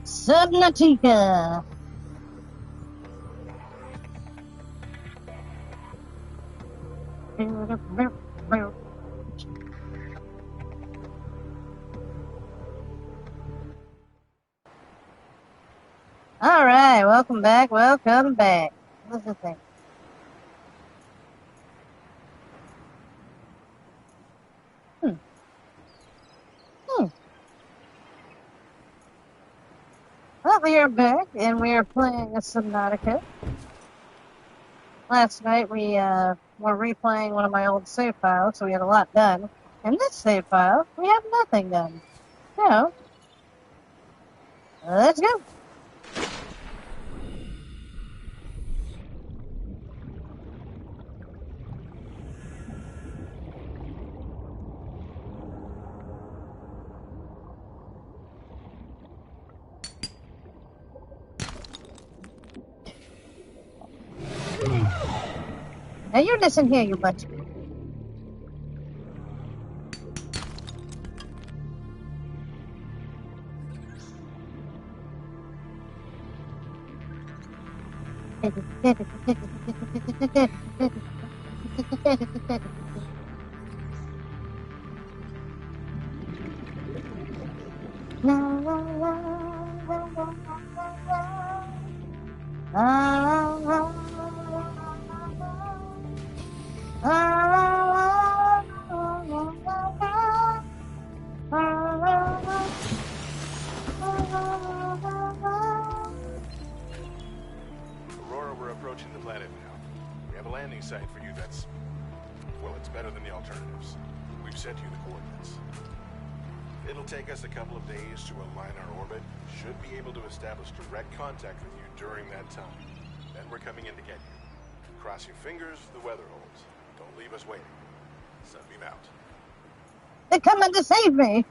Subnautica. All right, welcome back. Welcome back. What's the thing? Well, we are back, and we are playing a Subnautica. Last night we were replaying one of my old save files, so we had a lot done. In this save file, we have nothing done. So, let's go. Now you listen here, you bunch. Aurora, we're approaching the planet now. We have a landing site for you that's... well, it's better than the alternatives. We've sent you the coordinates. It'll take us a couple of days to align our orbit. Should be able to establish direct contact with you during that time. Then we're coming in to get you. Cross your fingers, the weather holds. Don't leave us waiting. Sunbeam out. They're coming to save me.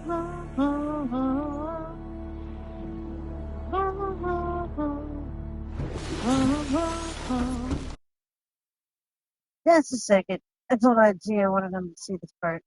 Just a second. I told IG I wanted them to see this part.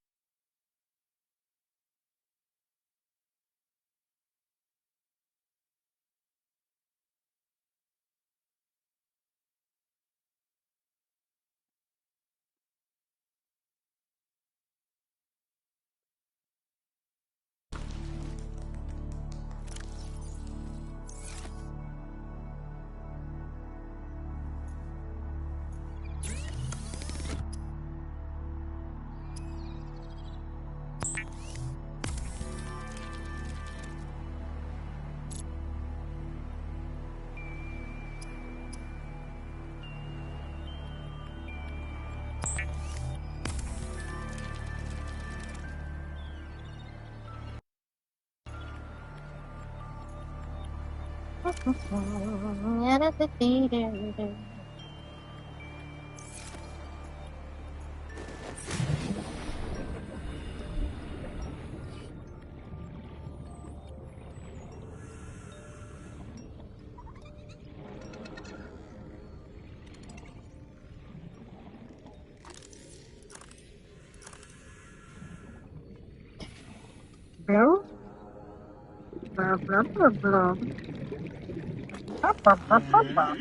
Blue? Blah, blah, blah, blah. Blah, blah, blah, blah, blah.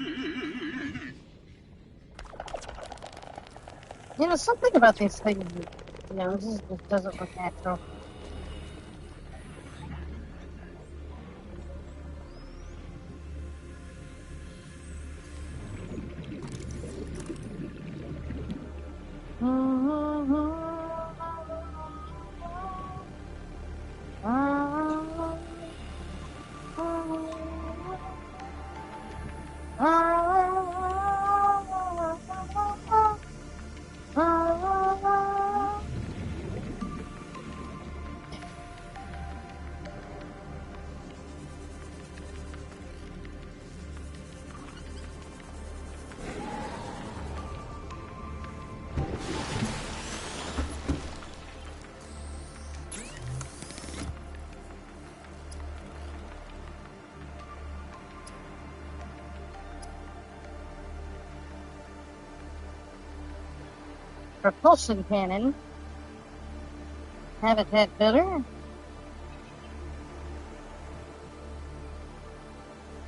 You know, something about these things, you know, just doesn't look natural. Propulsion cannon. Habitat builder.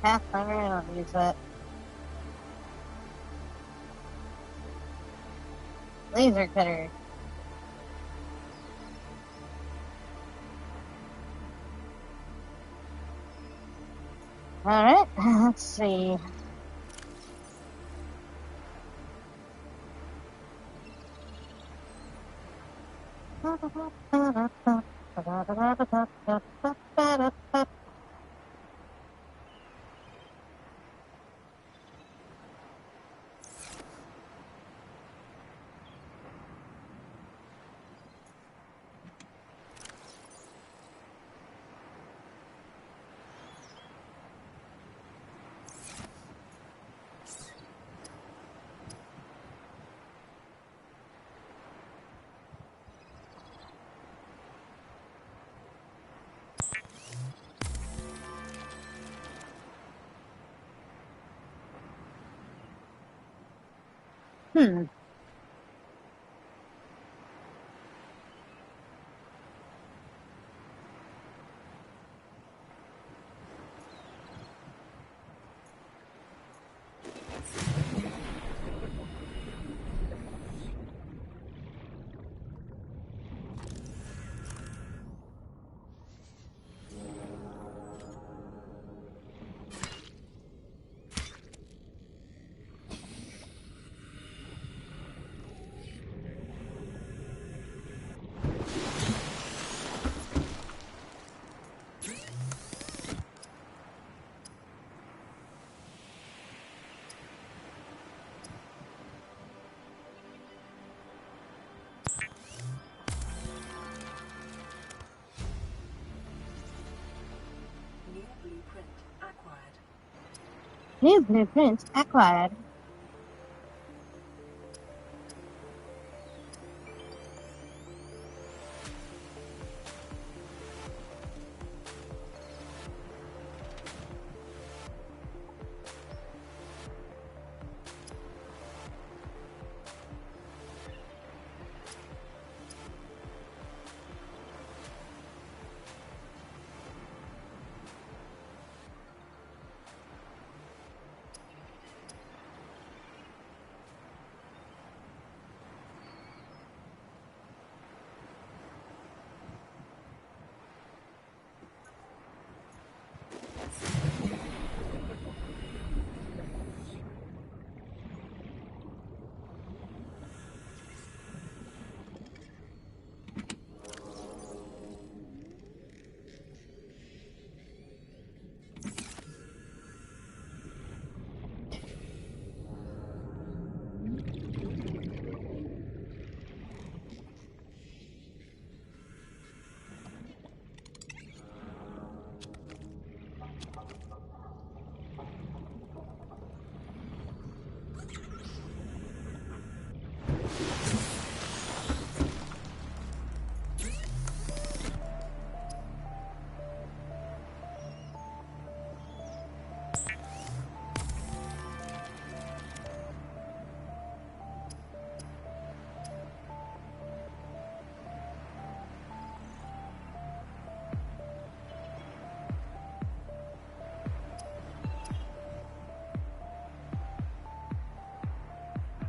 Pathfinder, I don't use that. Laser cutter. Alright, let's see. Hmm. New blueprints acquired.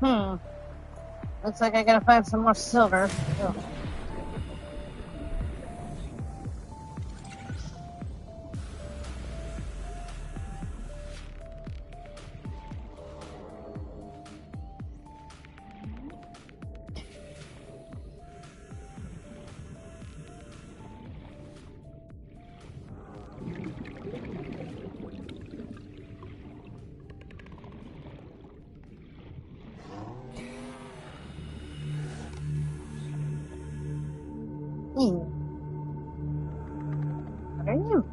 Looks like I gotta find some more silver. Ugh. What are you?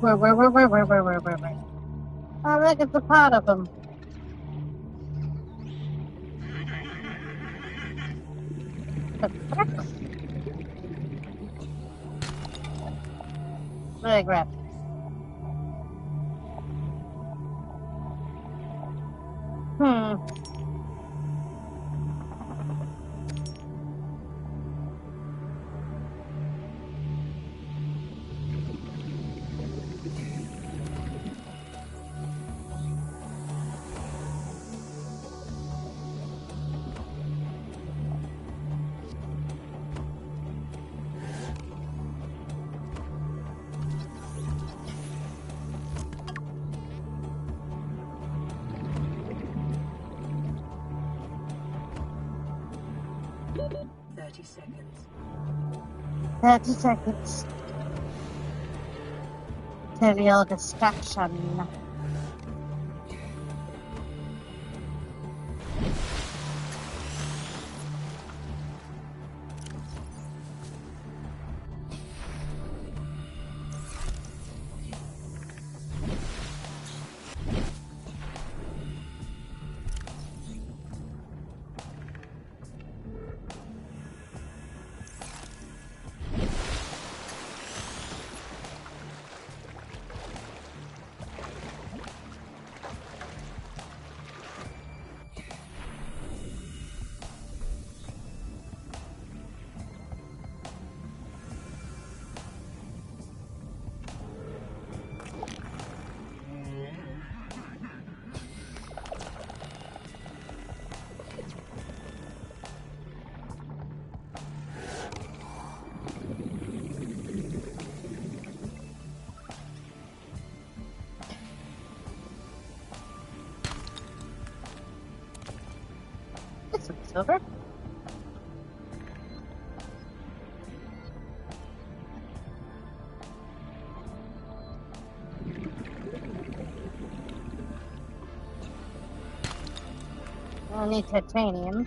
Where? Oh, look, it's a pot of them. What did I grab? Seconds. 30 seconds. Trivial distraction. Get some silver. I need titanium.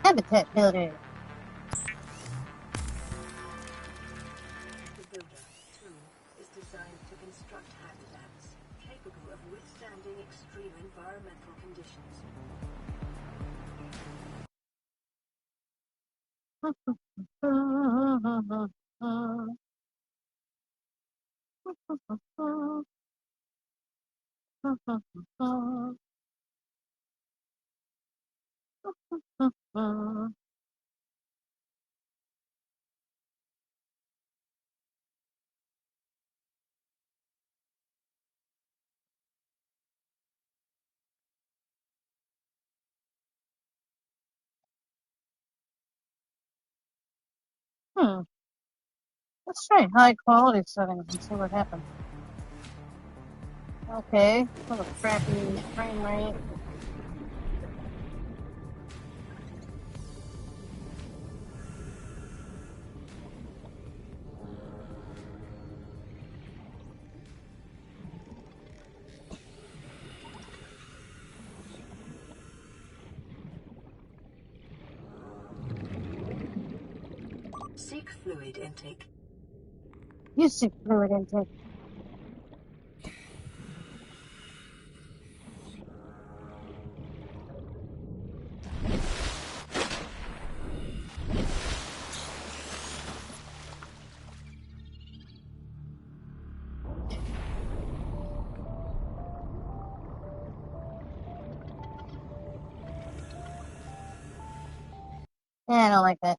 Habitat builder. The builder, too, is designed to construct habitats capable of withstanding extreme environmental conditions. Let's try high quality settings and see what happens. Okay, what a crappy frame rate. Seek fluid intake. You see fluid intake. Yeah, I don't like that.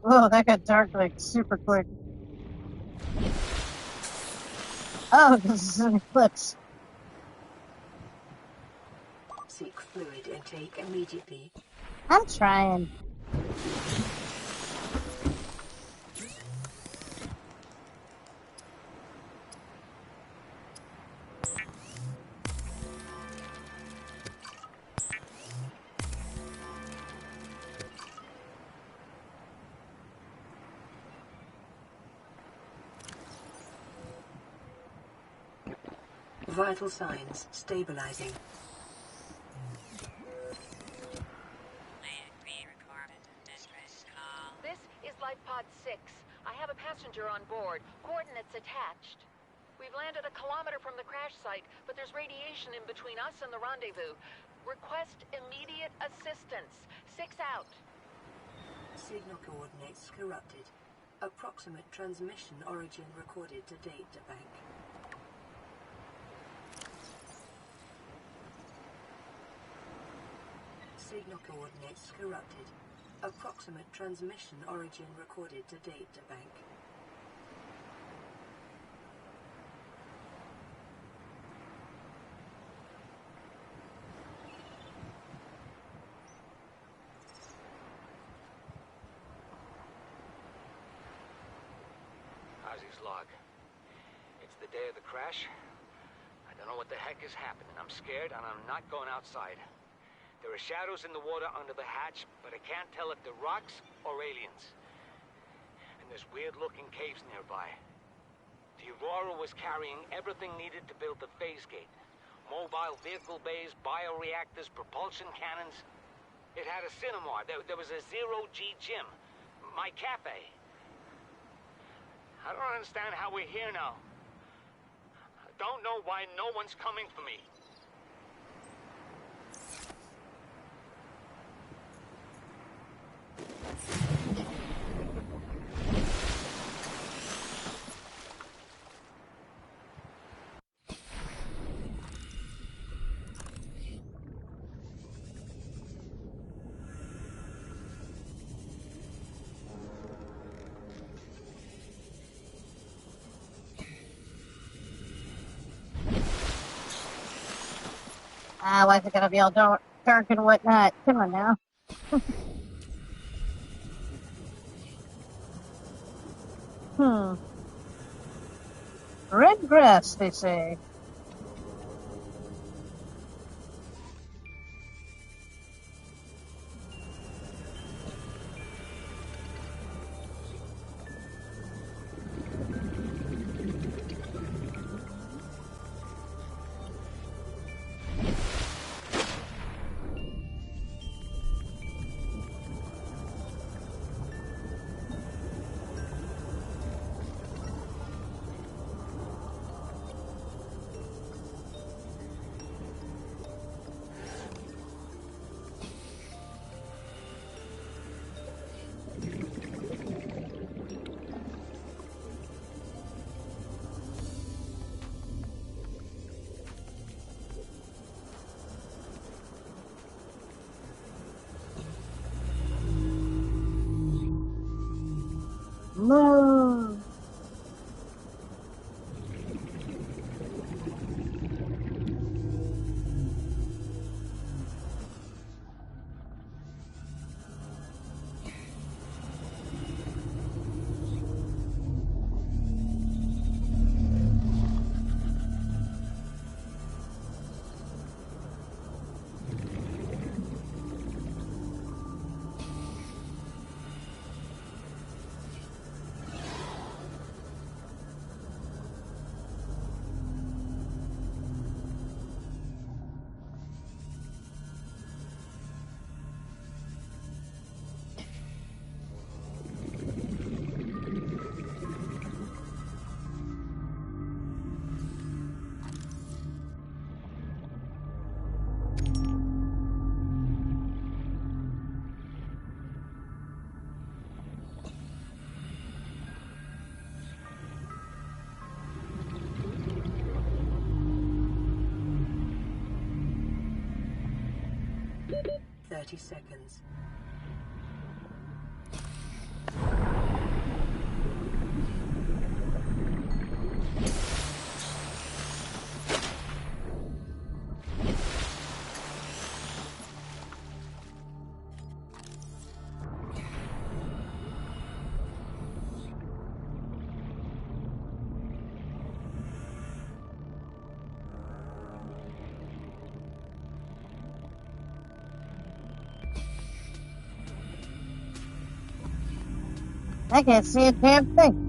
Whoa, that got dark like super quick. Oh, this is an eclipse. Seek fluid intake immediately. I'm trying. Vital signs stabilizing. Life Pod 6. I have a passenger on board. Coordinates attached. We've landed a kilometer from the crash site, but there's radiation in between us and the rendezvous. Request immediate assistance. 6 out. Signal coordinates corrupted. Approximate transmission origin recorded to data bank. Signal coordinates corrupted. Approximate transmission origin recorded to data bank. Ozzy's log. It's the day of the crash. I don't know what the heck is happening. I'm scared and I'm not going outside. There are shadows in the water under the hatch, but I can't tell if they're rocks or aliens. And there's weird-looking caves nearby. The Aurora was carrying everything needed to build the phase gate. Mobile vehicle bays, bioreactors, propulsion cannons. It had a cinema. There was a zero-G gym. My cafe. I don't understand how we're here now. I don't know why no one's coming for me. Why is it gonna be all dark and whatnot? Come on now. Red grass, they say. Move. Seconds. I can't see a damn thing.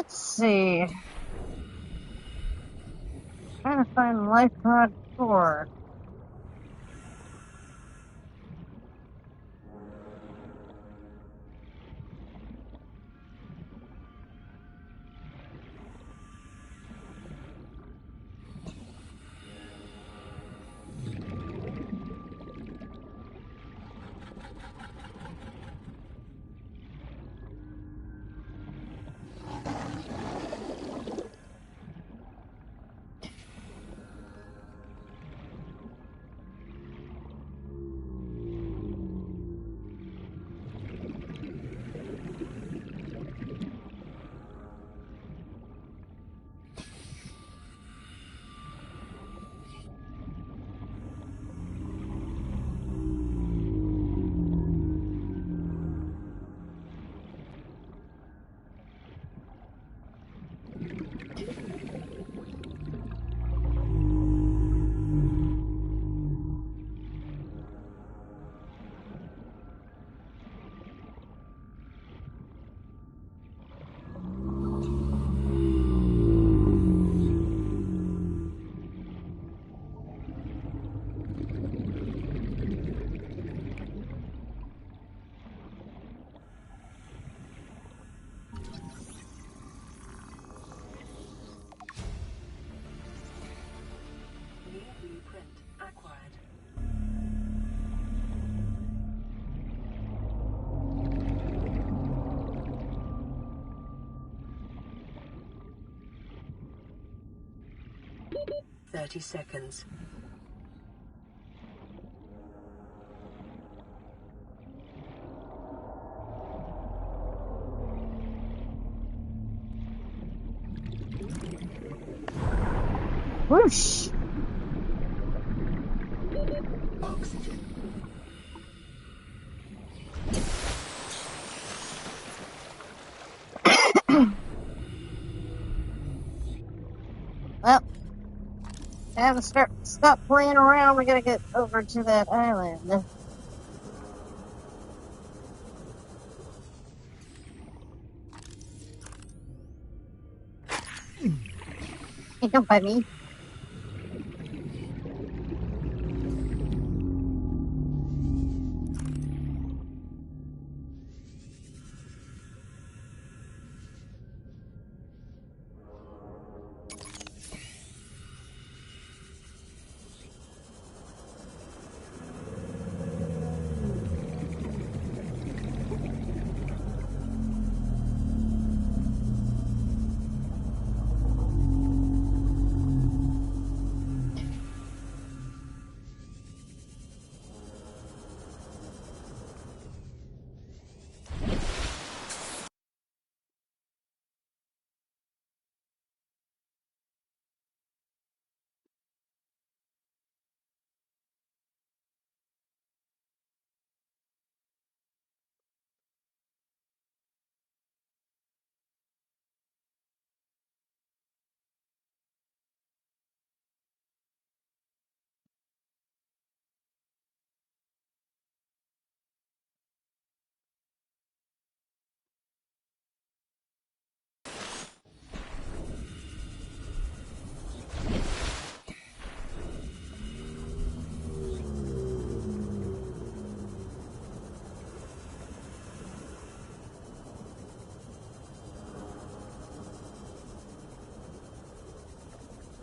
Let's see. Trying to find life pod 4. New blueprint acquired. "30 seconds. Whoosh! Oxygen. Well, I have to stop playing around. We gotta get over to that island. Hey, don't bite me.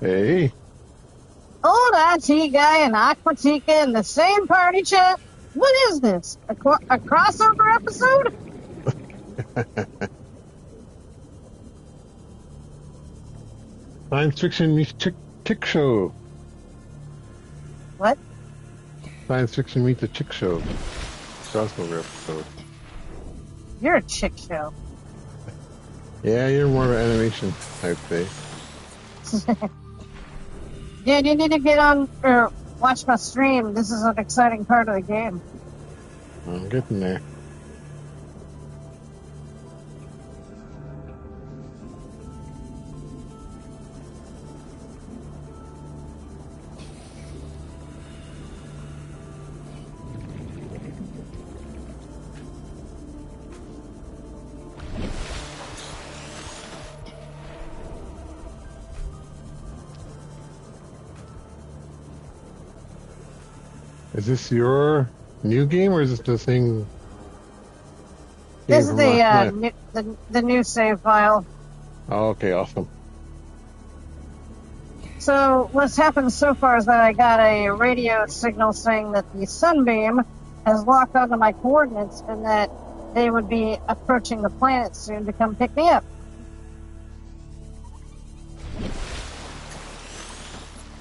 Hey, Old IT guy and Aquatica in the same party chat? What is this? A crossover episode? science fiction meets chick show. What? Science fiction meets a chick show. Crossover episode. You're a chick show. Yeah, you're more of an animation, I'd say. Dude, you need to get on or watch my stream. This is an exciting part of the game. I'm getting there. Is this your new game or is this the same game This is from last night? the new save file. Oh, okay, awesome. So what's happened so far is that I got a radio signal saying that the sunbeam has locked onto my coordinates and that they would be approaching the planet soon to come pick me up.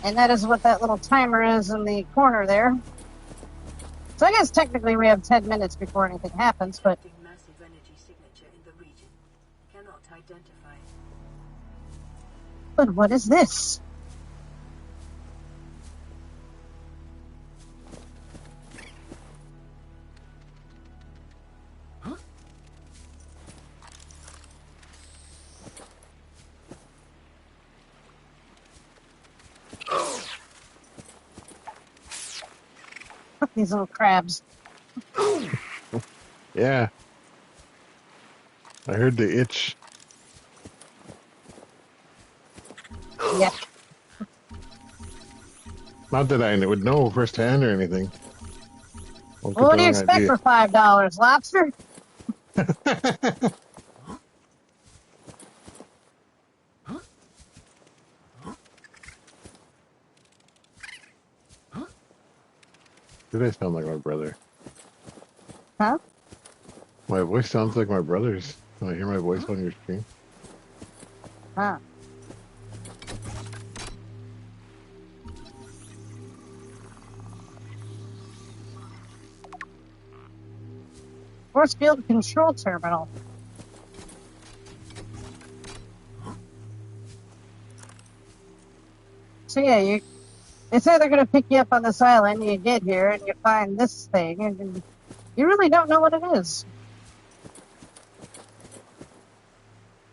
And that is what that little timer is in the corner there. So I guess technically we have 10 minutes before anything happens, but... Massive energy signature in the region. Cannot identify. But what is this? Fuck these little crabs. Yeah. I heard the itch. Yeah. Not that I would know firsthand or anything. Won't get Well, what the do you wrong expect idea. for $5? Lobster? Did I sound like my brother? Huh? My voice sounds like my brother's. Can I hear my voice on your screen? Huh. Force field control terminal. So yeah, they say they're going to pick you up on this island. You get here and you find this thing, and you really don't know what it is.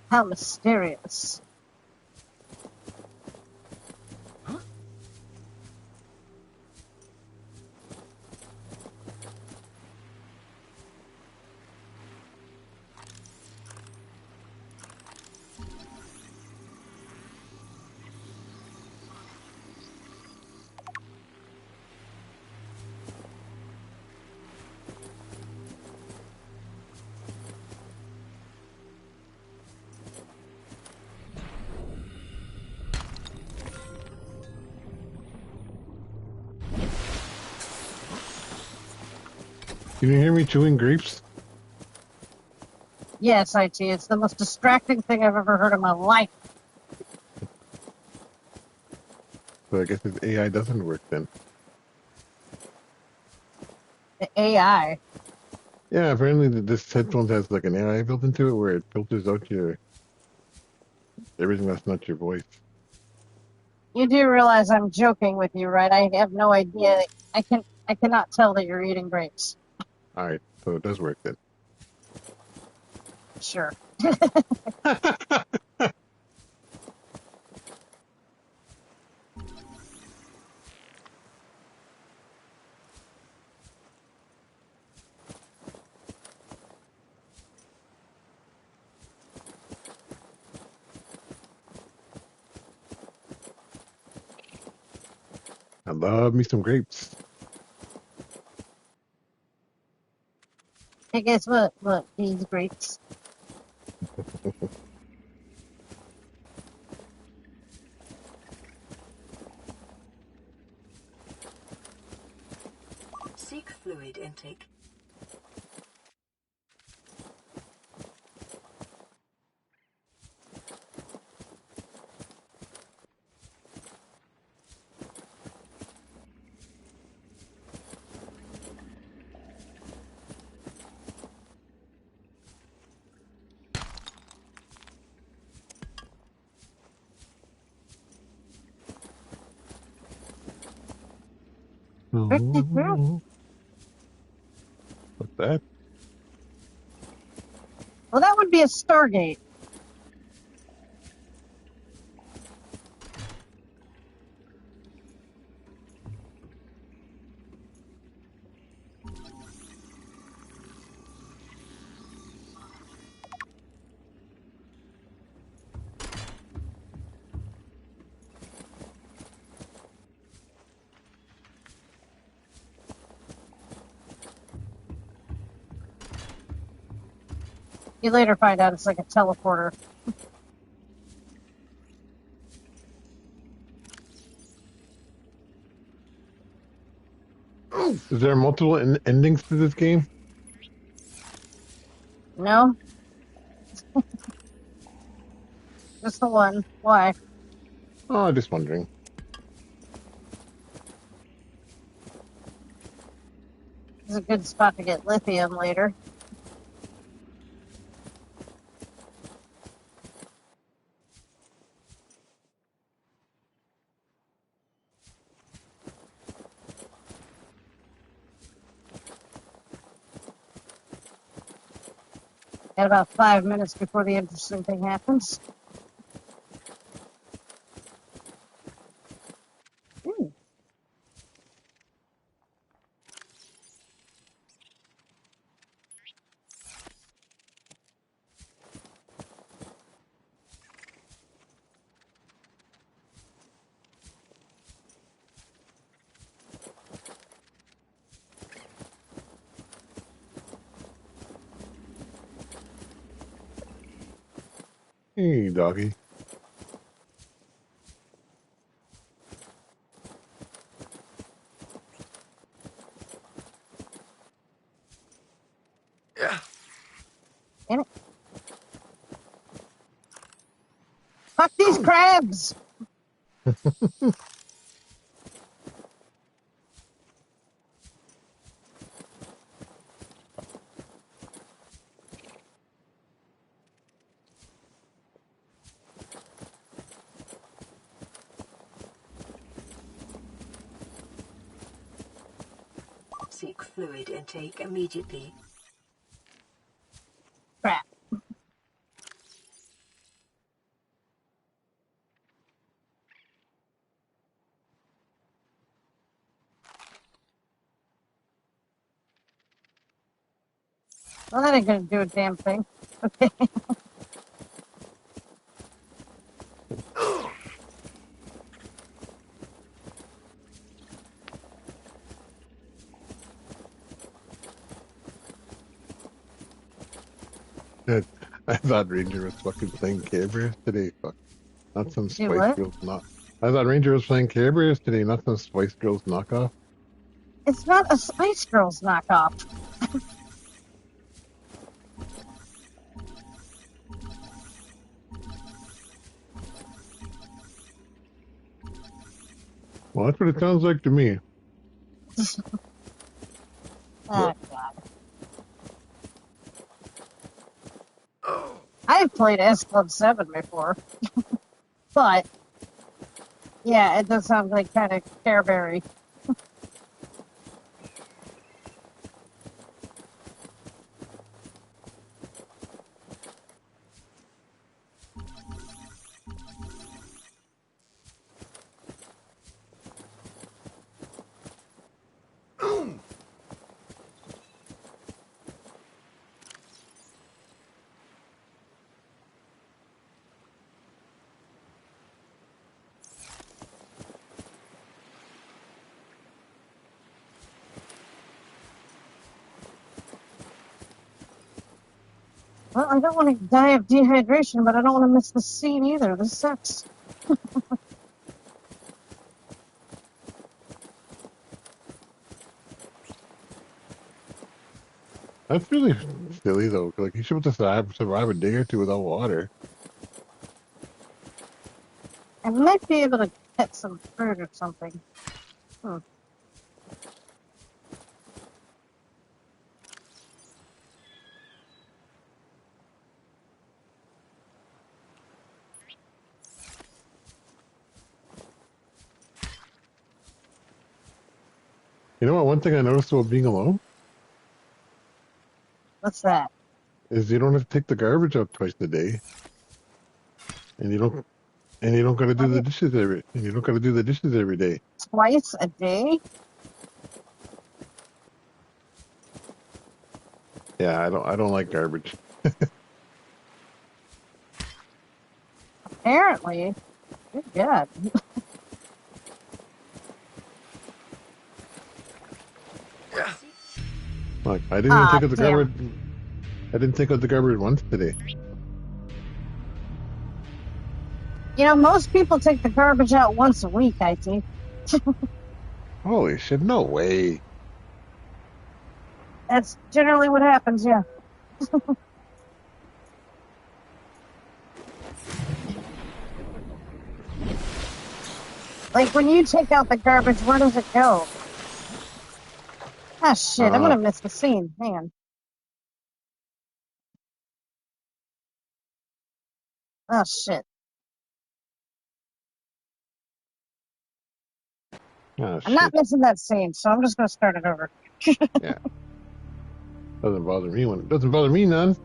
How mysterious. Can you hear me chewing grapes? Yes, IT, it's the most distracting thing I've ever heard in my life. So I guess this AI doesn't work then. The AI. Yeah, apparently this headphones has like an AI built into it where it filters out your everything that's not your voice. You do realize I'm joking with you, right? I have no idea. I cannot tell that you're eating grapes. All right, so it does work then. Sure. I love me some grapes. Hey, guess what? Look, these grapes. Seek fluid intake. What's that? Well, that would be a Stargate. You later find out it's like a teleporter. Is there multiple endings to this game? No? Just the one. Why? Oh, just wondering. It's a good spot to get lithium later. Got about 5 minutes before the interesting thing happens. Ooh. Hey, doggy. Yeah. Damn it. Fuck these crabs! Seek fluid intake immediately. Crap. Well, that ain't gonna do a damn thing. Okay. I thought Ranger was fucking playing Care Bears today. Fuck. Not some Do Spice what? Girls not. I thought Ranger was playing Care Bears today, not some Spice Girls knockoff. It's not a Spice Girls knockoff. Well, that's what it sounds like to me. Oh, God. I've played S Club 7 before. But, yeah, it does sound like kind of Care Berry. Well, I don't want to die of dehydration, but I don't want to miss the scene either. This sucks. That's really silly though. Like you should have survive a day or two without water. I might be able to get some fruit or something. Hmm. You know what? One thing I noticed about being alone What's that? is you don't have to take the garbage out twice a day, and you don't got to do the dishes every day. Twice a day? Yeah, I don't like garbage. Apparently. Good God. Like I didn't even Ah, take out the damn. garbage. I didn't take out the garbage once today. You know, most people take the garbage out once a week, IT. Holy shit, no way. That's generally what happens, yeah. Like, when you take out the garbage, where does it go? Ah, shit, I'm gonna miss the scene. Hang on. Oh, shit. Oh, I'm not shit. missing that scene, so I'm just gonna start it over. Yeah. Doesn't bother me doesn't bother me none.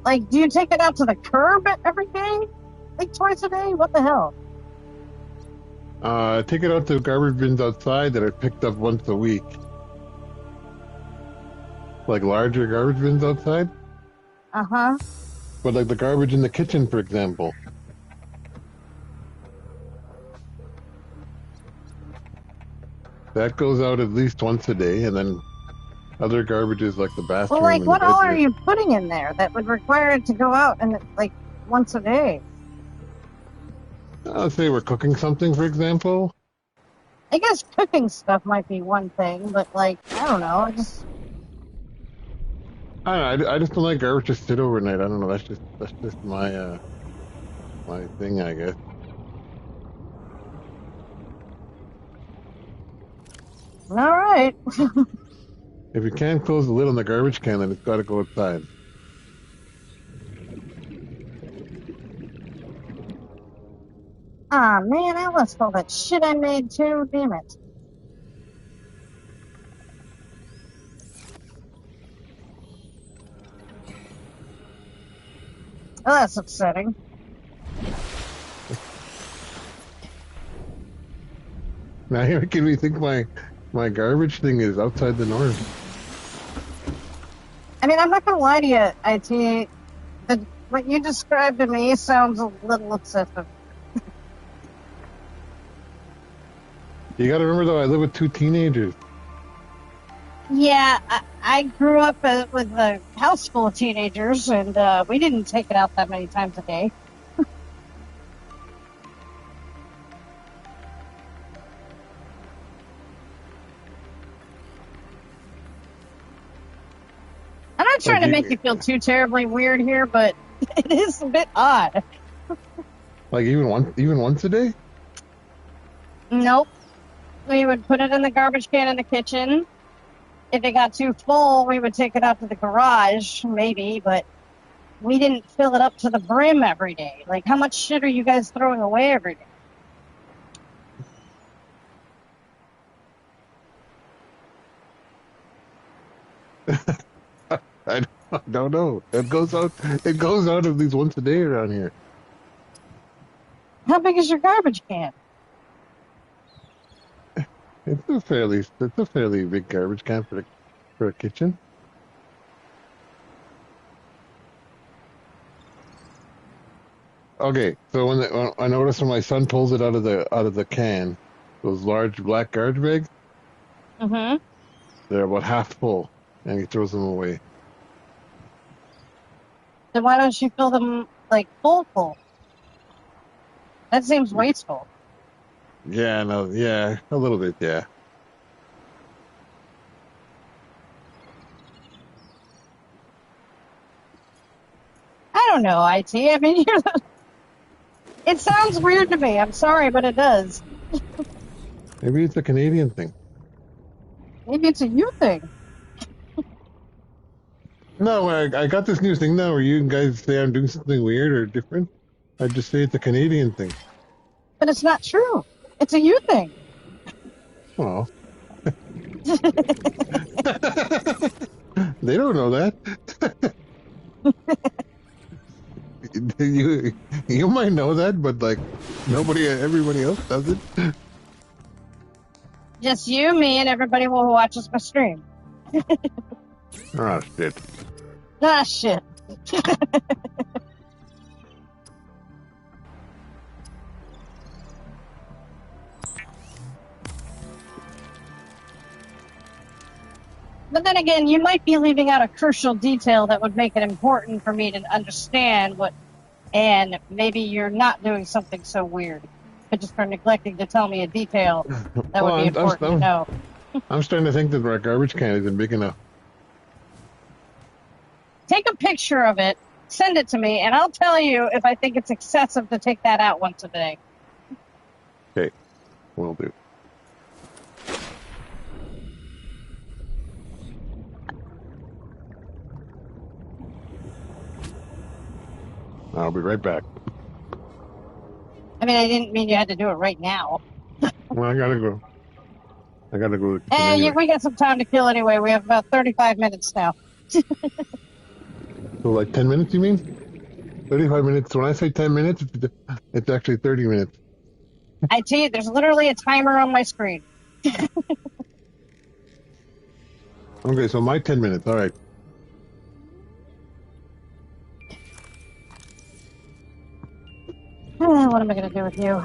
Like, do you take it out to the curb every day? Like, twice a day? What the hell? I take it out to garbage bins outside that are picked up once a week. Like larger garbage bins outside. Uh-huh. But like the garbage in the kitchen, for example. That goes out at least once a day, and then other garbages like the Well, bathroom like, and the what all are bedroom. you putting in there that would require it to go out and, like, once a day? Let's say we're cooking something, for example. I guess cooking stuff might be one thing, but, like, I don't know. I don't know. I just don't like garbage to sit overnight. I don't know. That's just my my thing, I guess. All right. If you can't close the lid on the garbage can, then it's got to go outside. Ah, man, I lost all that shit I made, too. Damn it. Oh, that's upsetting. Now you're making me think my garbage thing is outside the norm. I mean, I'm not gonna lie to you, IT. What you described to me sounds a little excessive. You got to remember though, I live with two teenagers. Yeah, I grew up with a house full of teenagers, and we didn't take it out that many times a day. I'm not trying to make you feel too terribly weird here, but it is a bit odd. Like even once a day? Nope. We would put it in the garbage can in the kitchen. If it got too full, we would take it out to the garage, maybe, but we didn't fill it up to the brim every day. Like, how much shit are you guys throwing away every day? I don't know. It goes out at least once a day around here. How big is your garbage can? It's a fairly big garbage can for a kitchen. Okay, so when I notice when my son pulls it out of the can, those large black garbage bags, Mm-hmm. they're about half full, and he throws them away. Then why don't you fill them, like, full? That seems wasteful. Yeah, no, yeah, a little bit, yeah. I don't know, IT. I mean, it sounds weird to me. I'm sorry, but it does. Maybe it's a Canadian thing. Maybe it's a you thing. No, I got this new thing now where you guys say I'm doing something weird or different. I just say it's a Canadian thing. But it's not true. It's a you thing. Oh. They don't know that. You might know that, but like everybody else doesn't. Just you, me, and everybody who watches my stream. Oh shit. Ah, shit. But then again, you might be leaving out a crucial detail that would make it important for me to understand what, and maybe you're not doing something so weird, but just for neglecting to tell me a detail that Well, would be important to know. I'm starting to think that our garbage can isn't big enough. Take a picture of it, send it to me, and I'll tell you if I think it's excessive to take that out once a day. Okay, will do. I'll be right back. I mean, I didn't mean you had to do it right now. Well, I gotta go. I gotta go. Anyway. We got some time to kill anyway. We have about 35 minutes now. So like 10 minutes, you mean? 35 minutes. When I say 10 minutes, it's actually 30 minutes. I tell you, there's literally a timer on my screen. Okay, so my 10 minutes. All right. What am I going to do with you?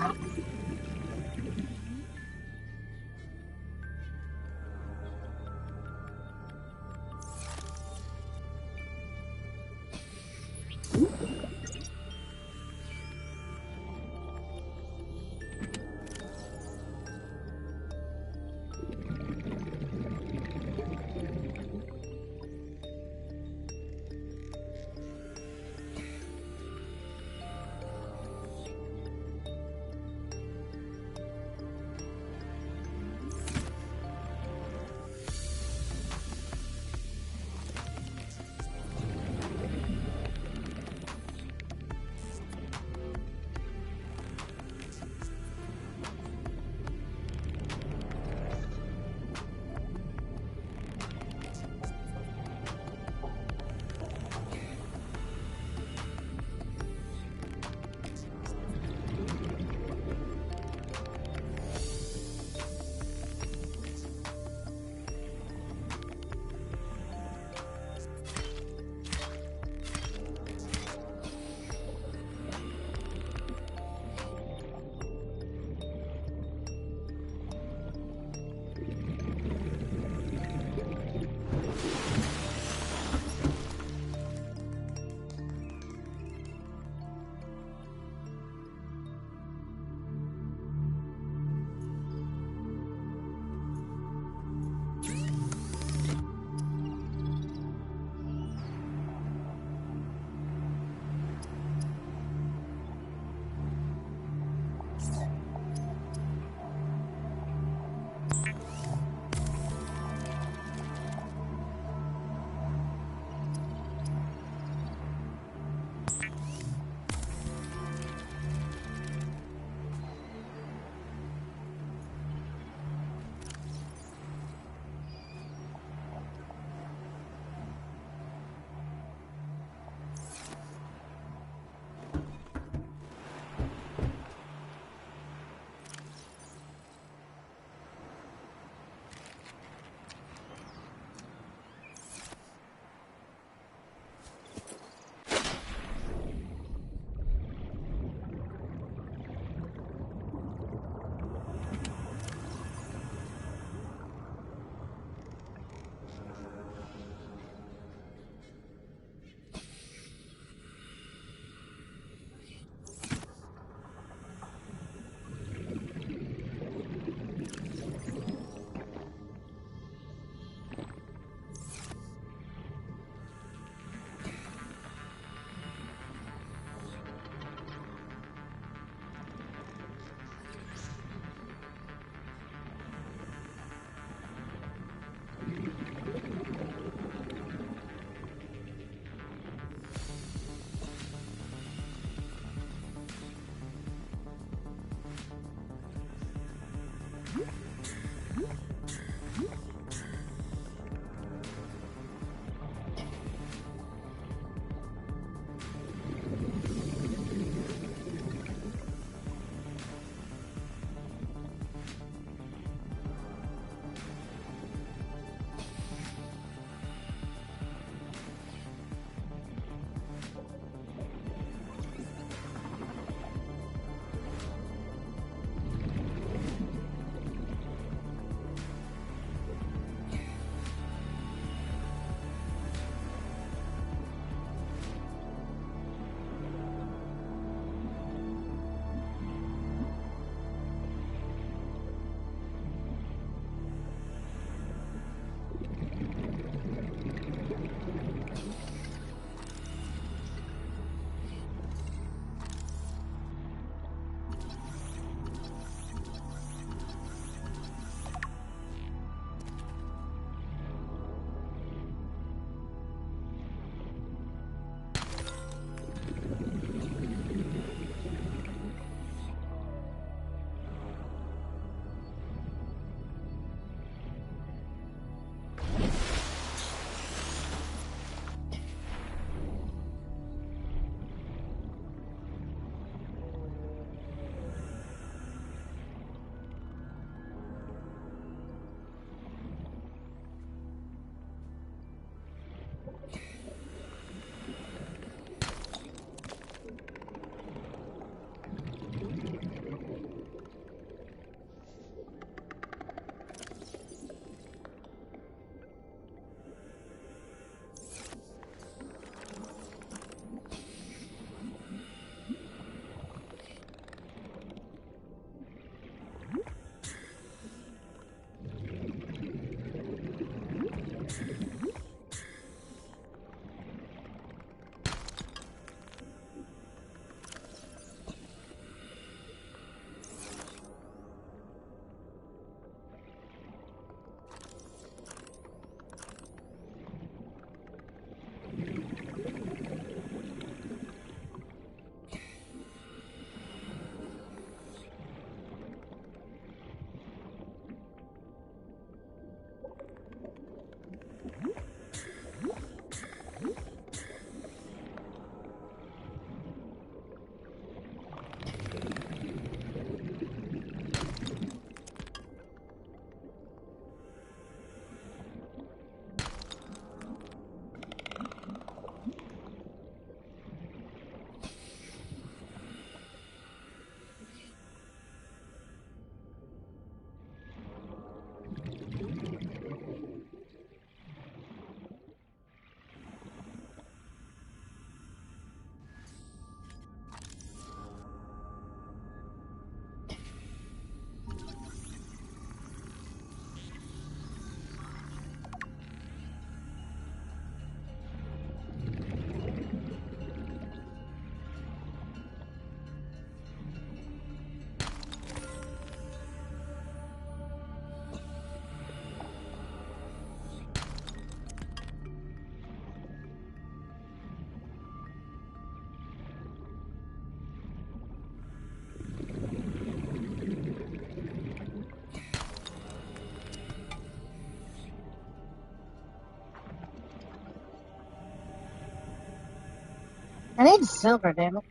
need silver, damn it.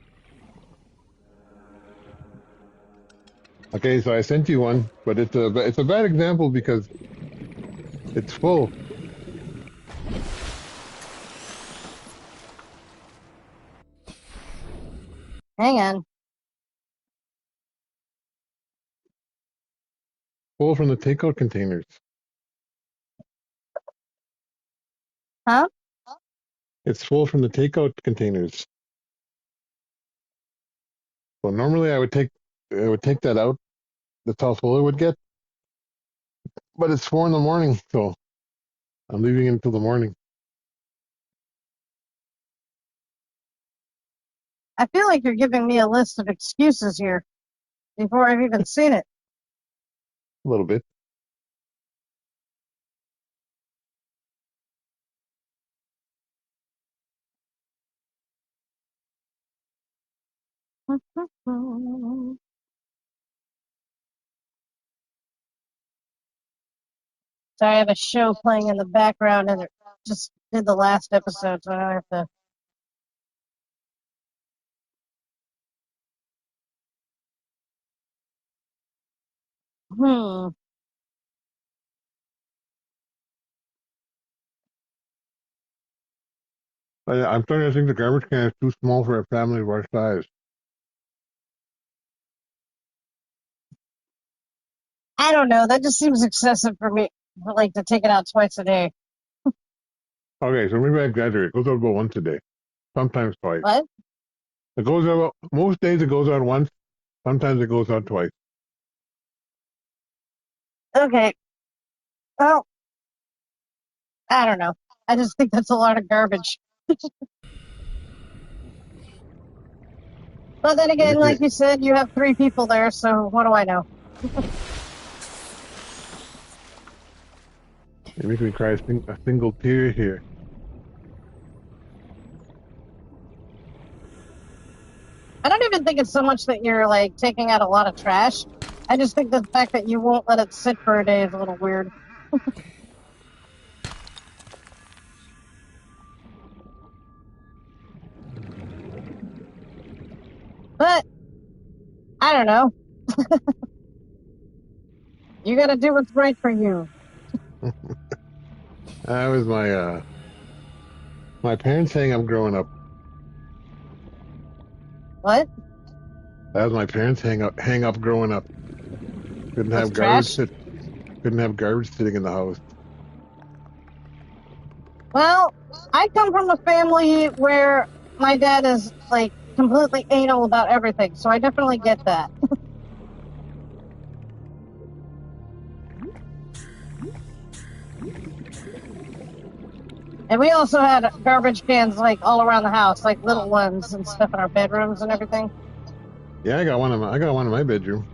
Okay, so I sent you one, but it's a bad example because it's full. Hang on. Full from the takeout containers. Huh? It's full from the takeout containers. So normally I would take that out. That's how full it would get. But it's 4 in the morning, so I'm leaving it until the morning. I feel like you're giving me a list of excuses here before I've even seen it. A little bit. So I have a show playing in the background, and it just did the last episode, so I have to. Hmm. I'm starting to think the garbage can is too small for a family of our size. I don't know. That just seems excessive for me, like to take it out twice a day. Okay, so maybe I exaggerate. It goes out about once a day, sometimes twice. What? It goes out most days. It goes out once. Sometimes it goes out twice. Okay. Well, I don't know. I just think that's a lot of garbage. But then You again, make me, like you said, you have 3 people there, so what do I know? you make me cry a single tear here. I don't even think it's so much that you're like taking out a lot of trash. I just think the fact that you won't let it sit for a day is a little weird. But I don't know. You gotta do what's right for you. That was my parents hang up growing up. What? That was my parents hang up growing up. Couldn't What's have garbage trash? couldn't have garbage sitting in the house. Well, I come from a family where my dad is like completely anal about everything, so I definitely get that. And we also had garbage cans like all around the house, like little ones and stuff in our bedrooms and everything. Yeah, I got one in my bedroom.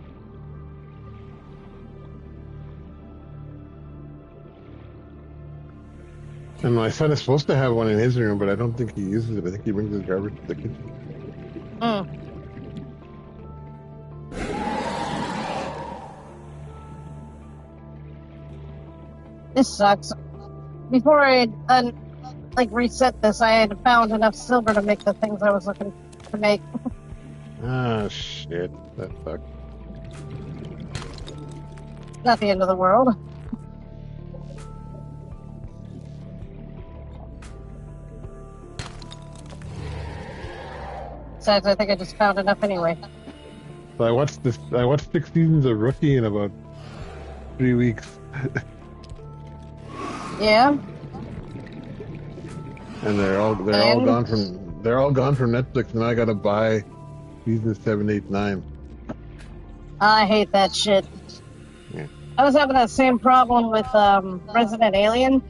And my son is supposed to have one in his room, but I don't think he uses it. I think he brings his garbage to the kitchen. Mm. This sucks. Before I like reset this, I had found enough silver to make the things I was looking to make. Ah, shit. That sucks. Not the end of the world. Besides, I think I just found enough anyway. So I watched 6 seasons of Rookie in about 3 weeks. Yeah. And they're all gone from Netflix, and I gotta buy season 7, 8, 9. I hate that shit. Yeah. I was having that same problem with Resident Alien,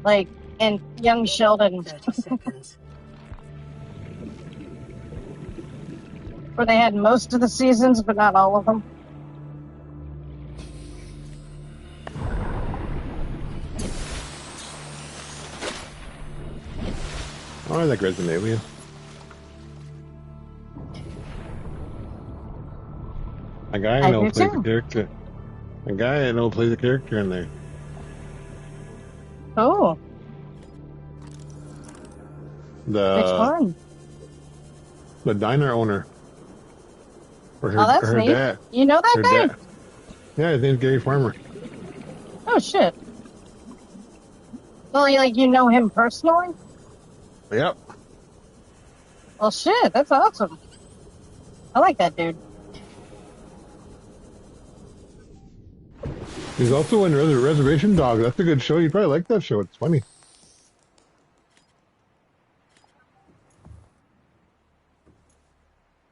like in Young Sheldon, 30 seconds. where they had most of the seasons, but not all of them. Oh, I like Resident Alien. A guy I I know do plays too. a character. A guy I know plays a character in there. Oh, which one? the diner owner. Or Oh, that's her neat. dad. You know that Her guy? dad. Yeah, his name's Gary Farmer. Oh, shit. Well, you know him personally? Yep. Well, shit, that's awesome. I like that dude. He's also in Reservation Dogs. That's a good show. You probably like that show. It's funny.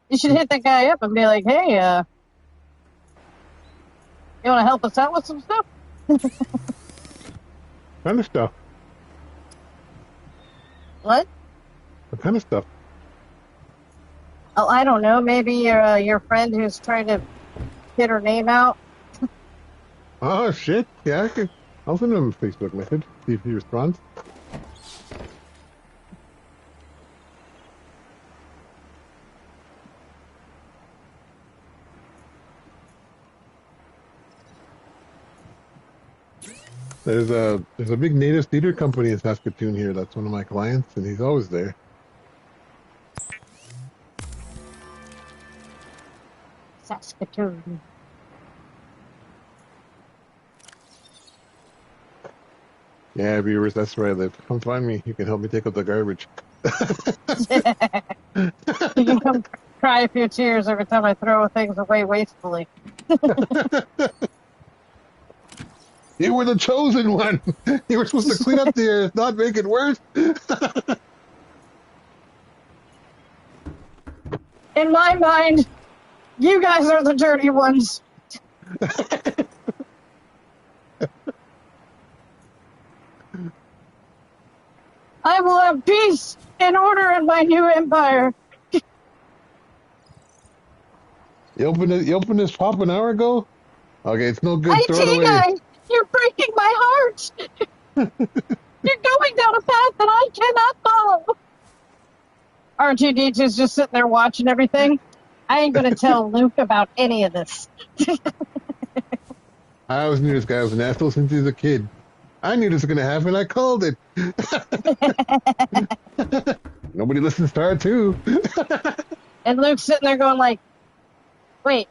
You should hit that guy up and be like, hey, you want to help us out with some stuff? What kind of stuff? What? What kind of stuff? Oh, I don't know. Maybe your friend who's trying to get her name out. Oh, shit. Yeah, I'll send him a Facebook message. See if he responds. There's a big native theater company in Saskatoon here. That's one of my clients, and he's always there. Saskatoon. Yeah, viewers, that's where I live. Come find me. You can help me take out the garbage. You can come cry a few tears every time I throw things away wastefully. You were the chosen one. You were supposed to clean up the earth, not make it worse. In my mind, you guys are the dirty ones. I will have peace and order in my new empire. You opened this pop an hour ago? Okay, it's no good. Throw it away. guy, you're breaking my heart. You're going down a path that I cannot follow. R2D2's just sitting there watching everything. I ain't gonna tell Luke about any of this. I always knew this guy was an asshole since he was a kid. I knew this was going to happen. I called it. Nobody listens to R2. And Luke's sitting there going like, wait,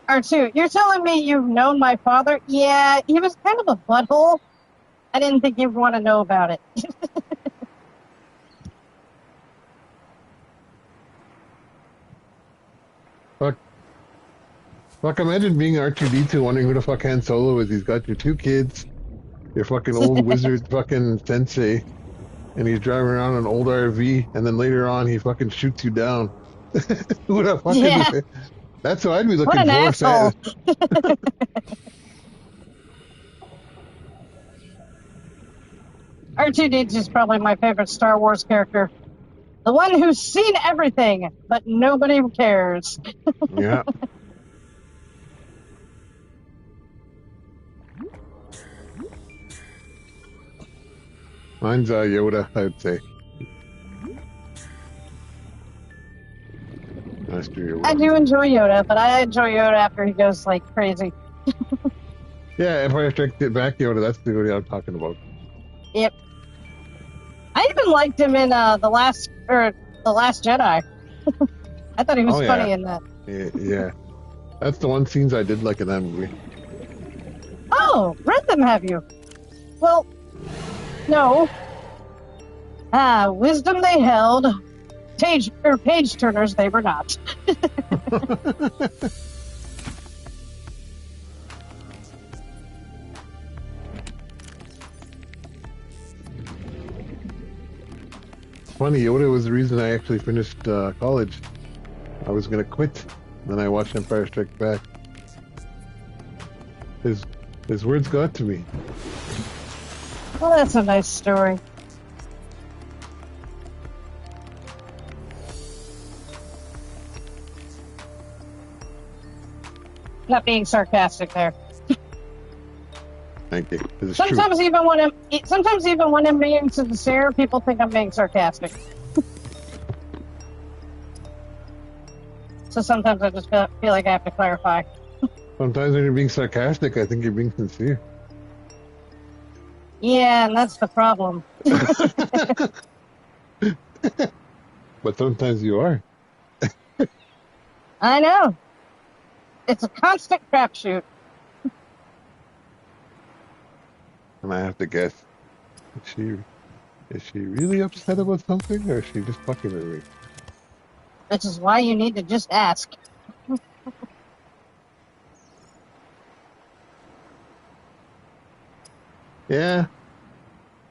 R2, you're telling me you've known my father? Yeah, he was kind of a butthole. I didn't think you'd want to know about it. Fuck, imagine being R2D2 wondering who the fuck Han Solo is. He's got your 2 kids, your fucking old wizard fucking sensei, and he's driving around an old RV, and then later on he fucking shoots you down. Who the fuck is it? That's what I'd be looking what an for. asshole. R2D2 is probably my favorite Star Wars character. The one who's seen everything, but nobody cares. Yeah. Mine's Yoda, I would say. I do enjoy Yoda, but I enjoy Yoda after he goes like crazy. Yeah, Empire Strikes Back Yoda, that's the Yoda I'm talking about. Yep. I even liked him in the last Jedi. I thought he was funny in that. Yeah. That's the one scenes I did like in that movie. Oh, read them, have you? Well, no. Wisdom they held. Page turners they were not. Funny, Yoda was the reason I actually finished college. I was gonna quit, then I watched Empire Strikes Back. His words got to me. Well, that's a nice story. Not being sarcastic there. Thank you. Sometimes true. even when I'm being sincere, people think I'm being sarcastic. So sometimes I just feel like I have to clarify. Sometimes when you're being sarcastic, I think you're being sincere. Yeah, and that's the problem. But sometimes you are. I know. It's a constant crapshoot. And I have to guess. Is she really upset about something, or is she just fucking with me? Which is why you need to just ask. Yeah,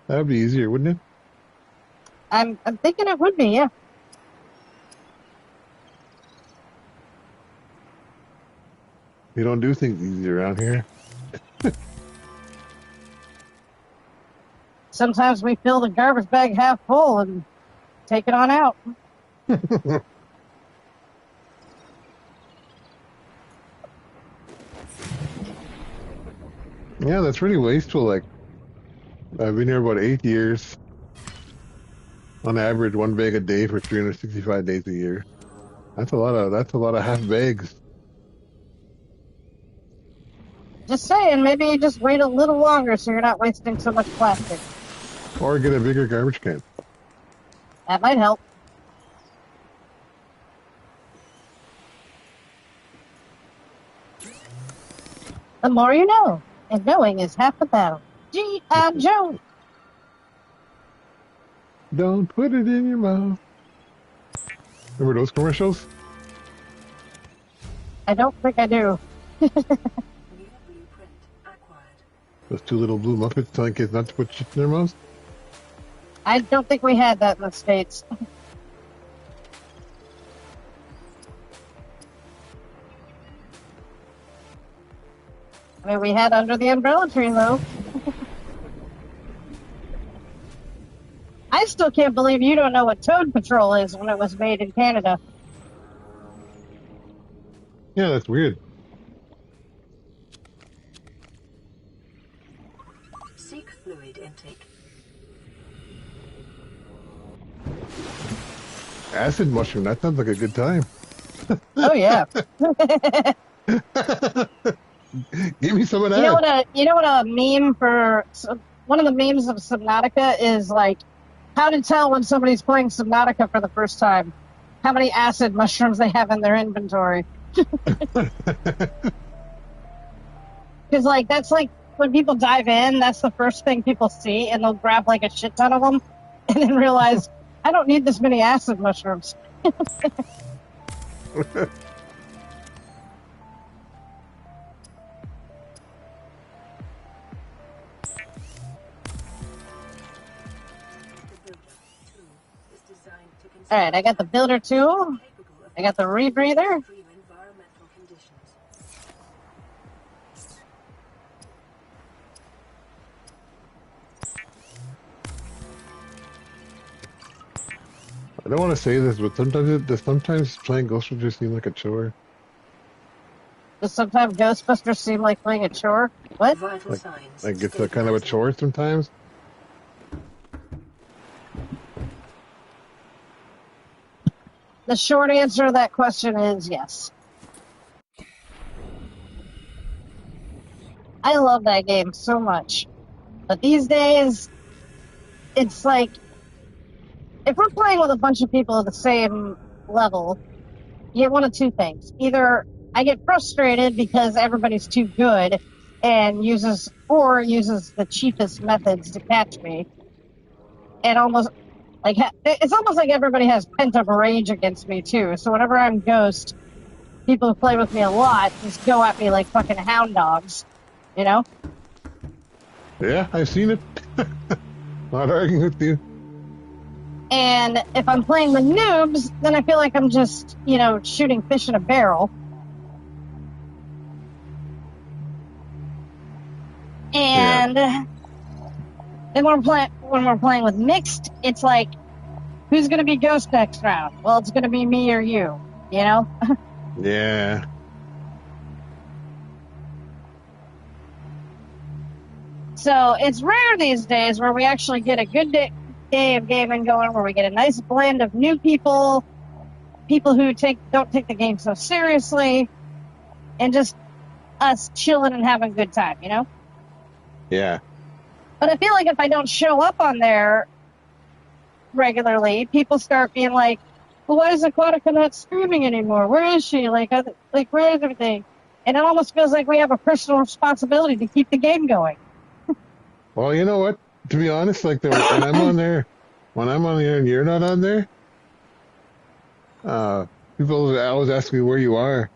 that would be easier, wouldn't it? I'm thinking it would be, yeah. We don't do things easy around here. Sometimes we fill the garbage bag half full and take it on out. Yeah, that's really wasteful. Like, I've been here about 8 years. On average, one bag a day for 365 days a year. That's a lot of half bags. Just saying, maybe you just wait a little longer so you're not wasting so much plastic. Or get a bigger garbage can. That might help. The more you know, and knowing is half the battle. G.I. Joe! Don't put it in your mouth. Remember those commercials? I don't think I do. New blueprint acquired. Those two little blue Muppets telling kids not to put shit in their mouths? I don't think we had that in the States. I mean, we had Under the Umbrella Tree, though. I still can't believe you don't know what Toad Patrol is when it was made in Canada. Yeah, that's weird. Seek fluid intake. Acid mushroom, that sounds like a good time. Oh, yeah. Give me some of that. You know what a meme for... One of the memes of Subnautica is, like, how to tell when somebody's playing Subnautica for the first time. How many acid mushrooms they have in their inventory. Because, like, that's like when people dive in, that's the first thing people see, and they'll grab like a shit ton of them, and then realize, I don't need this many acid mushrooms. Alright, I got the builder tool, I got the rebreather. I don't want to say this, but sometimes playing Ghostbusters seem like a chore. Does sometimes Ghostbusters seem like playing a chore? What? Like it's a kind of a chore sometimes. The short answer to that question is yes. I love that game so much. But these days, it's like, if we're playing with a bunch of people at the same level, you get one of two things. Either I get frustrated because everybody's too good and uses the cheapest methods to catch me, and almost like it's almost like everybody has pent up rage against me too. So whenever I'm Ghost, people who play with me a lot just go at me like fucking hound dogs, you know? Yeah, I've seen it. Not arguing with you. And if I'm playing with noobs, then I feel like I'm just, shooting fish in a barrel. And then when we're playing with mixed, it's like, who's gonna be Ghost next round? Well, it's gonna be me or you, you know? Yeah. So it's rare these days where we actually get a good day of gaming going, where we get a nice blend of new people who don't take the game so seriously, and just us chilling and having a good time, you know? Yeah. But I feel like if I don't show up on there regularly, people start being like, well, why is Aquatica not streaming anymore? Where is she? Like, where is everything? And it almost feels like we have a personal responsibility to keep the game going. Well, you know what? To be honest, like when I'm on there, and you're not on there, people always ask me where you are.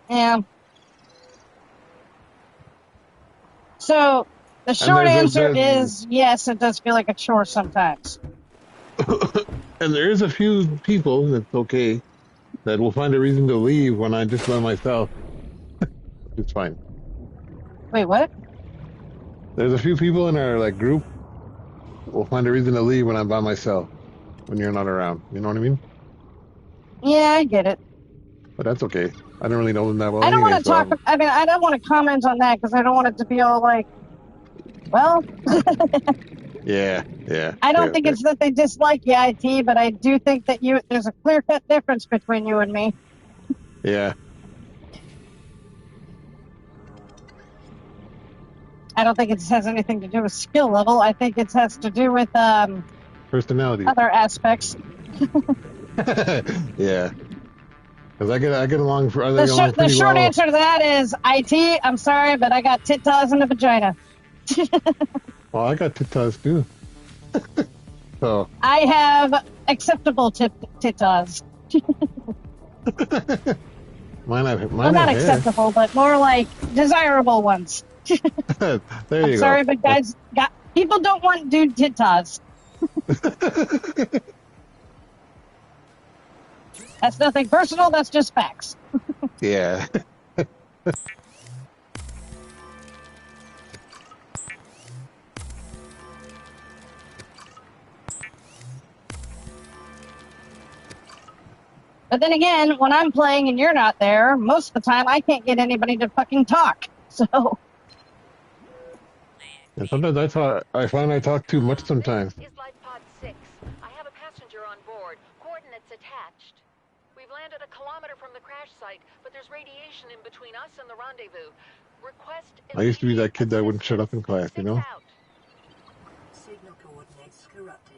Yeah. So the short answer is yes, it does feel like a chore sometimes. And there is a few people, that's okay, that will find a reason to leave when I'm just by myself. It's fine. Wait, what? There's a few people in our like group will find a reason to leave when I'm by myself, when you're not around. You know what I mean? Yeah, I get it. But that's okay. I don't really know them that well. I don't anyway, want to talk. I mean, I don't want to comment on that because I don't want it to be all like, well. Yeah. I don't think it's that they dislike the IT, but I do think that there's a clear-cut difference between you and me. Yeah. I don't think it has anything to do with skill level. I think it has to do with personality, other aspects. Yeah. Because I get along for other. The short answer to that is IT. I'm sorry, but I got titas in the vagina. Well, I got titas too. So I have acceptable titas. mine well, not have acceptable, but more like desirable ones. There you I'm sorry, but guys, people don't want dude titas. That's nothing personal. That's just facts. Yeah. But then again, when I'm playing and you're not there, most of the time I can't get anybody to fucking talk. So. And sometimes I find I talk too much sometimes. This is Life Pod 6. I have a passenger on board. Coordinates attached. We've landed a kilometer from the crash site, but there's radiation in between us and the rendezvous. Request I used to be that kid that wouldn't shut up in class, you know? Signal coordinates corrupted.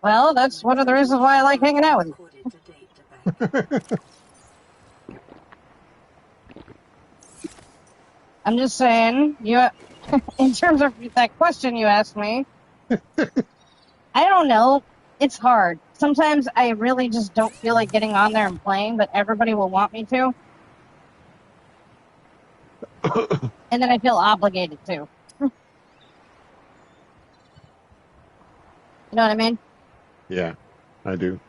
Well, that's one of the reasons why I like hanging out with you. I'm just saying, in terms of that question you asked me, I don't know. It's hard. Sometimes I really just don't feel like getting on there and playing, but everybody will want me to. And then I feel obligated to. You know what I mean? Yeah, I do.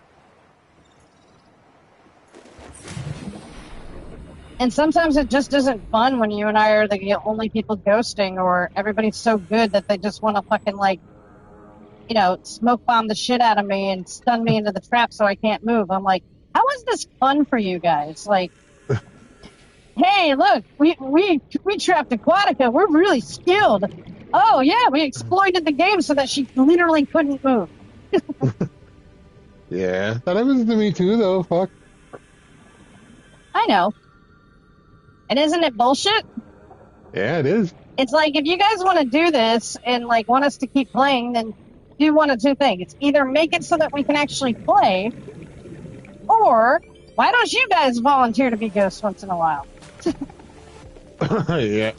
And sometimes it just isn't fun when you and I are the only people ghosting, or everybody's so good that they just want to fucking, like, you know, smoke bomb the shit out of me and stun me into the trap so I can't move. I'm like, how is this fun for you guys? Like, hey, look, we trapped Aquatica. We're really skilled. Oh, yeah, we exploited the game so that she literally couldn't move. Yeah, that happens to me too, though. Fuck. I know. And isn't it bullshit? Yeah, it is. It's like, if you guys want to do this and, like, want us to keep playing, then do one of two things. Either make it so that we can actually play, or why don't you guys volunteer to be ghosts once in a while? Yeah.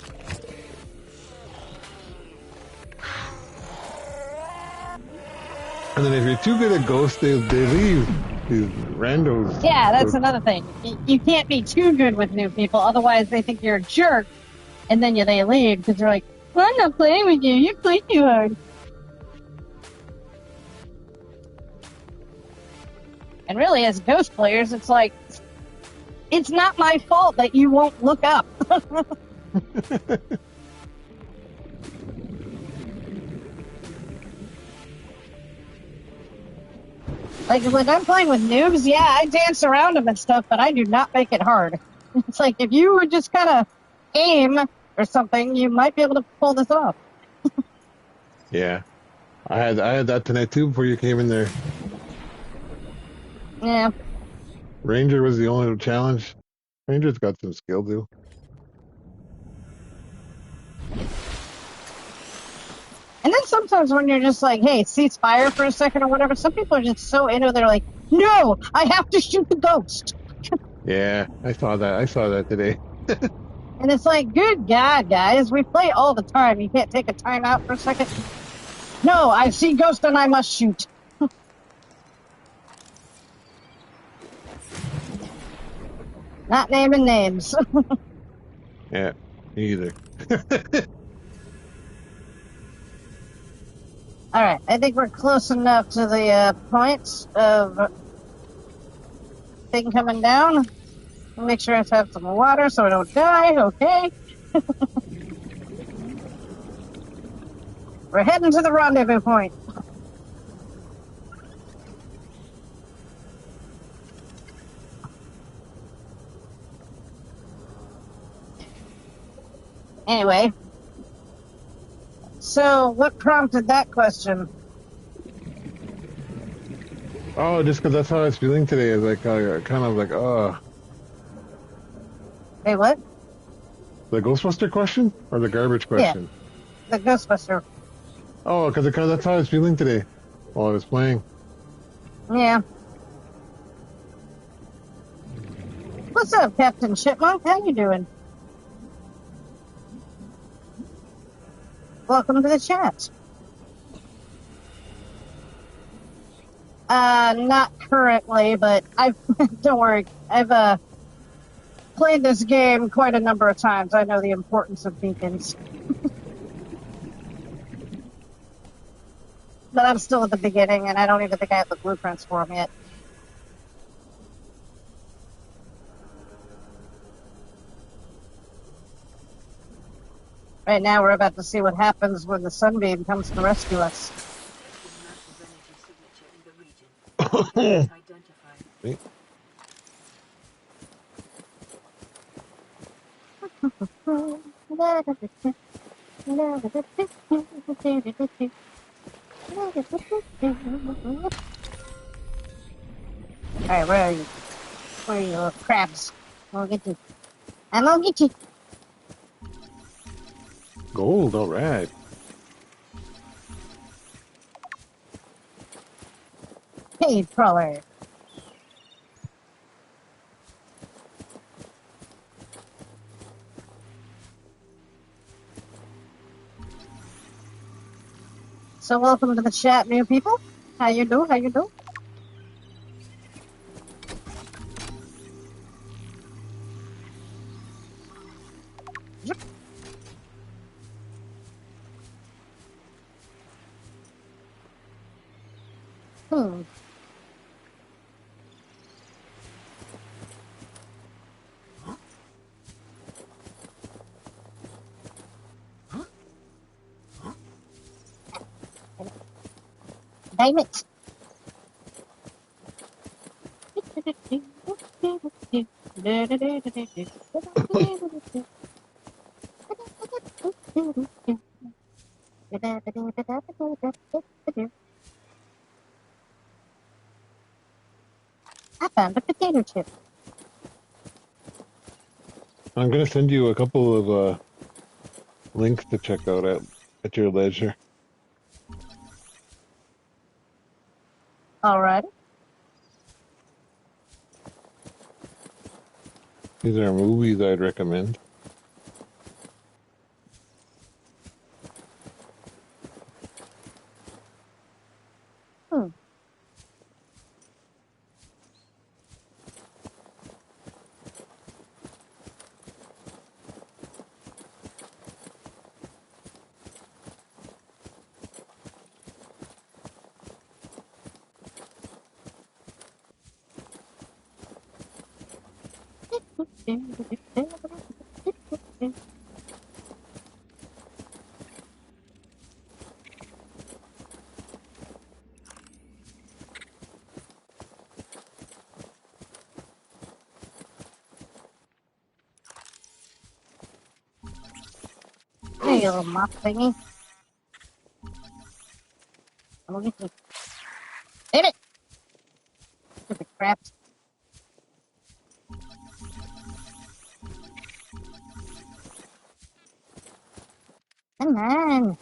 And then if you're too good at ghosts, they leave. These randos. Yeah, that's another thing. You can't be too good with new people, otherwise they think you're a jerk, and then they leave because you're like, well, I'm not playing with you. You play too hard. And really, as ghost players, it's like, it's not my fault that you won't look up. Like, when I'm playing with noobs, yeah, I dance around them and stuff, but I do not make it hard. It's like, if you would just kind of aim or something, you might be able to pull this off. Yeah. I had that tonight too before you came in there. Yeah. Ranger was the only challenge. Ranger's got some skill too. And then sometimes when you're just like, hey, cease fire for a second or whatever, some people are just so into it, they're like, no, I have to shoot the ghost. Yeah, I saw that. I saw that today. And it's like, good God, guys, we play all the time. You can't take a time out for a second. No, I see ghost and I must shoot. Not naming names. Yeah, me either. All right, I think we're close enough to the point of thing coming down. Make sure I have some water so I don't die. Okay, we're heading to the rendezvous point. Anyway, so what prompted that question? Oh, just because that's how I was feeling today. Is like kind of like, Hey, what? the Ghostbuster question or the garbage Yeah, question? the Ghostbuster. Oh, because that's how I was feeling today while I was playing. Yeah. What's up, Captain Chipmunk? How you doing? Welcome to the chat. Not currently, but I've don't worry. I've played this game quite a number of times. I know the importance of beacons. But I'm still at the beginning, and I don't even think I have the blueprints for them yet. Right now, we're about to see what happens when the sunbeam comes to rescue us. Massive energy signature in the region. Identified. Alright, where are you? Where are you, little crabs? I'll get you. I'm gonna get you. Gold, all right. Cave crawler. So welcome to the chat, new people. How you do? How you do? Hmm. Damn it. I found a potato chip. I'm gonna send you a couple of links to check out at your leisure. Alright. These are movies I'd recommend. Hmm. Hey, you little mop thingy. I'm gonna get you. Damn it! Stupid crap. Come on.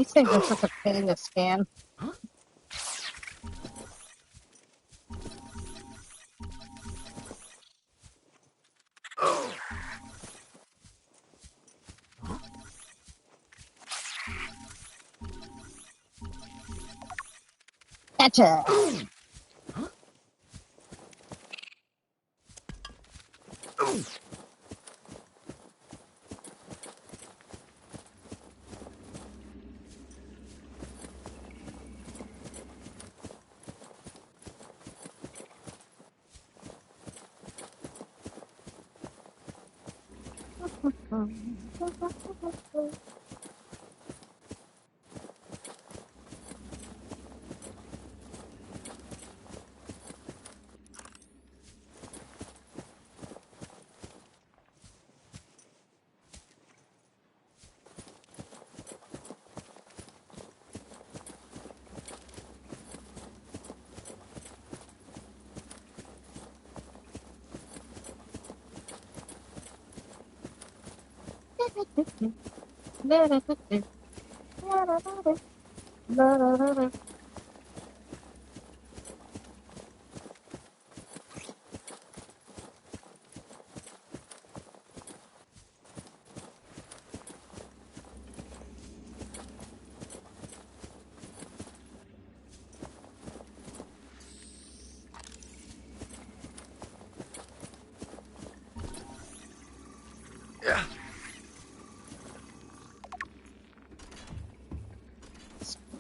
These things are such a pain to scan. Gotcha.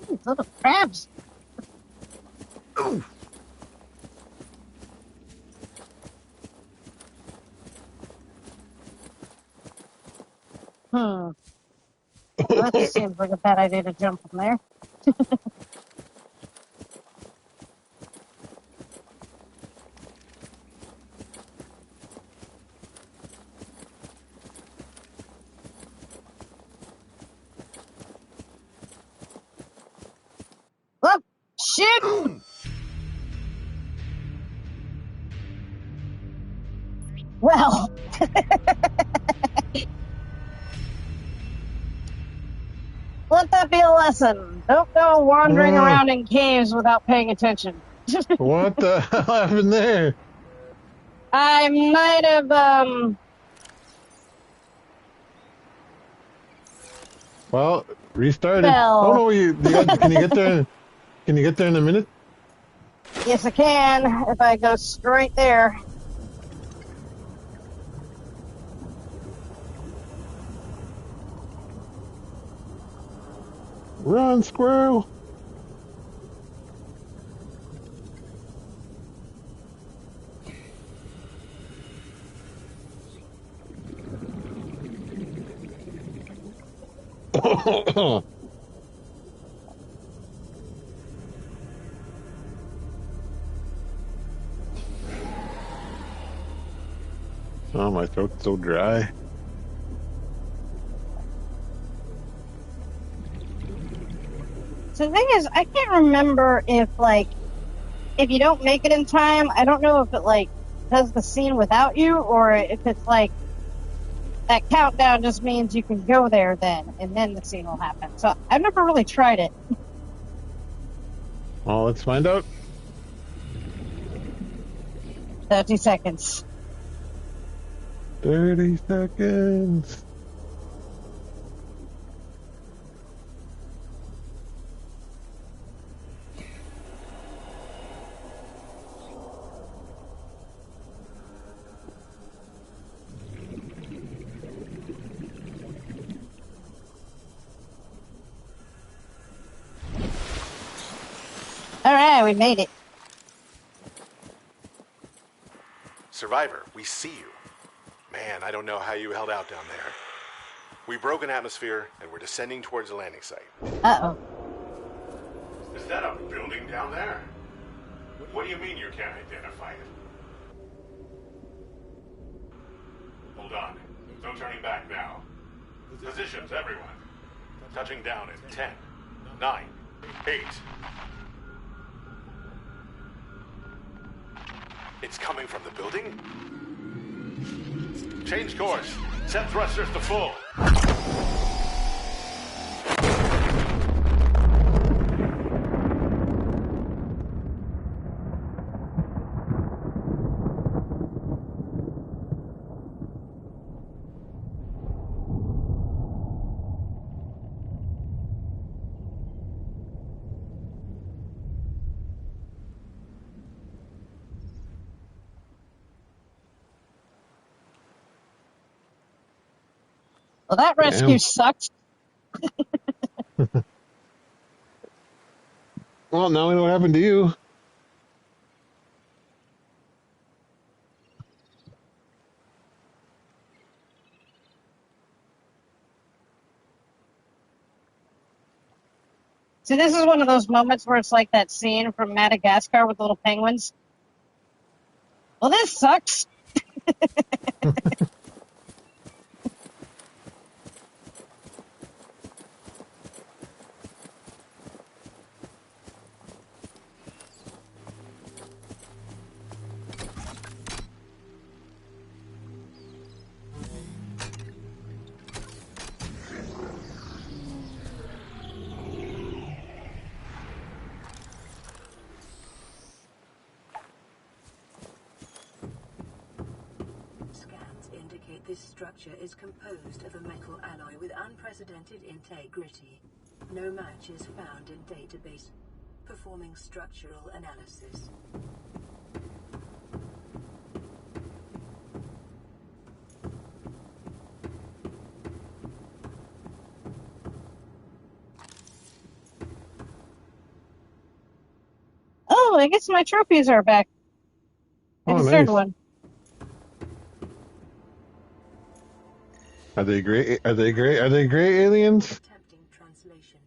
These little crabs. Well, that seems like a bad idea to jump from there. Oh, shit! Well. Let that be a lesson. Don't go wandering around in caves without paying attention. What the hell happened there? I might have, Well, restarted. Fell. Oh no, can you get there? Can you get there in a minute? Yes, I can, if I go straight there. Run, squirrel! Oh, my throat's so dry. So the thing is, I can't remember if you don't make it in time, I don't know if it, does the scene without you, or if it's, that countdown just means you can go there then, and then the scene will happen. So I've never really tried it. Well, let's find out. 30 seconds. 30 seconds. Alright, we made it. Survivor, we see you. Man, I don't know how you held out down there. We broke an atmosphere, and we're descending towards the landing site. Uh-oh. Is that a building down there? What do you mean you can't identify it? Hold on. No turning back now. Positions, everyone. Touching down in 10, 9, 8. It's coming from the building? Change course. Set thrusters to full. Well, that rescue Damn. sucked. Well, now we know what happened to you. See, this is one of those moments where it's like that scene from Madagascar with the little penguins. Well, this sucks. Scans indicate this structure is composed of a metal alloy with unprecedented integrity. No match is found in database. Performing structural analysis. Oh, I guess my trophies are back. I Oh, deserved nice. one. Are they great? Are they great? Are they great aliens? Attempting translation.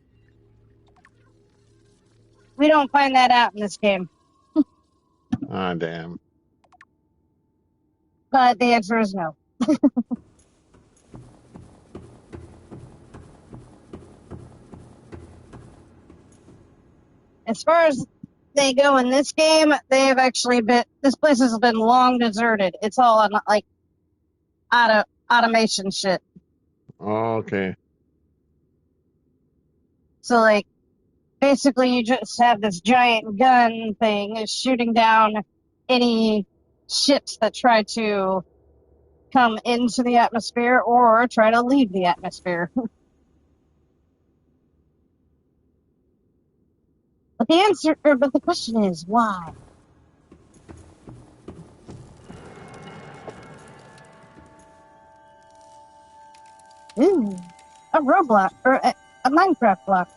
We don't find that out in this game. Ah, damn. But the answer is no. As far as they go in this game, they have actually been. This place has been long deserted. It's all on like automation shit. Oh, okay. So like basically, you just have this giant gun thing shooting down any ships that try to come into the atmosphere or try to leave the atmosphere. But the question is why? Ooh, a Roblox or a Minecraft block.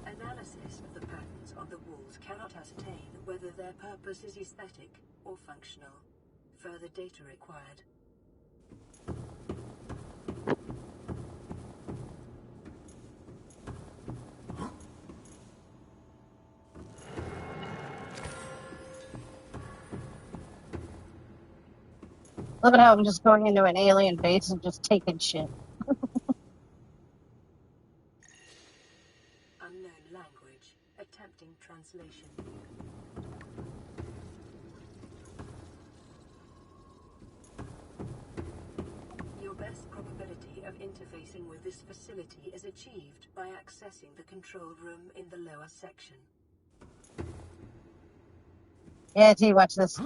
Analysis of the patterns on the walls cannot ascertain whether their purpose is aesthetic or functional. Further data required. Look at how I'm just going into an alien base and just taking shit. Unknown language. Attempting translation. Your best probability of interfacing with this facility is achieved by accessing the control room in the lower section. Yeah, T, watch this.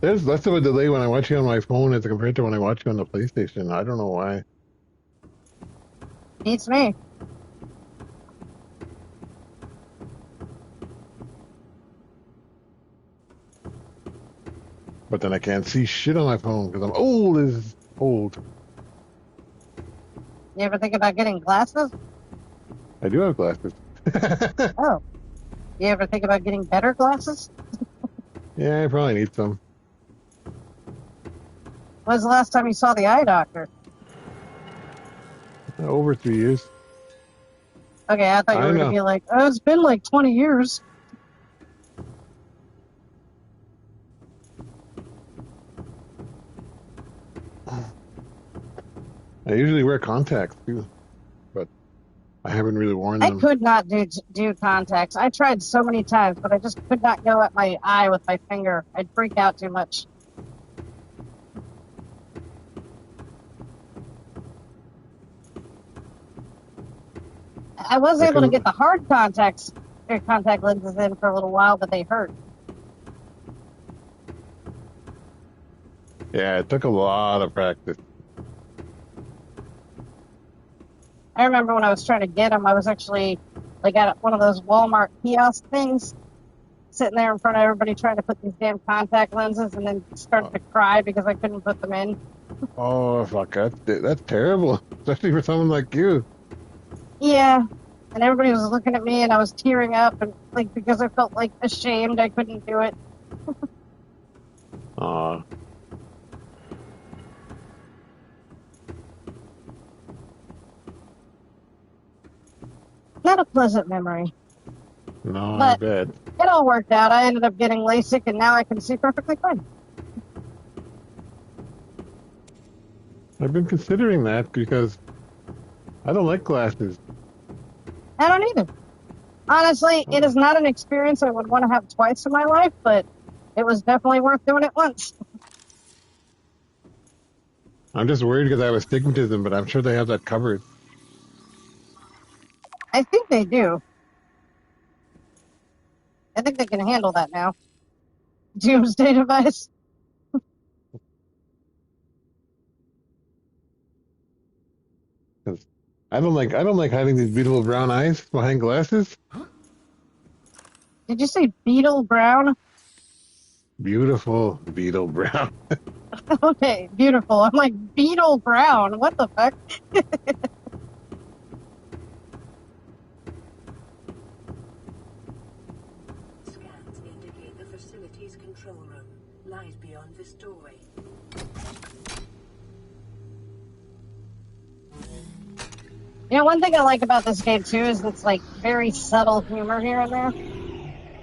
There's less of a delay when I watch you on my phone as compared to when I watch you on the PlayStation. I don't know why. Beats me. But then I can't see shit on my phone because I'm old as old. You ever think about getting glasses? I do have glasses. Oh. You ever think about getting better glasses? Yeah, I probably need some. When's the last time you saw the eye doctor? Over 3 years. Okay, I thought you I were going to know. be like, oh, it's been like 20 years. I usually wear contacts too, but I haven't really worn I them. could not do contacts. I tried so many times, but I just could not go at my eye with my finger. I'd freak out too much. I was able to get the hard contact lenses in for a little while, but they hurt. Yeah, it took a lot of practice. I remember when I was trying to get them, I was actually like at one of those Walmart kiosk things, sitting there in front of everybody trying to put these damn contact lenses, and then started to cry because I couldn't put them in. Oh, fuck, that's terrible, especially for someone like you. Yeah, and everybody was looking at me, and I was tearing up, and like because I felt like ashamed I couldn't do it. Aw. Not a pleasant memory. No, But I bet. it all worked out. I ended up getting LASIK, and now I can see perfectly fine. I've been considering that because I don't like glasses. I don't either. Honestly, it is not an experience I would want to have twice in my life, but it was definitely worth doing it once. I'm just worried because I have astigmatism, but I'm sure they have that covered. I think they do. I think they can handle that now. Doomsday device. Because I don't like hiding these beautiful brown eyes behind glasses. Did you say beetle brown? Beautiful beetle brown. Okay, beautiful. I'm like, beetle brown? What the fuck? Scans indicate the facility's control room lies beyond this doorway. You know, one thing I like about this game too is it's like very subtle humor here and there.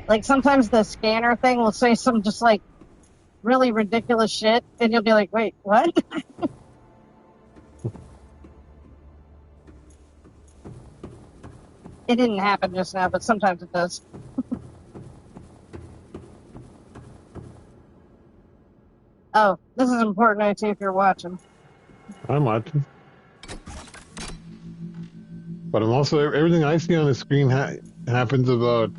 Like sometimes the scanner thing will say some just like really ridiculous shit, and you'll be like, wait, what? It didn't happen just now, but sometimes it does. Oh, this is important, IT, if you're watching. I'm watching. But I'm also, everything I see on the screen happens about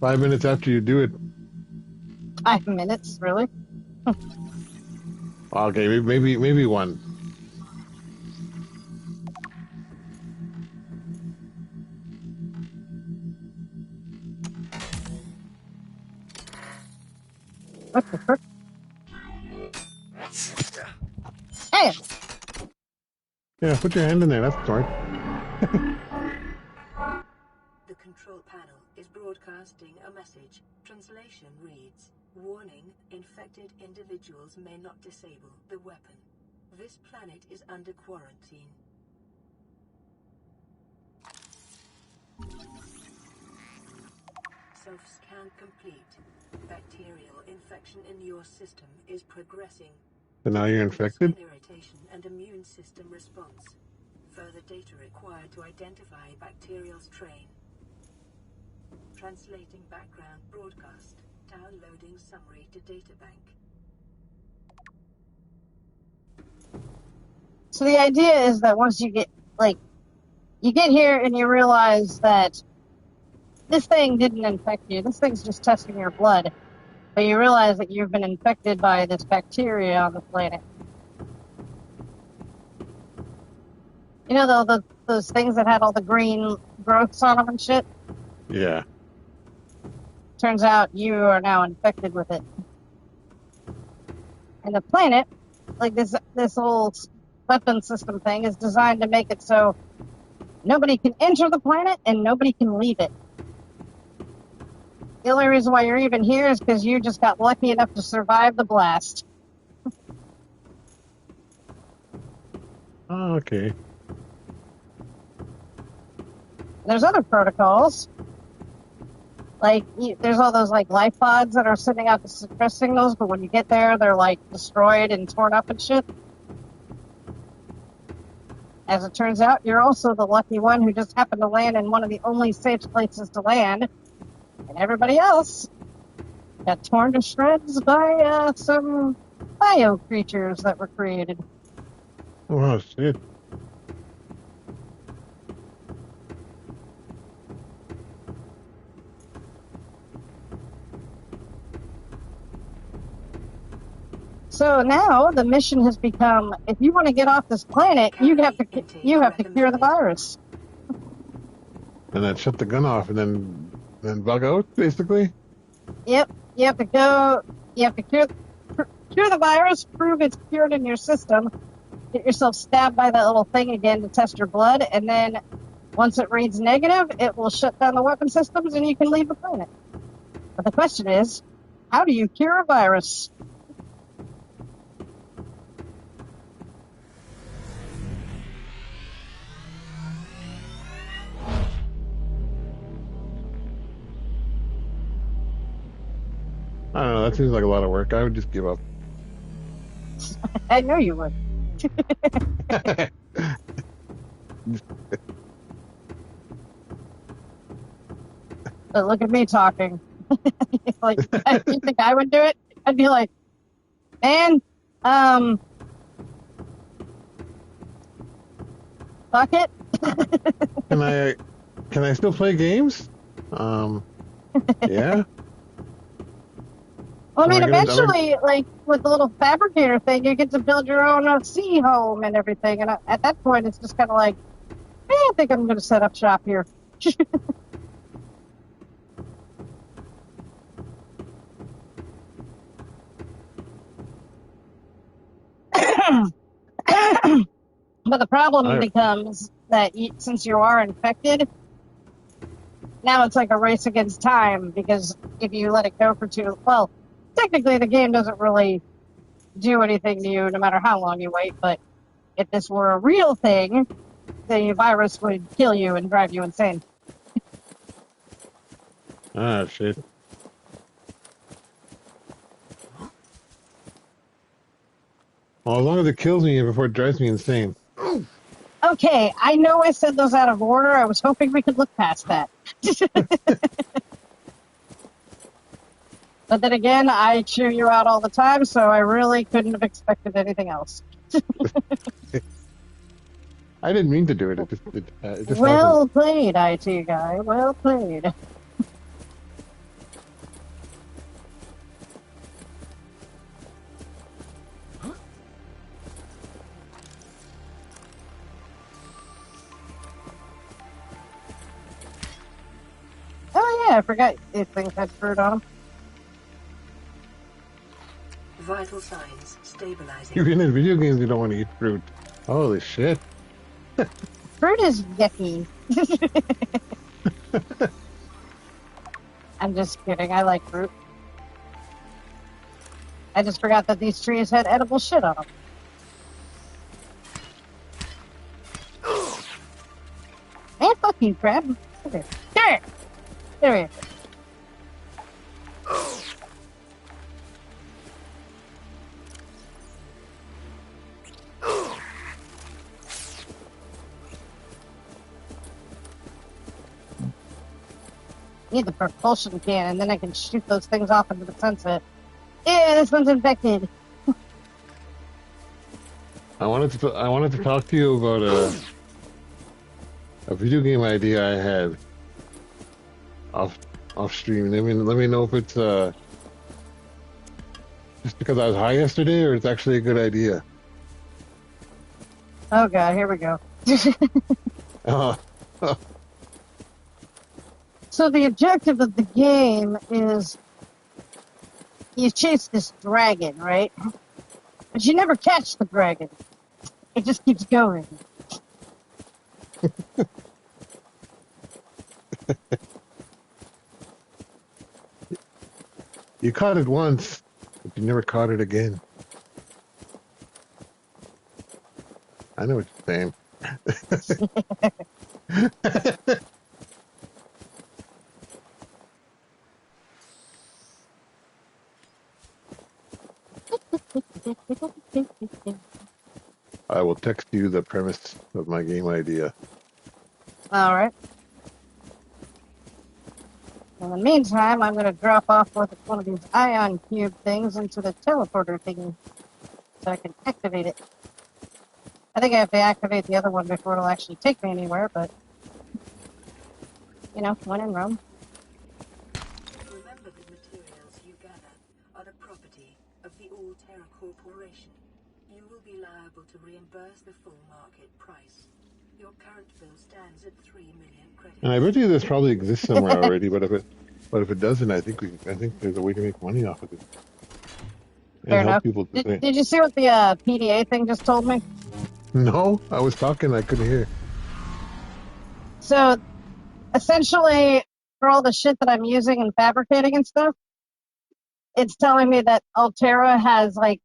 5 minutes after you do it. 5 minutes, really? Okay, maybe one. What the frick? Hey! Yeah, put your hand in there. That's smart. The control panel is broadcasting a message. Translation reads, "Warning, infected individuals may not disable the weapon. This planet is under quarantine." Self-scan complete. Bacterial infection in your system is progressing. So now you're infected? Skin irritation and immune system response. Further data required to identify bacterial strain. Translating background broadcast. Downloading summary to databank. So the idea is that once you get, you get here and you realize that this thing didn't infect you. This thing's just testing your blood. But you realize that you've been infected by this bacteria on the planet. You know, those things that had all the green growths on them and shit? Yeah. Turns out you are now infected with it. And the planet, like this whole weapon system thing, is designed to make it so nobody can enter the planet and nobody can leave it. The only reason why you're even here is because you just got lucky enough to survive the blast. Oh, okay. There's other protocols. Like, there's all those, life pods that are sending out the distress signals, but when you get there, they're, destroyed and torn up and shit. As it turns out, you're also the lucky one who just happened to land in one of the only safe places to land, and everybody else got torn to shreds by some bio creatures that were created. Oh shit. So now the mission has become: if you want to get off this planet, you have to cure the virus. And then shut the gun off and then bug out, basically? Yep, you have to cure the virus, prove it's cured in your system, get yourself stabbed by that little thing again to test your blood, and then once it reads negative, it will shut down the weapon systems and you can leave the planet. But the question is, how do you cure a virus? I don't know, that seems like a lot of work. I would just give up. I know you would. But look at me talking. Like, you think I would do it? I'd be like, man, fuck it. Can I still play games? Yeah. Well, I mean, eventually, like, with the little fabricator thing, you get to build your own sea home and everything. And at that point, it's just kind of like, I think I'm going to set up shop here. But the problem becomes that since you are infected, now it's like a race against time, because if you let it go for well, technically the game doesn't really do anything to you no matter how long you wait, but if this were a real thing, the virus would kill you and drive you insane. Ah, shit. Well, as long as it kills me before it drives me insane. Okay, I know I said those out of order. I was hoping we could look past that. But then again, I cheer you out all the time, so I really couldn't have expected anything else. I didn't mean to do it. It just well happened. Played, IT guy. Well played. Oh yeah, I forgot these things had fruit on them. Vital signs stabilizing. Even in video games, you don't want to eat fruit. Holy shit. Fruit is yucky. I'm just kidding. I like fruit. I just forgot that these trees had edible shit on them. Man, fuck you, crab. Come here. Come here. Come here. Need the propulsion can, and then I can shoot those things off into the sunset. Ew, this one's infected. I wanted to talk to you about a video game idea I had off stream. Let me know if it's just because I was high yesterday, or it's actually a good idea. Oh god, here we go. So the objective of the game is you chase this dragon, right? But you never catch the dragon. It just keeps going. You caught it once, but you never caught it again. I know what you're saying. I will text you the premise of my game idea. All right. In the meantime, I'm going to drop off with one of these ion cube things into the teleporter thing so I can activate it. I think I have to activate the other one before it'll actually take me anywhere, but, you know, when in Rome. Remember the materials you gather are the property of the All-Terra Corporation. You will be liable to reimburse the full market price. Your current bill stands at 3 million credits. And I bet you this probably exists somewhere already, but if it doesn't, I think there's a way to make money off of it and Fair help enough. people do it. Did you see what the PDA thing just told me? No, I was talking, I couldn't hear. So, essentially, for all the shit that I'm using and fabricating and stuff, it's telling me that Altera has, like,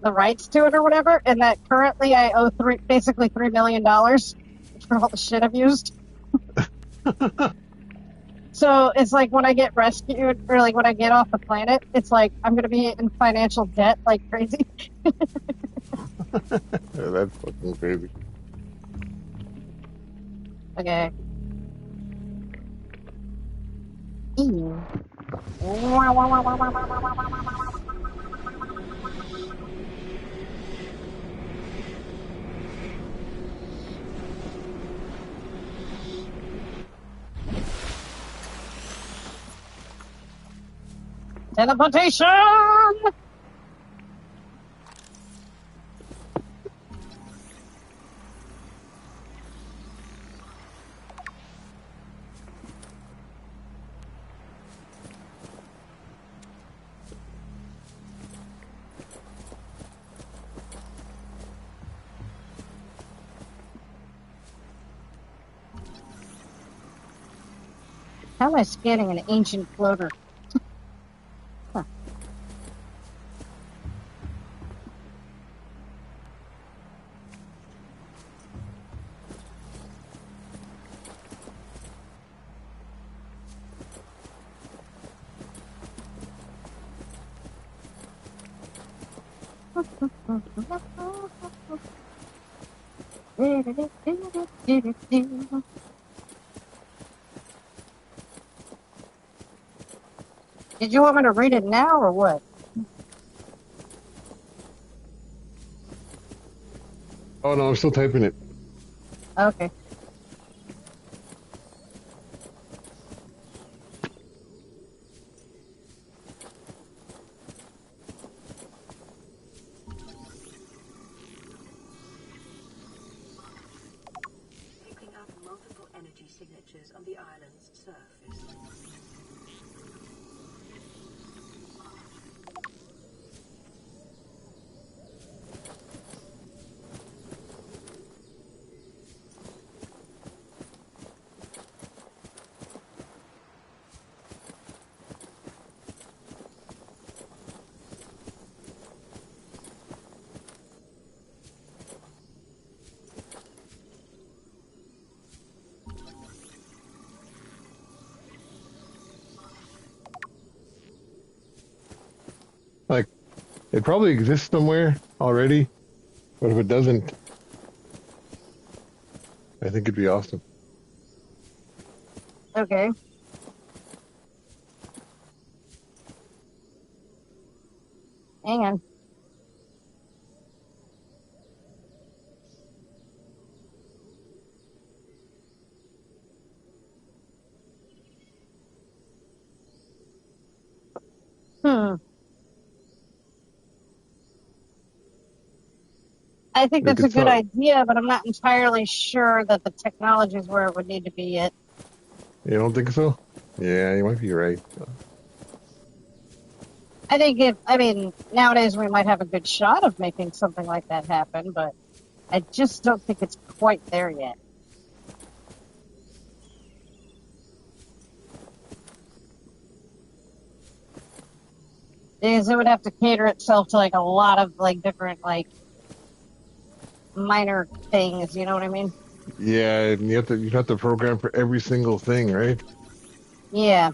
the rights to it or whatever, and that currently I owe basically $3 million for all the shit I've used. So it's like when I get rescued, or like when I get off the planet, it's like I'm gonna be in financial debt like crazy. Yeah, that's fucking crazy. Okay. Teleportation! How am I scanning an ancient floater? Huh. Did you want me to read it now or what? Oh no, I'm still typing it. Okay. Picking up multiple energy signatures on the island's surface. Like, it probably exists somewhere already, but if it doesn't, I think it'd be awesome. Okay. Hang on. I think We that's a could good start. idea, but I'm not entirely sure that the technology is where it would need to be yet. You don't think so? Yeah, you might be right. I think nowadays we might have a good shot of making something like that happen, but I just don't think it's quite there yet. Because it would have to cater itself to like a lot of like different like minor things, you know what I mean? Yeah, and you have to program for every single thing, right? Yeah.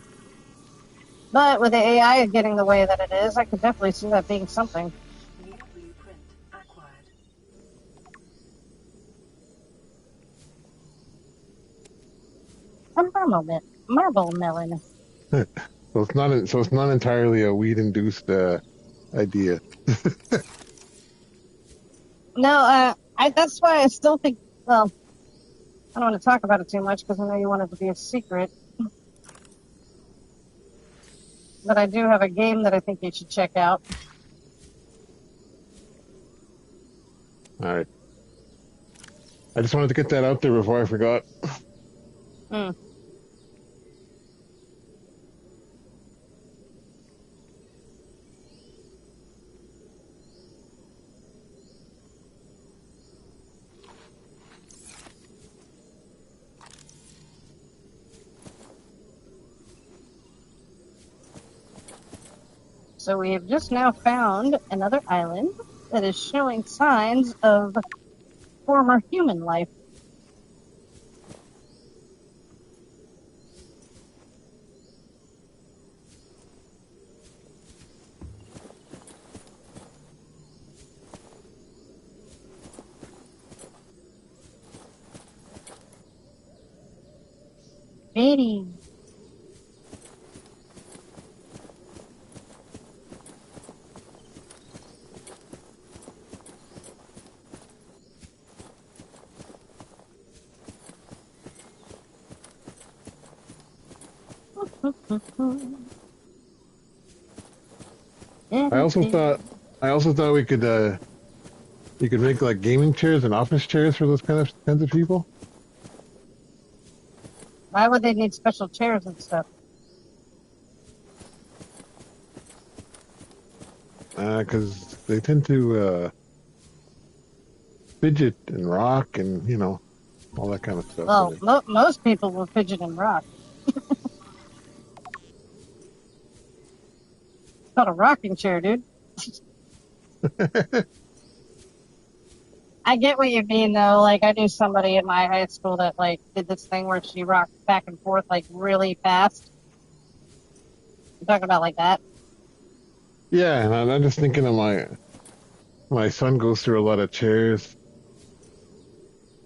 But with the AI getting the way that it is, I could definitely see that being something. New blueprint acquired. a marble melon. So it's not entirely a weed-induced idea. No, that's why I still think. Well, I don't want to talk about it too much because I know you want it to be a secret. But I do have a game that I think you should check out. All right. I just wanted to get that out there before I forgot. Hmm. So we have just now found another island that is showing signs of former human life. Katie. I also thought we could you could make like gaming chairs and office chairs for those kinds of people. Why would they need special chairs and stuff? Because they tend to fidget and rock and all that kind of stuff. Well, most people will fidget and rock. It's called a rocking chair, dude. I get what you mean, though. Like, I knew somebody in my high school that, like, did this thing where she rocked back and forth, like, really fast. You talking about like that? Yeah, and I'm just thinking of my son goes through a lot of chairs,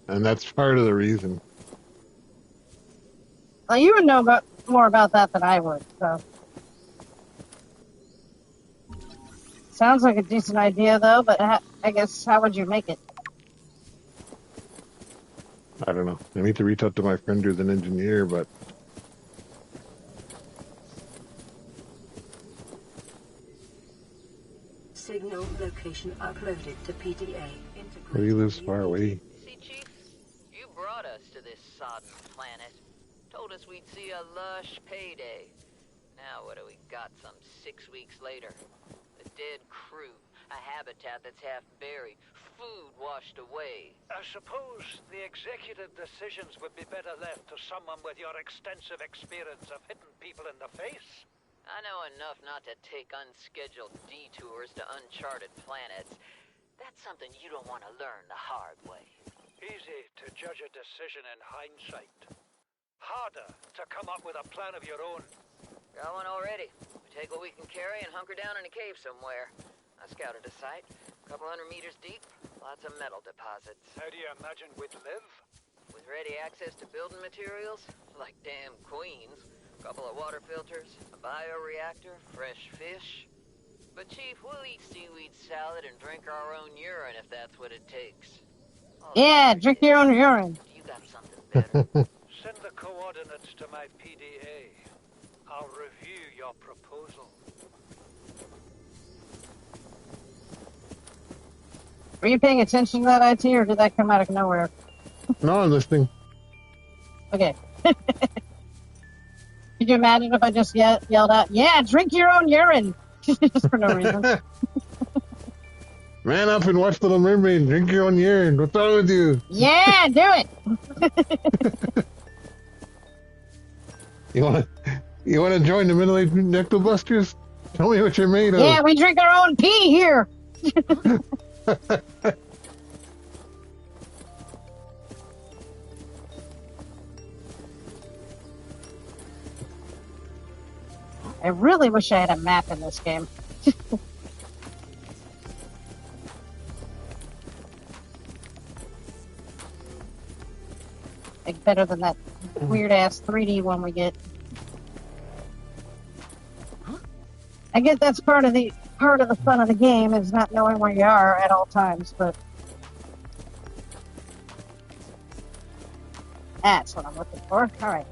and that's part of the reason. Well, you would know more about that than I would, so. Sounds like a decent idea, though, but I guess how would you make it? I don't know. I need to reach out to my friend who's an engineer, but Signal location uploaded to PDA. he lives far away. See, Chief, you brought us to this sodden planet. Told us we'd see a lush payday. Now what do we got some 6 weeks later? A dead crew, a habitat that's half buried, food washed away. I suppose the executive decisions would be better left to someone with your extensive experience of hitting people in the face. I know enough not to take unscheduled detours to uncharted planets. That's something you don't want to learn the hard way. Easy to judge a decision in hindsight. Harder to come up with a plan of your own. Got one already. We take what we can carry and hunker down in a cave somewhere. I scouted a site, a couple 100 meters deep, lots of metal deposits. How do you imagine we'd live? With ready access to building materials, like damn queens, a couple of water filters, a bioreactor, fresh fish. But Chief, we'll eat seaweed salad and drink our own urine if that's what it takes. Yeah, drink your own urine. You got something better? Send the coordinates to my PDA. I'll review your proposal. Were you paying attention to that, IT, or did that come out of nowhere? No, I'm listening. Okay. Could you imagine if I just yelled out, yeah, drink your own urine? Just for no reason. Man up and watch Little Mermaid. Drink your own urine. What's wrong with you? Yeah, do it. You want to join the middle-aged Nectobusters? Tell me what you're made of. Yeah, we drink our own pee here. I really wish I had a map in this game. Like, better than that weird-ass 3D one we get. I get that's part of the fun of the game is not knowing where you are at all times, but that's what I'm looking for. All right.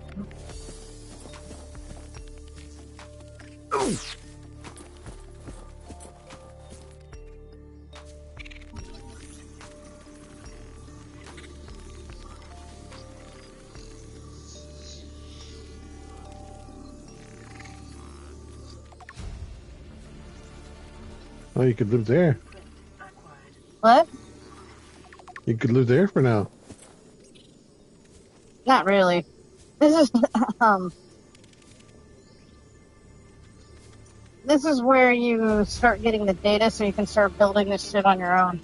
Oh, you could live there. What? You could live there for now. Not really. This is this is where you start getting the data, so you can start building this shit on your own.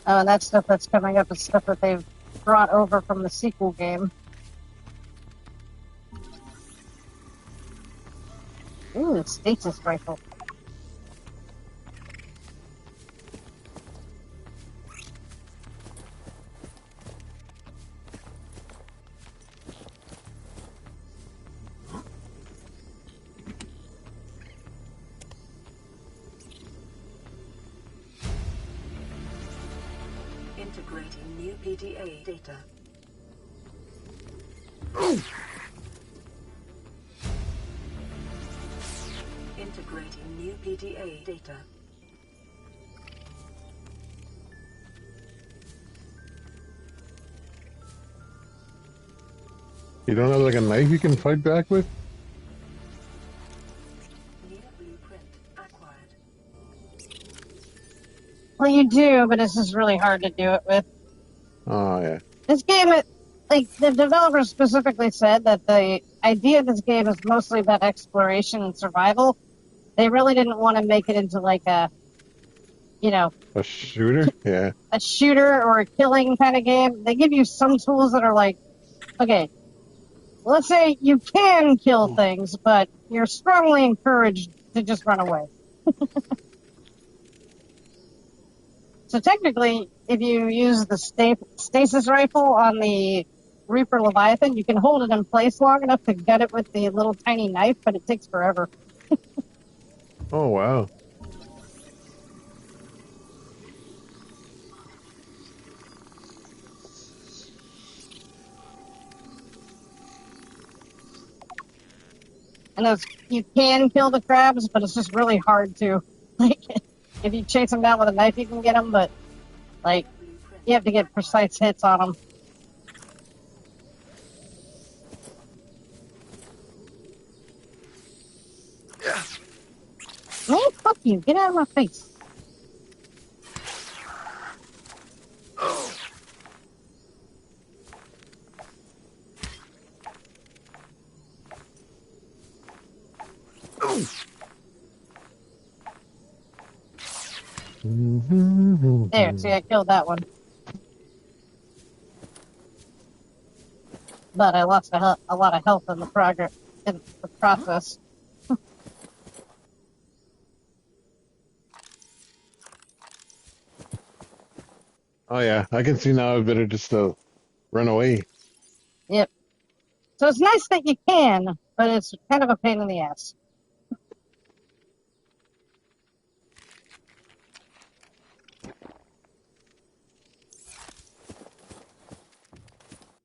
Oh, and that stuff that's coming up is stuff that they've brought over from the sequel game. Ooh, stasis rifle. Integrating new PDA data. Integrating new PDA data. You don't have like a knife you can fight back with? New blueprint acquired. Well, you do, but it's just really hard to do it with. Oh, yeah. This game, like, the developers specifically said that the idea of this game is mostly about exploration and survival. They really didn't want to make it into, like, a shooter? Yeah. a shooter or a killing kind of game. They give you some tools that are like, okay, let's say you can kill things, but you're strongly encouraged to just run away. So technically, if you use the stasis rifle on the Reaper Leviathan, you can hold it in place long enough to gut it with the little tiny knife, but it takes forever. Oh, wow. And you can kill the crabs, but it's just really hard to. Like, if you chase them down with a knife, you can get them, but, like, you have to get precise hits on them. Oh, fuck you. Get out of my face. There, see, I killed that one. But I lost a lot of health in the process. Oh, yeah. I can see now I better just run away. Yep. So it's nice that you can, but it's kind of a pain in the ass.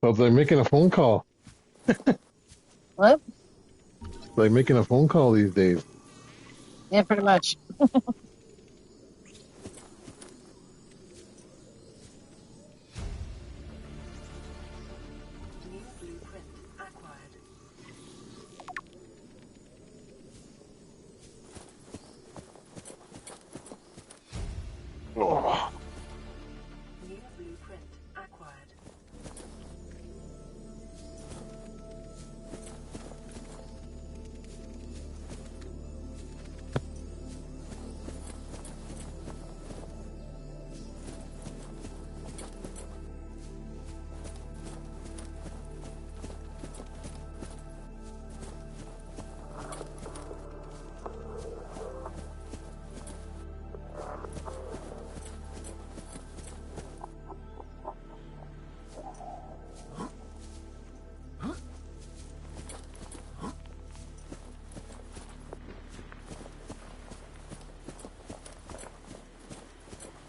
So they're making a phone call. What? Like making a phone call these days. Yeah, pretty much. New blueprint acquired. Oh. New blueprint acquired.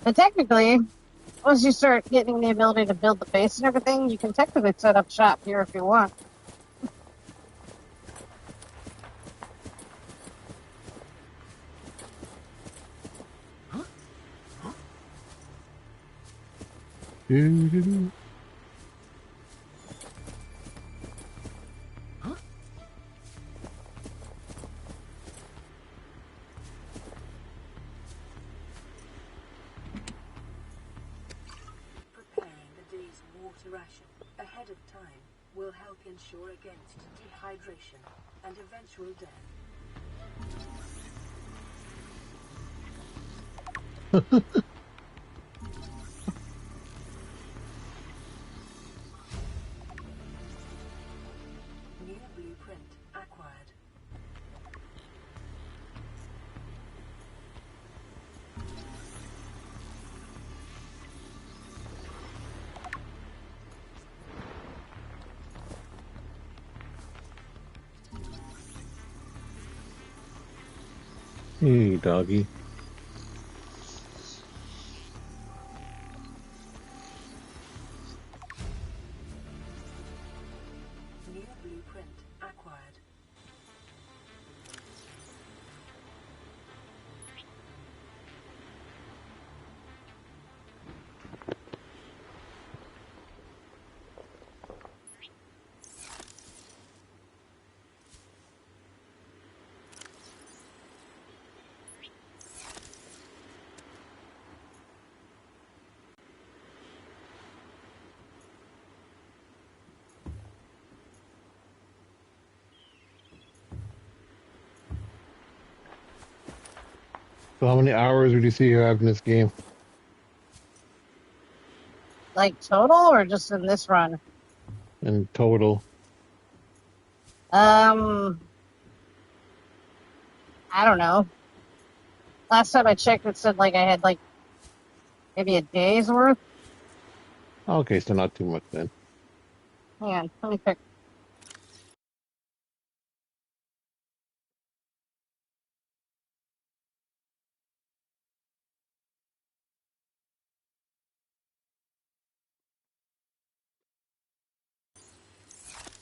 But technically, once you start getting the ability to build the base and everything, you can technically set up shop here if you want. Doo-doo-doo. Preparing the day's water ration ahead of time will help ensure against dehydration and eventual death. New blueprint acquired. Hey, doggy. New blueprint acquired. So how many hours would you say you have in this game? Like total or just in this run? In total? I don't know. Last time I checked, it said like I had like maybe a day's worth. Okay, so not too much then. Hang on, let me pick.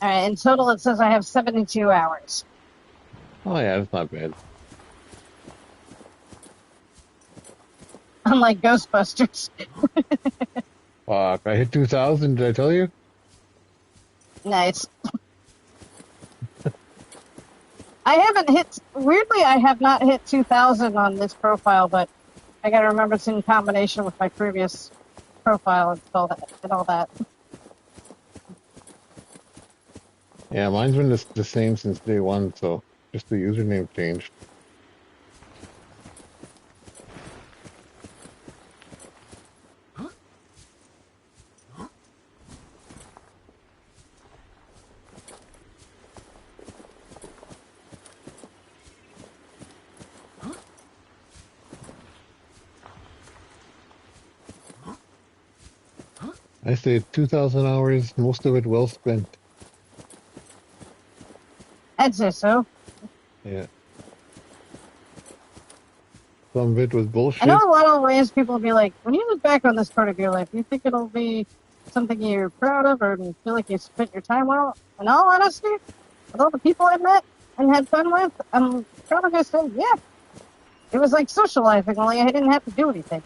All right, in total it says I have 72 hours. Oh yeah, that's not bad. Unlike Ghostbusters. Fuck, I hit 2,000, did I tell you? Nice. I haven't hit, weirdly, I have not hit 2,000 on this profile, but I gotta remember it's in combination with my previous profile and all that. Yeah, mine's been the same since day one, so just the username changed. I say 2,000 hours, most of it well spent. I'd say so. Yeah. Some of it was I bullshit. know a lot of ways people will be like, when you look back on this part of your life, do you think it'll be something you're proud of or feel like you spent your time well? In all honesty, with all the people I met and had fun with, I'm probably going to say, yeah. It was like socializing, only I didn't have to do anything.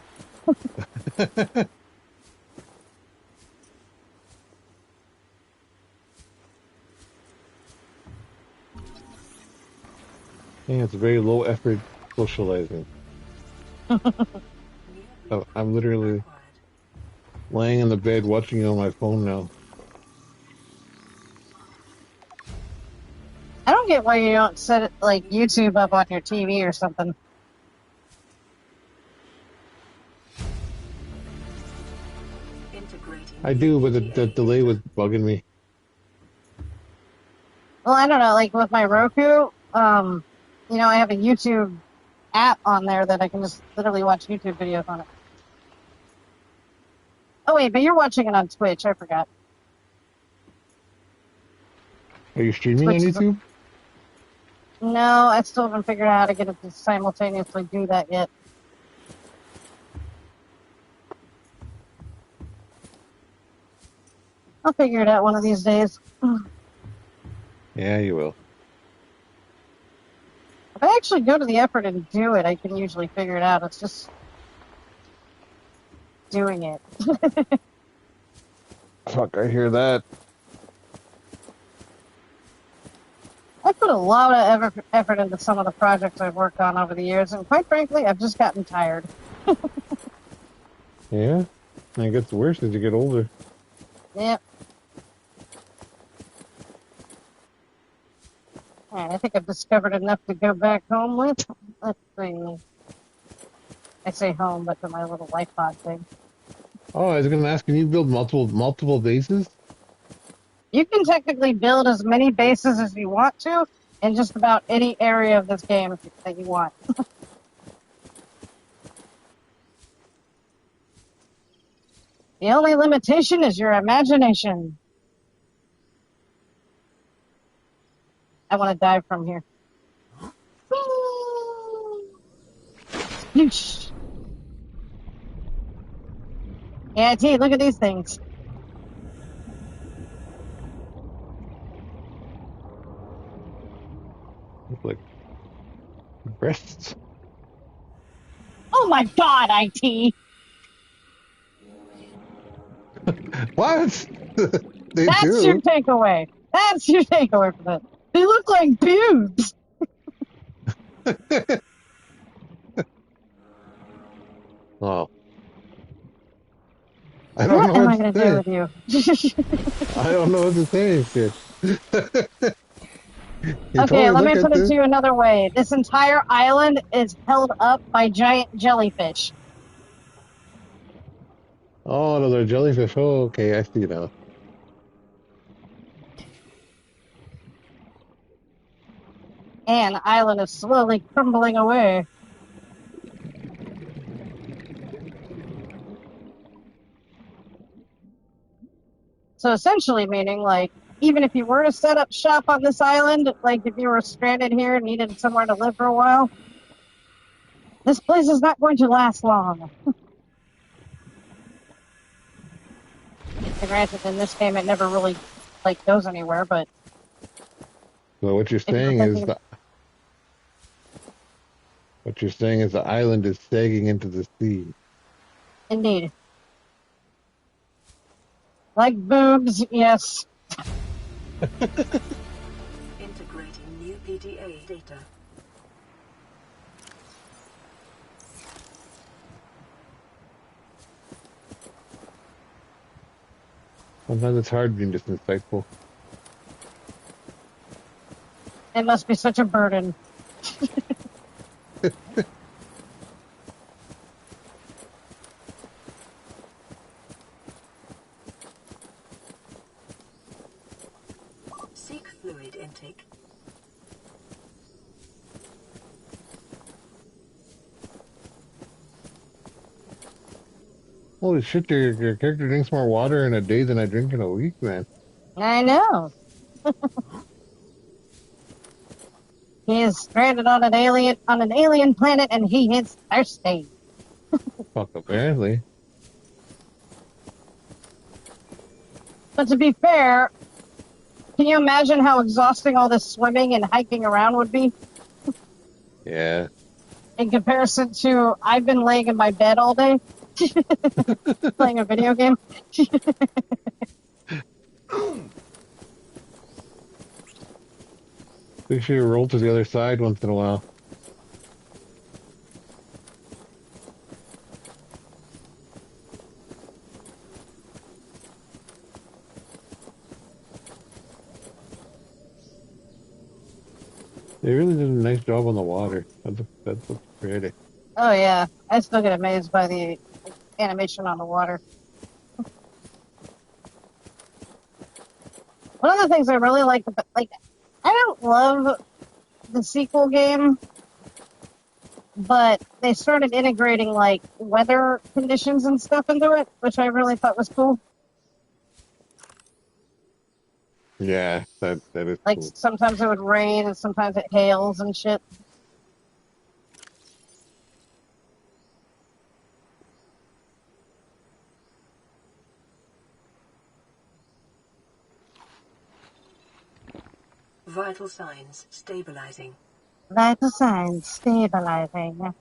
Yeah, it's very low effort socializing. So I'm literally laying in the bed watching it on my phone now. I don't get why you don't set it like YouTube up on your TV or something. I do, but the delay was bugging me. Well, I don't know, like with my Roku, I have a YouTube app on there that I can just literally watch YouTube videos on it. Oh wait, but you're watching it on Twitch, I forgot. Are you streaming Twitch on is YouTube? No, I still haven't figured out how to get it to simultaneously do that yet. I'll figure it out one of these days. Yeah, you will. If I actually go to the effort and do it, I can usually figure it out. It's just doing it. Fuck, I hear that. I put a lot of effort into some of the projects I've worked on over the years, and quite frankly, I've just gotten tired. Yeah? And it gets worse as you get older. Yep. Alright, I think I've discovered enough to go back home with. Let's see. I say home, but to my little life pod thing. Oh, I was gonna ask, can you build multiple bases? You can technically build as many bases as you want to in just about any area of this game that you want. The only limitation is your imagination. I want to dive from here. Sploosh. Yeah, T, look at these things. Look like breasts. Oh my god, IT! What? They That's your do. takeaway. That's your takeaway from it. They look like boobs. Oh. I don't What know am what I to going to do say. with you? I don't know what to say, shit. You told Okay, me to let look me at put it this. to you another way. This entire island is held up by giant jellyfish. Oh, those are jellyfish. Oh, okay, I see now. And the island is slowly crumbling away. So essentially meaning, like, even if you were to set up shop on this island, like if you were stranded here and needed somewhere to live for a while, this place is not going to last long. And granted, in this game, it never really, like, goes anywhere, but So if you were thinking, what you're saying is the island is sagging into the sea. indeed. Like boobs, yes. Integrating new PDA data. Sometimes it's hard being just insightful. It must be such a burden. Seek fluid intake. Holy shit, your character drinks more water in a day than I drink in a week, man. I know. He is stranded on an alien planet, and he is thirsty. Fuck, apparently. But to be fair, can you imagine how exhausting all this swimming and hiking around would be? Yeah. In comparison to, I've been laying in my bed all day playing a video game. Make sure you roll to the other side once in a while. They really did a nice job on the water. That looks pretty. Oh yeah, I still get amazed by the animation on the water. One of the things I really like, I don't love the sequel game, but they started integrating like weather conditions and stuff into it, which I really thought was cool. Yeah, that is Like cool. sometimes it would rain and sometimes it hails and shit. Vital signs stabilizing. Vital signs stabilizing.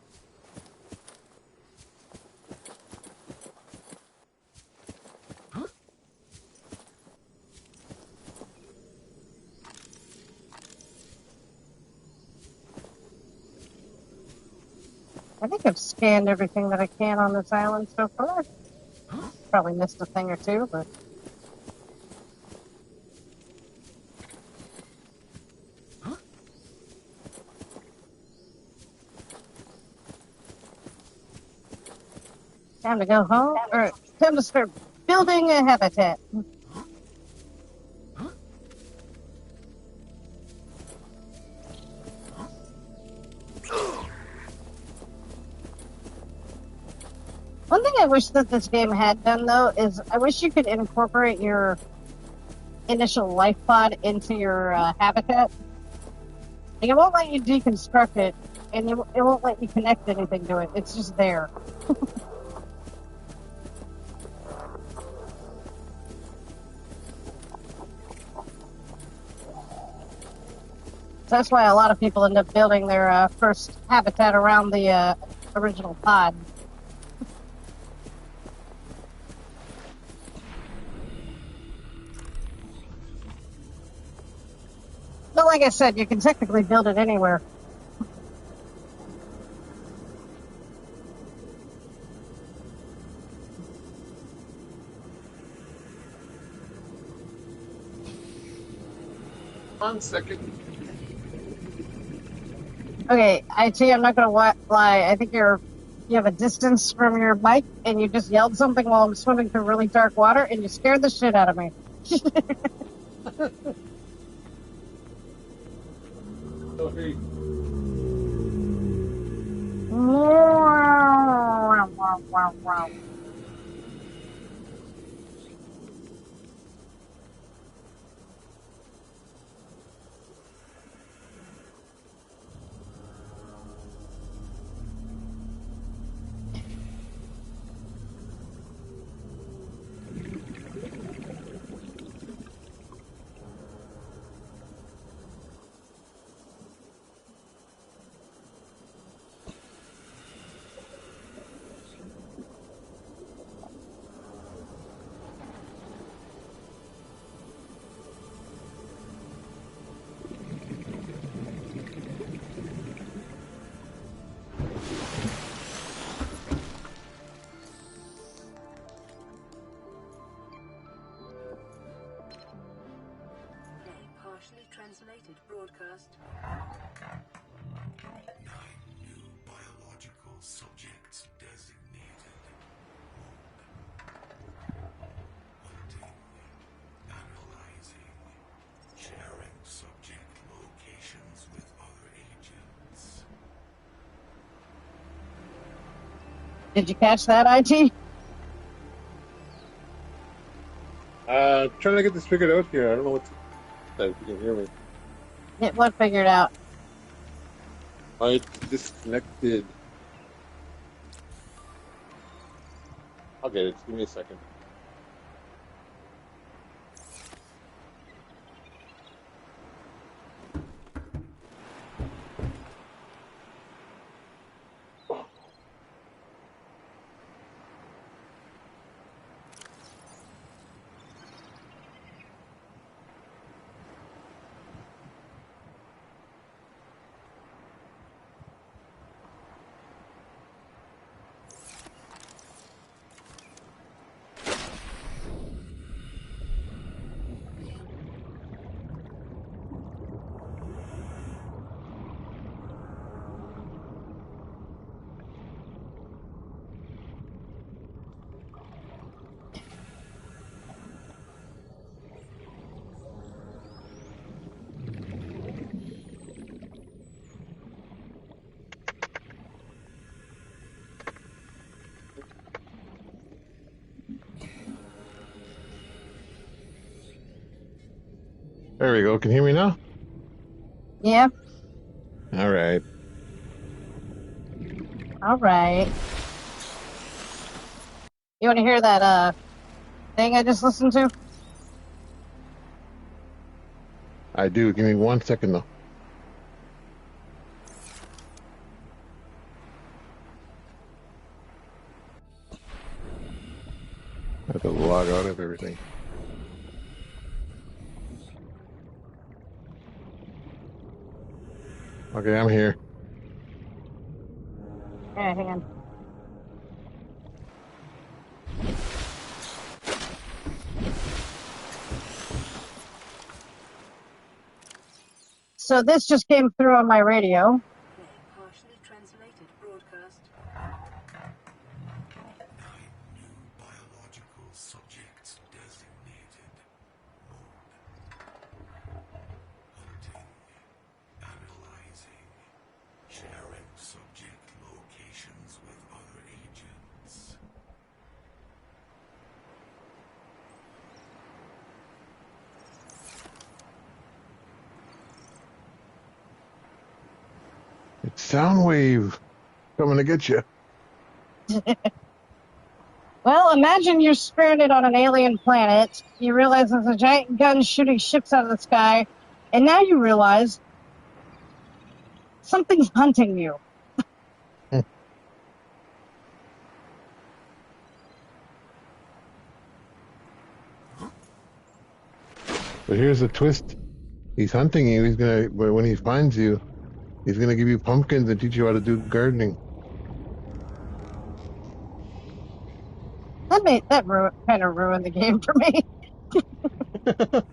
I think I've scanned everything that I can on this island so far. Probably missed a thing or two, but... Time to go home, or time to start building a habitat. One thing I wish that this game had done, though, is I wish you could incorporate your initial life pod into your habitat. Like, it won't let you deconstruct it, and it won't let you connect anything to it. It's just there. So that's why a lot of people end up building their first habitat around the original pod. But like I said, you can technically build it anywhere. One second. Okay, I'm not gonna lie. I think you have a distance from your mic, and you just yelled something while I'm swimming through really dark water, and you scared the shit out of me. Sorry. Partially translated broadcast. 9 new biological subjects designated. Hunting, analyzing, sharing subject locations with other agents. Did you catch that, IT? Trying to get this figured out here. I don't know what to... If you can hear me. Get what figured out? I disconnected. I'll get it. Just give me a second. There we go. Can you hear me now? Yeah. All right. All right. You want to hear that thing I just listened to? I do. Give me 1 second though. I have to log out of everything. Okay, I'm here. Yeah, hang on. So this just came through on my radio. Partially translated broadcast. 9 new biological subjects designated. Hunting, analyzing, sharing subject locations with other agents. It's Soundwave coming to get you. Well, imagine you're stranded on an alien planet. You realize there's a giant gun shooting ships out of the sky, and now you realize something's hunting you. But here's the twist. He's hunting you. He's gonna, but when he finds you, he's gonna give you pumpkins and teach you how to do gardening. That kind of ruined the game for me. I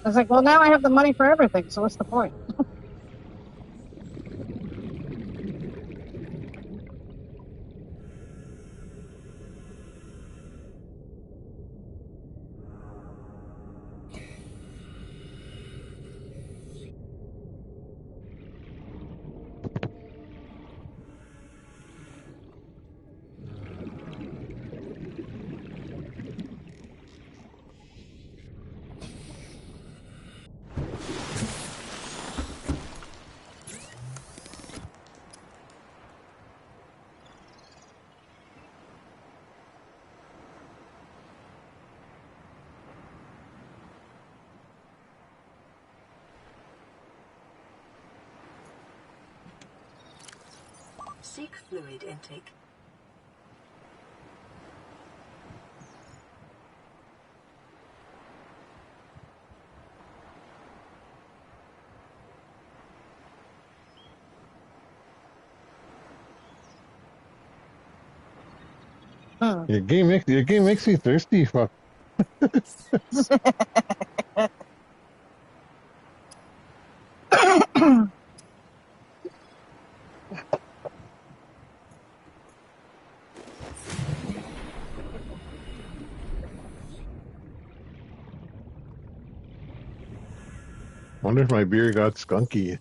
was like, well, now I have the money for everything, so what's the point? Seek fluid intake. Your game makes me thirsty. Fuck. Wonder if my beer got skunky.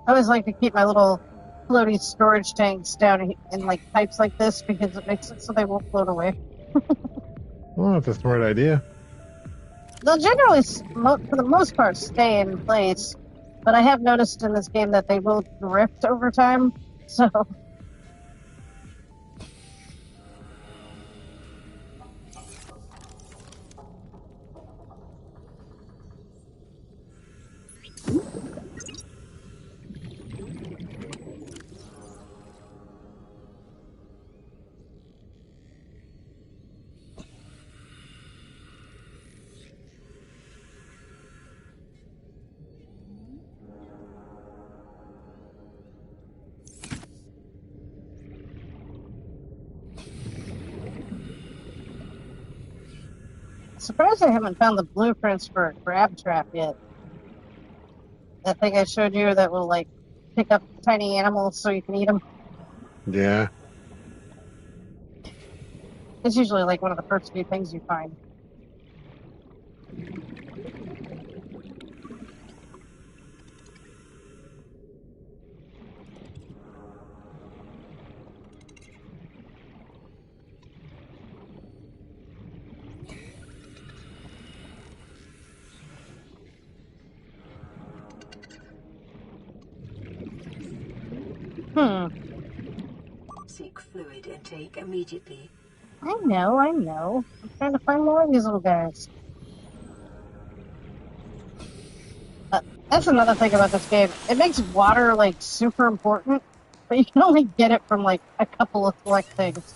I always like to keep my little floaty storage tanks down in like pipes like this because it makes it so they won't float away. Oh, that's a smart idea. They'll generally, for the most part, stay in place, but I have noticed in this game that they will drift over time, so... Surprised I haven't found the blueprints for a crab trap yet. That thing I showed you that will like pick up tiny animals so you can eat them. Yeah. It's usually like one of the first few things you find. Seek fluid intake immediately. I know. I'm trying to find more of these little guys. That's another thing about this game. It makes water like super important, but you can only get it from like a couple of select things.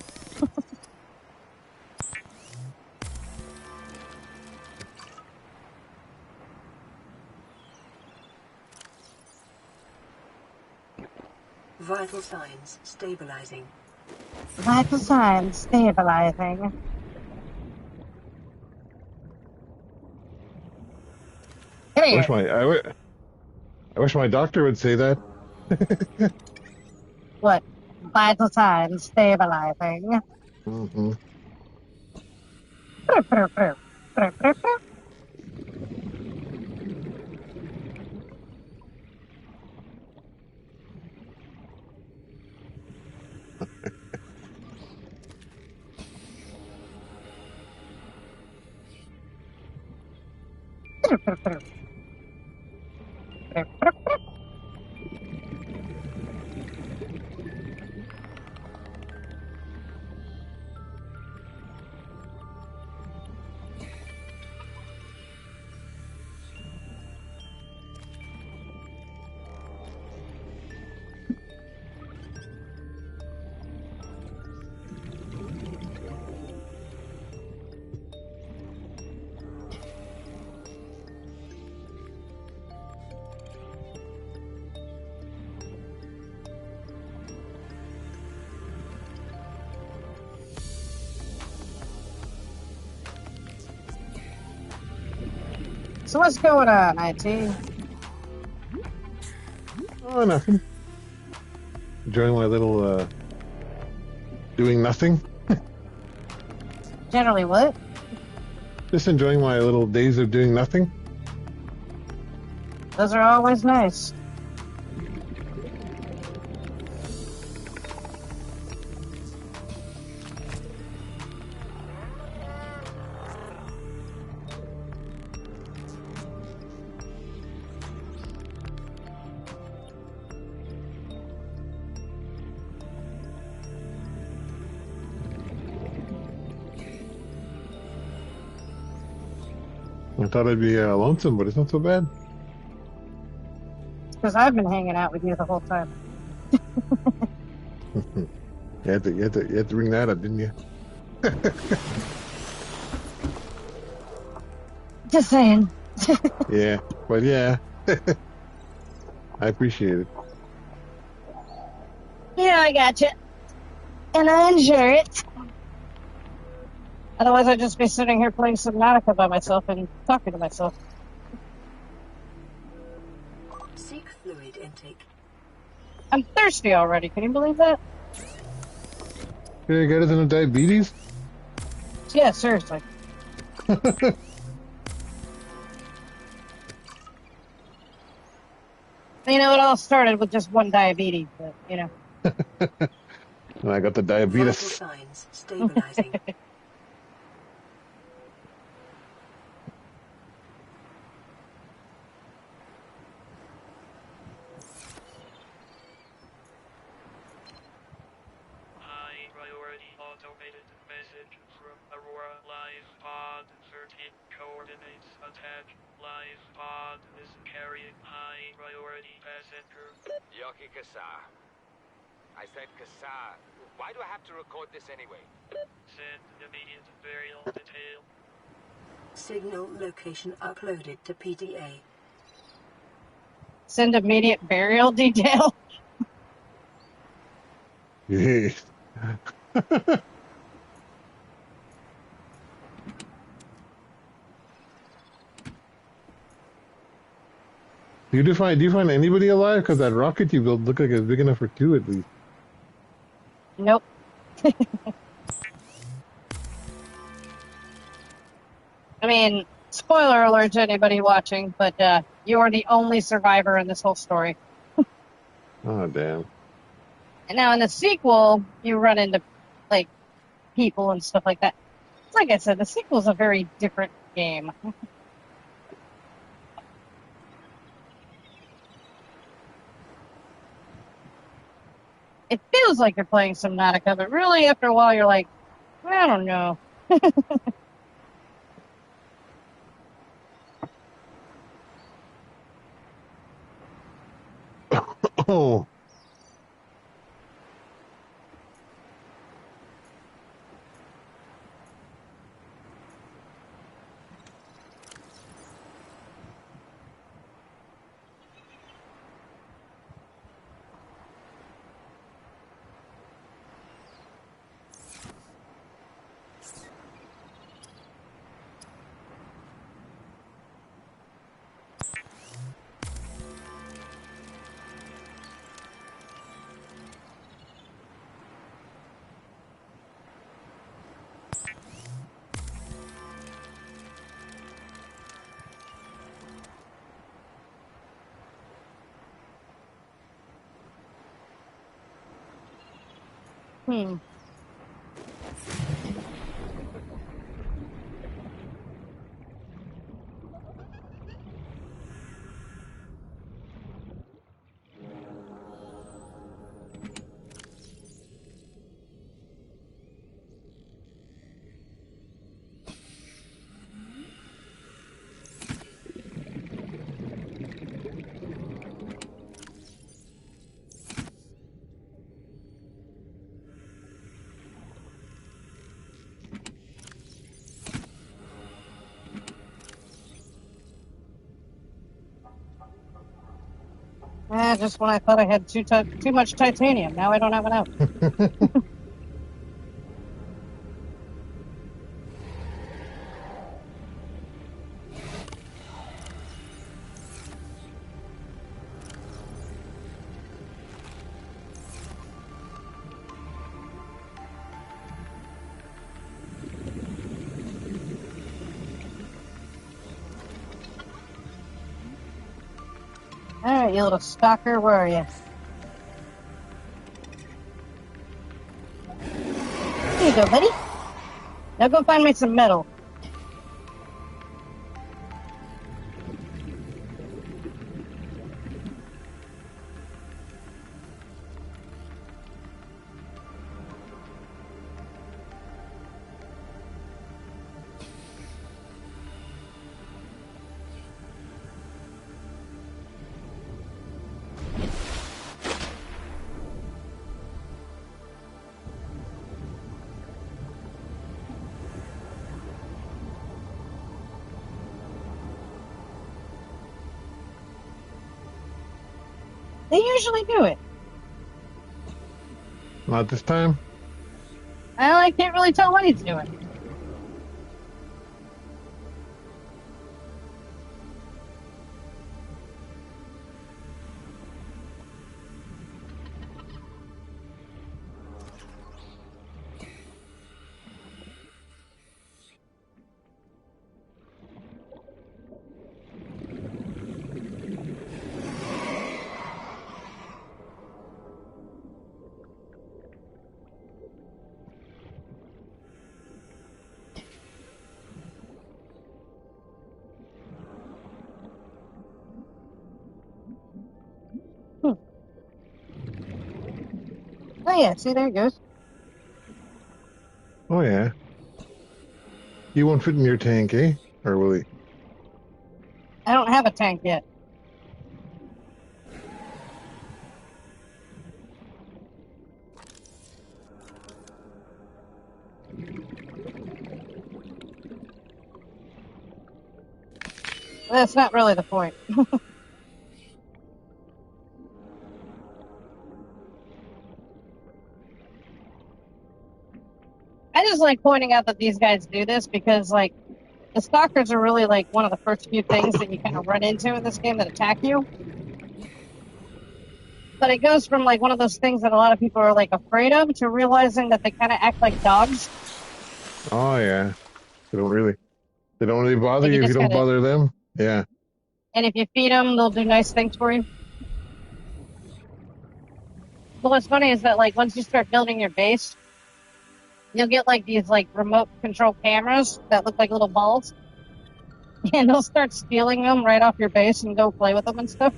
Vital signs stabilizing. Vital signs stabilizing. Come I here. wish my doctor would say that. What? Vital signs stabilizing. Mm-hmm. So what's going on, IT? Oh, nothing. Enjoying my little doing nothing. Generally what? Just enjoying my little days of doing nothing. Those are always nice. I thought I'd be lonesome, but it's not so bad. Because I've been hanging out with you the whole time. You had to bring that up, didn't you? Just saying. Yeah, but yeah, I appreciate it. Yeah, I gotcha. And I enjoy it. Otherwise, I'd just be sitting here playing Subnautica by myself and talking to myself. Seek fluid intake. I'm thirsty already. Can you believe that? You got us into diabetes? Yeah, seriously. You know, it all started with just one diabetes, but, you know. And I got the Vital diabetes. signs stabilizing. High priority automated message from Aurora Live Pod 13 coordinates attached. Live Pod is carrying high priority passenger. Yoki Kasa. I said Kasa. Why do I have to record this anyway? Send immediate burial detail. Signal location uploaded to PDA. Send immediate burial detail. Yeah. Do you find anybody alive? Because that rocket you built looked like it's big enough for two at least. Nope. I mean, spoiler alert to anybody watching, but you are the only survivor in this whole story. Oh damn. And now in the sequel, you run into like people and stuff like that. Like I said, the sequel is a very different game. It feels like you're playing Subnautica, but really after a while you're like, I don't know. Oh. Hmm. Just when I thought I had too much titanium, now I don't have enough. Alright, you little stalker, where are you? Here you go, buddy. Now go find me some metal. They usually do it. Not this time. Well, I can't really tell what he's doing. Oh yeah, see, there it goes. Oh yeah. He won't fit in your tank, eh? Or will he? I don't have a tank yet. That's not really the point. I just like pointing out that these guys do this because, like, The stalkers are really like one of the first few things that you kind of run into in this game that attack you. But it goes from like one of those things that a lot of people are like afraid of to realizing that they kind of act like dogs. Oh yeah. They don't really bother Like you you if you just don't gotta, bother them. Yeah. and if you feed them, they'll do nice things for you. But what's funny is that like once you start building your base, you'll get like these like remote control cameras that look like little balls, and they'll start stealing them right off your base and go play with them and stuff.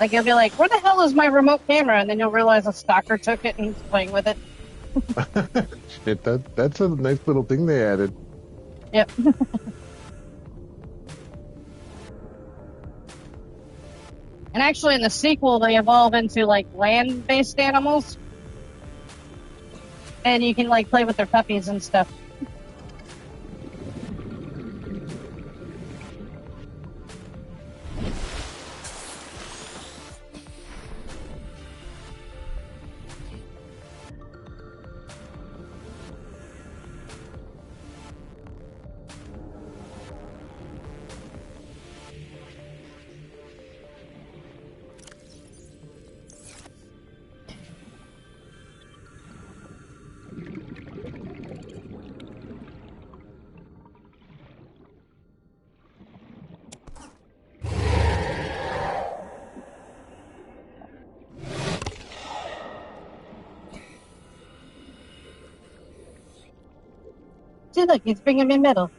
Like you'll be like, "Where the hell is my remote camera?" And then you'll realize a stalker took it and is playing with it. Shit, that's a nice little thing they added. Yep. And actually, in the sequel, they evolve into like land-based animals, and you can like play with their puppies and stuff. See, look, he's bringing me metal.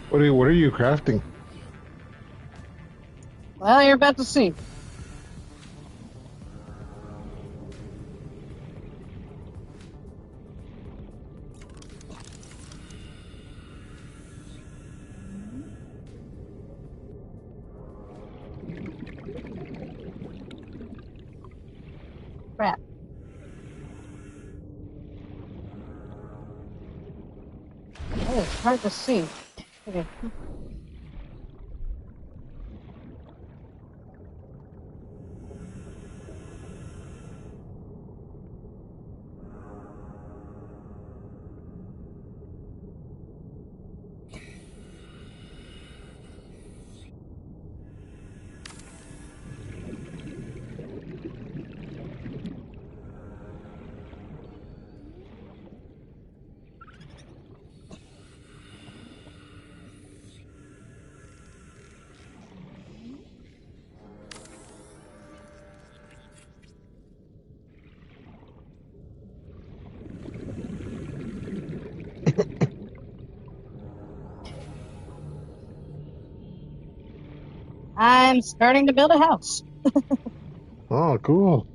What are you crafting? Well, you're about to see. Crap. Oh, it's hard to see. Okay. I'm starting to build a house. Oh, cool.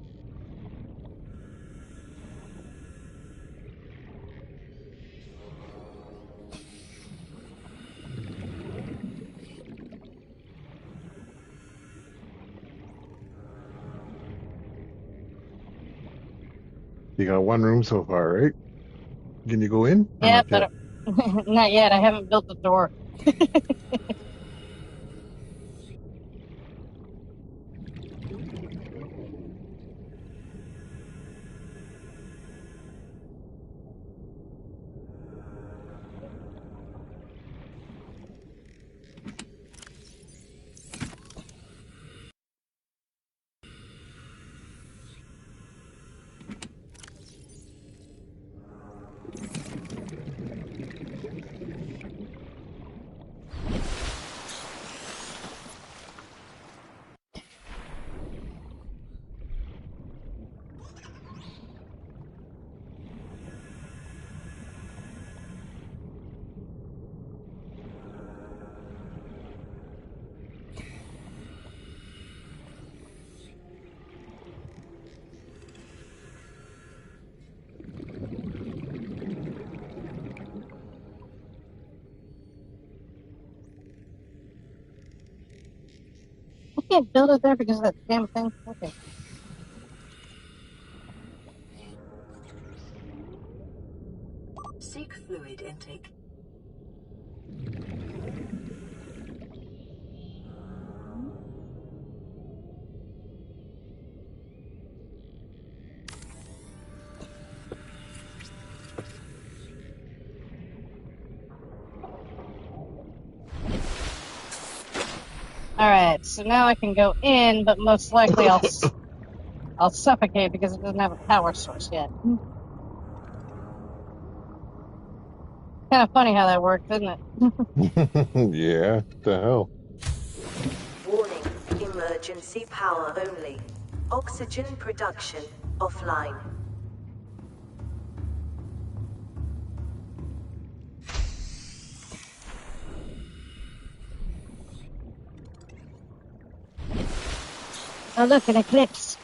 You got one room so far, right? Can you go in? Or Yeah, not yet? but not yet. I haven't built the door. I can't build it there because of that damn thing. Okay. Seek fluid intake. Alright, so now I can go in, but most likely I'll suffocate because it doesn't have a power source yet. Kind of funny how that works, isn't it? Yeah, what the hell? Warning, emergency power only. Oxygen production offline. Oh, look, an eclipse.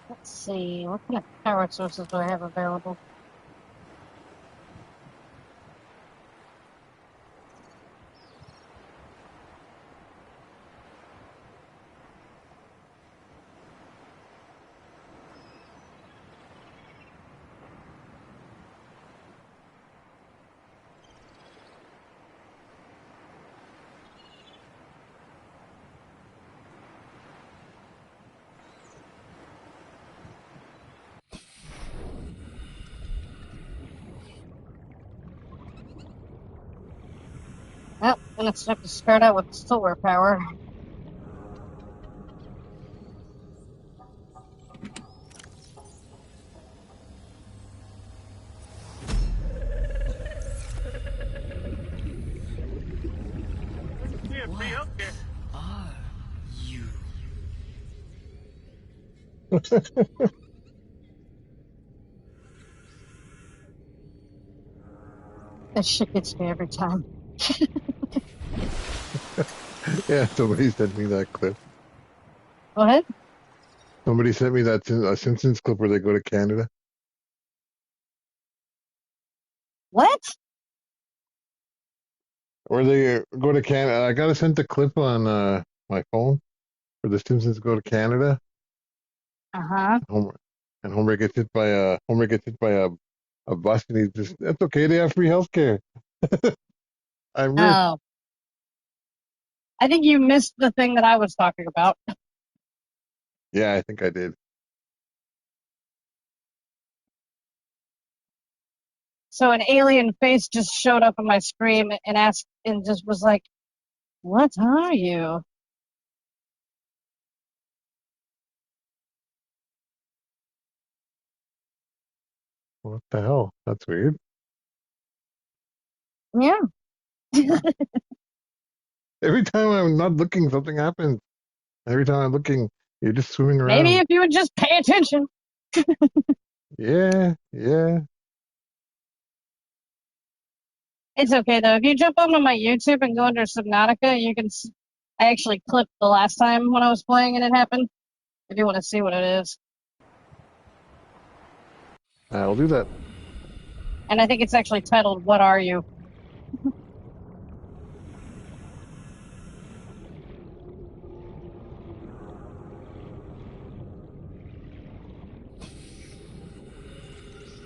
Let's see, what kind of power sources do I have available? Well, I'm gonna have to start out with solar power. Are you? That shit gets me every time. Yeah, somebody sent me that clip. Go ahead. Somebody sent me that Simpsons clip where they go to Canada. What? Where they go to Canada. I got sent the clip on my phone where the Simpsons go to Canada. Uh-huh. Homer and Homer gets hit by a bus, and he's just, that's okay. They have free healthcare. I'm rich. Oh. I think you missed the thing that I was talking about. Yeah, I think I did. So an alien face just showed up on my screen and asked and just was like, "What are you?" What the hell? That's weird. Yeah. Every time I'm not looking, something happens. Every time I'm looking, you're just swimming Maybe around. if you would just pay attention. Yeah, yeah. It's okay though. If you jump onto my YouTube and go under Subnautica, you can. I actually clipped the last time when I was playing and it happened. If you want to see what it is, I'll do that. and I think it's actually titled "What Are You?"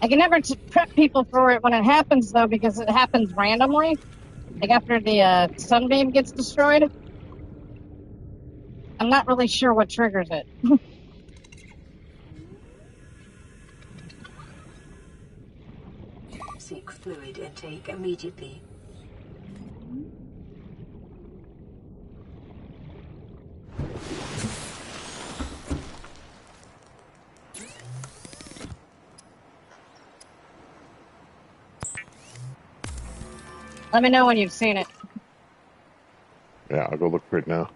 I can never prep people for it when it happens, though, because it happens randomly. Like after the sunbeam gets destroyed. I'm not really sure what triggers it. Seek fluid intake immediately. Let me know when you've seen it. Yeah, I'll go look for it now.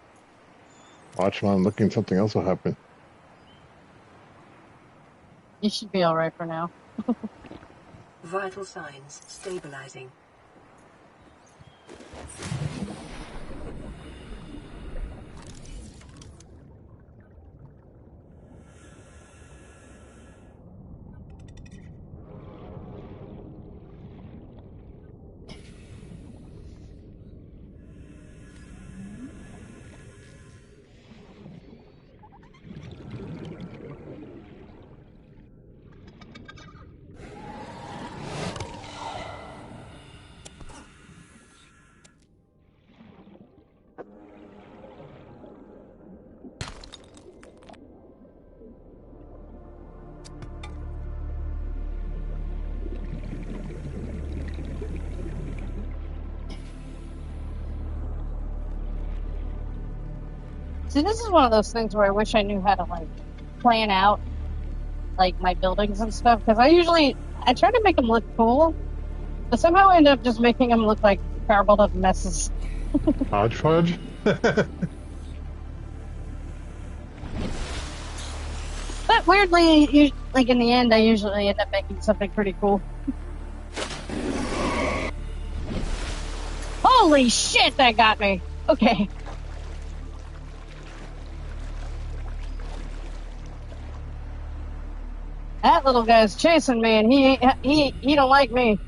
Watch while I'm looking, something else will happen. You should be alright for now. Vital signs stabilizing. See, this is one of those things where I wish I knew how to, like, plan out, like, my buildings and stuff. Because I try to make them look cool, but somehow I end up just making them look like garbled up messes. Hodgepodge? But weirdly, like, in the end, I usually end up making something pretty cool. Holy shit, that got me! Okay. That little guy's chasing me, and he don't like me.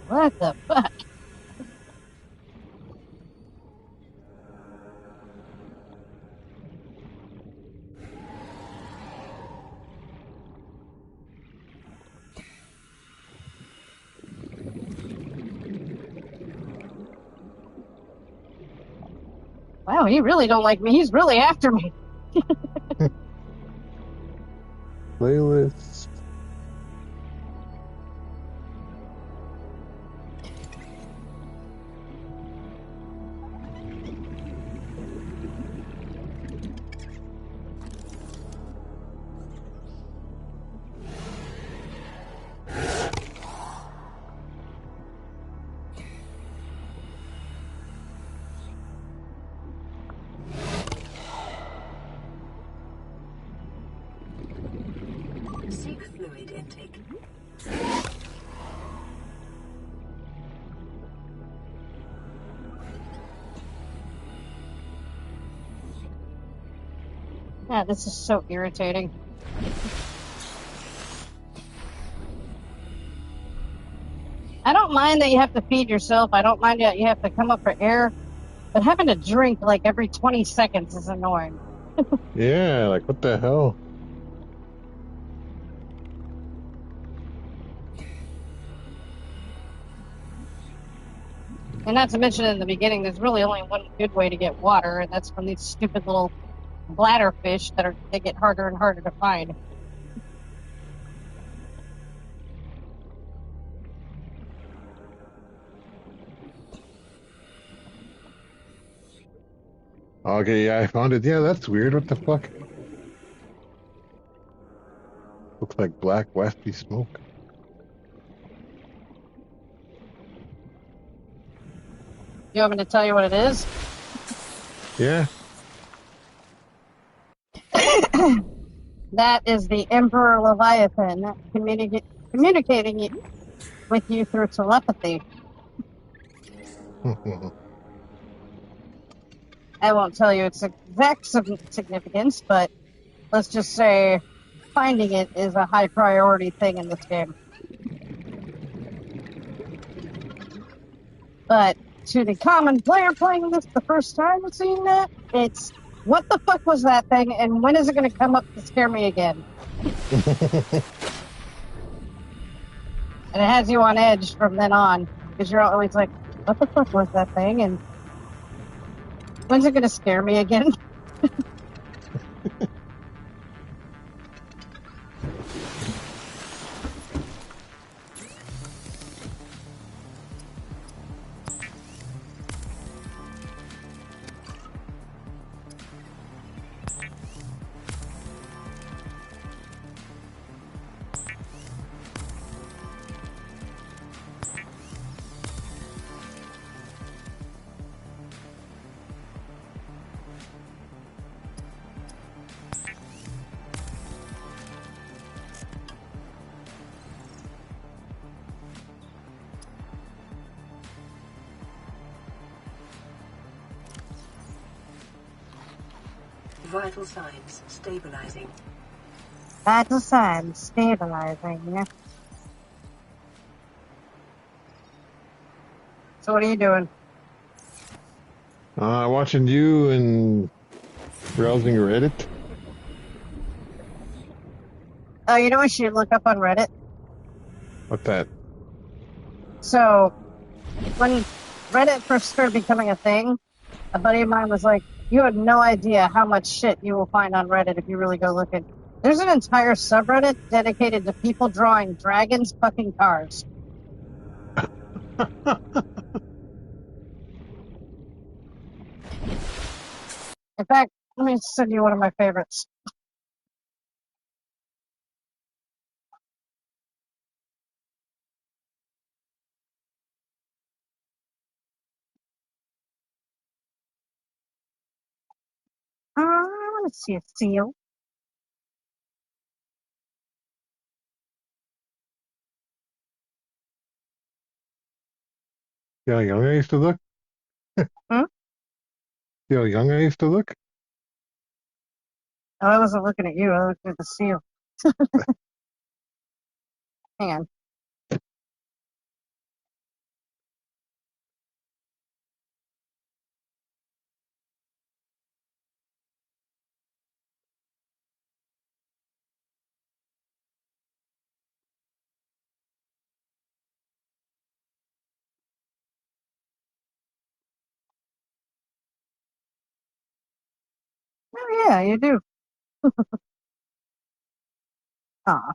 What the fuck? Wow, he really don't like me. He's really after me. Playlist. Seek fluid intake. Yeah, this is so irritating. I don't mind that you have to feed yourself. I don't mind that you have to come up for air. But having to drink like every 20 seconds is annoying. Yeah, like what the hell? And not to mention in the beginning, there's really only one good way to get water, and that's from these stupid little bladder fish they get harder and harder to find. Okay, yeah, I found it. Yeah, that's weird. What the fuck? Looks like black waspy smoke. You want me to tell you what it is? Yeah. That is the Emperor Leviathan communicating with you through telepathy. I won't tell you its exact significance, but let's just say finding it is a high priority thing in this game. But to the common player playing this the first time seeing that, it's what the fuck was that thing, and when is it going to come up to scare me again? And it has you on edge from then on, because you're always like, what the fuck was that thing, and when's it going to scare me again? Vital signs stabilizing. Vital signs stabilizing. So what are you doing? Watching you and browsing Reddit. Oh, you know what you should look up on Reddit? What's that? So, when Reddit first started becoming a thing, a buddy of mine was like, you have no idea how much shit you will find on Reddit if you really go looking. There's an entire subreddit dedicated to people drawing dragons fucking cars. In fact, let me send you one of my favorites. Let's see a seal. See how young I used to look? Hmm? See how young I used to look? Oh, I wasn't looking at you. I looked at the seal. Hang on. Oh, yeah, you do. Aw.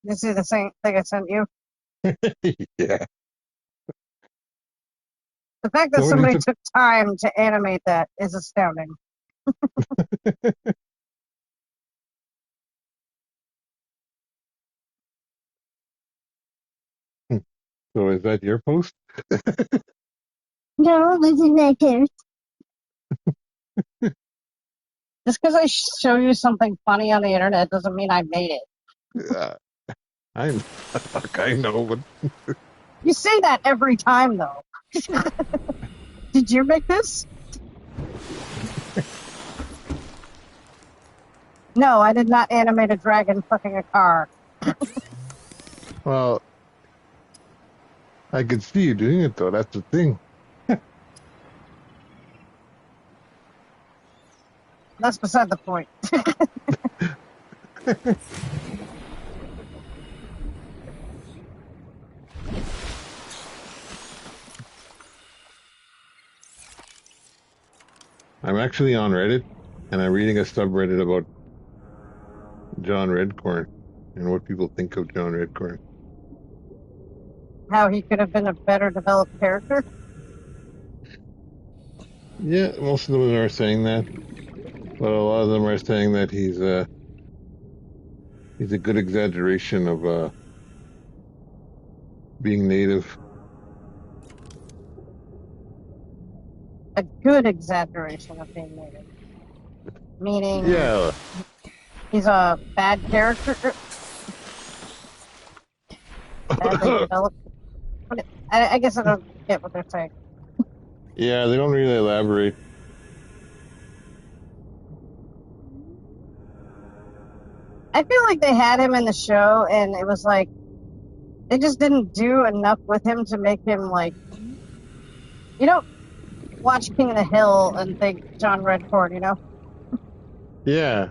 You see the same thing I sent you? Yeah. The fact that Somebody somebody took. took time to animate that is astounding. So is that your post? No, this is my post. Just because I show you something funny on the internet doesn't mean I made it. Yeah, I know, but You say that every time, though. Did you make this? No, I did not animate a dragon fucking a car. well, I could see you doing it though. That's the thing. That's beside the point. I'm actually on Reddit, and I'm reading a subreddit about John Redcorn and what people think of John Redcorn. How he could have been a better developed character. Yeah, most of them are saying that, but a lot of them are saying that he's a good exaggeration of being native. A good exaggeration of being native. Meaning Yeah, he's a bad character. Badly developed. I guess I don't get what they're saying. yeah, they don't really elaborate. I feel like they had him in the show, and it was like They just didn't do enough with him to make him like. You don't watch King of the Hill and think John Redcord, you know? Yeah.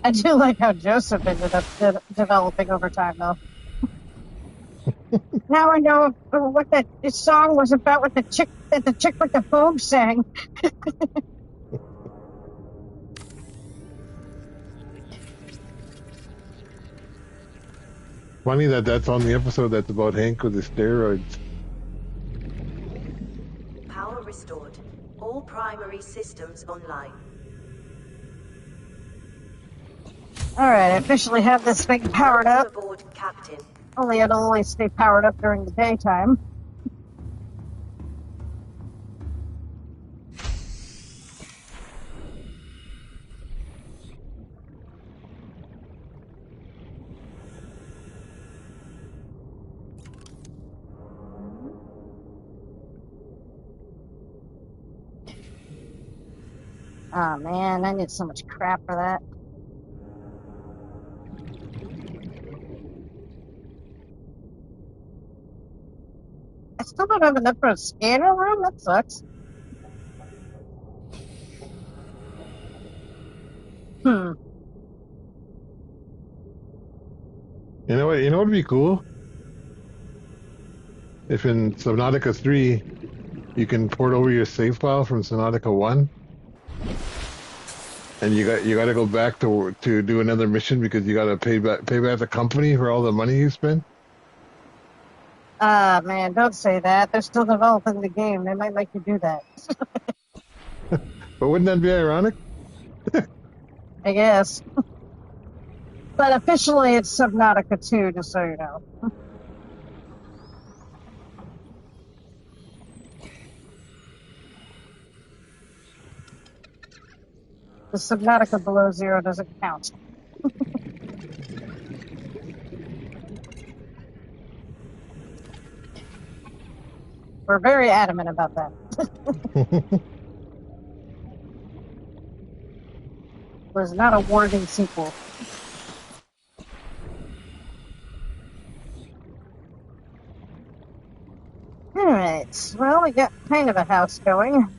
I do like how Joseph ended up developing over time, though. Now I know what that song was about with the chick with the phone sang. Funny that that's on the episode that's about Hank with the steroids. Power restored. All primary systems online. Alright, I officially have this thing powered up. Welcome aboard, Captain. Only it'll only stay powered up during the daytime. Oh man, I need so much crap for that. I still don't have enough for a scanner room? That sucks. You know what? You know what would be cool? If in Subnautica 3, you can port over your save file from Subnautica 1, and you got to go back to do another mission because you got to pay back the company for all the money you spent. Man, don't say that. They're still developing the game. They might make you do that. But wouldn't that be ironic? I guess. But officially it's Subnautica 2, just so you know. The Subnautica Below Zero doesn't count. We're very adamant about that. Was not a worthy sequel. Alright, well, we got kind of a house going.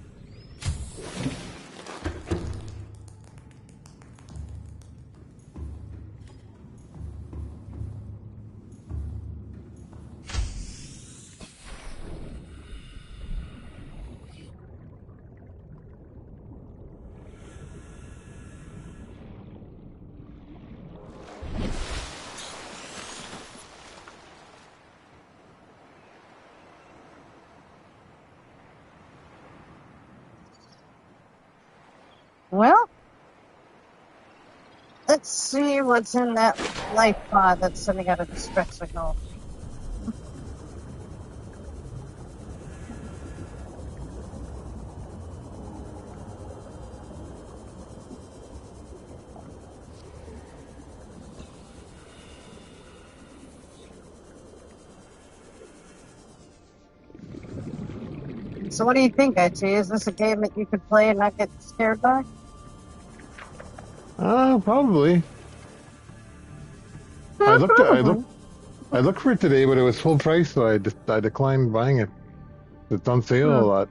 Well, let's see what's in that life pod that's sending out a distress signal. So what do you think, IT? Is this a game that you could play and not get scared by? Probably. I looked for it today, but it was full price, so I declined buying it. It's on sale a lot.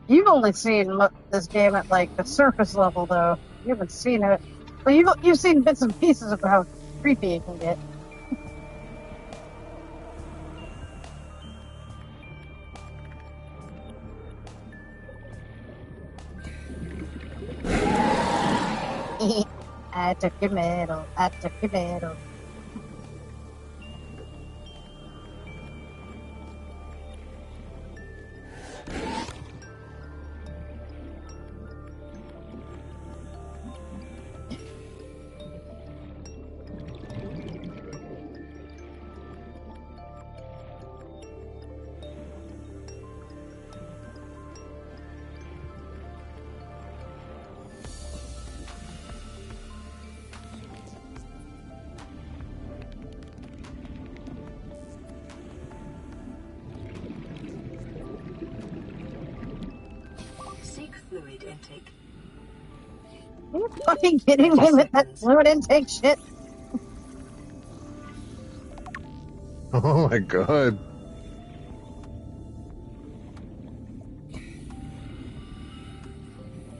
You've only seen this game at like the surface level, though. You haven't seen it. Well, you've seen bits and pieces of how creepy it can get. I took your medal. I took your medal. fluid intake. Are you fucking kidding me with that fluid intake shit? Oh my god.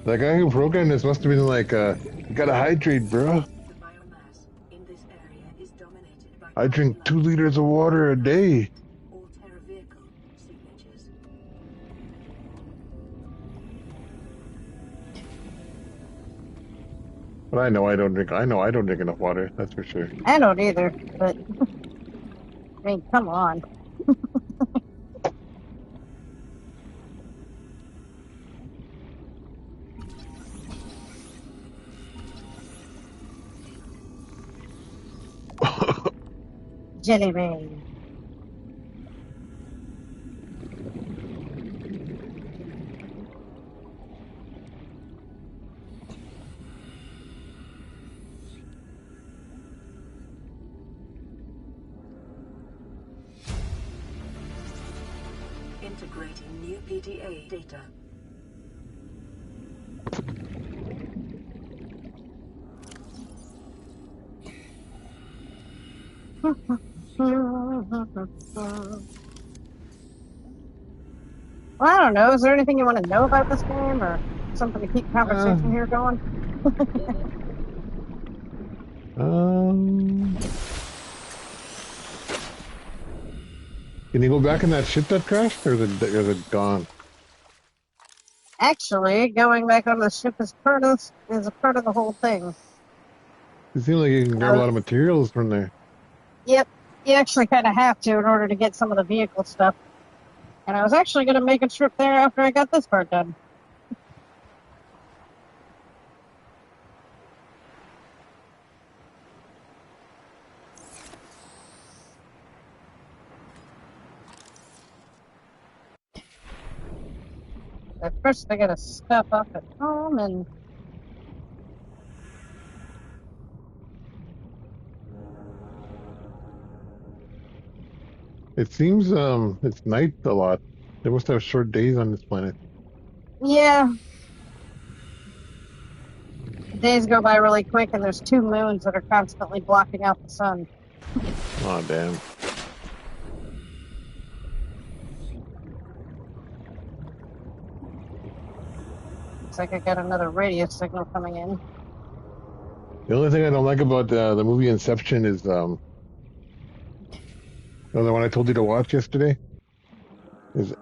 That guy who programmed this must have been like, you gotta hydrate, bro. The biomass in this area is dominated by I drink 2 liters of water a day. or Terra vehicle signatures. But I know I don't drink enough water, that's for sure. I don't either, but I mean, come on. Jelly bean. Integrating new PDA data. Well, I don't know. Is there anything you want to know about this game, or something to keep conversation here going? Can you go back in that ship that crashed, or is it gone? Actually, going back on the ship is a part of the whole thing. It seems like you can grab a lot of materials from there. Yep, you actually kind of have to in order to get some of the vehicle stuff. And I was actually going to make a trip there after I got this part done. But first, I got to stop off at home and. It seems it's night a lot. They must have short days on this planet. Yeah. Days go by really quick, and there's 2 moons that are constantly blocking out the sun. Oh, damn. Looks like I got another radio signal coming in. The only thing I don't like about the movie Inception is the one I told you to watch yesterday is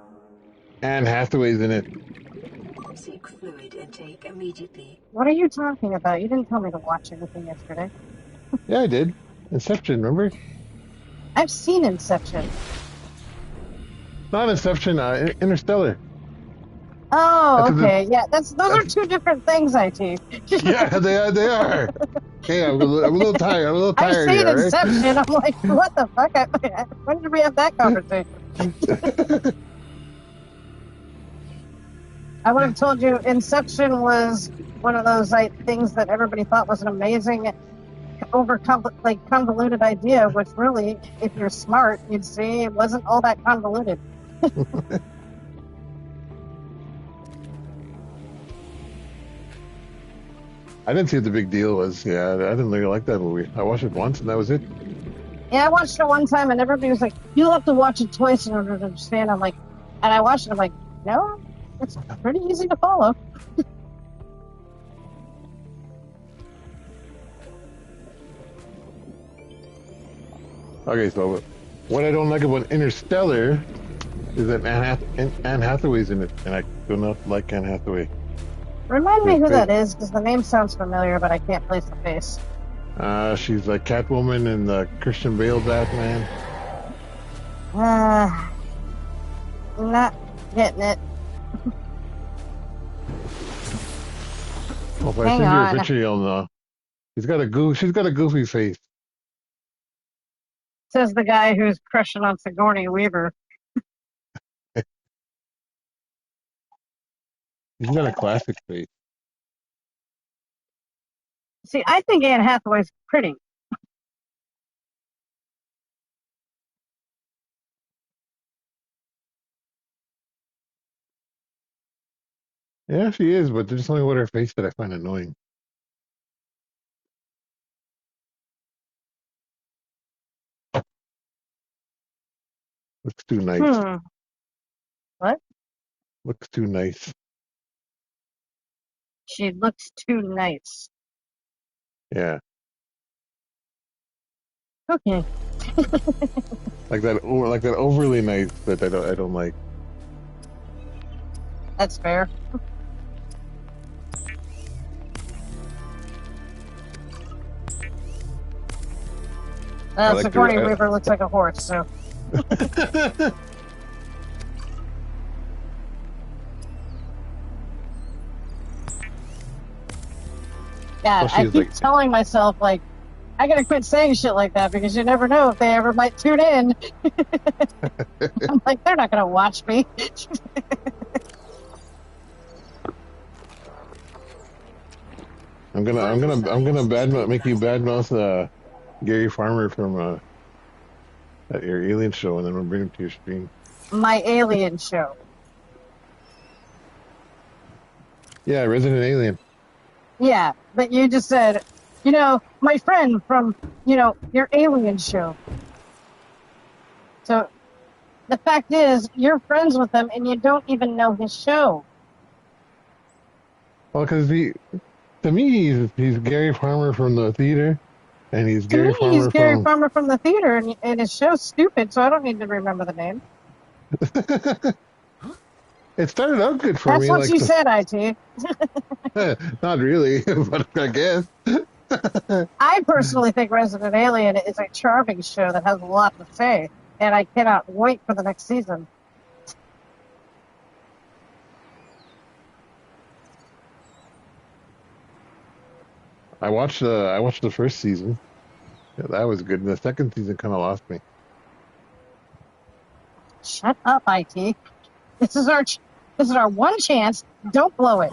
Anne Hathaway's in it. Seek fluid intake immediately. What are you talking about? You didn't tell me to watch anything yesterday. Yeah, I did. Inception, remember? I've seen Inception. Not Inception, Interstellar. Oh, okay. Yeah, those are 2 different things, IT. Yeah, they are. Hey, I'm a little tired. I've seen here, Inception. I'm like, what the fuck? When did we have that conversation? I would have told you Inception was one of those things that everybody thought was an amazing, convoluted idea, which really, if you're smart, you'd see it wasn't all that convoluted. I didn't see what the big deal was. Yeah, I didn't really like that movie. I watched it once and that was it. Yeah, I watched it one time and everybody was like, you'll have to watch it twice in order to understand. I'm like, and I watched it, I'm like, no, it's pretty easy to follow. Okay, so what I don't like about Interstellar is that Anne Hathaway's in it, and I do not like Anne Hathaway. Remind me who that is, because the name sounds familiar, but I can't place the face. She's like Catwoman in the Christian Bale Batman. Not getting it. Well, if I send you a picture, you'll know. She's got a goofy face. Says the guy who's crushing on Sigourney Weaver. She's got a classic face. See, I think Anne Hathaway's pretty. Yeah, she is, but there's something with her face that I find annoying. Looks too nice. What? Looks too nice. She looks too nice. Yeah. Okay. Like that overly nice that I don't like. That's fair. I like Sigourney the- I- Weaver looks like a horse, so. God, I keep telling myself, like, I gotta quit saying shit like that because you never know if they ever might tune in. I'm like, they're not gonna watch me. I'm gonna make you badmouth Gary Farmer from your alien show, and then we'll bring him to your stream. My alien show. Yeah, Resident Alien. Yeah, but you just said, my friend from, your alien show. So the fact is, you're friends with him and you don't even know his show. Well, because to me, he's Gary Farmer from the theater, and he's Gary Farmer from the theater, and his show's stupid, so I don't need to remember the name. It started out good for me. That's what you said, IT. Not really, but I guess. I personally think Resident Alien is a charming show that has a lot to say, and I cannot wait for the next season. I watched the first season. Yeah, that was good. And the second season kind of lost me. Shut up, IT. This is our one chance. Don't blow it.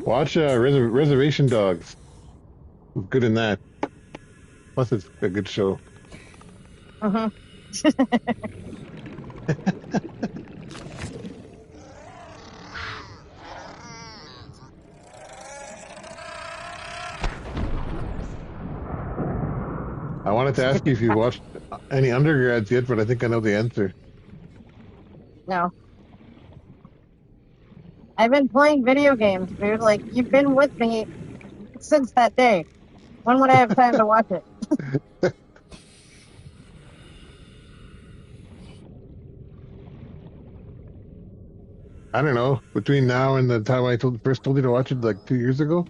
Watch Reservation Dogs. It's good in that. Plus, it's a good show. Uh-huh. I wanted to ask you if you watched any undergrads yet, but I think I know the answer. No. I've been playing video games, dude. Like, you've been with me since that day. When would I have time to watch it? I don't know. Between now and the time I first told you to watch it, like 2 years ago?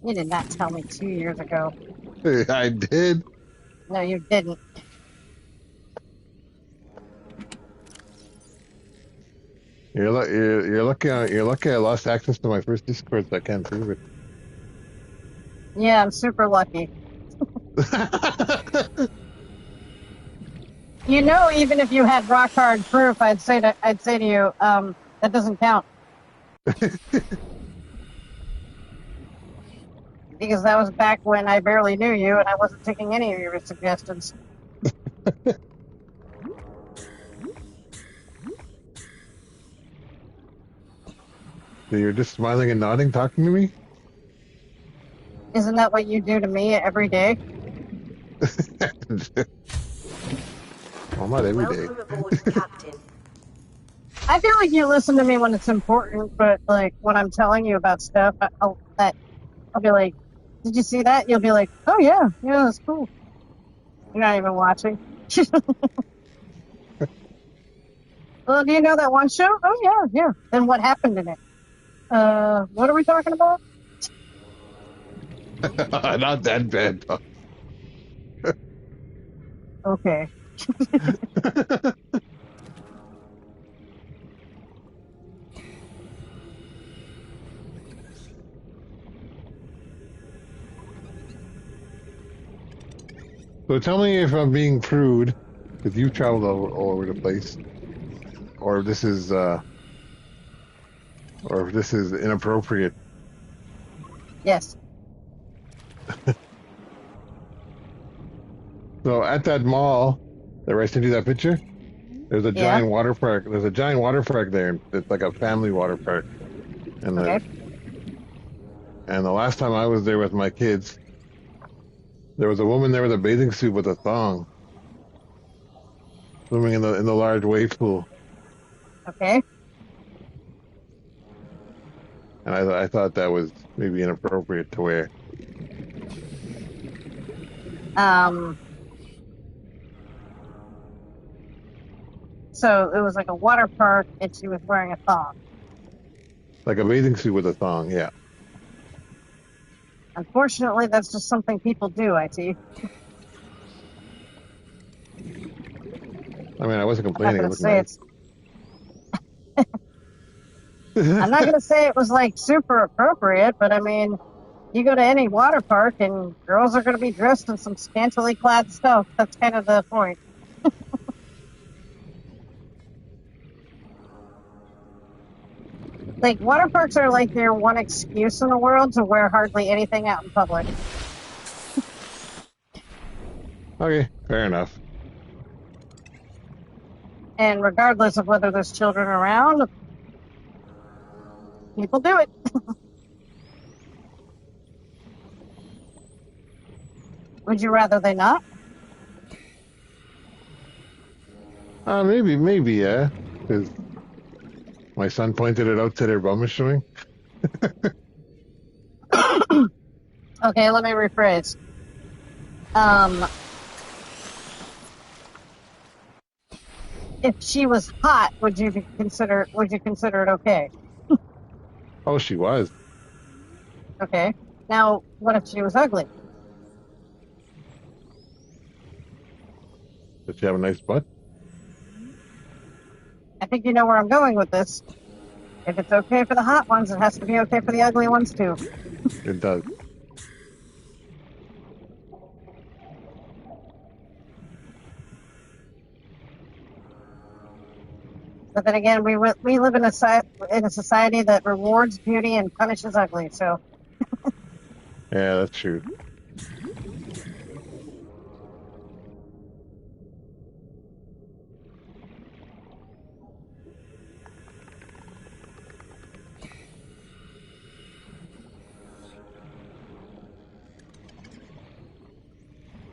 You did not tell me 2 years ago. I did. No, you didn't. You're lucky. You're lucky. I lost access to my first Discord, so I can't prove it. Yeah, I'm super lucky. Even if you had rock hard proof, I'd say to you, that doesn't count. Because that was back when I barely knew you and I wasn't taking any of your suggestions. So you're just smiling and nodding, talking to me? Isn't that what you do to me every day? Well, not every day. Welcome aboard, Captain. I feel like you listen to me when it's important, but like when I'm telling you about stuff, I'll be like, "Did you see that?" You'll be like, "Oh yeah, that's cool." You're not even watching. Well, do you know that one show? Oh yeah. Then what happened in it? What are we talking about? Not that bad, though. Okay. So tell me if I'm being crude, because you've traveled all over the place, or if this is inappropriate. Yes. So at that mall, where I sent you that picture, there's a Yeah. giant water park. There's a giant water park there. It's like a family water park. And Okay. the last time I was there with my kids, there was a woman there with a bathing suit with a thong, swimming in the large wave pool. Okay. And I thought that was maybe inappropriate to wear. So it was like a water park, and she was wearing a thong. Like a bathing suit with a thong, yeah. Unfortunately, that's just something people do, IT. I mean, I wasn't I'm not complaining. It gonna looked say nice. I'm not gonna say it was like super appropriate, but I mean, you go to any water park and girls are gonna be dressed in some scantily clad stuff. That's kind of the point. Like, water parks are like your one excuse in the world to wear hardly anything out in public. Okay, fair enough. And regardless of whether there's children around, people do it. Would you rather they not? Maybe, yeah. Because my son pointed it out to their bum showing. Okay, let me rephrase. If she was hot, would you consider it okay? Oh, she was. Okay. Now, what if she was ugly? Did she have a nice butt? I think you know where I'm going with this. If it's okay for the hot ones, it has to be okay for the ugly ones too. It does. But then again, we live in a society that rewards beauty and punishes ugly. So Yeah, that's true.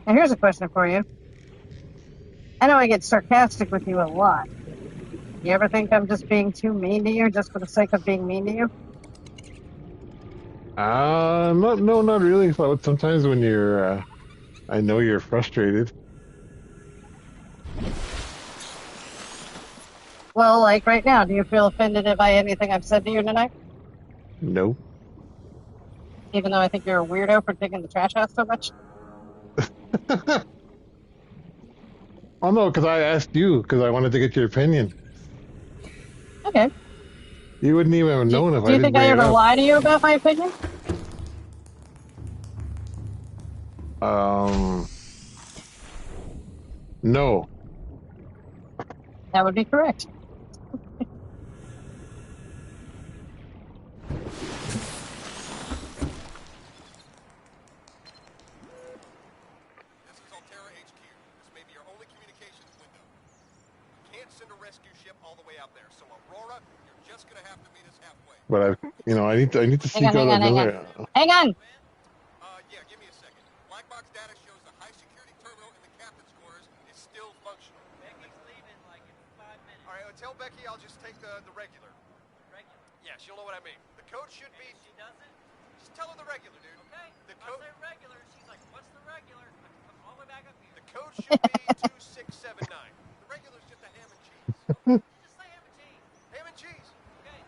now here's a question for you. I know I get sarcastic with you a lot. You ever think I'm just being too mean to you just for the sake of being mean to you? Not really. But sometimes when you're, I know you're frustrated. Well, like right now, do you feel offended by anything I've said to you tonight? No. Even though I think you're a weirdo for digging the trash out so much? Oh no, because I asked you because I wanted to get your opinion. Okay. You wouldn't even have known if I Do you didn't think I bring it ever up. lie to you about my opinion? No. That would be correct. But I need to Hang seek on, out hang on, hang on. another. Hang on! Yeah, give me a second. Black box data shows the high security terminal in the captain's quarters is still functional. Becky's leaving like in 5 minutes. All right, tell Becky I'll just take the regular. Regular. Yeah, she'll know what I mean. The code should be... She doesn't? Just tell her the regular, dude. Okay. The I code... say regular. She's like, what's the regular? I have to come all the way back up here. The code should be 2679. The regular's just a ham and cheese. Just say ham and cheese. Ham and cheese. Okay.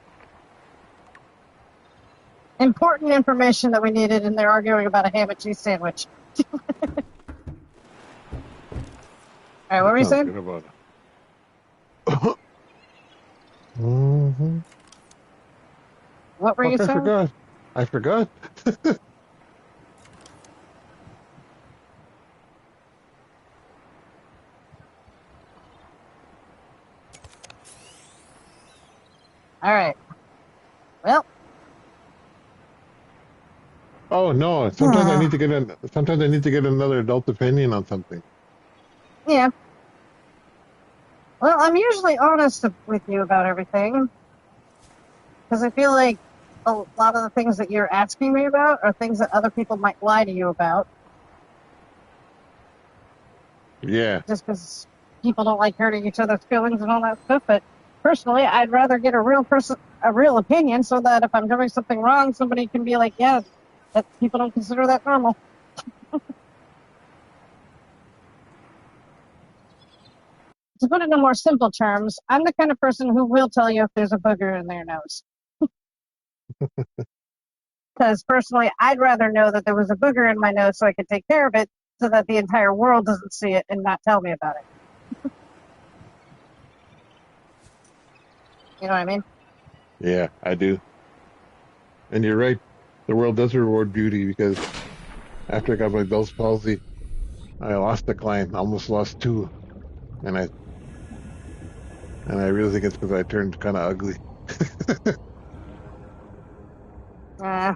Important information that we needed, and they're arguing about a ham and cheese sandwich. All right, what were you Sounds saying? good about it. Mm-hmm. What were you Fuck, saying? I forgot. All right. Well, Oh no! Sometimes I need to get sometimes I need to get another adult opinion on something. Yeah. Well, I'm usually honest with you about everything because I feel like a lot of the things that you're asking me about are things that other people might lie to you about, Yeah. just because people don't like hurting each other's feelings and all that stuff. But personally, I'd rather get a real opinion, so that if I'm doing something wrong, somebody can be like, "Yeah, that people don't consider that normal." To put it in more simple terms, I'm the kind of person who will tell you if there's a booger in their nose. Because personally, I'd rather know that there was a booger in my nose so I could take care of it, so that the entire world doesn't see it and not tell me about it. You know what I mean? Yeah, I do. And you're right. The world does reward beauty because after I got my Bell's palsy, I lost a client, almost lost two, and I really think it's because I turned kind of ugly. I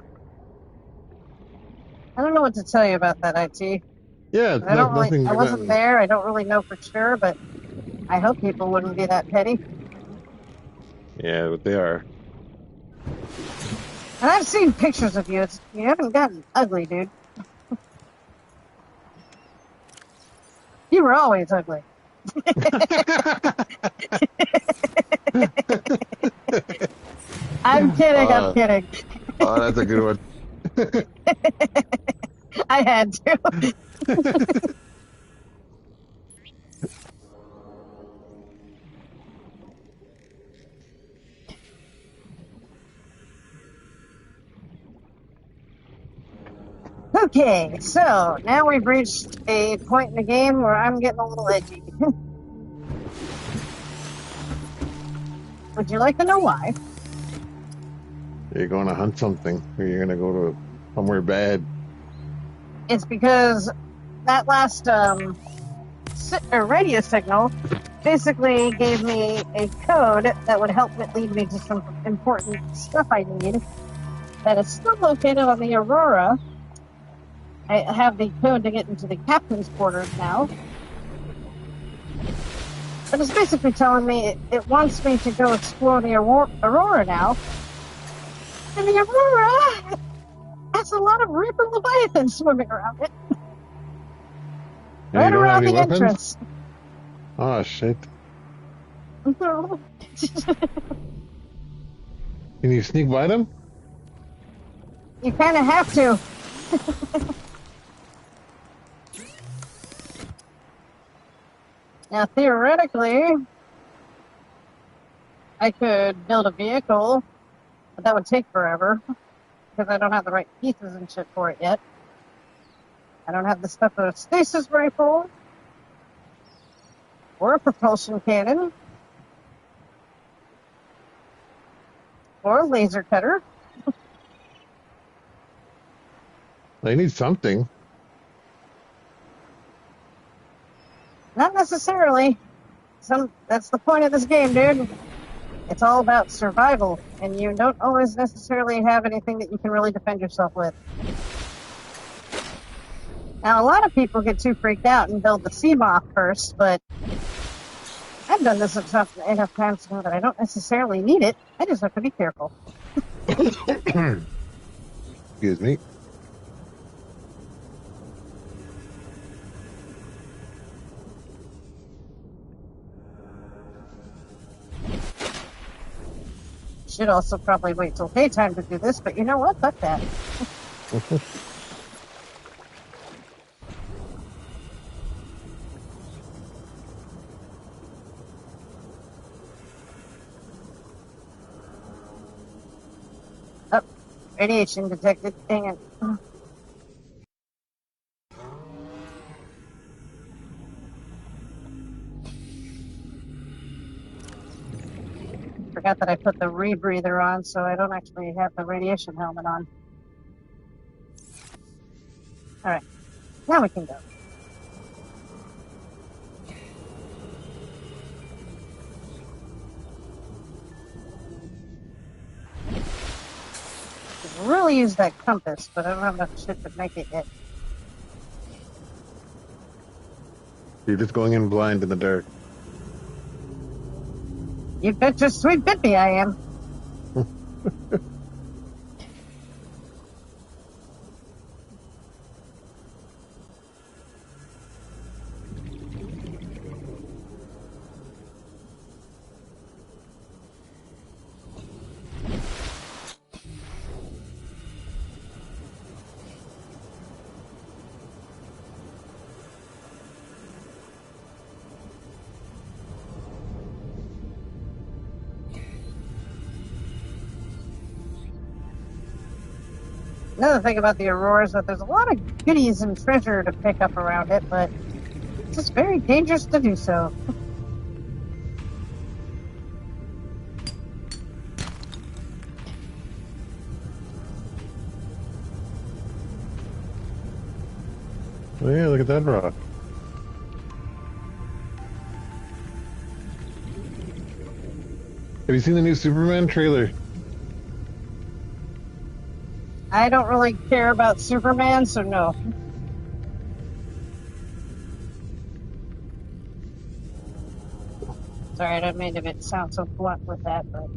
don't know what to tell you about that, IT. Yeah, it's not nothing. I wasn't there. I don't really know for sure, but I hope people wouldn't be that petty. Yeah, but they are. And I've seen pictures of you. You haven't gotten ugly, dude. You were always ugly. I'm kidding. I'm kidding. Oh, that's a good one. I had to. Okay, so now we've reached a point in the game where I'm getting a little edgy. Would you like to know why? You're going to hunt something, or you're going to go to somewhere bad. It's because that last radio signal basically gave me a code that would help lead me to some important stuff I need. That is still located on the Aurora. I have the code to get into the captain's quarters now. But it's basically telling me it wants me to go explore the Aurora now. And the Aurora has a lot of Reaper Leviathans swimming around it. Right around the entrance. Oh, shit. Can you sneak by them? You kind of have to. Now, theoretically, I could build a vehicle, but that would take forever because I don't have the right pieces and shit for it yet. I don't have the stuff for a stasis rifle or a propulsion cannon or a laser cutter. They need something. Not necessarily. That's the point of this game, dude. It's all about survival, and you don't always necessarily have anything that you can really defend yourself with. Now, a lot of people get too freaked out and build the Seamoth first, but I've done this enough times to know that I don't necessarily need it. I just have to be careful. Excuse me. Should also probably wait till daytime to do this, but you know what? Fuck that. Oh, radiation detected. Dang it. Forgot that I put the rebreather on, so I don't actually have the radiation helmet on. Alright, now we can go. really use that compass, but I don't have enough shit to make it yet. You're just going in blind in the dark. You bet your sweet bippy I am. Another thing about the Aurora is that there's a lot of goodies and treasure to pick up around it, but it's just very dangerous to do so. Oh yeah, look at that rock. Have you seen the new Superman trailer? I don't really care about Superman, so no. Sorry, I didn't mean to sound so blunt with that, but...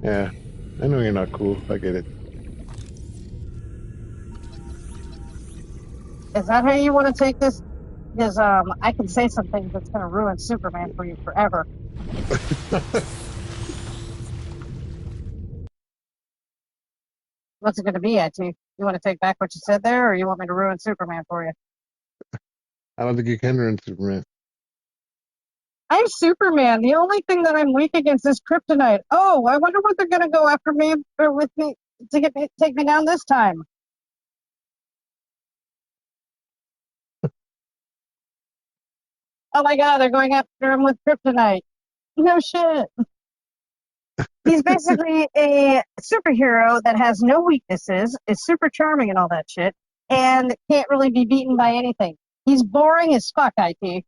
Yeah, I know you're not cool. I get it. Is that how you want to take this? Because I can say some things that's going to ruin Superman for you forever. What's it going to be, IT? You want to take back what you said there, or you want me to ruin Superman for you? I don't think you can ruin Superman. I'm Superman. The only thing that I'm weak against is Kryptonite. Oh, I wonder what they're going to go after me or with me to take me down this time. Oh my God, they're going after him with Kryptonite. No shit. He's basically a superhero that has no weaknesses, is super charming and all that shit, and can't really be beaten by anything. He's boring as fuck, IT.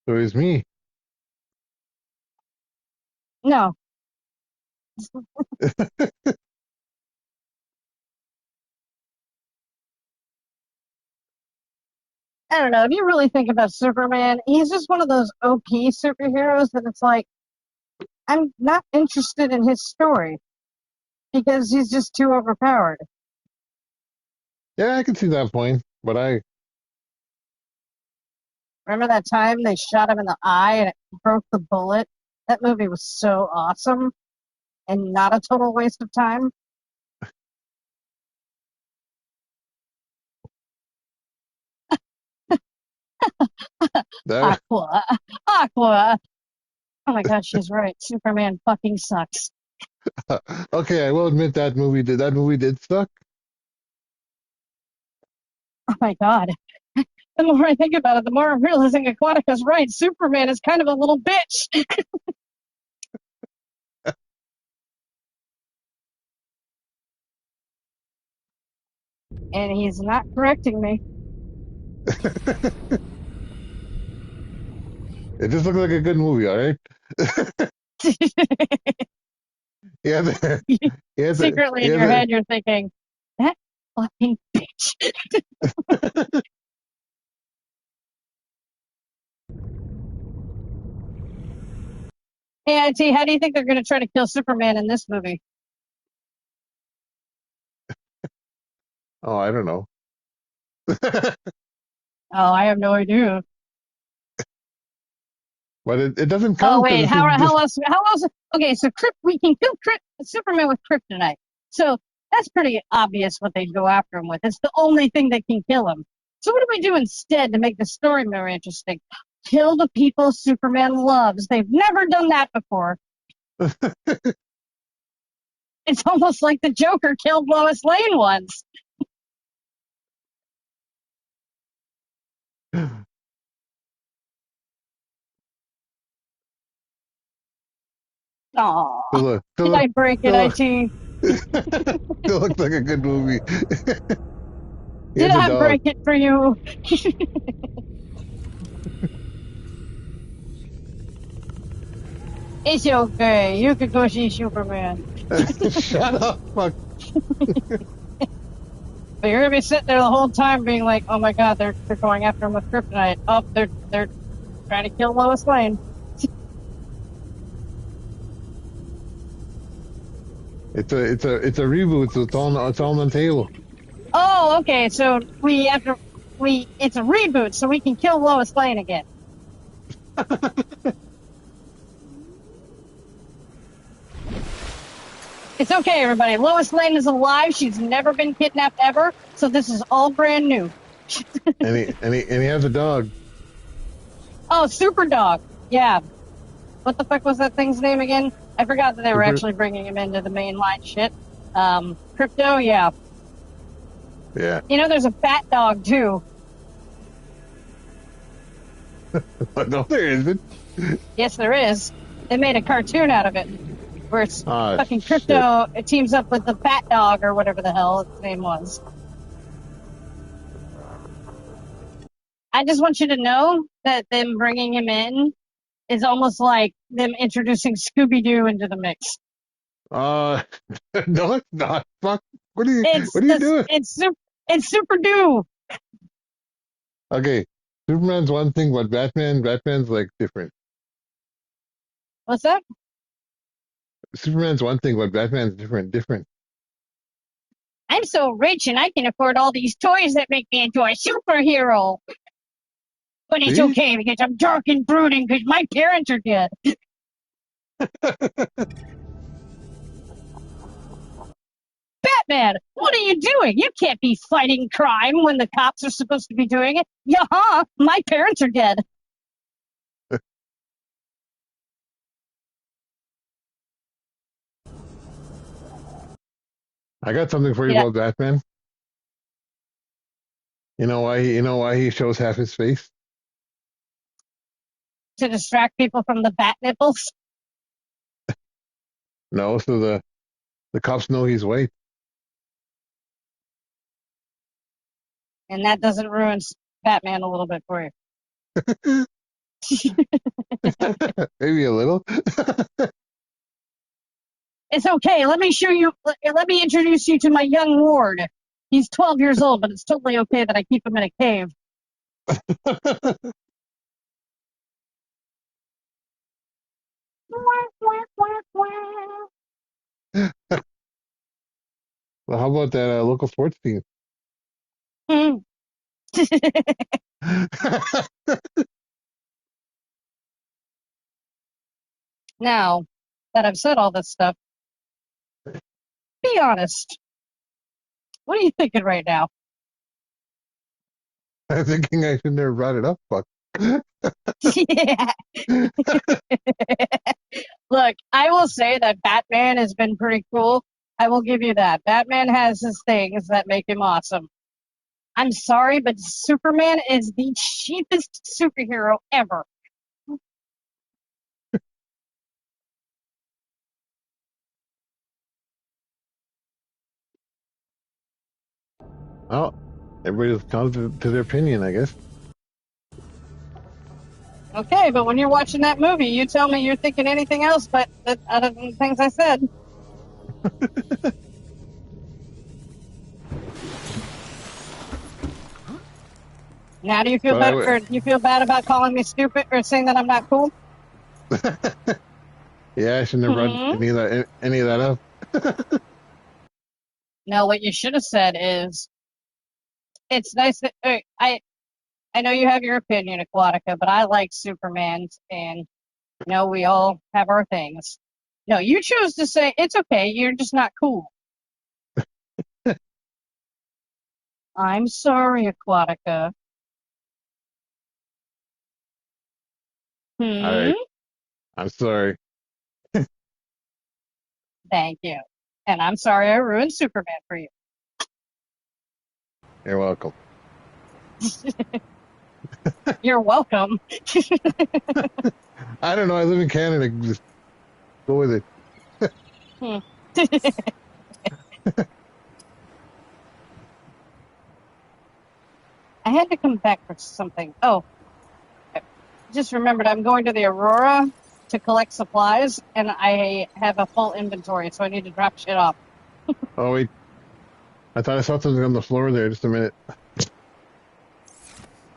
So is me. No. I don't know. If you really think about Superman, he's just one of those OP superheroes that it's like, I'm not interested in his story because he's just too overpowered. Yeah, I can see that point, but Remember that time they shot him in the eye and it broke the bullet? That movie was so awesome and not a total waste of time. that Aqua. Oh my God, she's right. Superman fucking sucks. okay, I will admit that movie did suck. Oh my God. The more I think about it, the more I'm realizing Aquatica's right. Superman is kind of a little bitch. And he's not correcting me. It just looked like a good movie, all right? Secretly in your head, you're thinking, that fucking bitch. Hey, IT, how do you think they're going to try to kill Superman in this movie? Oh, I don't know. Oh, I have no idea. But it doesn't count. Oh wait, how else? Okay, so we can kill Superman with Kryptonite. So that's pretty obvious what they'd go after him with. It's the only thing that can kill him. So what do we do instead to make the story more interesting? Kill the people Superman loves. They've never done that before. It's almost like the Joker killed Lois Lane once. Aw, did I break it, IT? Still looks like a good movie. Did I break it for you? It's okay. You could go see Superman. Shut up, fuck. But you're gonna be sitting there the whole time being like, oh my god, they're going after him with kryptonite. Oh, they're trying to kill Lois Lane. It's a reboot, so it's on the table. Oh, okay, so it's a reboot, so we can kill Lois Lane again. It's okay, everybody. Lois Lane is alive. She's never been kidnapped ever, so this is all brand new. and he has a dog. Oh, Super Dog. Yeah. What the fuck was that thing's name again? I forgot that they were actually bringing him into the mainline shit. Crypto, yeah. Yeah. You know, there's a bat dog, too. No, there isn't. Yes, there is. They made a cartoon out of it. Where it's fucking Crypto, it teams up with the bat dog or whatever the hell its name was. I just want you to know that them bringing him in is almost like them introducing Scooby-Doo into the mix. No, it's not. Fuck. What are you doing? It's Super Doo. Okay, Superman's one thing, but Batman's like different. What's that? Superman's one thing, but Batman's different. I'm so rich and I can afford all these toys that make me into a superhero. But it's okay because I'm dark and brooding because my parents are dead. Batman, what are you doing? You can't be fighting crime when the cops are supposed to be doing it. Yeah, my parents are dead. I got something for you about Batman. You know why he shows half his face? To distract people from the bat nipples? No, so the cops know he's white. And that doesn't ruin Batman a little bit for you. Maybe a little. It's okay. Let me introduce you to my young ward. He's 12 years old, but it's totally okay that I keep him in a cave. Well, how about that local sports team? Now that I've said all this stuff, be honest. What are you thinking right now? I'm thinking I should never brought it up. Fuck. Yeah. Look, I will say that Batman has been pretty cool. I will give you that. Batman has his things that make him awesome. I'm sorry, but Superman is the cheapest superhero ever. Oh, everybody's entitled to their opinion, I guess. Okay, but when you're watching that movie, you tell me you're thinking anything else but other than the things I said. Now, do you feel you feel bad about calling me stupid or saying that I'm not cool? Yeah, I should never brought any of that up. No, what you should have said is, it's nice that I know you have your opinion, Aquatica, but I like Superman's, and we all have our things. No, you chose to say it's okay. You're just not cool. I'm sorry, Aquatica. All right. I'm sorry. Thank you. And I'm sorry I ruined Superman for you. You're welcome. You're welcome. I don't know. I live in Canada. Just go with it. I had to come back for something. Oh, just remembered I'm going to the Aurora to collect supplies, and I have a full inventory, so I need to drop shit off. Oh wait, I thought I saw something on the floor there. Just a minute.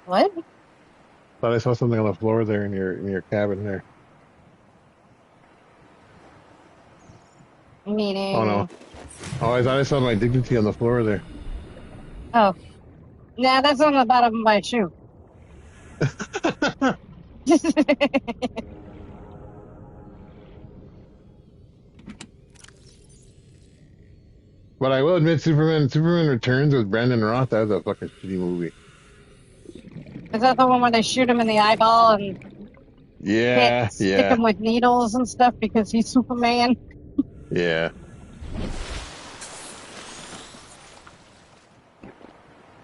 What? Thought I saw something on the floor there in your cabin there. Meaning... Oh no. Oh, I thought I saw my dignity on the floor there. Oh. Nah, that's on the bottom of my shoe. But I will admit, Superman Returns with Brandon Roth, that was a fucking shitty movie. Is that the one where they shoot him in the eyeball and Yeah, can't stick yeah, him with needles and stuff because he's Superman? yeah.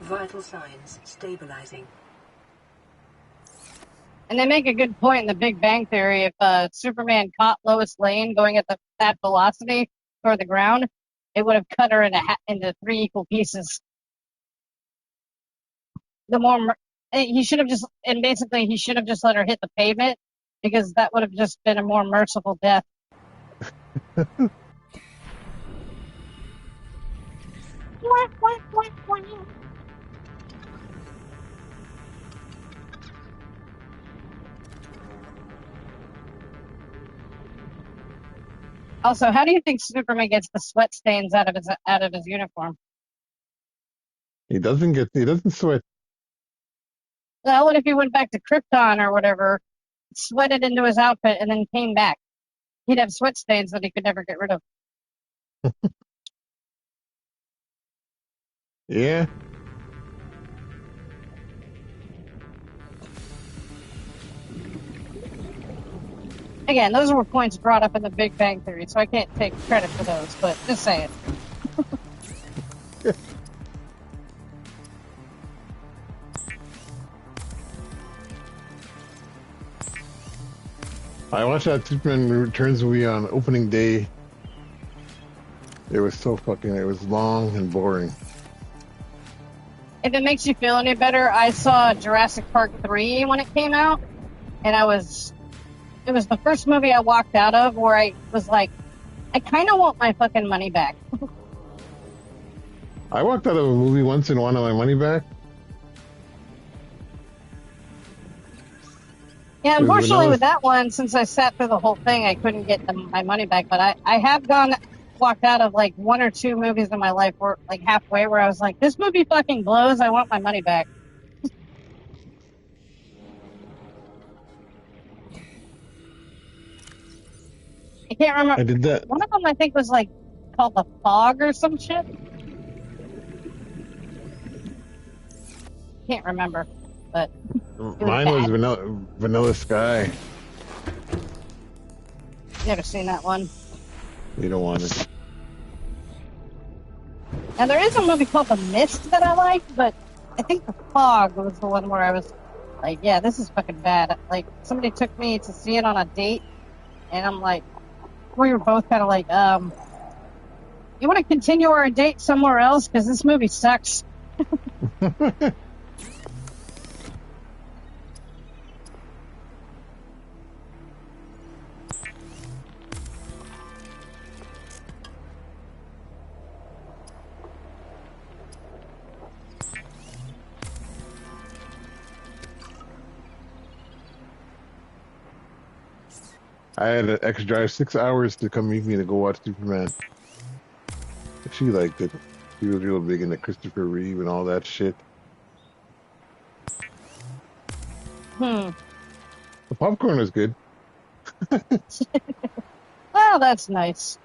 Vital signs stabilizing. And they make a good point in the Big Bang Theory. If Superman caught Lois Lane going at that velocity toward the ground, it would have cut her into 3 equal pieces. He should have just let her hit the pavement, because that would have just been a more merciful death. Also, how do you think Superman gets the sweat stains out of his uniform? He doesn't sweat. Well, what if he went back to Krypton or whatever, sweated into his outfit, and then came back? He'd have sweat stains that he could never get rid of. Yeah. Again, those were points brought up in the Big Bang Theory, so I can't take credit for those, but just saying. I watched that Superman Returns movie on opening day. It was it was long and boring. If it makes you feel any better, I saw Jurassic Park 3 when it came out, and it was the first movie I walked out of where I was like, I kind of want my fucking money back. I walked out of a movie once and wanted my money back. Yeah, unfortunately with that one, since I sat through the whole thing, I couldn't get my money back. But I have walked out of like 1 or 2 movies in my life where like halfway where I was like, this movie fucking blows, I want my money back. I can't remember. I did that. One of them I think was like called The Fog or some shit. Can't remember, but mine was Vanilla Sky. Never seen that one. You don't want it. Now there is a movie called The Mist that I like, but I think The Fog was the one where I was like, yeah, this is fucking bad. Like somebody took me to see it on a date, and I'm like, we were both kind of like, you want to continue our date somewhere else because this movie sucks. I had an ex drive 6 hours to come meet me to go watch Superman. She liked it. She was real big into Christopher Reeve and all that shit. The popcorn was good. Well, that's nice.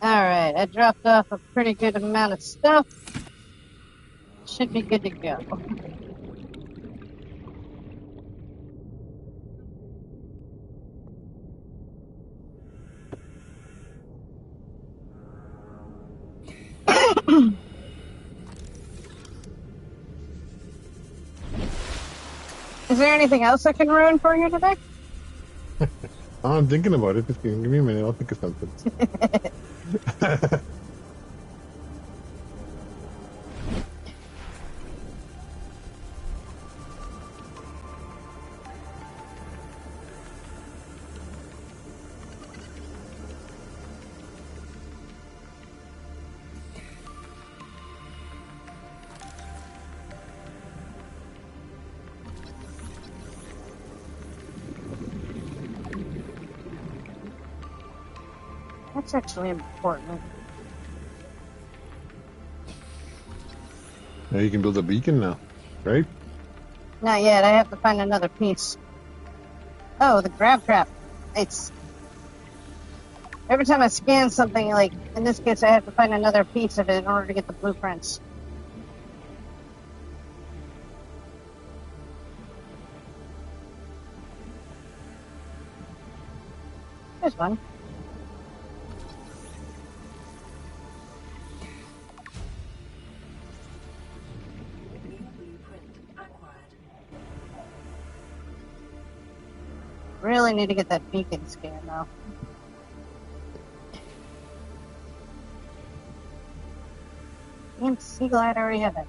Alright, I dropped off a pretty good amount of stuff. Should be good to go. Is there anything else I can ruin for you today? Oh, I'm thinking about it. Just give me a minute. I'll think of something. That's actually important. Now you can build a beacon now, right? Not yet. I have to find another piece. Oh, the grab trap. It's every time I scan something, like in this case, I have to find another piece of it in order to get the blueprints. There's one. Really need to get that beacon scan now. I'm so glad I already have it.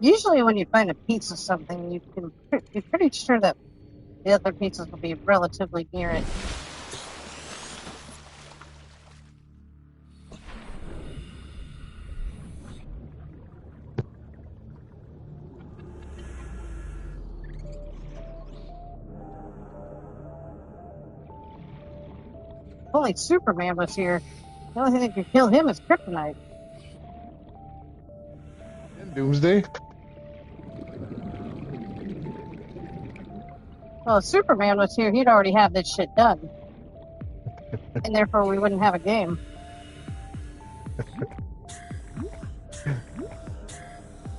Usually when you find a piece of something, you're pretty sure that the other pieces will be relatively near it. If only Superman was here. The only thing that could kill him is Kryptonite. And Doomsday. Well, if Superman was here, he'd already have this shit done. And therefore we wouldn't have a game.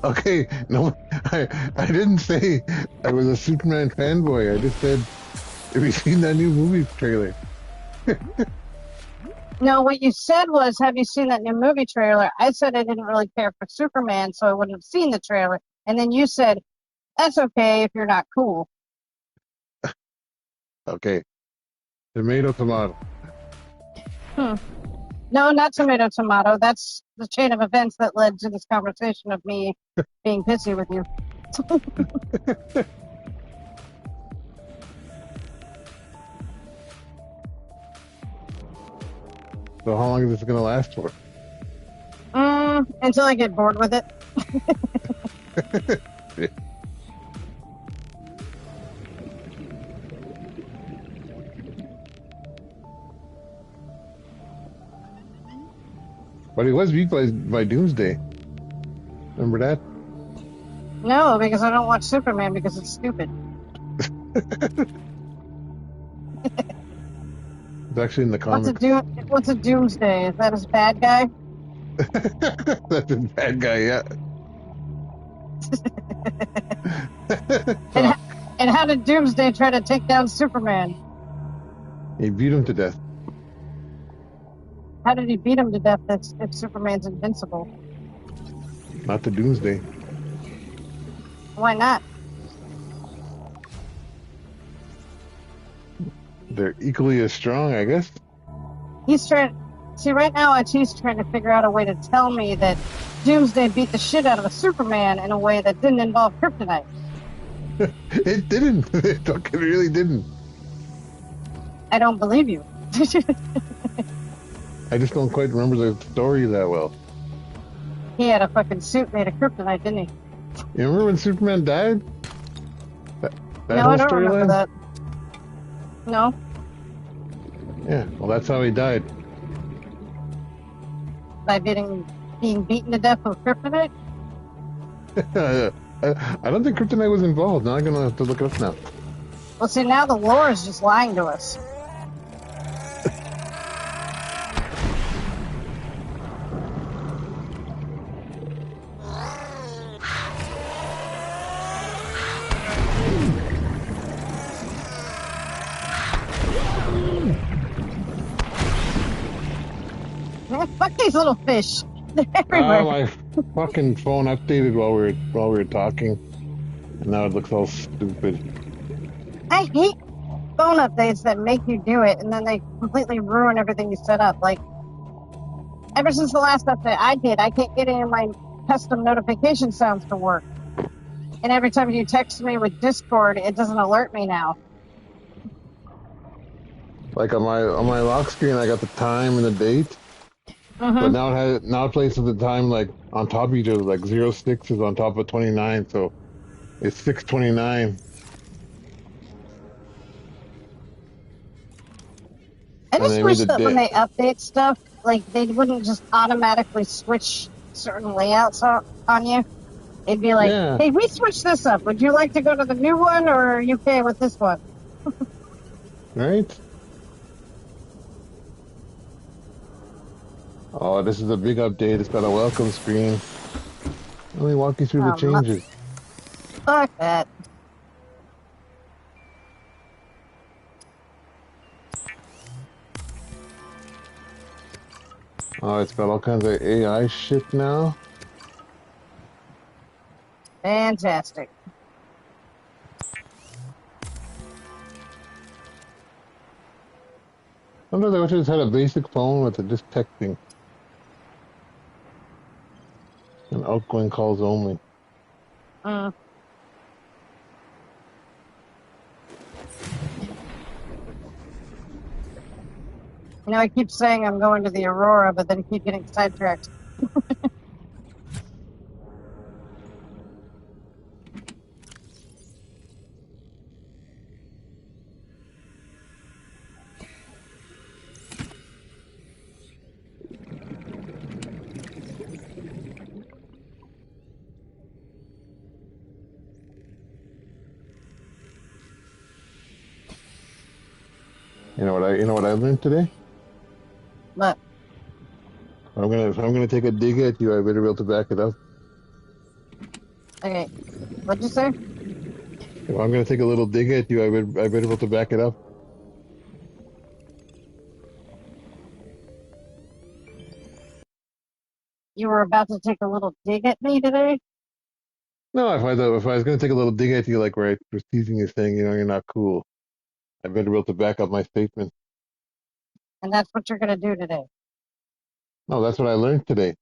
Okay, no, I didn't say I was a Superman fanboy. I just said, have you seen that new movie trailer? No, what you said was, have you seen that new movie trailer? I said I didn't really care for Superman, so I wouldn't have seen the trailer. And then you said, that's okay if you're not cool. Okay. Tomato. No, not tomato. That's the chain of events that led to this conversation of me being pissy with you. So how long is this going to last for? Until I get bored with it. But he was beat by Doomsday. Remember that? No, because I don't watch Superman because it's stupid. It's actually in the comics. What's a Doomsday? Is that his bad guy? That's a bad guy, yeah. And how did Doomsday try to take down Superman? He beat him to death. How did he beat him to death if Superman's invincible? Not the Doomsday. Why not? They're equally as strong, I guess. He's trying... See, right now, he's trying to figure out a way to tell me that Doomsday beat the shit out of a Superman in a way that didn't involve Kryptonite. It didn't. It fucking really didn't. I don't believe you. I just don't quite remember the story that well. He had a fucking suit made of Kryptonite, didn't he? You remember when Superman died? That no, whole I don't remember storyline? that. No. Yeah, well, that's how he died. By being beaten to death with Kryptonite? I don't think Kryptonite was involved. Now I'm gonna have to look it up now. Well, see, now the lore is just lying to us. Fuck these little fish. They're everywhere. Oh, my fucking phone updated while we were talking, and now it looks all stupid. I hate phone updates that make you do it, and then they completely ruin everything you set up. Like, ever since the last update I did, I can't get any of my custom notification sounds to work. And every time you text me with Discord, it doesn't alert me now. Like on my lock screen, I got the time and the date, Mm-hmm. but now it places the time like on top of each other, like 06 is on top of 29, so it's 6:29. I And just they made wish the that when day. they update stuff, like, they wouldn't just automatically switch certain layouts on you. It'd be like, Yeah, hey, we switched this up. Would you like to go to the new one, or are you okay with this one? right? Oh, this is a big update. It's got a welcome screen. Let me walk you through the changes. Fuck that. Oh, it's got all kinds of AI shit now. Fantastic. Sometimes I wish I just had a basic phone with just texting and outgoing calls only. Mm. You know, I keep saying I'm going to the Aurora, but then keep getting sidetracked. You know what I learned today? But, If I'm gonna take a dig at you, I better be able to back it up. okay. What'd you say? If I'm gonna take a little dig at you, I better be able to back it up. You were about to take a little dig at me today? No, if I was gonna take a little dig at you, like where I was teasing you, saying, you're not cool, I better be able to back up my statement. And that's what you're going to do today. No, that's what I learned today.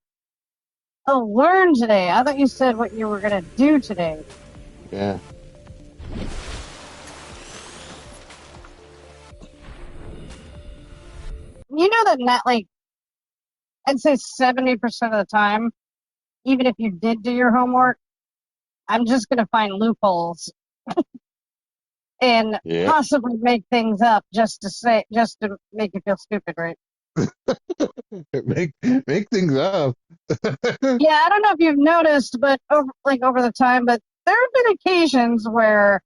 Oh, learn today. I thought you said what you were going to do today. Yeah. You know that not like, I'd say 70% of the time, even if you did do your homework, I'm just going to find loopholes and Yeah. possibly make things up just to make you feel stupid, right? Make things up. Yeah, I don't know if you've noticed, but over the time, but there have been occasions where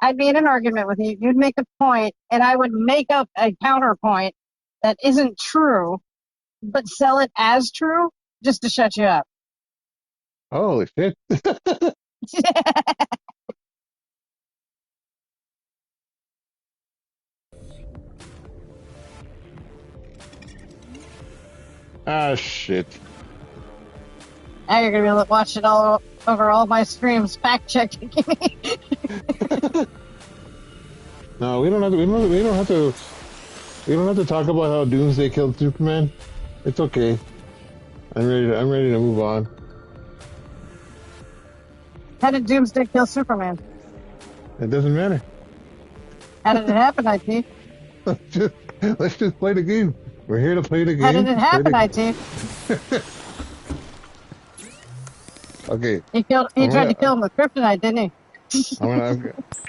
I'd be in an argument with you, you'd make a point, and I would make up a counterpoint that isn't true, but sell it as true just to shut you up. Holy shit. Ah, shit. Now you're going to be watching all over all my streams, fact checking me. No, we don't have to. We don't have to talk about how Doomsday killed Superman. It's okay. I'm ready to move on. How did Doomsday kill Superman? It doesn't matter. How did it happen, IT? Let's just play the game. We're here to play the game. How did it happen, IT? Okay. He tried to kill him with kryptonite, didn't he?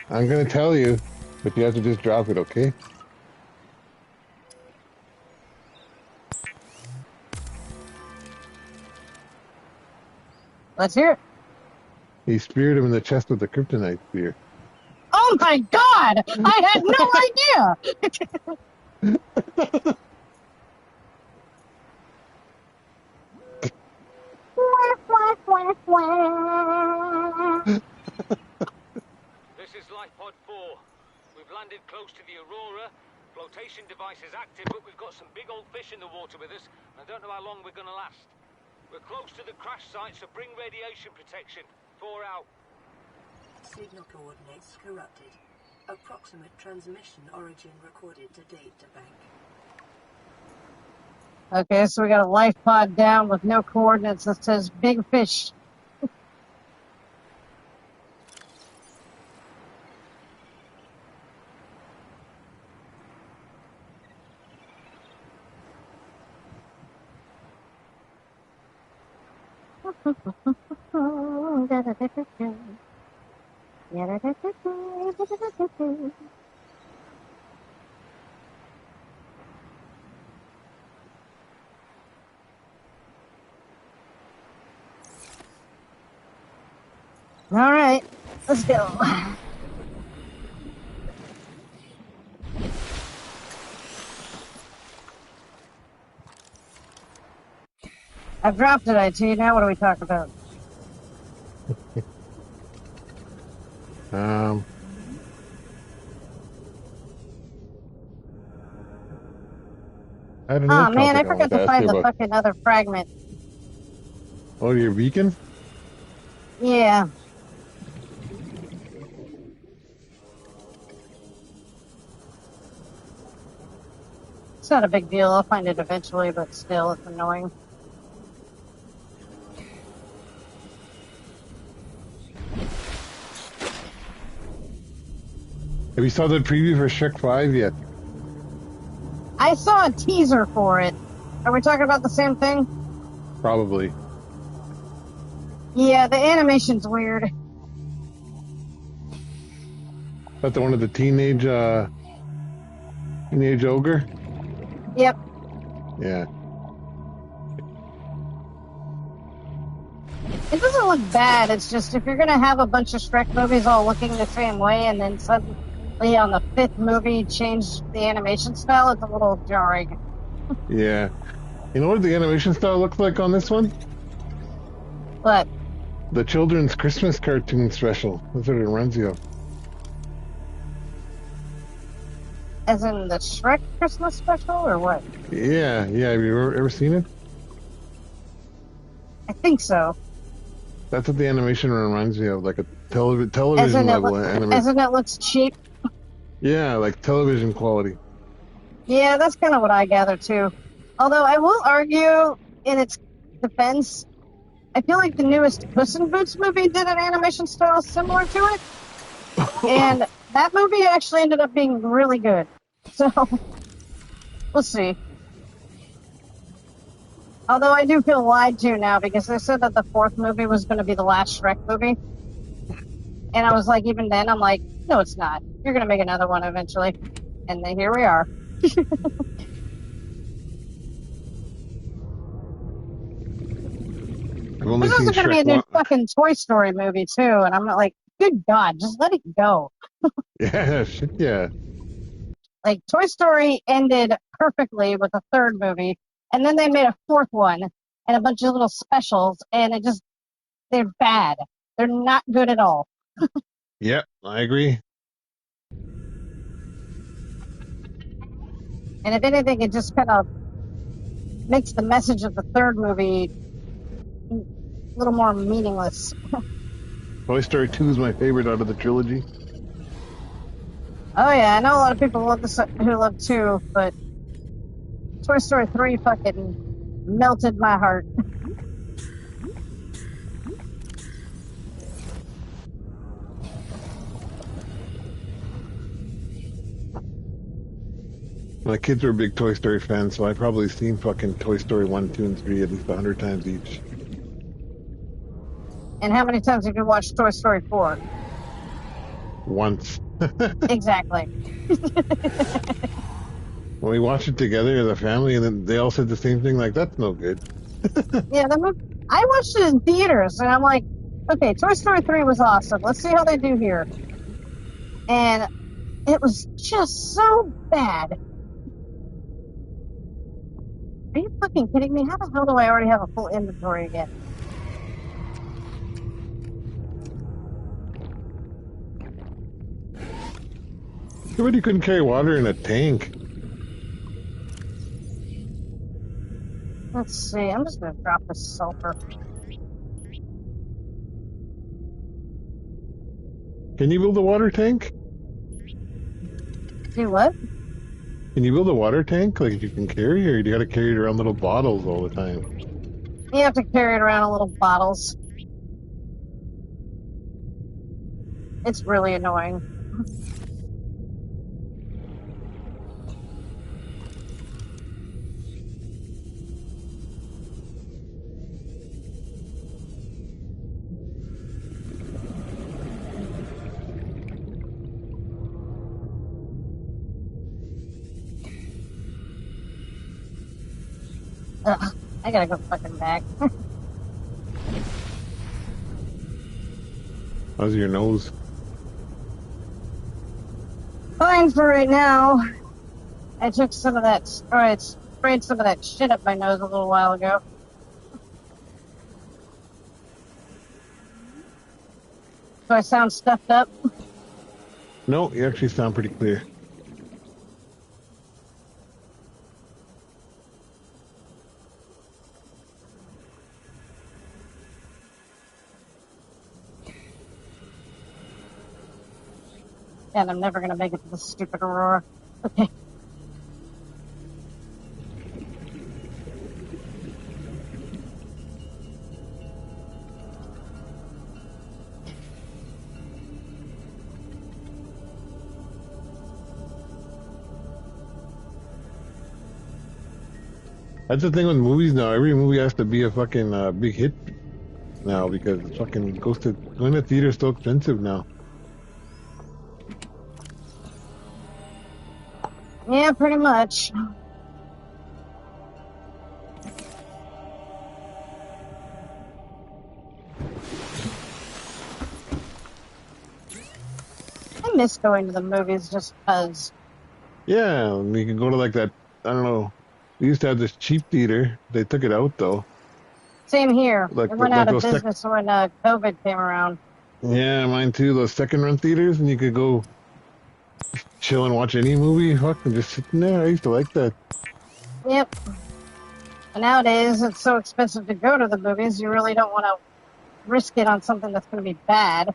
I'm gonna tell you, but you have to just drop it, okay? Let's hear it. He speared him in the chest with the Kryptonite spear. Oh my god! I had no idea! This is Life Pod 4. We've landed close to the Aurora. Flotation device is active, but we've got some big old fish in the water with us. I don't know how long we're gonna last. We're close to the crash site, so bring radiation protection. 4 out. Signal coordinates corrupted. Approximate transmission origin recorded to data bank. Okay, so we got a life pod down with no coordinates that says big fish. All right, let's go. I've dropped it, IT. Now what do we talk about? I had Oh another man, I topic I forgot wanted to to ask find you the about. fucking other fragment. Oh, your beacon? Yeah. It's not a big deal. I'll find it eventually, but still, it's annoying. Have you saw the preview for Shrek 5 yet? I saw a teaser for it. Are we talking about the same thing? Probably. Yeah, the animation's weird. That's the one of the teenage ogre? Yep. Yeah. It doesn't look bad. It's just if you're going to have a bunch of Shrek movies all looking the same way and then suddenly on the 5th movie change the animation style, it's a little jarring. Yeah. You know what the animation style looks like on this one? But The children's Christmas cartoon special. That's what it reminds you of. as in the Shrek Christmas special or what? Yeah. Have you ever seen it? I think so. That's what the animation reminds me of, like a As television in level animation. as in it looks cheap. Yeah, like television quality. Yeah, that's kind of what I gather too. Although I will argue in its defense, I feel like the newest Puss in Boots movie did an animation style similar to it. And that movie actually ended up being really good. So, we'll see. Although I do feel lied to now because they said that the 4th movie was going to be the last Shrek movie. And I was like, even then, I'm like, no, it's not. You're going to make another one eventually. And then here we are. I've only There's seen also going to be a Shrek new 1. fucking Toy Story movie too. And I'm not like, good God, just let it go. Yeah, shit, yeah. Like, Toy Story ended perfectly with the 3rd movie, and then they made a 4th one, and a bunch of little specials, and they're bad. They're not good at all. Yep, I agree. And if anything, it just kind of makes the message of the 3rd movie a little more meaningless. Toy Story 2 is my favorite out of the trilogy. Oh yeah, I know a lot of people who love 2, but Toy Story 3 fucking melted my heart. My kids were big Toy Story fans, so I've probably seen fucking Toy Story 1, 2, and 3 at least 100 times each. And how many times have you watched Toy Story 4? Once. Exactly. When we watched it together as a family, and then they all said the same thing, like, that's no good. Yeah, I watched it in theaters, and I'm like, Okay, Toy Story 3 was awesome. Let's see how they do here. And it was just so bad. Are you fucking kidding me? How the hell do I already have a full inventory again? Somebody couldn't carry water in a tank. Let's see. I'm just gonna drop this sulfur. Can you build a water tank? Do what? Can you build a water tank like you can carry, or you gotta carry it around little bottles all the time? You have to carry it around in little bottles. It's really annoying. Ugh, I gotta go fucking back. How's your nose? Fine for right now. I took some of that, or I sprayed some of that shit up my nose a little while ago. Do I sound stuffed up? No, you actually sound pretty clear. And I'm never gonna make it to this stupid Aurora. Okay. That's the thing with movies now. Every movie has to be a fucking big hit now because it's fucking going to theater is so expensive now. Yeah, pretty much. I miss going to the movies just because. Yeah, and you can go to like that. I don't know. We used to have this cheap theater. They took it out though. Same here. Like It went like out of those business when COVID came around. yeah, mine too. Those second run theaters, and you could go chill and watch any movie. Fuck, and just sitting there. I used to like that. Yep. And nowadays, it's so expensive to go to the movies, you really don't want to risk it on something that's going to be bad.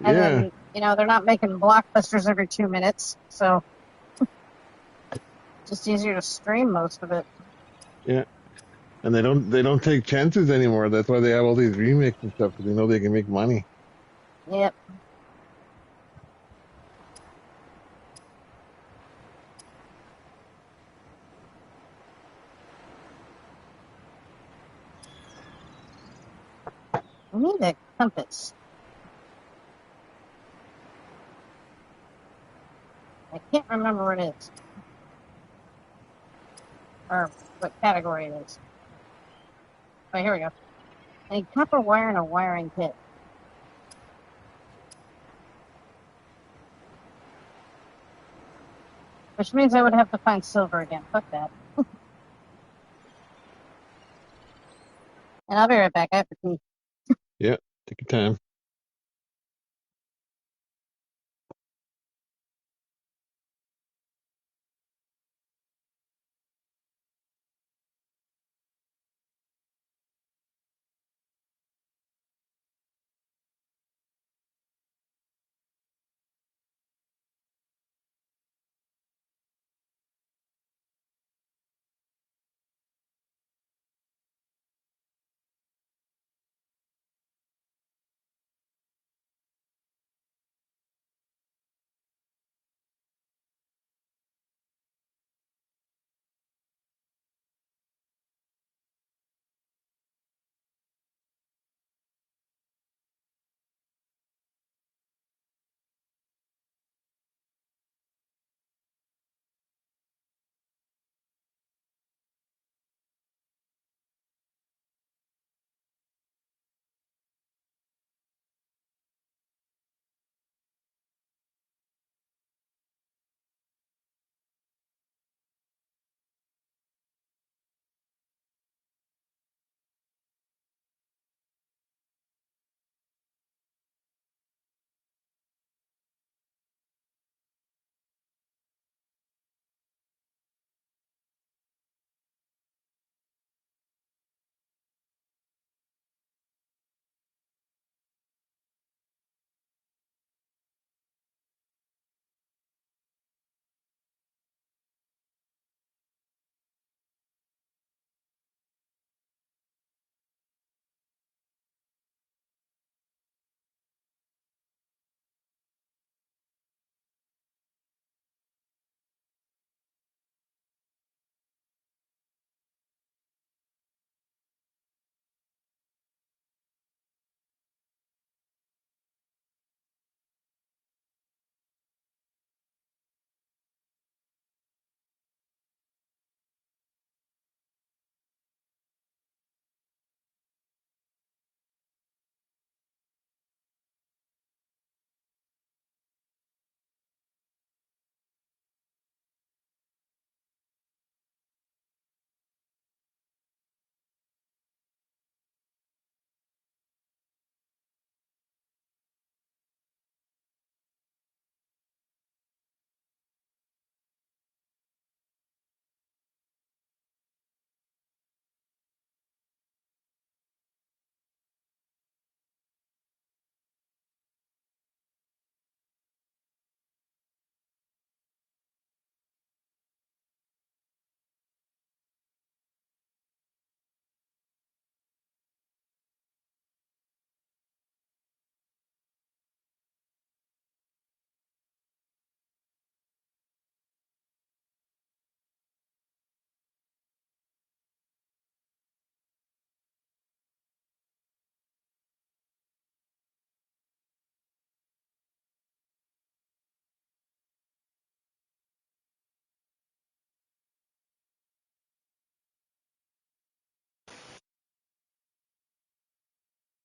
And Yeah, then, they're not making blockbusters every 2 minutes, so it's just easier to stream most of it. yeah. And they don't take chances anymore. That's why they have all these remakes and stuff because they know they can make money. Yep. I need a compass. I can't remember what it is. Or what category it is. Oh, here we go. I need copper wire and a wiring kit. Which means I would have to find silver again. Fuck that. And I'll be right back. I have to pee. Yeah, take your time.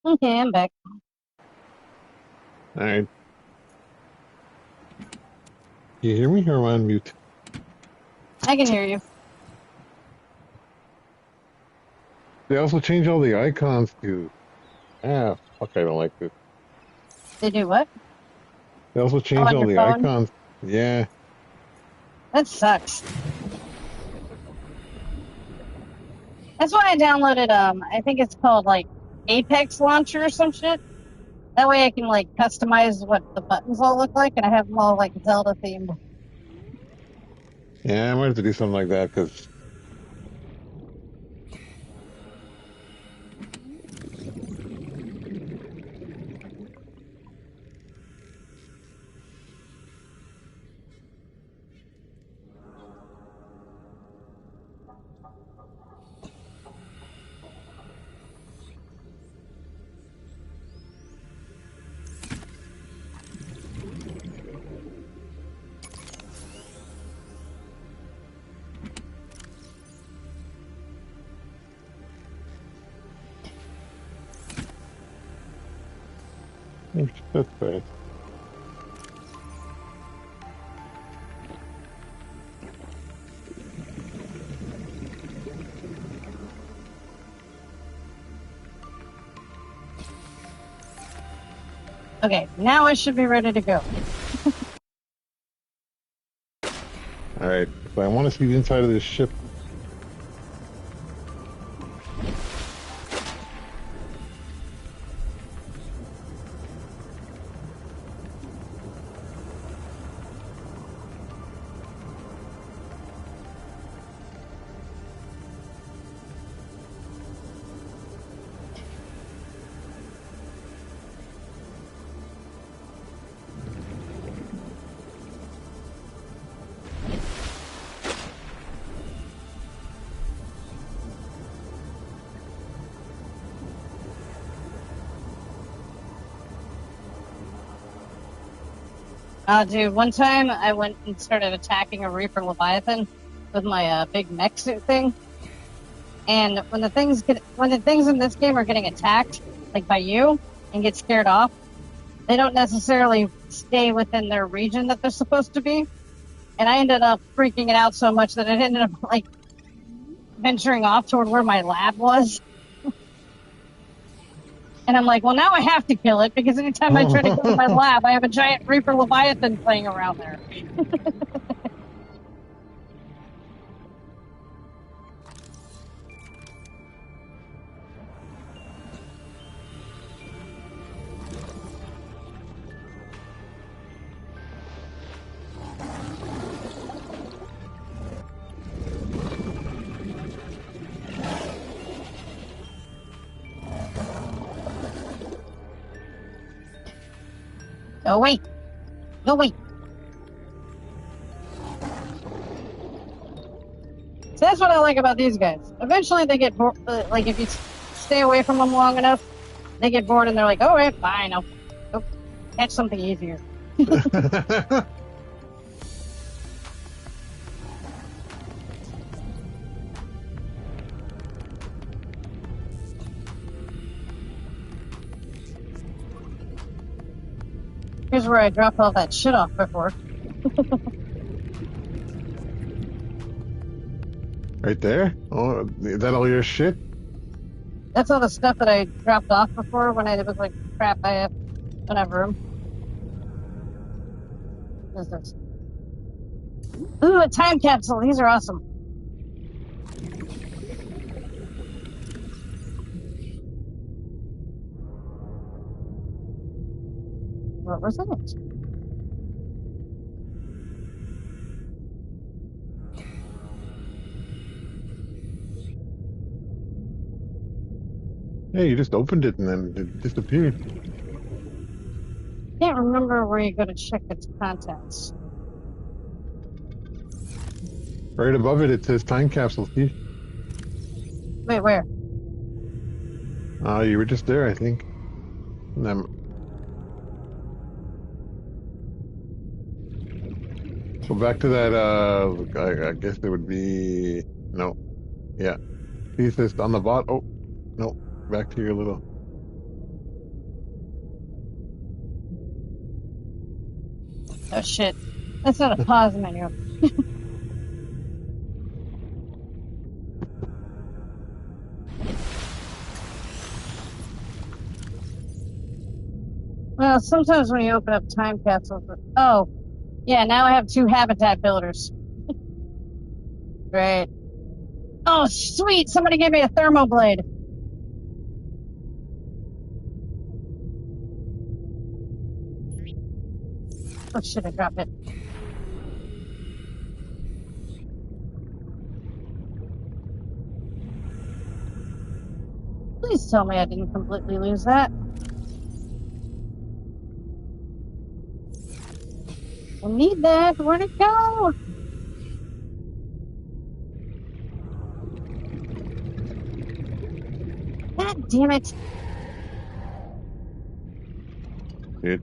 Okay, I'm back. Alright. You hear me or am I on mute? I can hear you. They also changed all the icons too. Ah, fuck, I don't like this. They do what? They also Oh, changed on all your the phone? icons. Yeah. That sucks. That's why I downloaded, I think it's called, like, Apex Launcher or some shit. That way I can, like, customize what the buttons all look like, and I have them all, like, Zelda themed. Yeah, I might have to do something like that because that's right. Okay, now I should be ready to go. Alright, so I want to see the inside of this ship. Dude, one time I went and started attacking a Reaper Leviathan with my big mech suit thing. And when the things in this game are getting attacked, like by you, and get scared off, they don't necessarily stay within their region that they're supposed to be. And I ended up freaking it out so much that it ended up like venturing off toward where my lab was. And I'm like, well, now I have to kill it because anytime I try to go to my lab, I have a giant Reaper Leviathan playing around there. Go away. Go away. So that's what I like about these guys. Eventually they get bored. Like if you stay away from them long enough, they get bored and they're like, all right, fine, I'll go catch something easier. Here's where I dropped all that shit off before. Right there? Oh, is that all your shit? That's all the stuff that I dropped off before when I was like, crap, I have enough room. What is this? Ooh, a time capsule. These are awesome. What was it? Hey, you just opened it and then it disappeared. Can't remember where you go to check its contents. Right above it, it says time capsule. See? Wait, where? You were just there, I think. And then... Go back to that, I guess it would be... No. Yeah. See, it says on the bot... Oh, no. Back to your little... Oh shit. That's not a pause menu. Well, sometimes when you open up time capsules... Oh, yeah, now I have 2 habitat builders. Great. Oh, sweet! Somebody gave me a thermoblade. Oh shit, I dropped it. Please tell me I didn't completely lose that. I need that. Where'd it go? God damn it. Dude.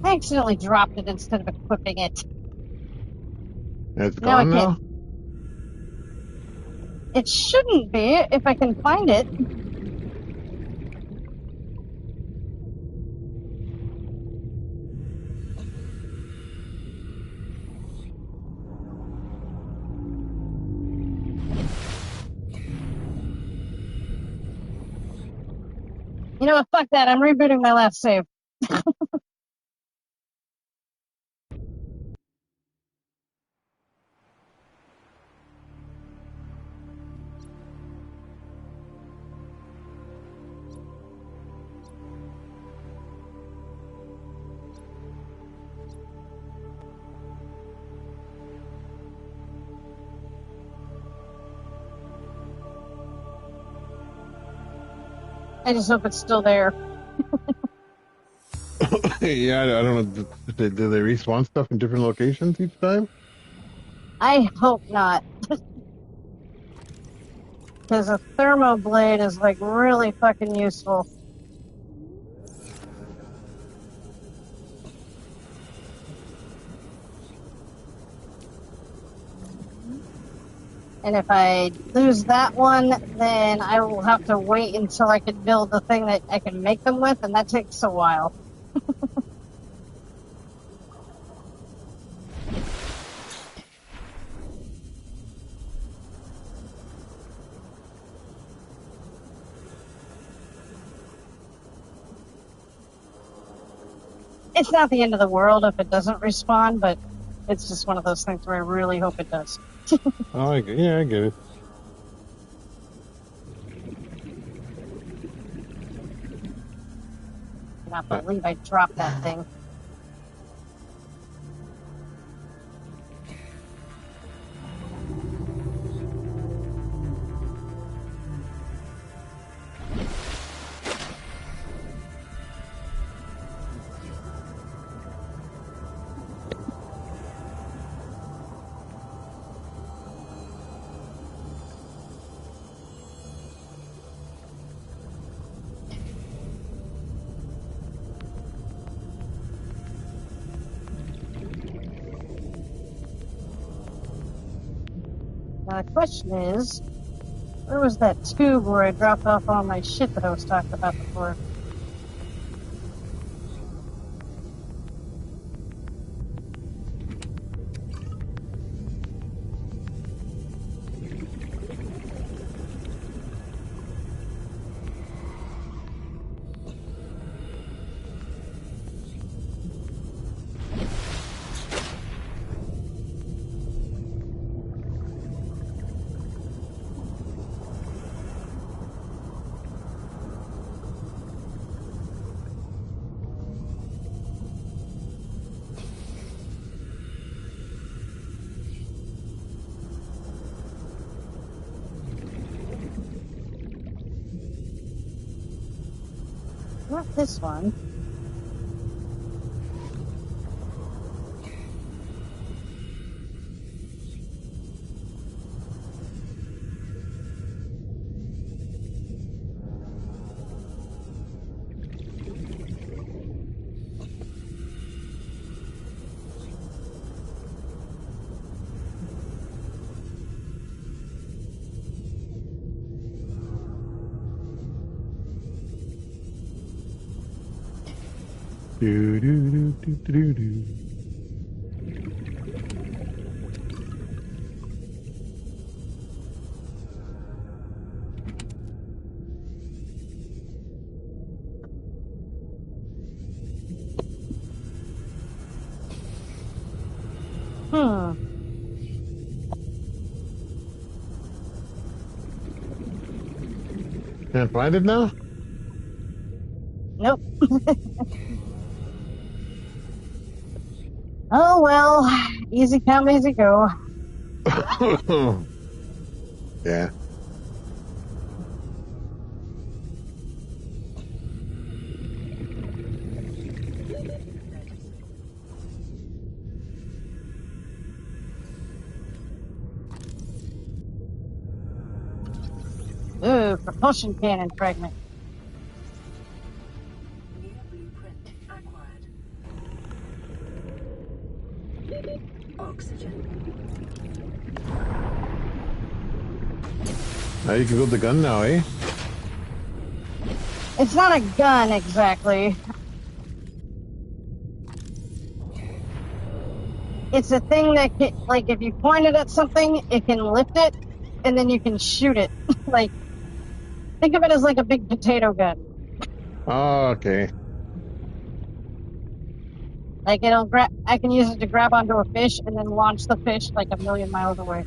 I accidentally dropped it instead of equipping it. It's Now I gone can't. now? It shouldn't be if I can find it. You know what? Fuck that. I'm rebooting my last save. I just hope it's still there. Yeah, I don't know. Do they respawn stuff in different locations each time? I hope not. Because a thermoblade is like really fucking useful. And if I lose that one, then I will have to wait until I can build the thing that I can make them with, and that takes a while. It's not the end of the world if it doesn't respawn, but it's just one of those things where I really hope it does. Oh, I get it. I cannot believe I dropped that thing. Now the question is, where was that tube where I dropped off all my shit that I was talking about before? Not this one. Do do do do do do. Hmm. Can't find it now? Nope. Oh well, easy come, easy go. Yeah. Ooh, propulsion cannon fragment. New blueprint acquired. Oxygen. Now you can build the gun now, eh? It's not a gun exactly. It's a thing that can, like, if you point it at something, it can lift it, and then you can shoot it. Like, think of it as like a big potato gun. Oh, okay. Like, it'll grab. I can use it to grab onto a fish and then launch the fish like a million miles away.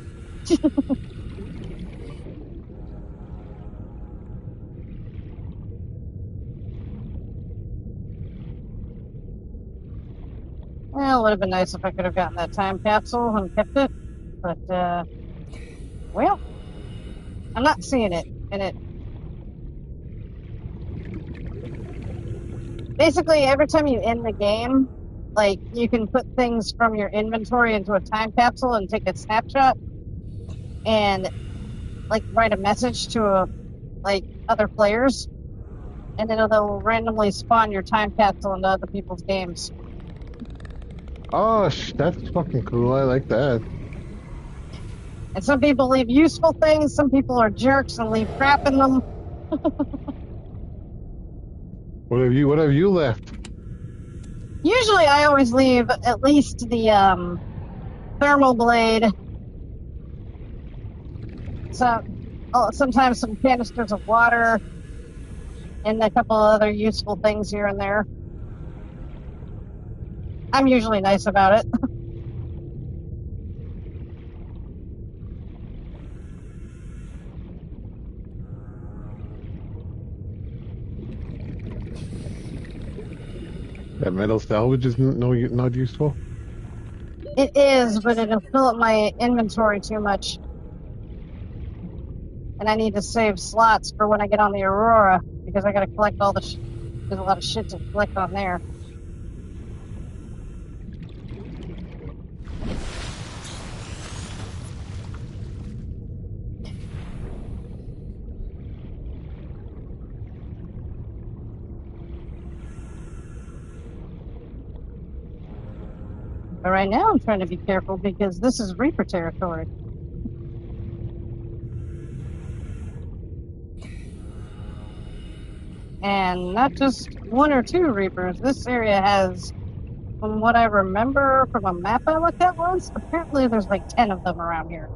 Well, it would have been nice if I could have gotten that time capsule and kept it, but well, I'm not seeing it in it. Basically, every time you end the game, like, you can put things from your inventory into a time capsule and take a snapshot and, like, write a message to like other players, and then they'll randomly spawn your time capsule into other people's games. Oh, that's fucking cool. I like that. And some people leave useful things, some people are jerks and leave crap in them. What have you left? Usually I always leave at least the thermal blade, sometimes some canisters of water, and a couple of other useful things here and there. I'm usually nice about it. That metal salvage is not useful. It is, but it'll fill up my inventory too much. And I need to save slots for when I get on the Aurora, because I gotta collect all the there's a lot of shit to collect on there. But right now I'm trying to be careful because this is Reaper territory. And not just one or two Reapers. This area has, from what I remember from a map I looked at once, apparently there's like 10 of them around here.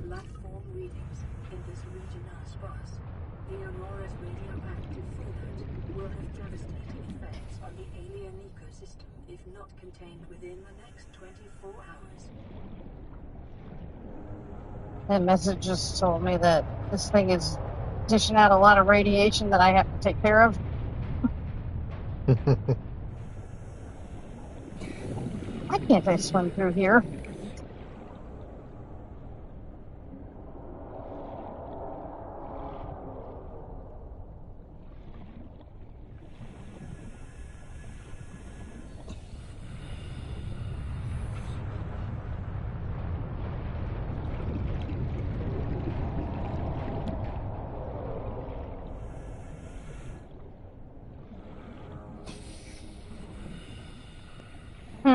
Landform readings in this region are sparse. The Aurora's radioactive fallout will have devastating effects on the alien ecosystem if not contained within the next 24 hours. That message just told me that this thing is dishing out a lot of radiation that I have to take care of. Why can't I swim through here?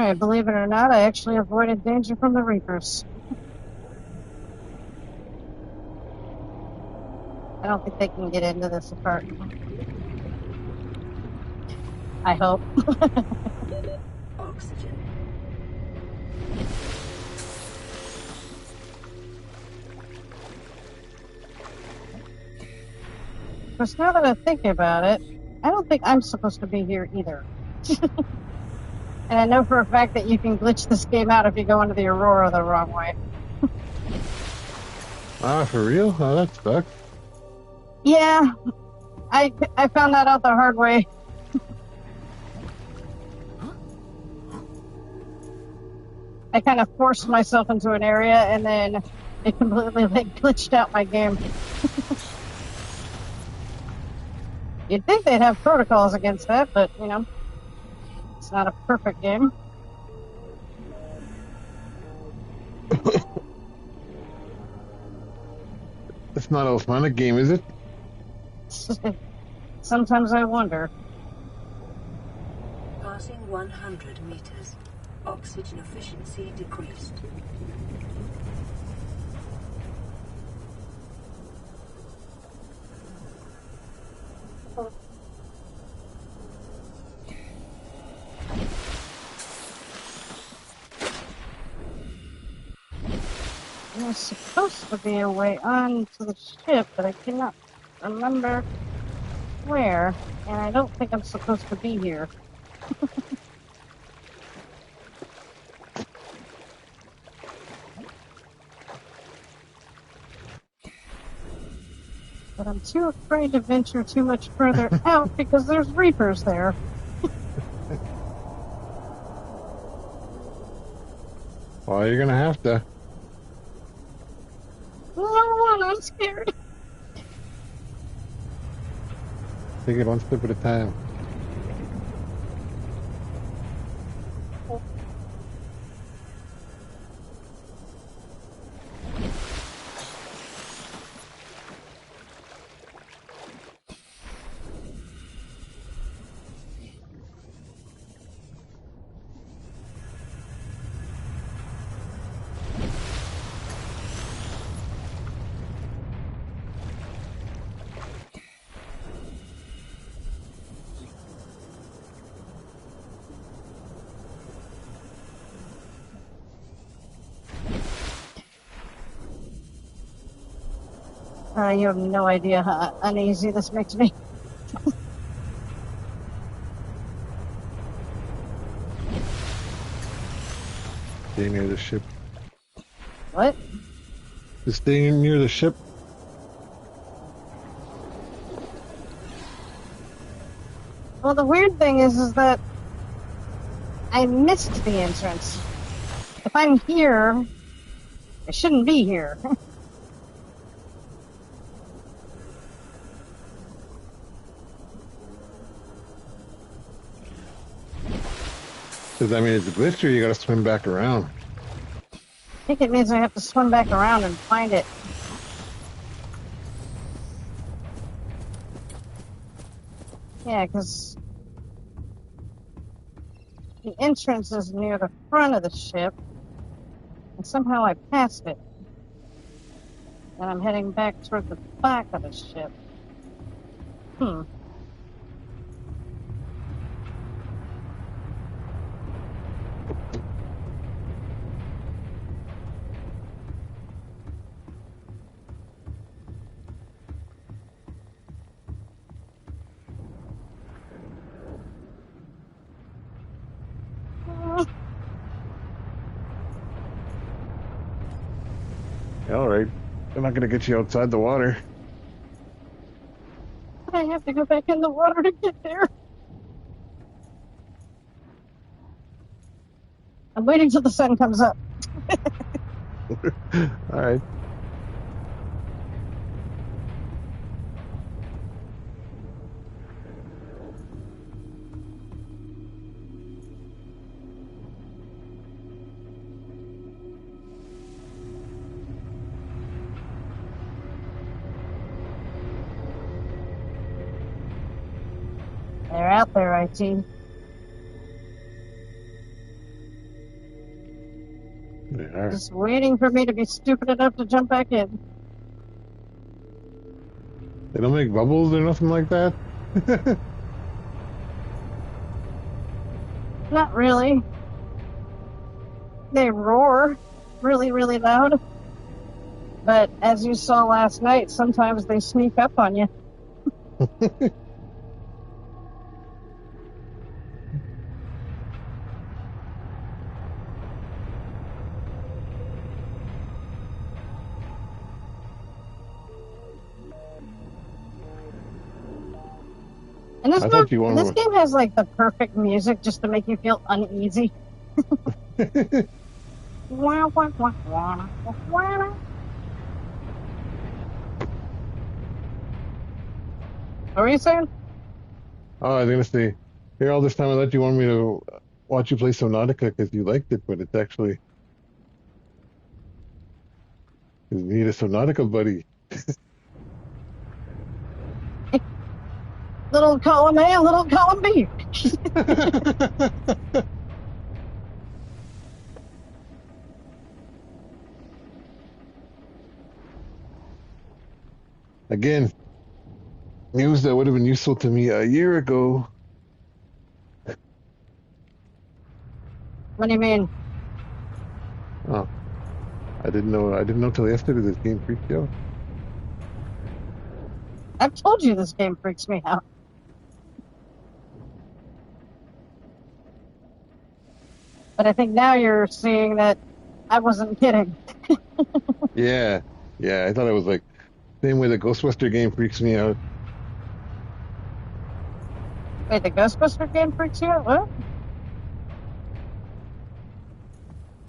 way. Believe it or not, I actually avoided danger from the Reapers. I don't think they can get into this apartment. I hope. Oxygen. Because now that I think about it, I don't think I'm supposed to be here either. And I know for a fact that you can glitch this game out if you go into the Aurora the wrong way. Ah, for real? Oh, that sucks. Yeah, I found that out the hard way. I kind of forced myself into an area and then it completely glitched out my game. You'd think they'd have protocols against that, but you know, it's not a perfect game. It's not a fun game, is it? Sometimes I wonder. Passing 100 meters. Oxygen efficiency decreased. There's supposed to be a way on to the ship, but I cannot remember where, and I don't think I'm supposed to be here. But I'm too afraid to venture too much further out because there's Reapers there. Well, you're gonna have to. No, I'm scared. Take it one step at a time. You have no idea how uneasy this makes me. Stay near the ship. What? Just stay near the ship. Well, the weird thing is that I missed the entrance. If I'm here, I shouldn't be here. Does that mean it's a glitch or you gotta swim back around? I think it means I have to swim back around and find it. Yeah, because the entrance is near the front of the ship, and somehow I passed it. And I'm heading back toward the back of the ship. Alright. They're not gonna get you outside the water. I have to go back in the water to get there. I'm waiting till the sun comes up. Alright. They're out there, IT. They are. Just waiting for me to be stupid enough to jump back in. They don't make bubbles or nothing like that? Not really. They roar really, really loud. But as you saw last night, sometimes they sneak up on you. And I thought you wanted this game has like the perfect music just to make you feel uneasy. What were you saying? Oh, I was gonna say, here all this time I thought you wanted me to watch you play Subnautica because you liked it, but it's actually you need a Subnautica buddy. Little column A, little column B. Again, news that would have been useful to me a year ago. What do you mean? Oh, I didn't know till yesterday this game freaked you out. I've told you this game freaks me out. But I think now you're seeing that I wasn't kidding. Yeah, I thought it was like same way the Ghostbuster game freaks me out. Wait, the Ghostbuster game freaks you out?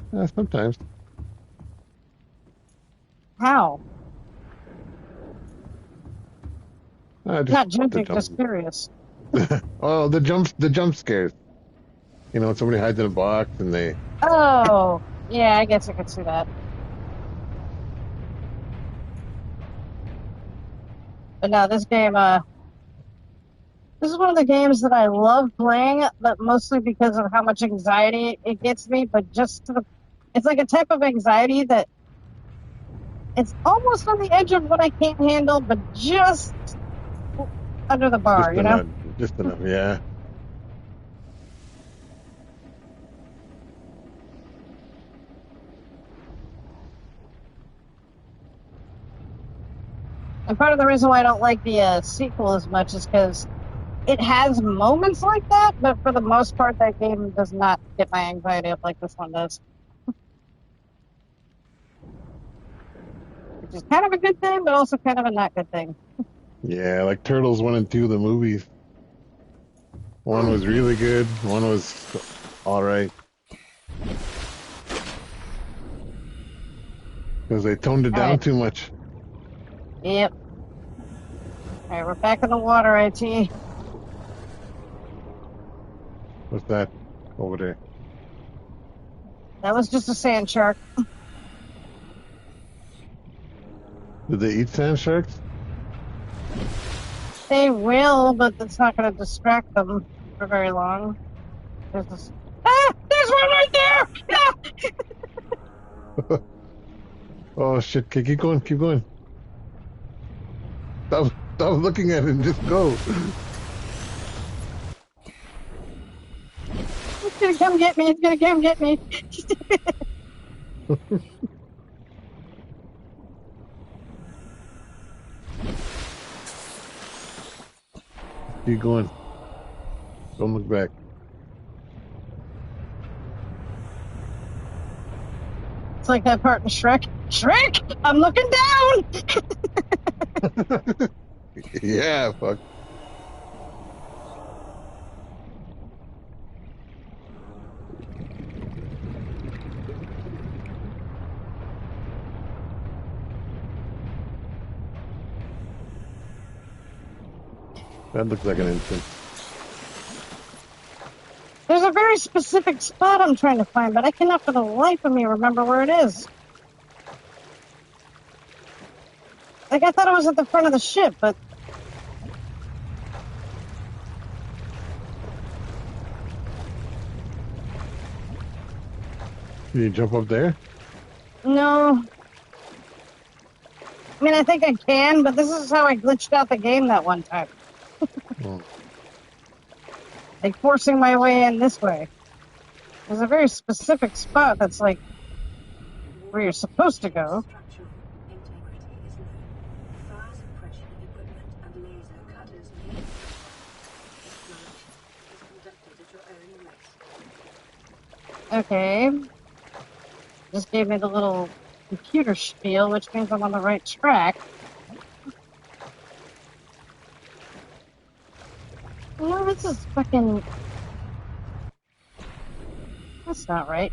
What? Sometimes. How? Just Not the jumping, jump. just curious. Oh, the jump scares. You know, when somebody hides in a box and they. Oh, yeah, I guess I could see that. But no, this game, this is one of the games that I love playing, but mostly because of how much anxiety it gets me, but just to it's like a type of anxiety that it's almost on the edge of what I can't handle, but just under the bar, you know? Just enough, yeah. And part of the reason why I don't like the sequel as much is because it has moments like that, but for the most part, that game does not get my anxiety up like this one does. Which is kind of a good thing, but also kind of a not good thing. Yeah, like Turtles 1 and 2, the movies. One was really good, one was alright. Because they toned it down too much. Yep. Alright, we're back in the water, IT. What's that over there? That was just a sand shark. Did they eat sand sharks? They will, but it's not going to distract them for very long. There's this... Ah! There's one right there! Ah! Oh shit, okay, keep going, keep going. Stop looking at it and just go. It's gonna come get me, it's gonna come get me. Keep going. Don't look back. It's like that part in Shrek. Shrek! I'm looking down! Yeah, fuck. That looks like an entrance. There's a very specific spot I'm trying to find, but I cannot for the life of me remember where it is. Like, I thought it was at the front of the ship, but... Can you jump up there? No. I mean, I think I can, but this is how I glitched out the game that one time. Oh. Like, forcing my way in this way. There's a very specific spot that's, like, where you're supposed to go. Structural integrity is low. Fire suppression equipment and laser cutters needed. Exploration is conducted at your own risk. Okay. Just gave me the little computer spiel, which means I'm on the right track. No, this is fucking... That's not right.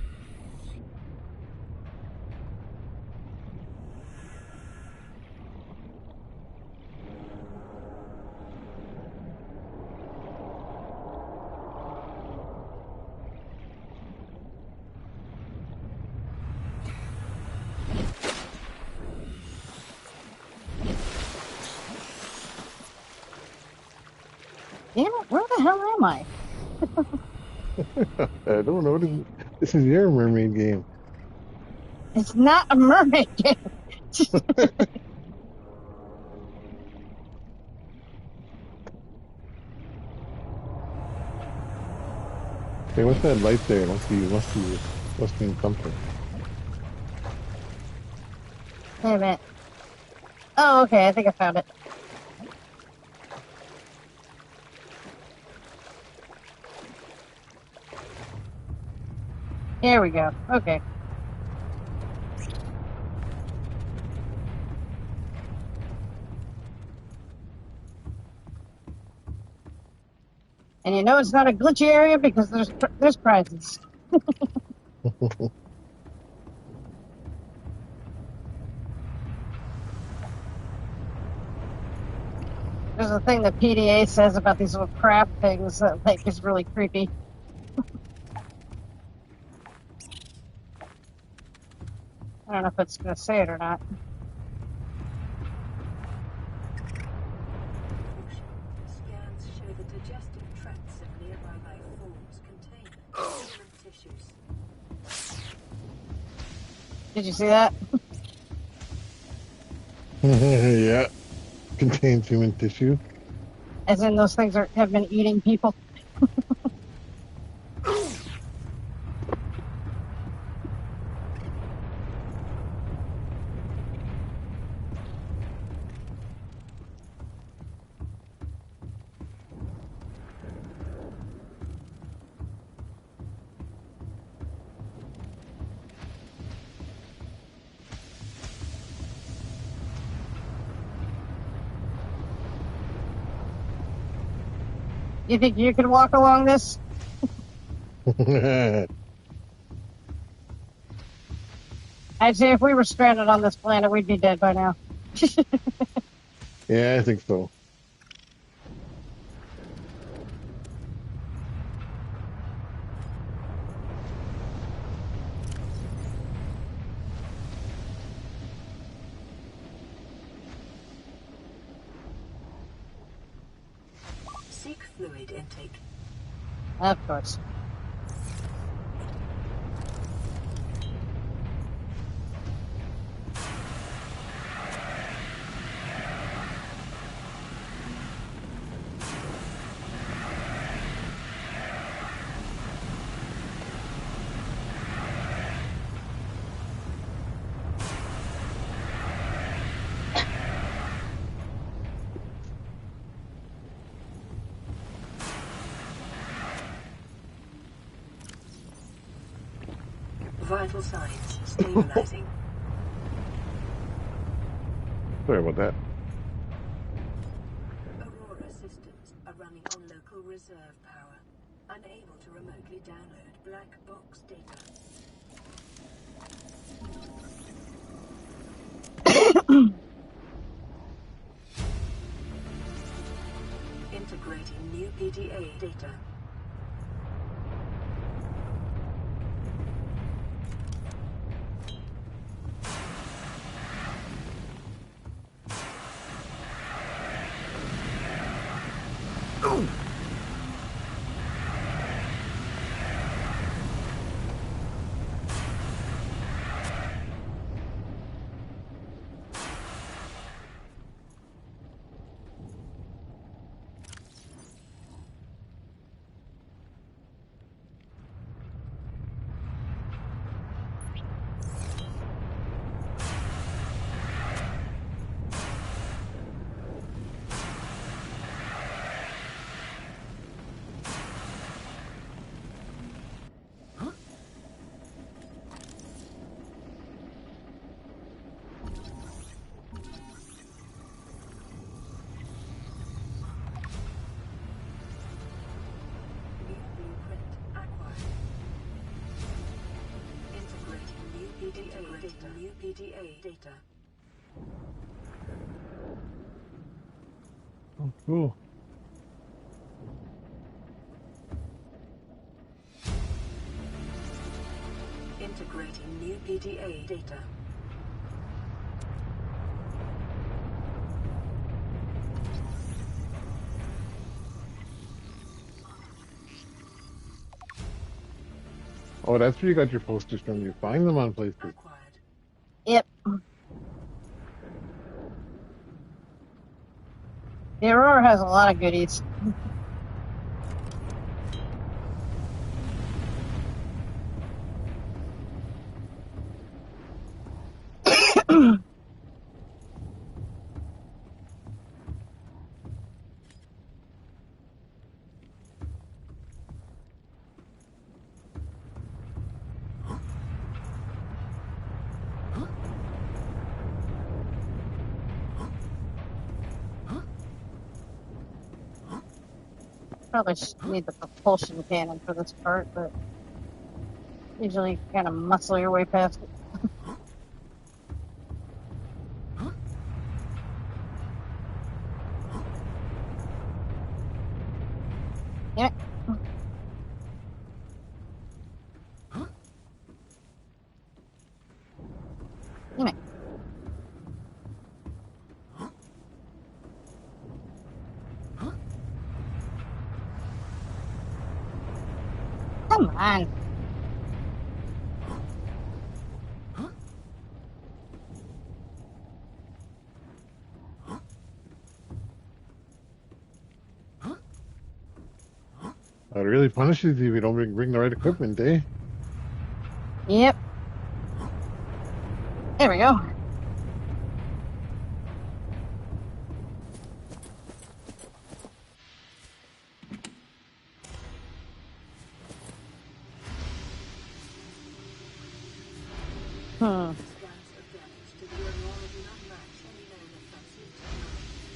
Damn it, where the hell am I? I don't know. This is your mermaid game. It's not a mermaid game. Hey, what's that light there? It must be something. Wait a minute. Oh, okay, I think I found it. Here we go. Okay. And you know it's not a glitchy area because there's prizes. There's a thing that PDA says about these little crab things that like is really creepy. I don't know if it's gonna say it or not. Scans show the digestive tracts of nearby life forms contain human tissues. Did you see that? Yeah. Contains human tissue. As in those things have been eating people. You think you could walk along this? I'd say if we were stranded on this planet, we'd be dead by now. Yeah, I think so. Seek fluid intake. Of course. Vital signs stabilizing. Sorry about that. Aurora systems are running on local reserve power, unable to remotely download black box data. Integrating new PDA data. data. New PDA data. Oh, cool. Integrating new PDA data. Oh, that's where you got your posters from. You find them on places. Acquired. Yep. The Aurora has a lot of goodies. Probably need the propulsion cannon for this part, but usually kind of muscle your way past it. Yeah. Damn it. Come on. It really punishes you if you don't bring the right equipment, eh? Yep. There we go. Hmm. Scans of damage to the Aurora do not match any known offensive technology.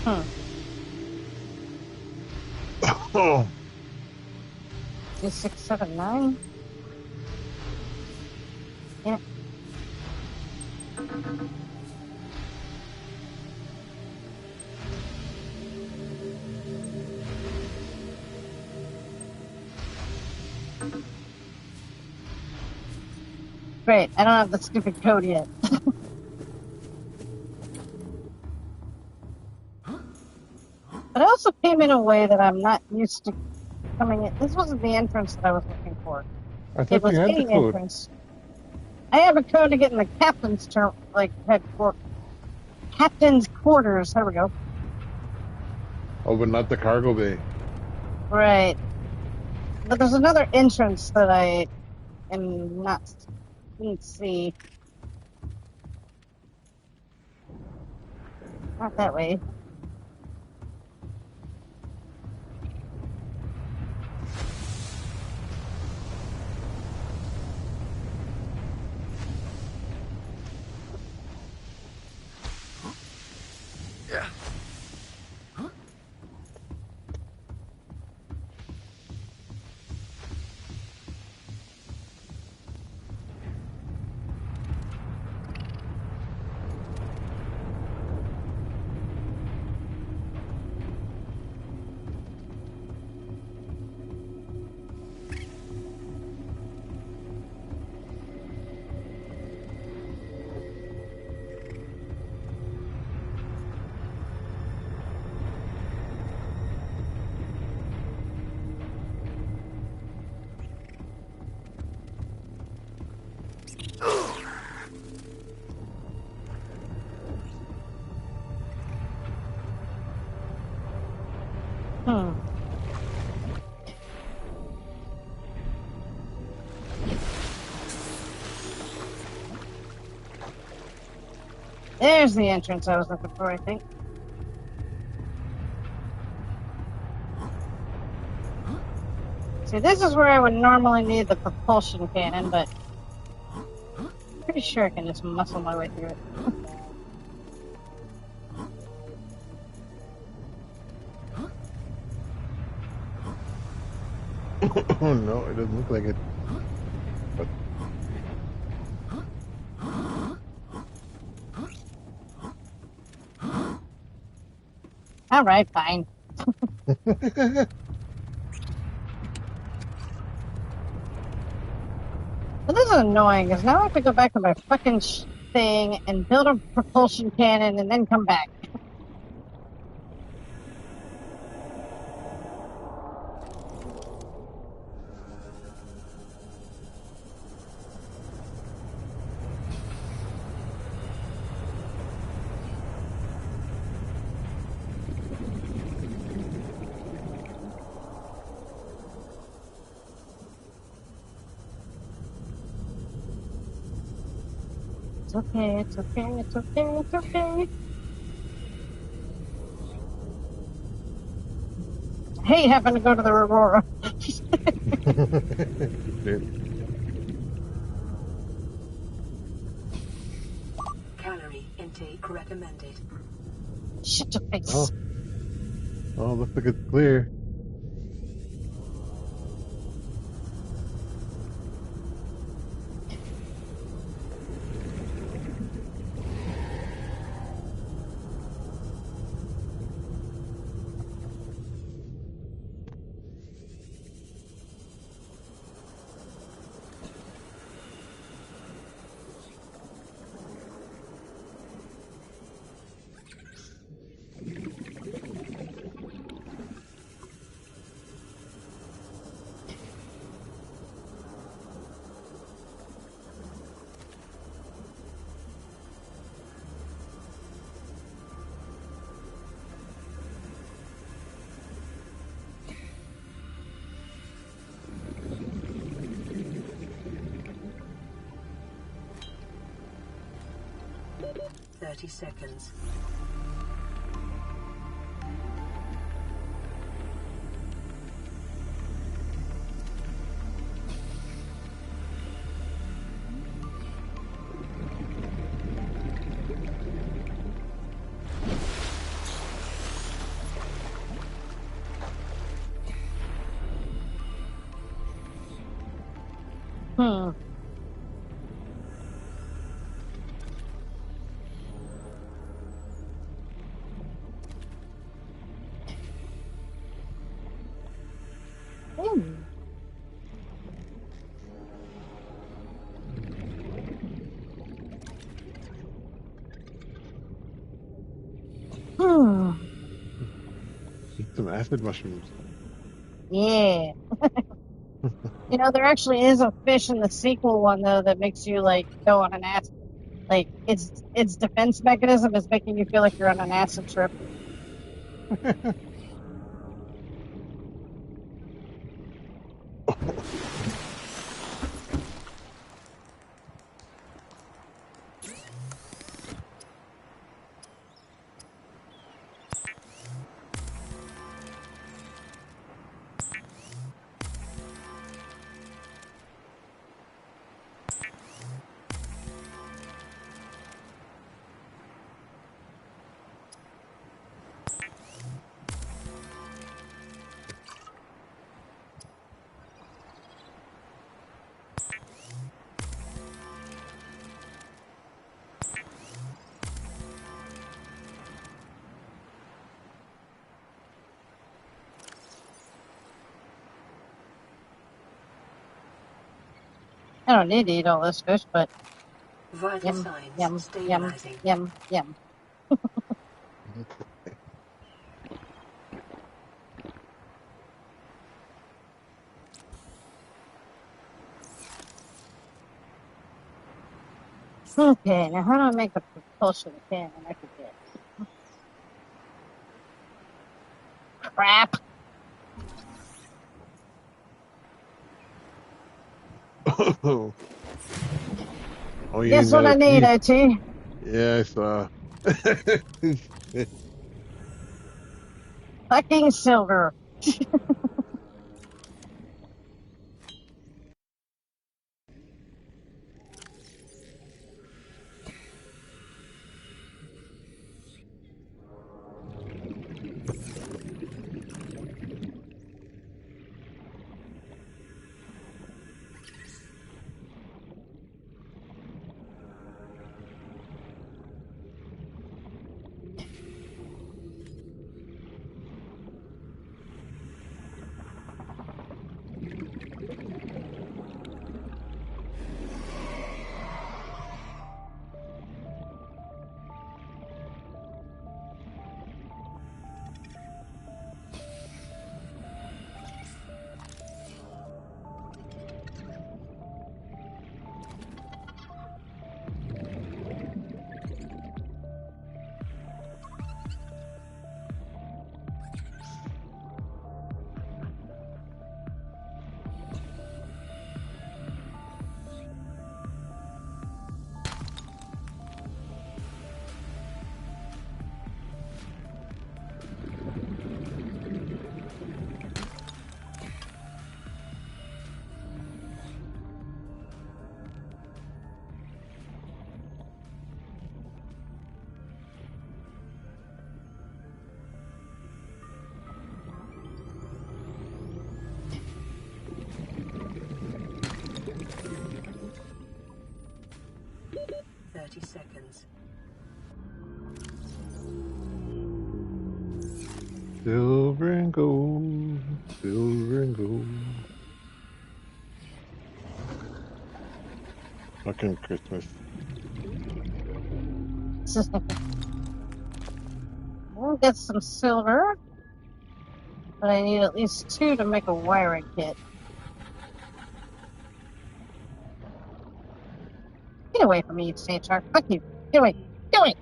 Hmm. Oh, 2679. Yeah. Great. I don't have the stupid code yet. But I also came in a way that I'm not used to coming in. This wasn't the entrance that I was looking for. I It thought you was had a the code. entrance. I have a code to get in the captain's captain's quarters. There we go. Oh, but not the cargo bay. Right. But there's another entrance that I am not didn't see. Not that way. There's the entrance I was looking for, I think. See, this is where I would normally need the propulsion cannon, but I'm pretty sure I can just muscle my way through it. Oh no, it doesn't look like it. But All right, fine. But this is annoying, because now I have to go back to my fucking thing and build a propulsion cannon and then come back. It's okay, it's okay, it's okay, it's okay. I hate having to go to the Aurora. Calorie intake recommended. Shut your face. Oh. Oh, looks like it's clear. Seconds. Hmm. Hmm. Some acid mushrooms. Yeah. You know, there actually is a fish in the sequel one though that makes you like go on an acid. Like its defense mechanism is making you feel like you're on an acid trip. I don't need to eat all this fish, but Vital yum, signs yum, yum, stabilizing. yum, yum. Okay, now how do I make the propulsion cannon? I forget. Crap. Oh, you Guess need what another I need, piece. IT? Yeah, I saw. Fucking silver. Seconds. Silver and gold, silver and gold. Fucking Christmas. We'll get some silver, but I need at least 2 to make a wiring kit. Get away from me, you sand shark. Fuck you. Get away. Get away.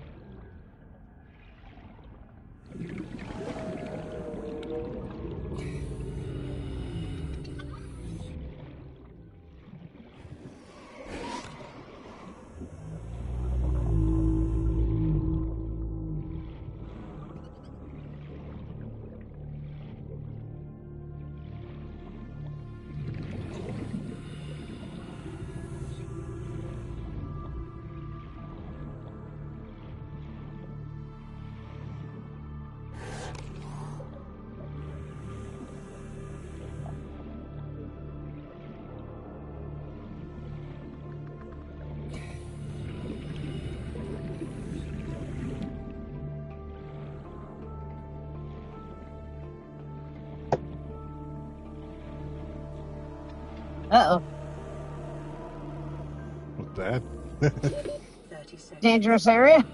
Uh-oh. What's that? 30 seconds. Dangerous area?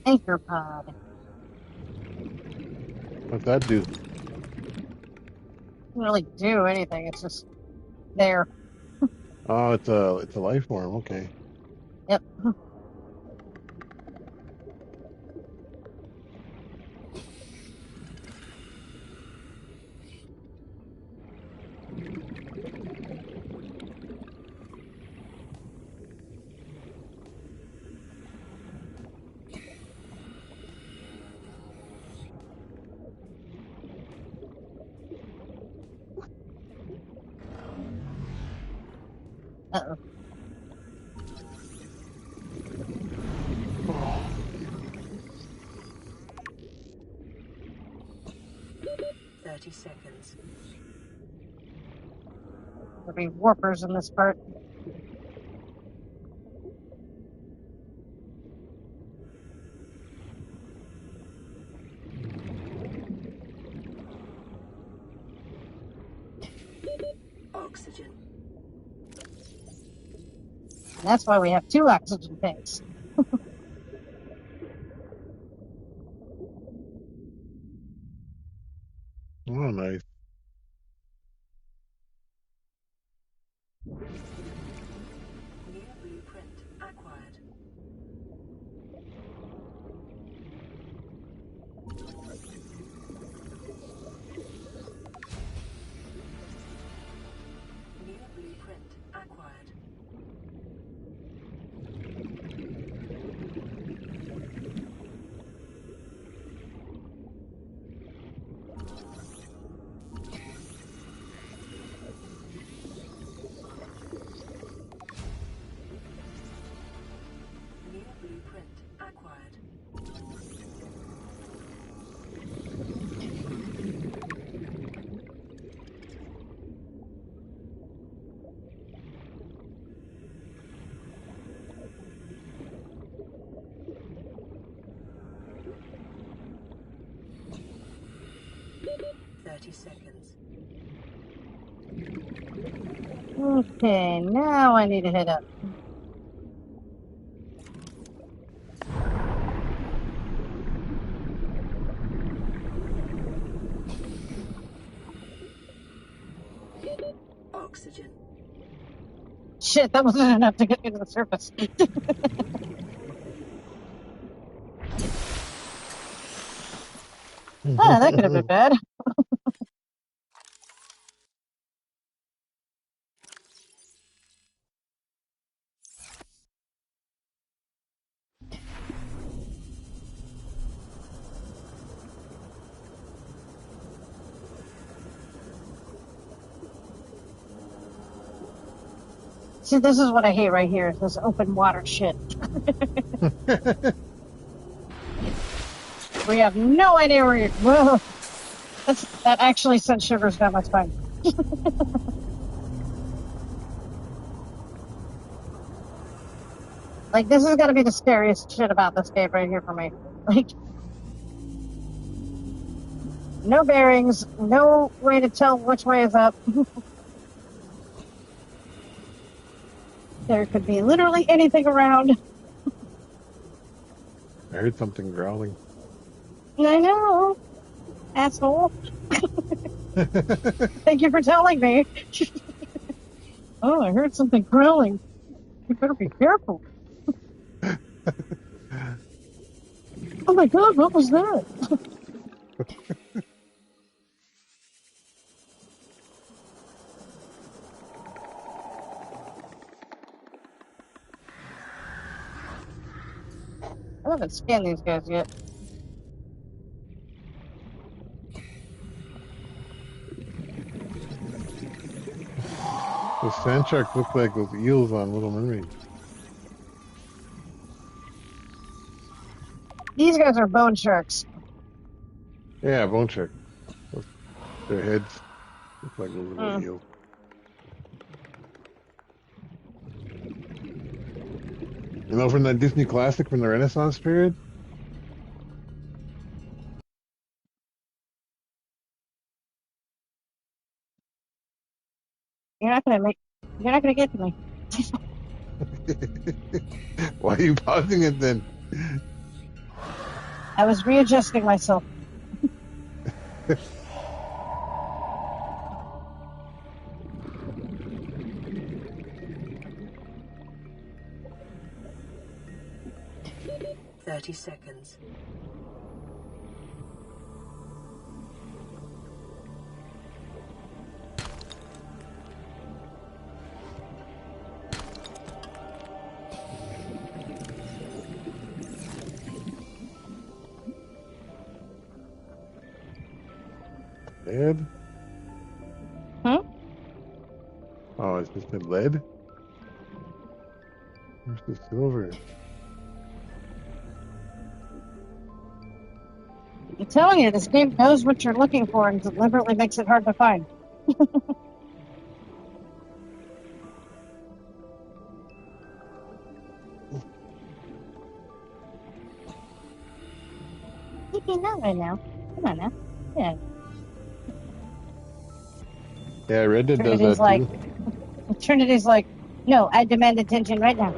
Anchor pod. What's that do? Doesn't really do anything. It's just There. Oh, it's a life form. Okay. Yep. Uh-oh. Oh, 30 seconds. There'll be warpers in this part. Oxygen. And that's why we have 2 oxygen tanks. nice. New blueprint acquired. New blueprint acquired. New blueprint acquired. Seconds. Okay, now I need to head up. Oxygen. Shit, that wasn't enough to get me to the surface. Ah, that could have been bad. See, this is what I hate right here, this open water shit. We have no idea where you're... Whoa. That actually sent shivers down my spine. Like, this has got to be the scariest shit about this game right here for me. Like, no bearings, no way to tell which way is up. There could be literally anything around. I heard something growling. I know, asshole. Thank you for telling me. Oh, I heard something growling. You better be careful. Oh my god, what was that? I haven't scanned these guys yet. Those sand sharks look like those eels on Little Mermaid. These guys are bone sharks. Yeah, bone shark. Their heads look like those little eels. You know, from that Disney classic from the Renaissance period? You're not gonna get to me. Why are you pausing it then? I was readjusting myself. 30 seconds. Lead? Hmm? Oh, it's just a lead? Where's the silver? I'm telling you, this game knows what you're looking for and deliberately makes it hard to find. Not right now. Come on now. Yeah. Yeah, Red Dead does Trinity's that like, too. Trinity's like, no, I demand attention right now.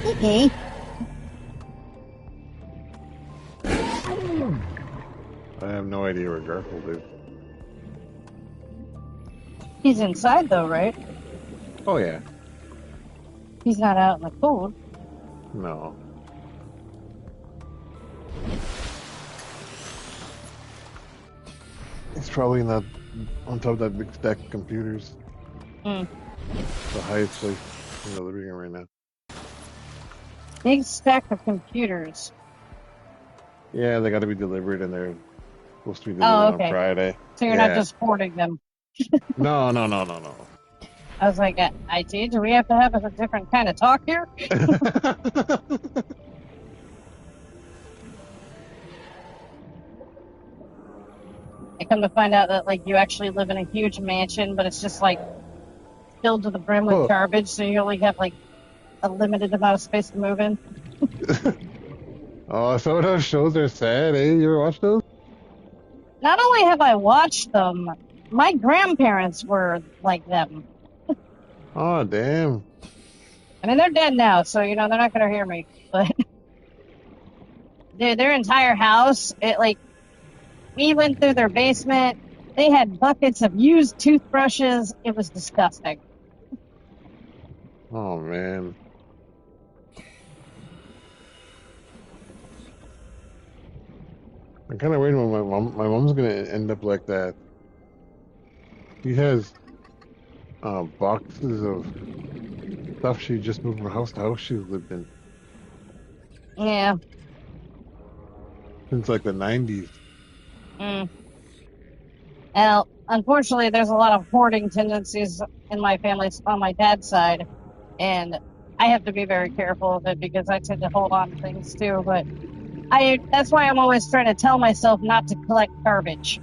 Okay. I have no idea where Garfield is. He's inside though, right? Oh yeah. He's not out in the cold. No. It's probably not on top of that big stack of computers. Mm. The highest place in the living room right now. Big stack of computers. Yeah, they got to be delivered, and they're supposed to be Oh, delivered okay. on Friday. So you're not just hoarding them. No. I was like, IT, do we have to have a different kind of talk here? I come to find out that like you actually live in a huge mansion, but it's just like filled to the brim with garbage, so you only have like a limited amount of space to move in. Oh, some of those shows are sad, eh? You ever watch those? Not only have I watched them, my grandparents were like them. Oh, damn. I mean, they're dead now, so you know they're not gonna hear me. But dude, their entire house, it like we went through their basement. They had buckets of used toothbrushes. It was disgusting. Oh, man. I'm kind of worried when my mom's gonna end up like that. She has boxes of stuff she just moved from house to house she's lived in Yeah. since like the 90s. Mm. Now, unfortunately, there's a lot of hoarding tendencies in my family on my dad's side, and I have to be very careful of it because I tend to hold on to things too. But that's why I'm always trying to tell myself not to collect garbage.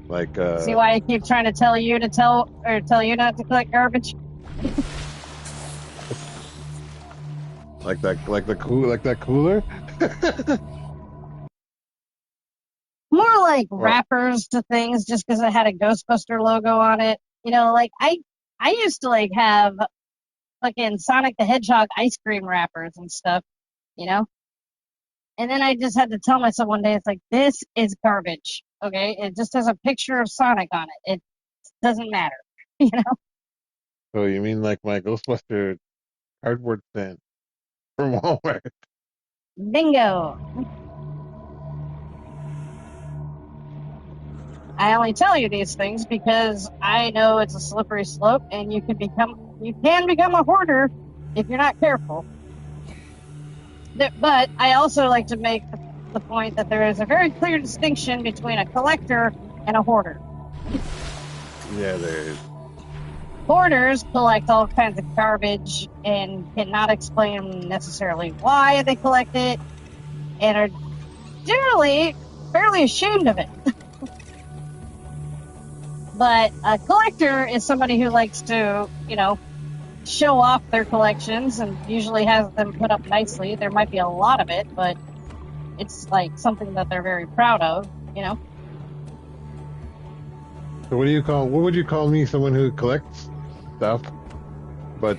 Like See why I keep trying to tell you not to collect garbage? like that cooler. More like wrappers to things just because it had a Ghostbuster logo on it. You know, like I used to like have fucking Sonic the Hedgehog ice cream wrappers and stuff, you know? And then I just had to tell myself one day, it's like, this is garbage, okay? It just has a picture of Sonic on it. It doesn't matter, you know? So you mean like my Ghostbuster cardboard stand from Walmart? Bingo! I only tell you these things because I know it's a slippery slope and you can become a hoarder if you're not careful. But I also like to make the point that there is a very clear distinction between a collector and a hoarder. Yeah, there is. Hoarders collect all kinds of garbage and cannot explain necessarily why they collect it and are generally fairly ashamed of it. But a collector is somebody who likes to, you know, show off their collections and usually has them put up nicely. There might be a lot of it, but it's like something that they're very proud of, you know? So what would you call me? Someone who collects stuff, but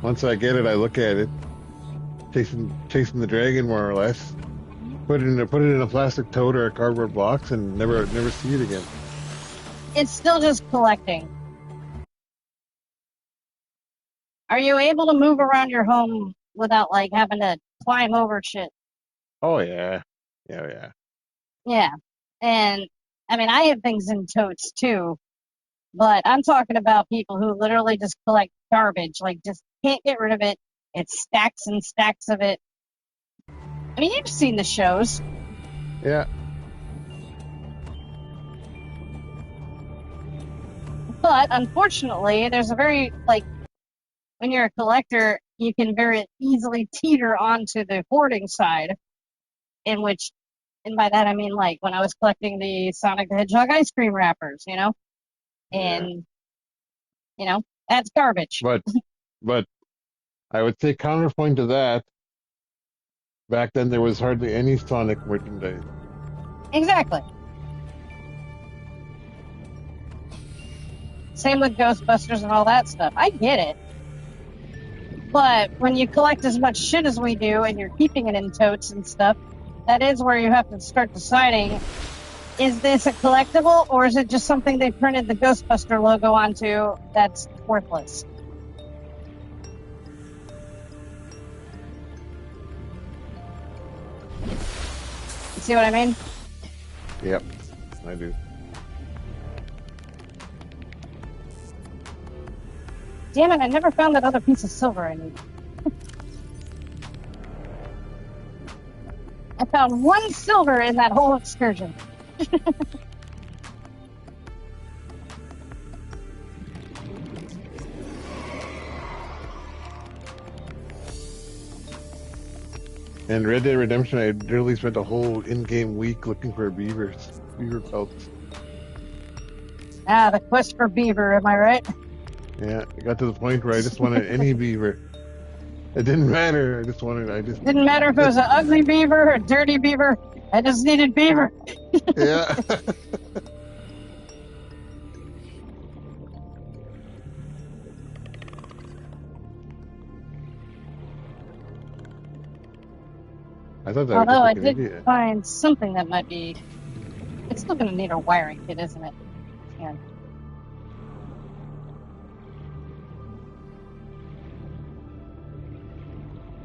once I get it, I look at it, chasing the dragon more or less, put it in a plastic tote or a cardboard box and never see it again. It's still just collecting. Are you able to move around your home without like having to climb over shit? Oh yeah, yeah. Yeah. And I mean, I have things in totes too, but I'm talking about people who literally just collect garbage, like just can't get rid of it. It's stacks and stacks of it. I mean, you've seen the shows. Yeah. But unfortunately, there's a very, like, when you're a collector, you can very easily teeter onto the hoarding side, in which, and by that I mean, like, when I was collecting the Sonic the Hedgehog ice cream wrappers, Yeah. and, that's garbage. But I would say counterpoint to that, back then there was hardly any Sonic merchandise. Exactly. Same with Ghostbusters and all that stuff. I get it. But when you collect as much shit as we do and you're keeping it in totes and stuff, that is where you have to start deciding, is this a collectible or is it just something they printed the Ghostbuster logo onto that's worthless? You see what I mean? Yep, I do. Damn it, I never found that other piece of silver I need. I found one silver in that whole excursion. And Red Dead Redemption, I literally spent a whole in-game week looking for beaver pelts. Ah, the quest for beaver, am I right? Yeah, I got to the point where I just wanted any beaver. It didn't matter. Didn't matter if it was an ugly beaver or a dirty beaver. I just needed beaver. Yeah. I thought that was Although just I like an did idiot. find something that might be... It's still going to need a wiring kit, isn't it? Yeah.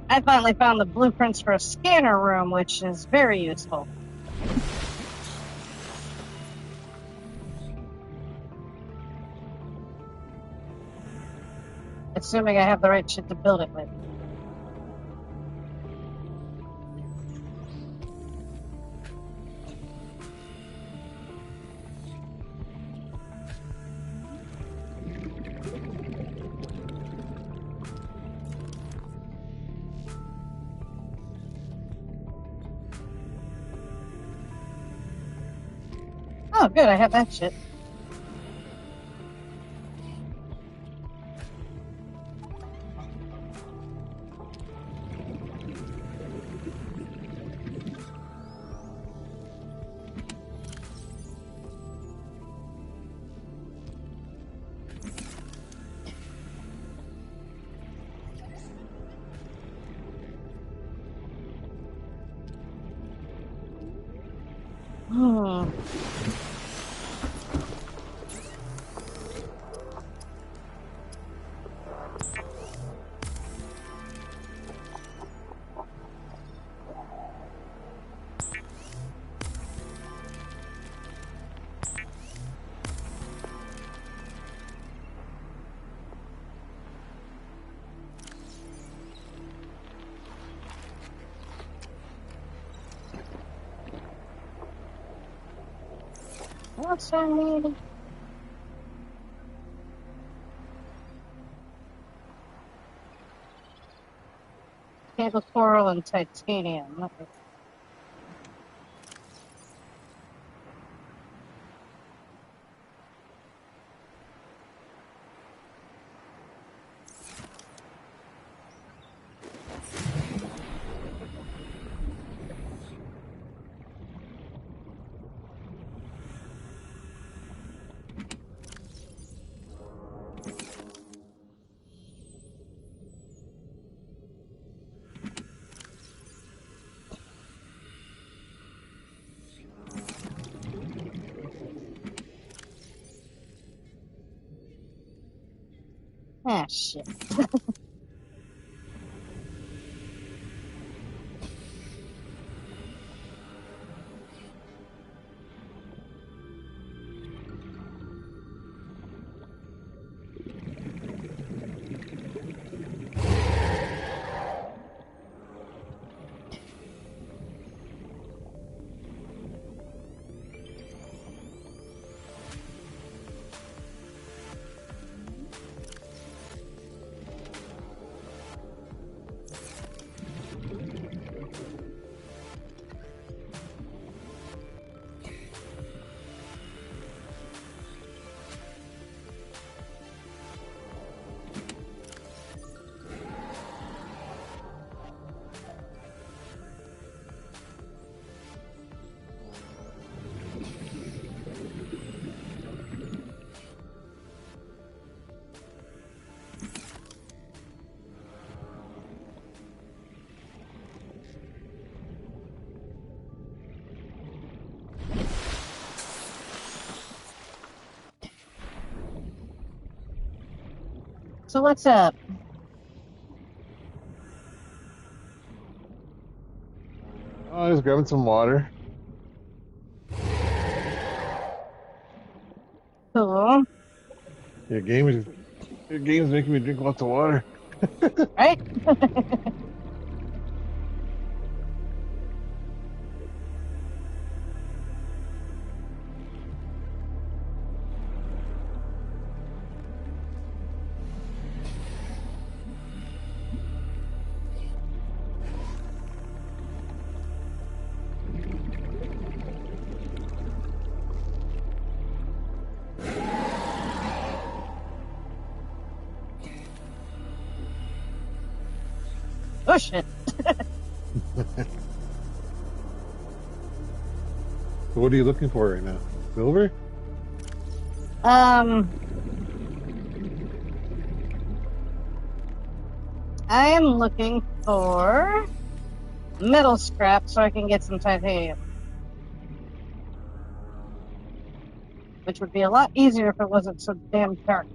I finally found the blueprints for a scanner room, which is very useful. Assuming I have the right shit to build it with. Oh, good, I have that shit. Hmm. What's I need? Cable coral and titanium. Ah, shit. So what's up? Oh, just grabbing some water. Cool. Your game's making me drink lots of water. Right? Oh shit. So what are you looking for right now? Silver? I am looking for metal scrap so I can get some titanium. Which would be a lot easier if it wasn't so damn dark.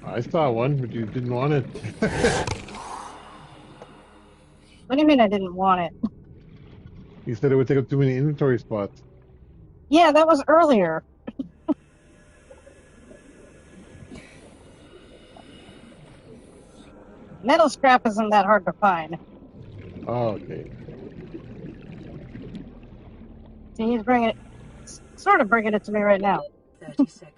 I saw one, but you didn't want it. What do you mean I didn't want it? You said it would take up too many inventory spots. Yeah, that was earlier. Metal scrap isn't that hard to find. Oh, okay. See, he's bringing it, sort of bringing it to me right now. 30 seconds.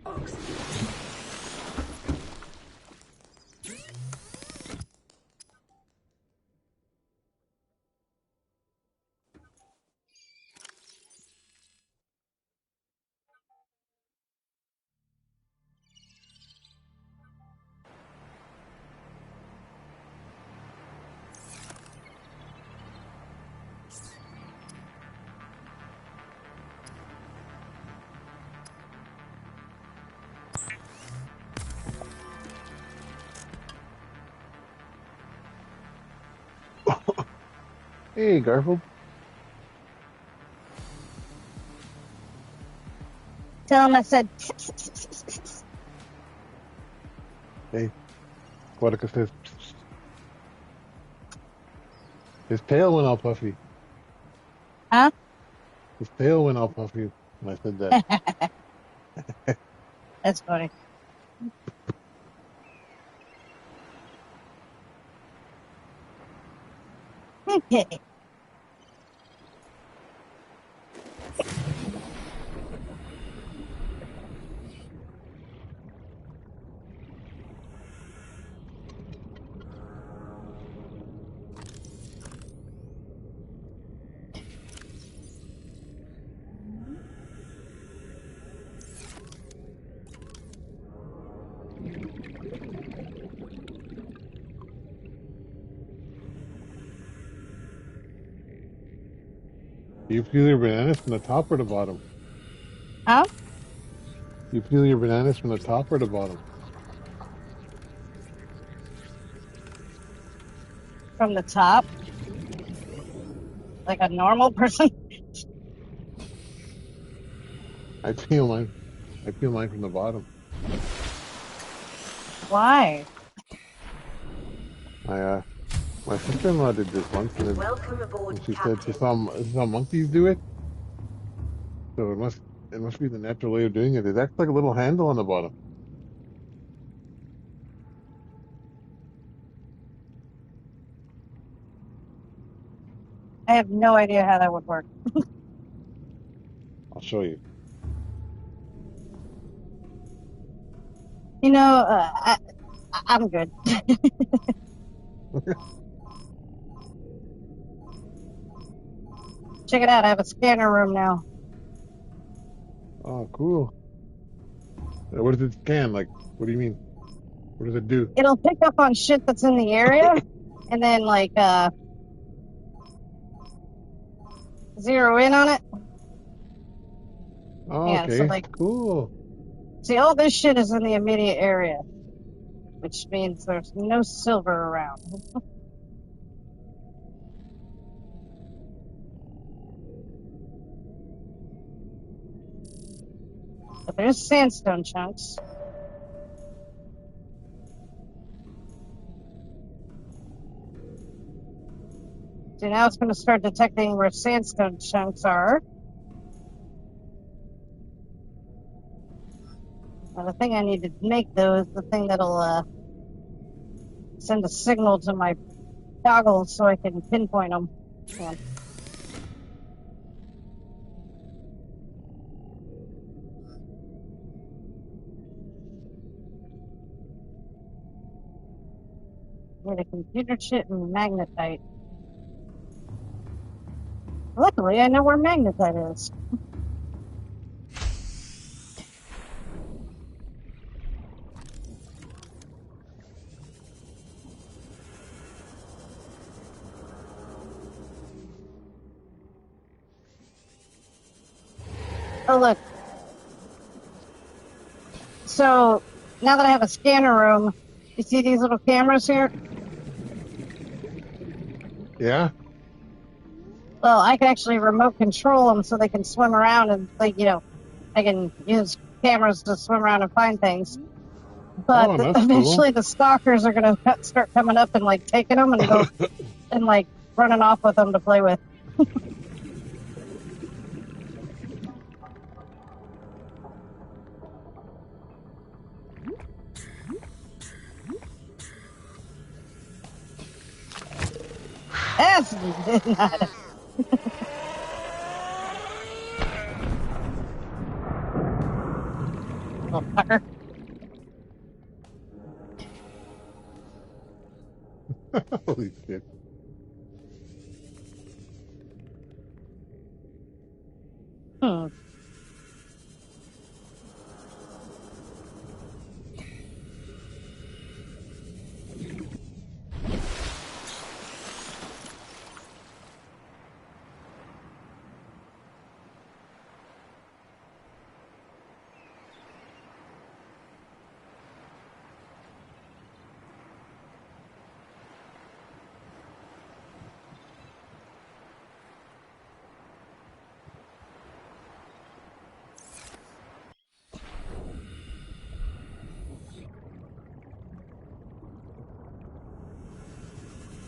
Oxygen. Hey, Garfield. Tell him I said. Hey, Aquatica says. His tail went all puffy. Huh? His tail went all puffy when I said that. That's funny. Okay. Do you peel your bananas from the top or the bottom? Huh? You peel your bananas from the top or the bottom? From the top. Like a normal person. I peel mine. I peel mine from the bottom. Why? My sister-in-law did this once, Welcome aboard, and she said Captain. she saw monkeys do it. So it must be the natural way of doing it. It acts like a little handle on the bottom. I have no idea how that would work. I'll show you. You know, I'm good. Check it out. I have a scanner room now. Oh, cool. What does it scan? Like, what do you mean? What does it do? It'll pick up on shit that's in the area and then like zero in on it. Oh, Yeah, so okay. like, Cool. see, all this shit is in the immediate area, which means there's no silver around. But there's sandstone chunks. So now it's going to start detecting where sandstone chunks are. And the thing I need to make, though, is the thing that'll send a signal to my goggles so I can pinpoint them. Yeah. Need a computer chip and magnetite. Luckily, I know where magnetite is. Oh, look. So, now that I have a scanner room, you see these little cameras here? Yeah. Well, I can actually remote control them so they can swim around and, like, I can use cameras to swim around and find things. But Oh, that's cool. eventually the stalkers are going to start coming up and, like, taking them and go and, like, running off with them to play with. As you did not. Little fucker. Holy shit. Hmm.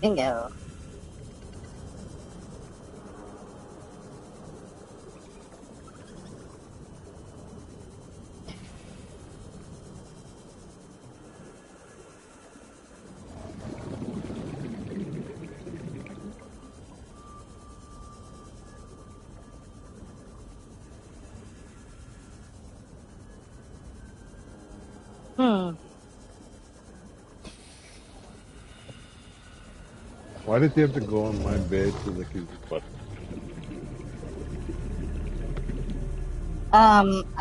Bingo. Hmm. Why did you have to go on my bed to lick his butt?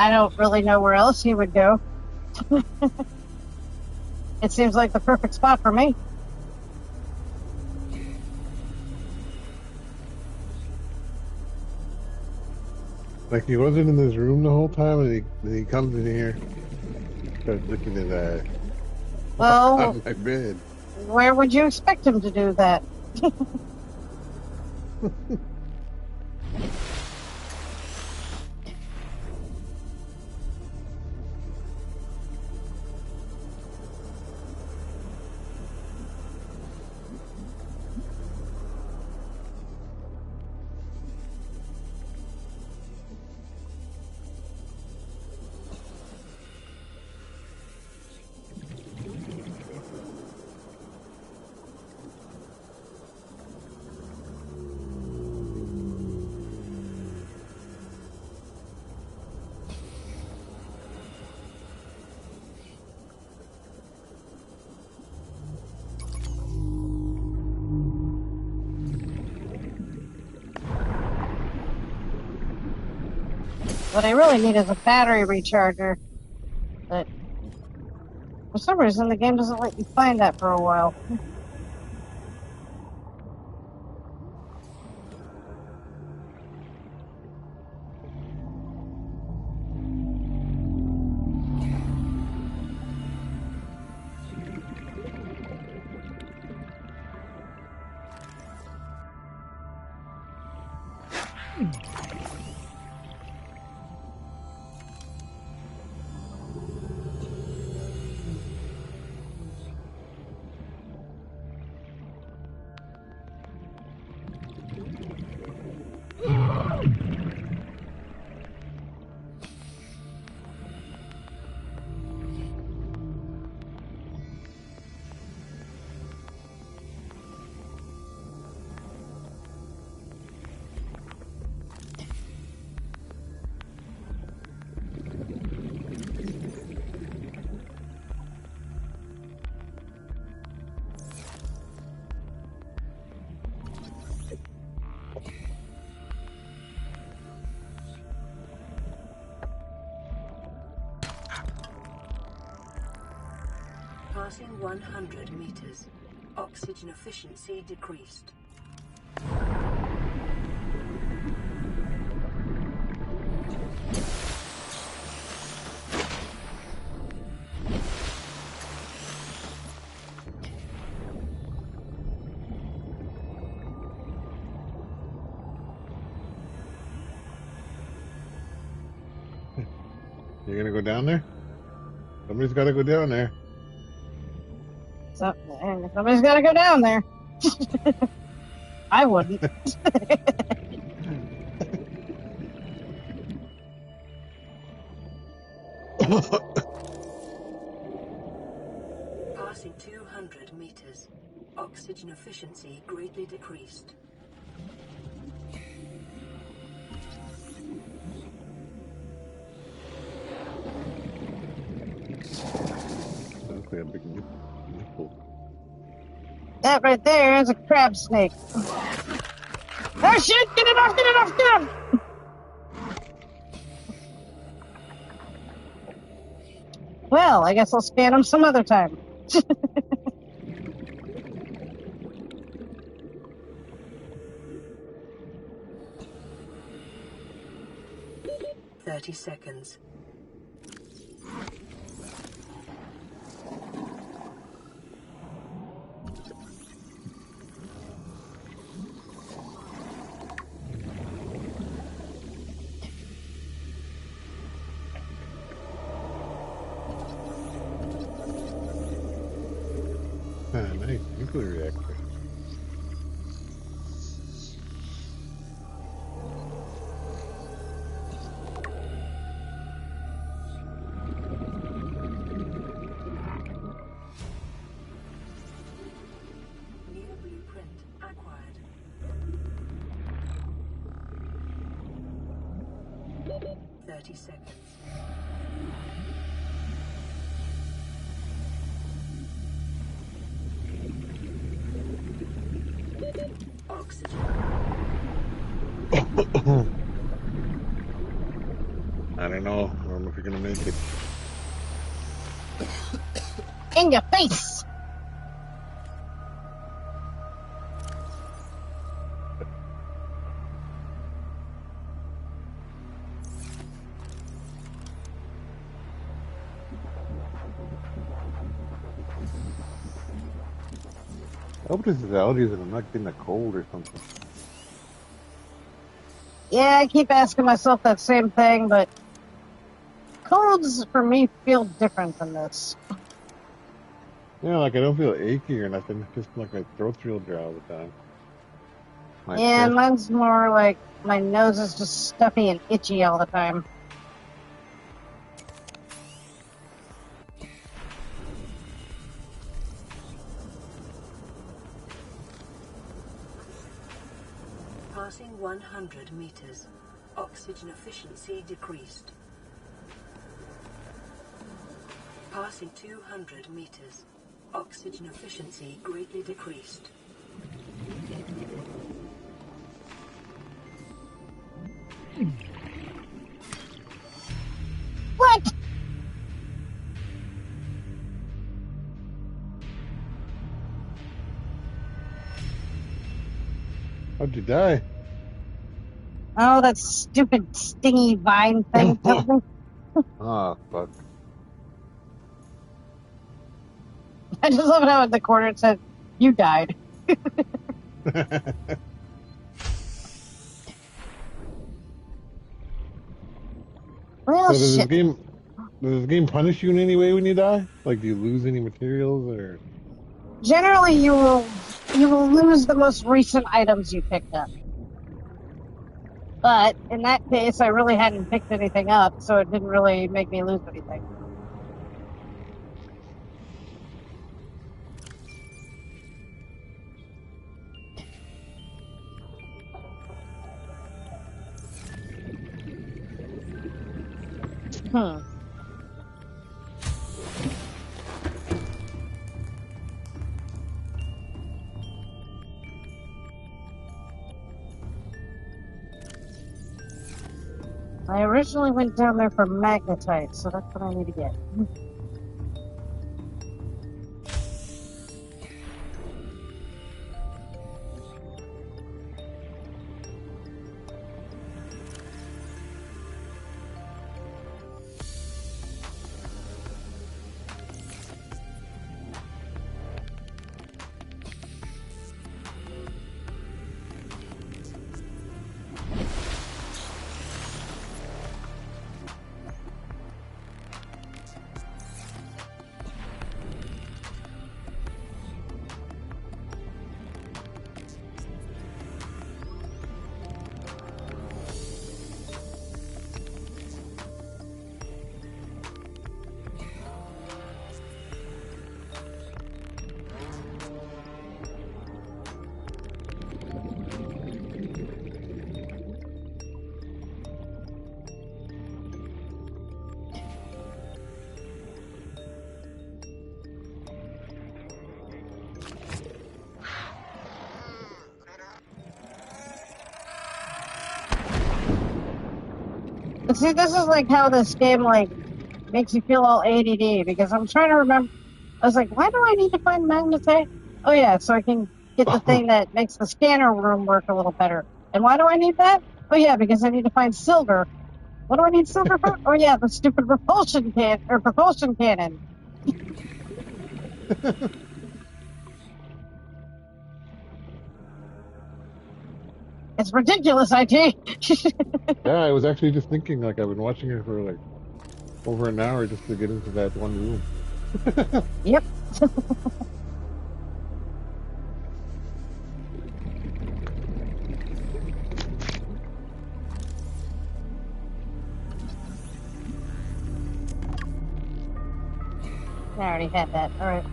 I don't really know where else he would go. It seems like the perfect spot for me. Like he wasn't in this room the whole time, and he comes in here, starts licking his ass Well, on my bed. where would you expect him to do that? What I really need is a battery recharger. But for some reason, the game doesn't let you find that for a while. Passing 100 meters. Oxygen efficiency decreased. You're gonna go down there? Somebody's gotta go down there. So, somebody's got to go down there. I wouldn't. Passing 200 meters. Oxygen efficiency greatly decreased. Sounds like a big nipple. That right there is a crab snake. Oh shit! Get it off! Get it off! Get it off! Well, I guess I'll scan them some other time. 30 seconds. Ah, nice nuclear reactor. New blueprint acquired. 30 seconds. Oxygen. I don't know. I don't know if you're gonna make it. In your face! I hope this is allergies and I'm not getting a cold or something. Yeah, I keep asking myself that same thing, but colds for me feel different than this. Yeah, like I don't feel achy or nothing. It's just like my throat's real dry all the time. My Yeah, chest. mine's more like my nose is just stuffy and itchy all the time. Passing 100 meters. Oxygen efficiency decreased. Passing 200 meters. Oxygen efficiency greatly decreased. What? How'd you die? Oh, that stupid stingy vine thing killed me. Ah, fuck. I just love how in the corner it said, "You died." Well, So does shit. this game punish you in any way when you die? Like, do you lose any materials or? Generally, you will lose the most recent items you picked up. But in that case, I really hadn't picked anything up, so it didn't really make me lose anything. I originally went down there for magnetite, so that's what I need to get. See, this is like how this game like makes you feel all ADD because I'm trying to remember. I was like, why do I need to find magnetite? Oh yeah, so I can get the thing that makes the scanner room work a little better. And why do I need that? Oh yeah, because I need to find silver. What do I need silver for? Oh yeah, the stupid propulsion cannon. It's ridiculous, IT. Yeah, I was actually just thinking, like, I've been watching it for like over an hour just to get into that one room. Yep. I already had that. All right.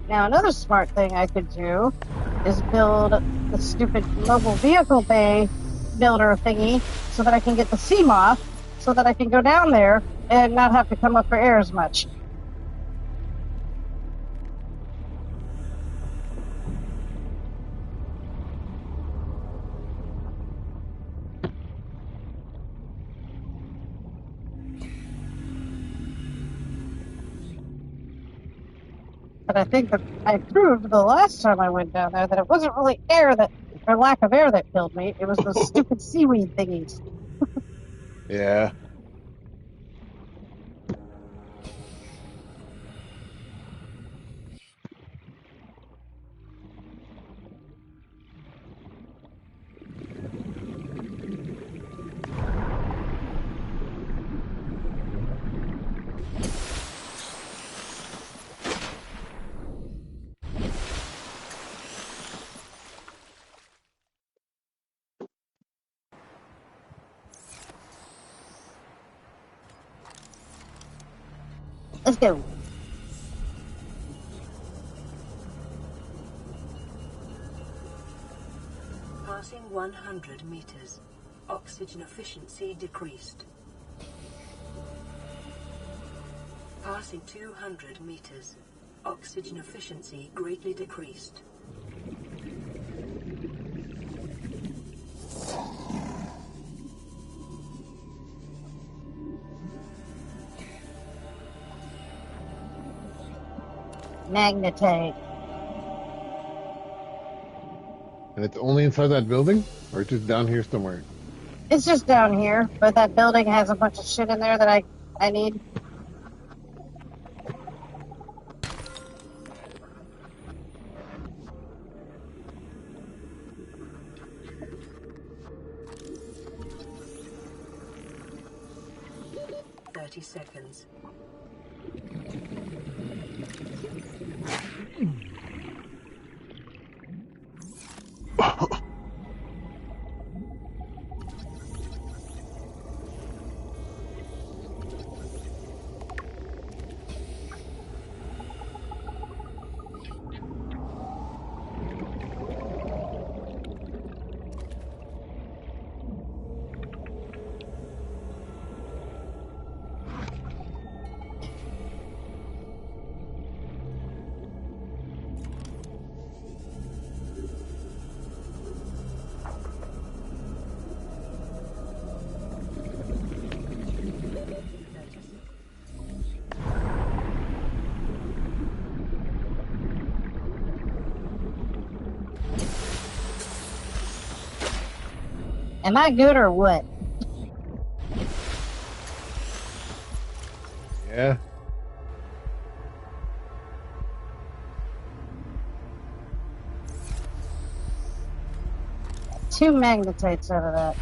Now, another smart thing I could do is build the stupid mobile vehicle bay builder thingy so that I can get the sea moth so that I can go down there and not have to come up for air as much. But I think that I proved the last time I went down there that it wasn't really air that, or lack of air that killed me. It was those stupid seaweed thingies. Yeah. Let's go. Passing 100 meters. Oxygen efficiency decreased. Passing 200 meters. Oxygen efficiency greatly decreased. Magnetite. And it's only inside that building? Or it's just down here somewhere? It's just down here, but that building has a bunch of shit in there that I need. Seconds. Am I good or what? Yeah. Two magnetites out of that.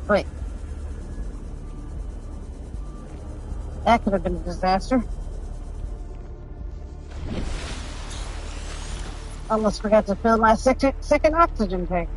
Wait. That could have been a disaster. Almost forgot to fill my second oxygen tank.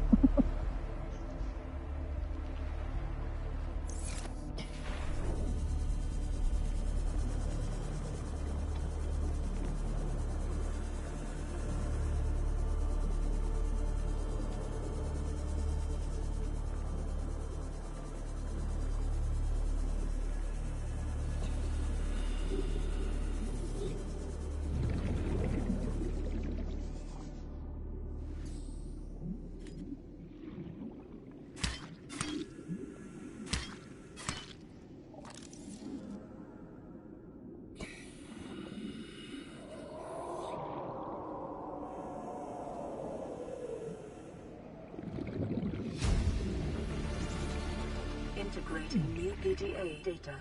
Integrating new PDA data.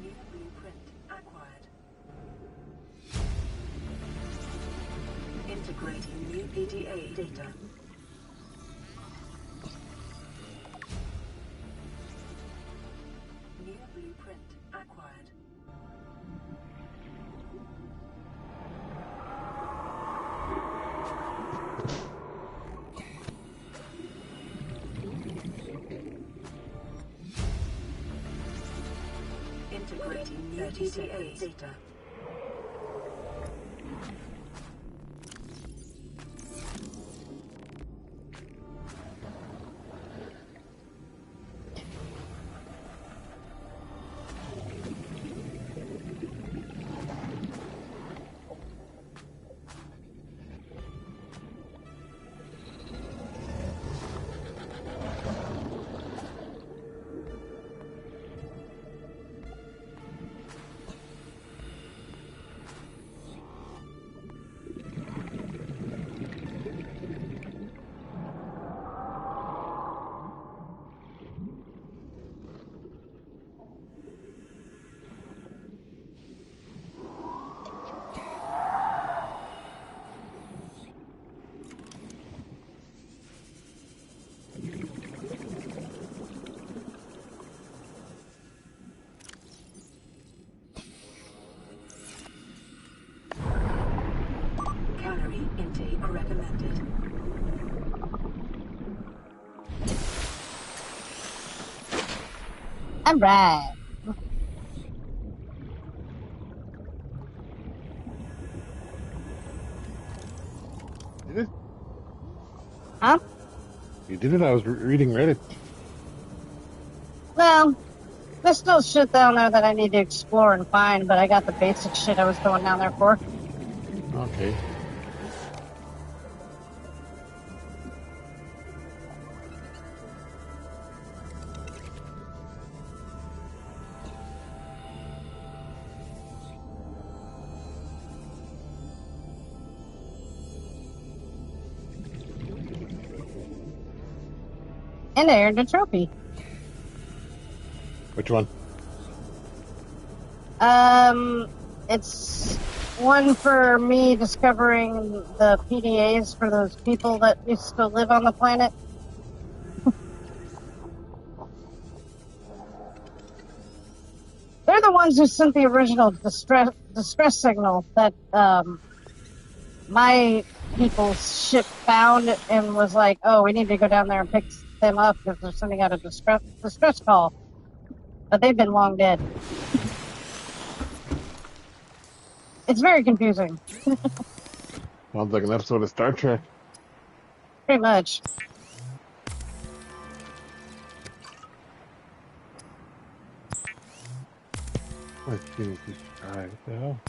New blueprint acquired. Integrating new PDA data. New blueprint acquired. Integrating new PDA data. Calorie intake recommended. All right. Did it? Huh? You did it? I was reading Reddit. Well, there's still shit down there that I need to explore and find, but I got the basic shit I was going down there for. Okay. And I earned a trophy. Which one? It's one for me discovering the PDAs for those people that used to live on the planet. They're the ones who sent the original distress signal that my people's ship found and was like, oh, we need to go down there and pick them up because they're sending out a distress call. But they've been long dead. It's very confusing. Sounds like an episode of Star Trek. Pretty much. Let's see if we try. What the hell?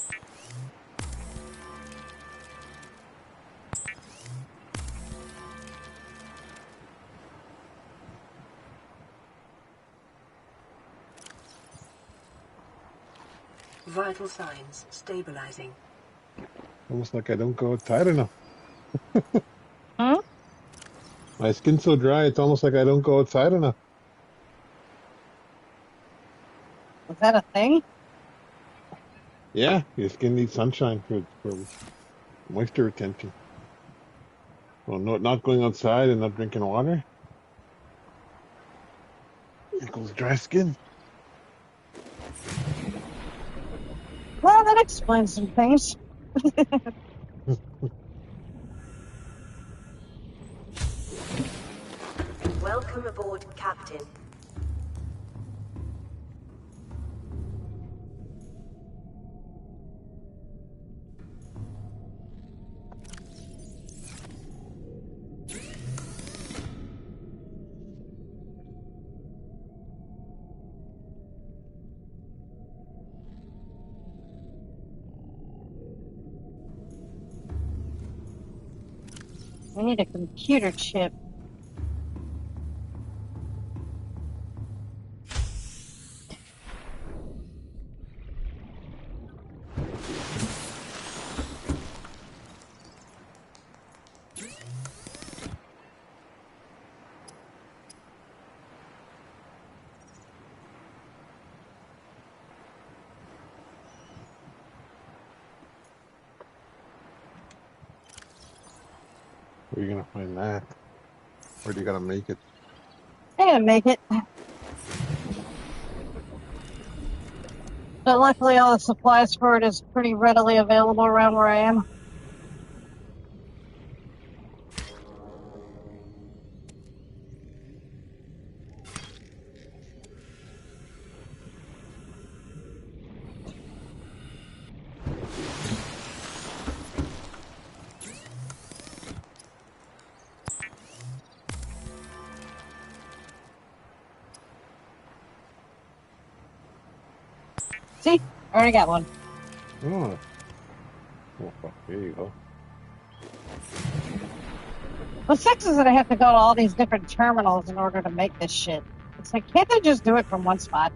Vital signs stabilizing. Almost like I don't go outside enough. Hmm? My skin's so dry, it's almost like I don't go outside enough. Is that a thing? Yeah, your skin needs sunshine for moisture retention. Well, not going outside and not drinking water equals dry skin. Well, that explains some things. Welcome aboard, Captain. We need a computer chip. Where are you gonna find that? Or do you gotta make it? I'm gonna make it. But luckily all the supplies for it is pretty readily available around where I am. See? I already got one. Oh. Oh, fuck. There you go. What sucks is that I have to go to all these different terminals in order to make this shit. It's like, can't they just do it from one spot?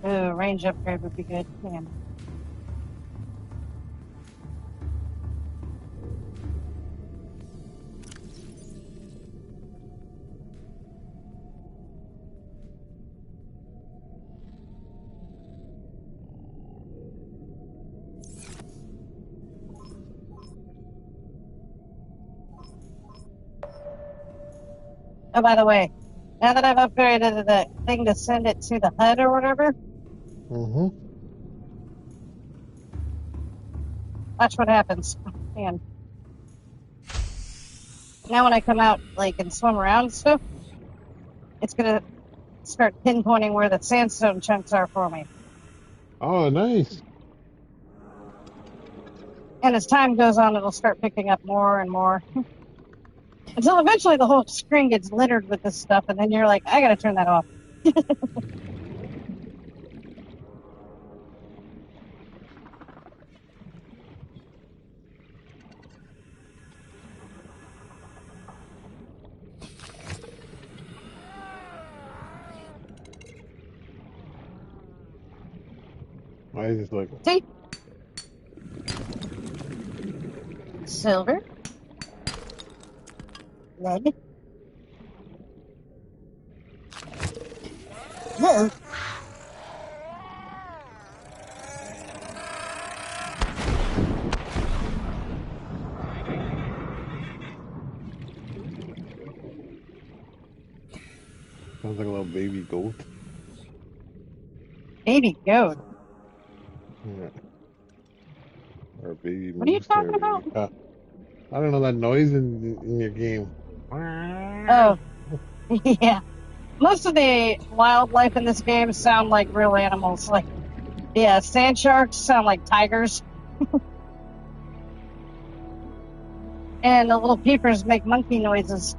Ooh, range upgrade would be good. Man. Oh, by the way, now that I've upgraded the thing to send it to the HUD or whatever, Mm-hmm. watch what happens. Man. Now when I come out, like, and swim around and stuff, it's gonna start pinpointing where the sandstone chunks are for me. Oh, nice. And as time goes on, it'll start picking up more and more. Until eventually the whole screen gets littered with this stuff, and then you're like, I gotta turn that off. Why is this like... See? Silver. Lead. Whoa. Sounds like a little baby goat. Baby goat. Yeah. Or a baby What are you moose or talking a baby about? cow. I don't know that noise in your game. Oh, yeah. Most of the wildlife in this game sound like real animals. Like, yeah, sand sharks sound like tigers. And the little peepers make monkey noises.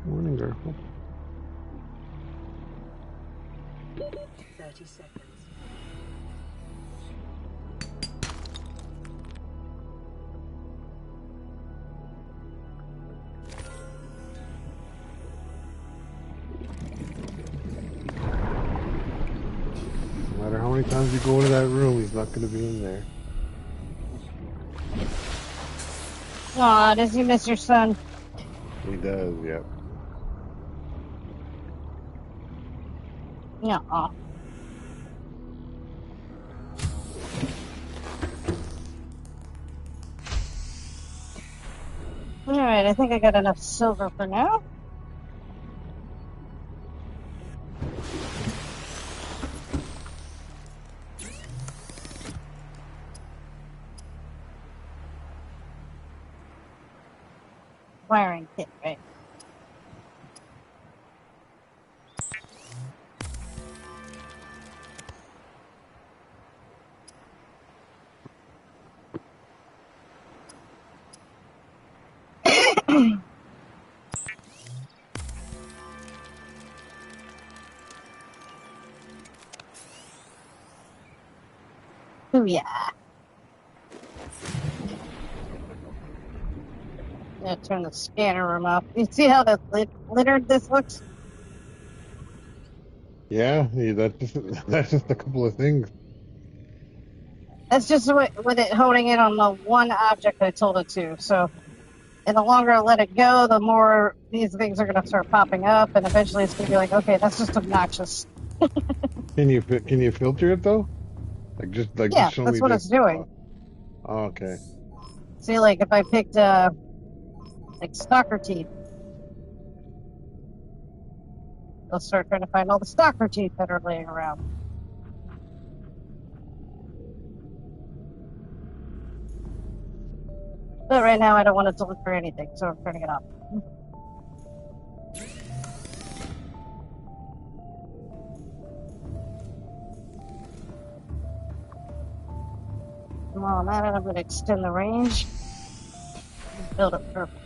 Morning, girl. 30 seconds. No matter how many times you go into that room, he's not going to be in there. Aw, does he miss your son? He does, yep. Aw. Alright, I think I got enough silver for now. firing kit, right? Oh yeah. Yeah, turn the scanner room off. You see how the littered this looks? Yeah, that's just a couple of things. That's just with it holding it on the one object I told it to. So, and the longer I let it go, the more these things are going to start popping up, and eventually it's going to be like, okay, that's just obnoxious. Can you filter it though? Yeah, Just show that's me what this. it's doing. Okay. See, like if I picked like stalker teeth, it'll start trying to find all the stalker teeth that are laying around. But right now I don't want it to look for anything, so I'm turning it off. Well, now that I'm going to extend the range, build up purple.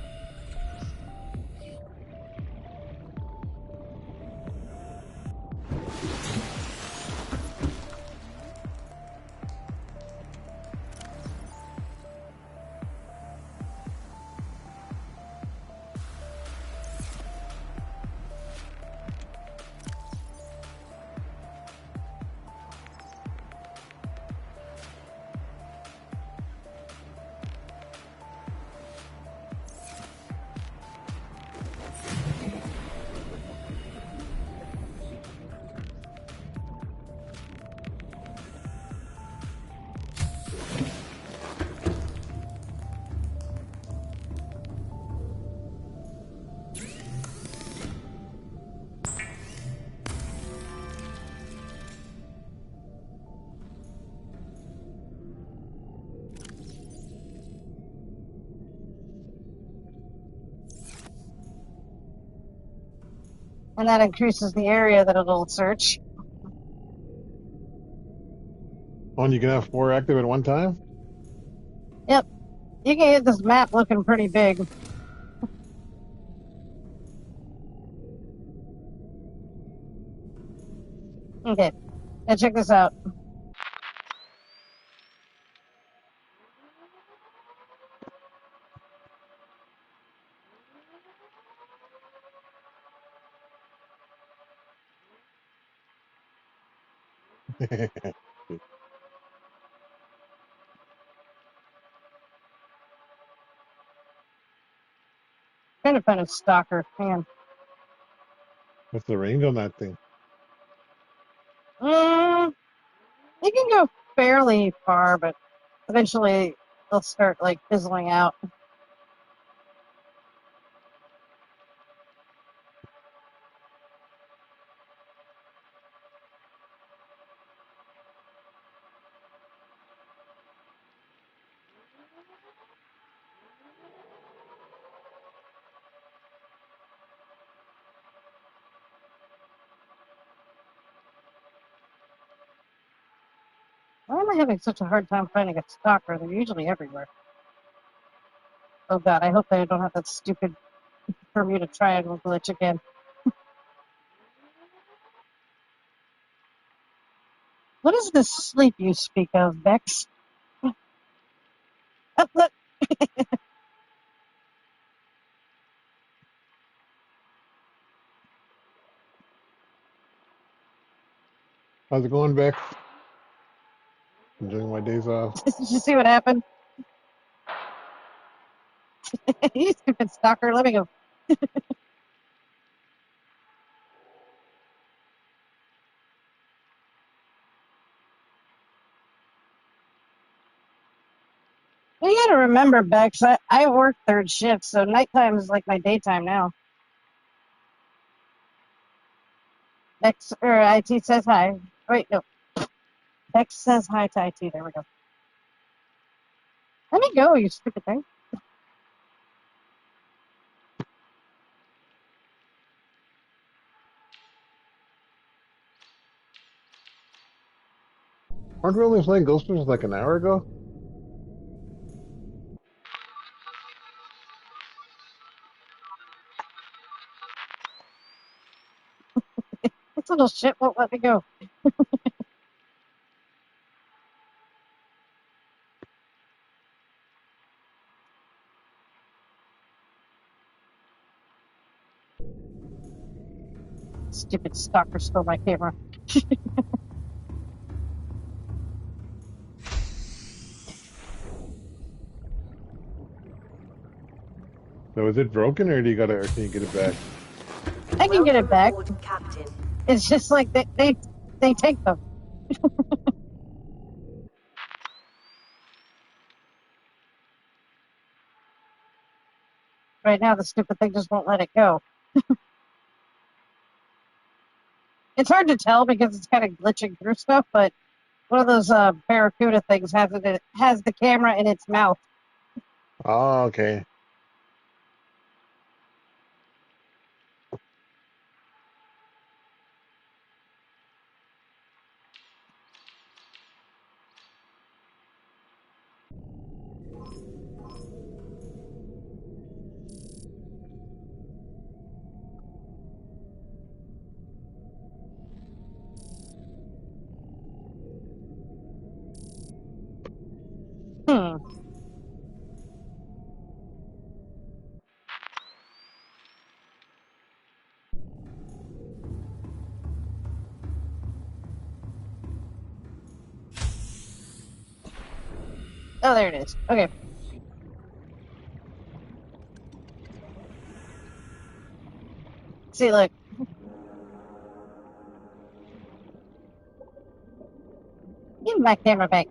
And that increases the area that it'll search. Oh, and you can have 4 active at one time? Yep, you can get this map looking pretty big. Okay, now check this out. Trying to find a stalker. Man. What's the range on that thing? It can go fairly far, but eventually they'll start like fizzling out. Why am I having such a hard time finding a stalker? They're usually everywhere. Oh god, I hope they don't have that stupid Bermuda Triangle glitch again. What is this sleep you speak of, Bex? Oh, look. How's it going, Beck? Enjoying my days off. Did you see what happened? You stupid stalker. Let me go. Well, you gotta remember, Bex, I work third shift, so nighttime is like my daytime now. Bex, or IT says hi. Wait, no. Bex says hi to IT. There we go. Let me go, you stupid thing. Aren't we only playing Ghostbusters like an hour ago? This little shit won't let me go. Stupid stalker stole my camera. So is it broken, or do you or can you get it back? I can get it back. Welcome aboard, Captain. It's just like they take them. Right now, the stupid thing just won't let it go. It's hard to tell because it's kind of glitching through stuff, but one of those Barracuda things has the camera in its mouth. Oh, okay. Hmm. Oh, there it is. Okay. See, look. Give my camera back.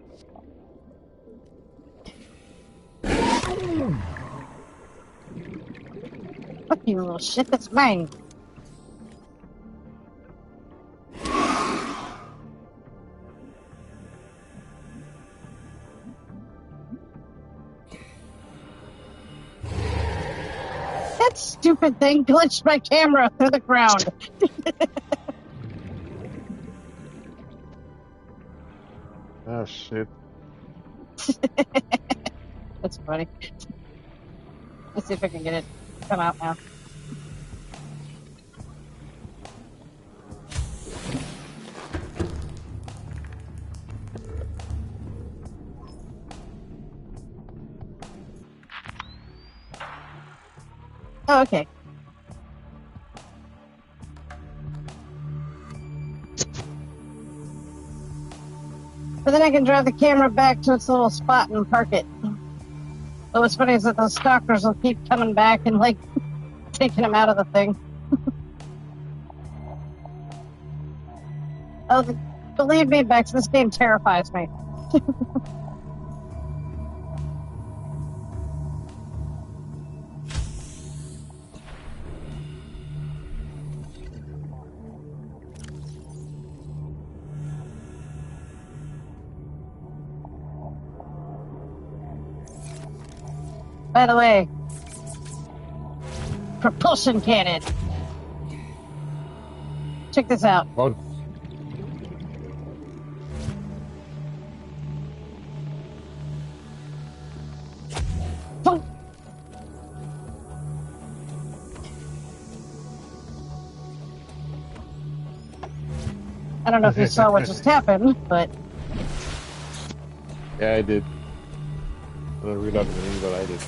Fuck you, little shit. That's mine. That stupid thing glitched my camera through the ground. Oh shit. That's funny. Let's see if I can get it to come out now. Oh, okay. But then I can drive the camera back to its little spot and park it. But what's funny is that those stalkers will keep coming back and, like, taking them out of the thing. Oh, believe me, Bex, this game terrifies me. By the way, propulsion cannon. Check this out. Oh. Boom. I don't know if you saw what just happened, but Yeah, I did. I don't read out the name, but I did.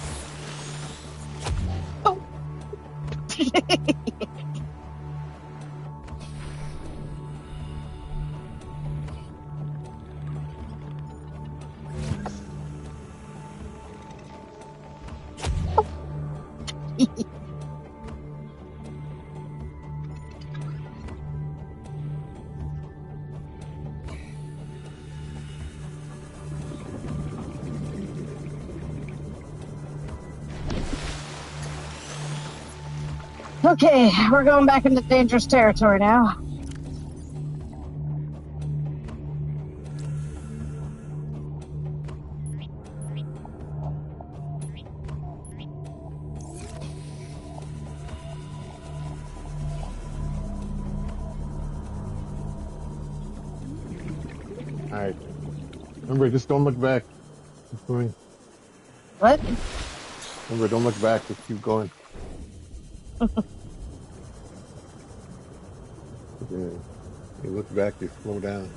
Okay, we're going back into dangerous territory now. Alright. Remember, just don't look back. Keep going. What? Remember, don't look back. Just keep going. Yeah. You look back, you slow down.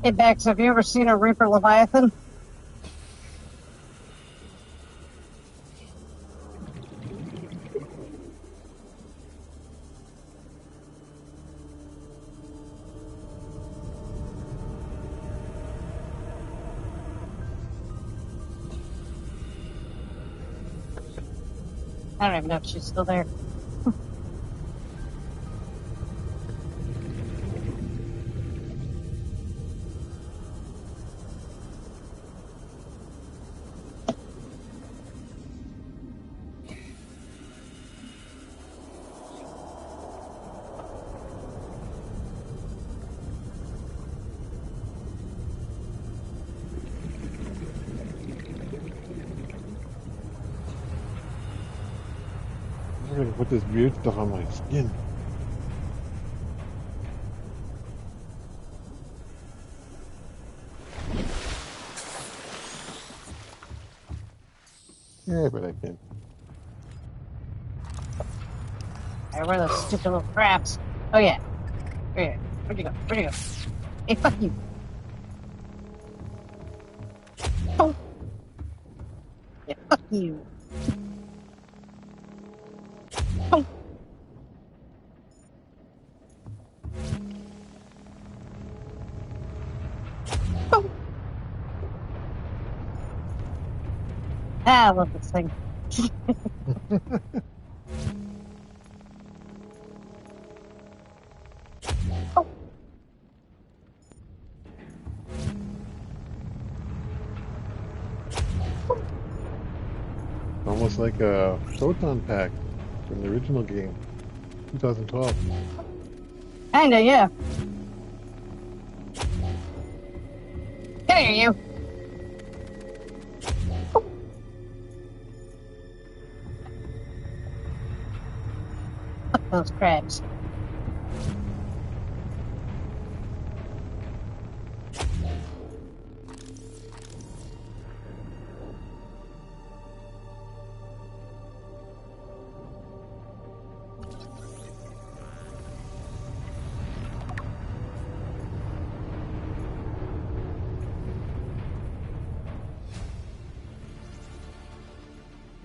Hey, Bex, have you ever seen a Reaper Leviathan? I don't even know if she's still there. I'm gonna put this weird stuff on my skin. Yeah, but I can. I wear those stupid little traps. Oh, yeah. Where'd you go? Where'd you go? Hey, fuck you. Oh. Yeah, fuck you. Oh. Oh. Ah, I love this thing. Oh. Almost like a proton pack from the original game, 2012. Kinda, yeah. Come here, you. Oh. Fuck those crabs.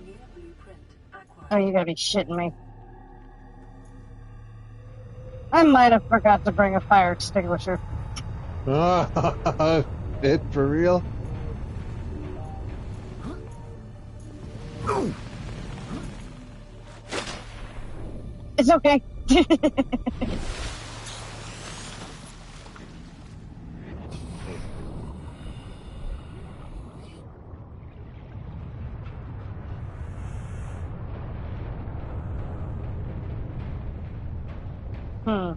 New blueprint Oh, acquired. you gotta be shitting me. I might have forgot to bring a fire extinguisher. Ah, shit, for real? It's okay. Hmm.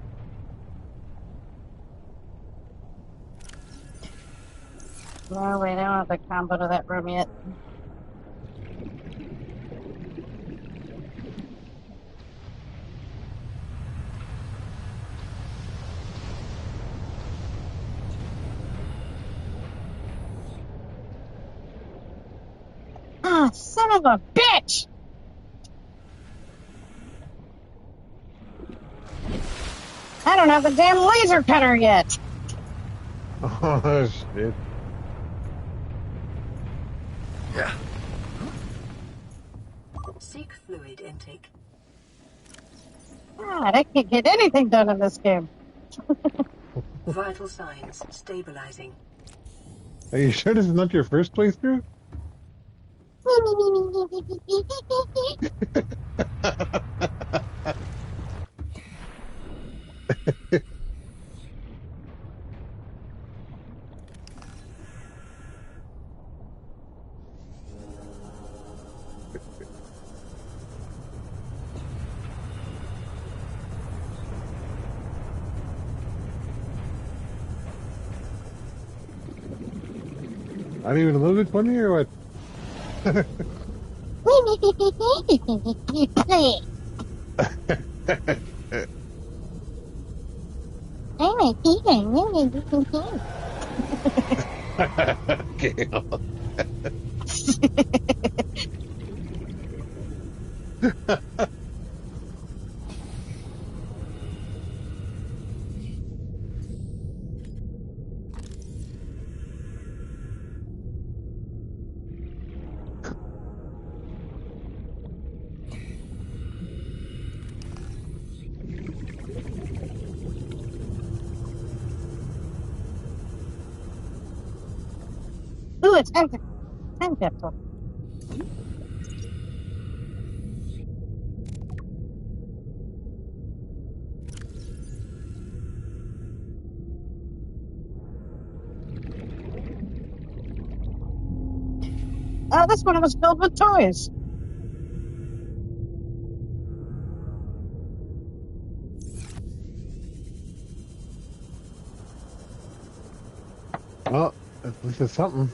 No, wait, I don't have the combo to that room yet. Ah, son of a bitch! I don't have the damn laser cutter yet! Oh, shit. Yeah. Seek fluid intake. God, I can't get anything done in this game. Vital signs stabilizing. Are you sure this is not your first playthrough? Not even a little bit funny or what? Okay. Ooh, it's time capsule. Oh, this one was filled with toys. Well, at least it's something.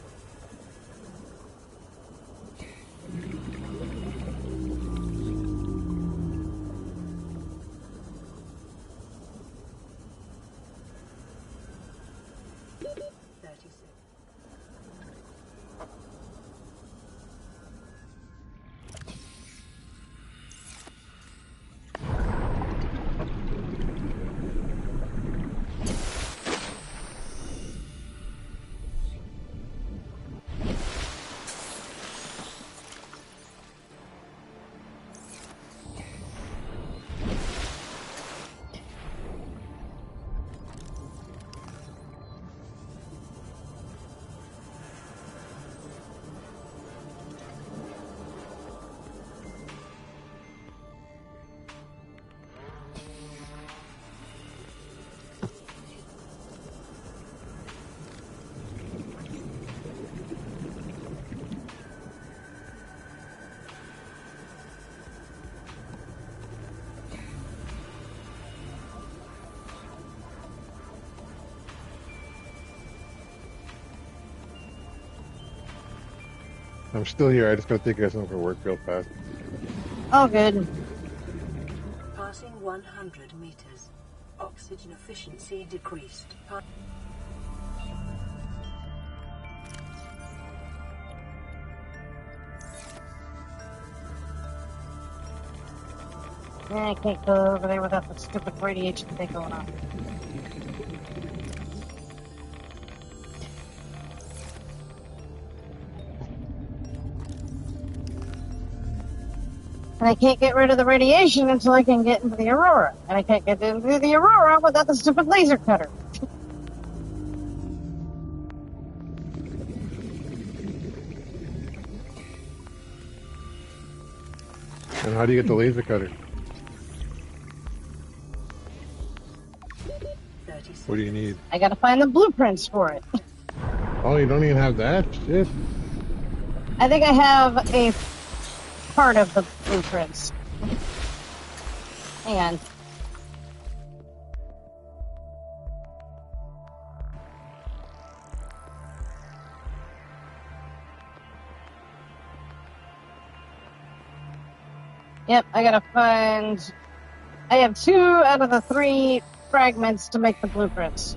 I'm still here. I just gotta take you guys home for work real fast. Oh, good. Passing 100 meters. Oxygen efficiency decreased. I can't go over there without the stupid radiation thing going on. And I can't get rid of the radiation until I can get into the Aurora. And I can't get into the Aurora without the stupid laser cutter. And how do you get the laser cutter? What do you need? I gotta find the blueprints for it. Oh, you don't even have that? Shit. I think I have a part of the blueprints. Hang on. Yep, I gotta find... I have 2 out of the 3 fragments to make the blueprints.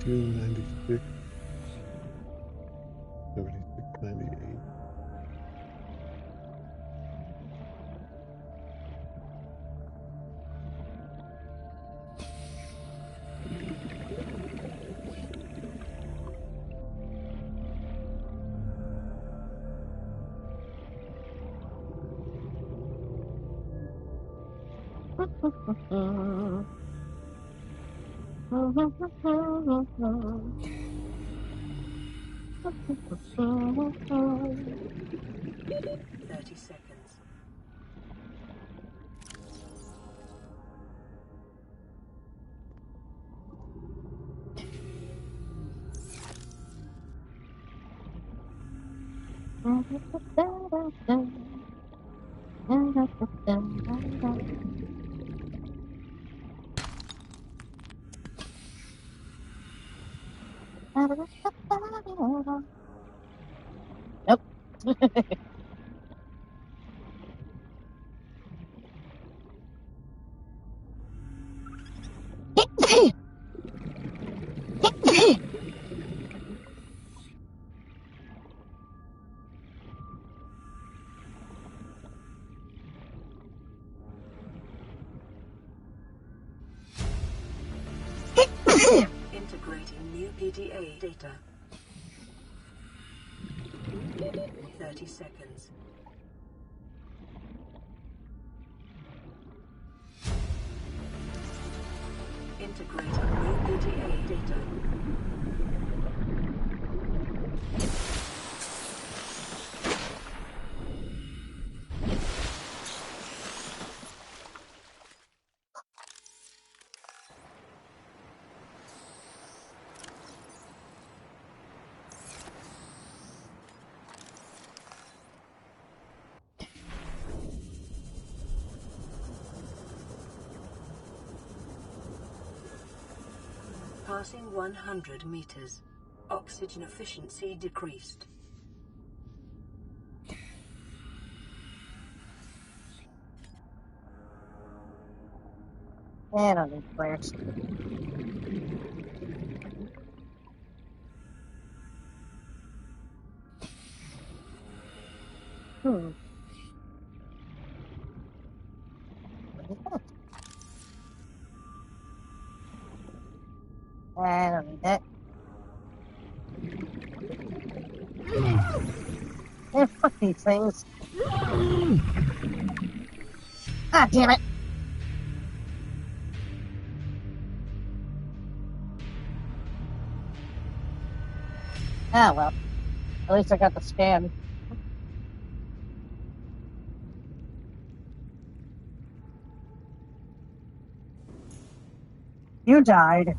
$296, 76.98. 30 seconds. Nope. Integrating new PDA data. 30 seconds. Integrating new PDA data. Passing 100 meters. Oxygen efficiency decreased. I don't need flares. Hmm. I don't need that. Yeah, fuck these things. Ah, damn it. Ah, well. At least I got the scan. You died.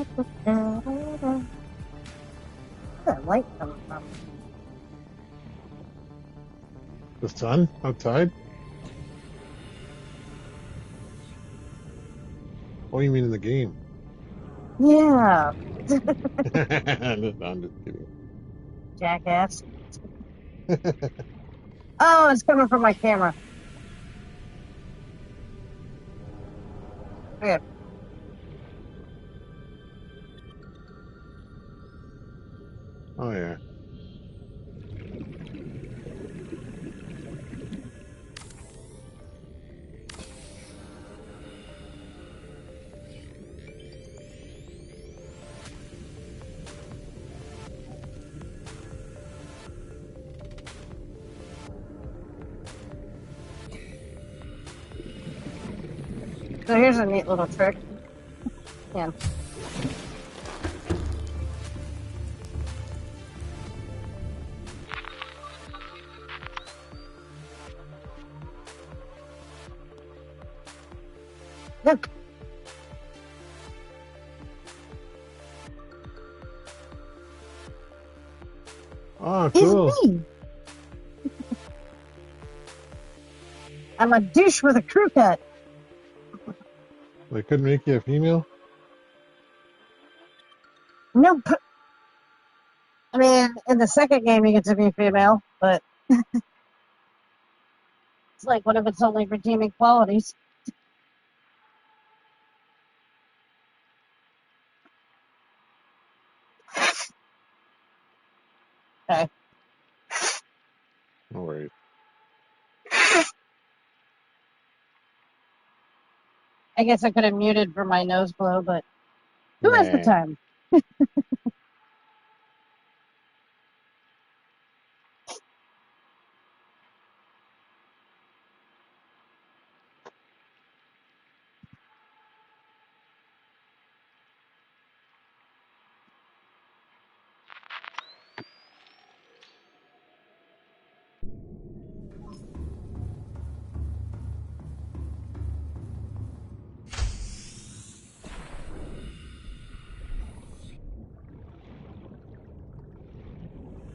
Where's that light coming from? The sun outside? Oh, you mean in the game? Yeah, I'm just kidding. jackass. Oh, it's coming from my camera. Good. Oh, yeah. So here's a neat little trick. Yeah. Look. Oh, cool. It's me. I'm a douche with a crew cut. They couldn't make you a female? Nope. I mean, in the second game, you get to be female, but it's like one of its only redeeming qualities. Okay. No worries. I guess I could have muted for my nose blow, but who has the Nah. time?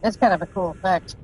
That's kind of a cool effect.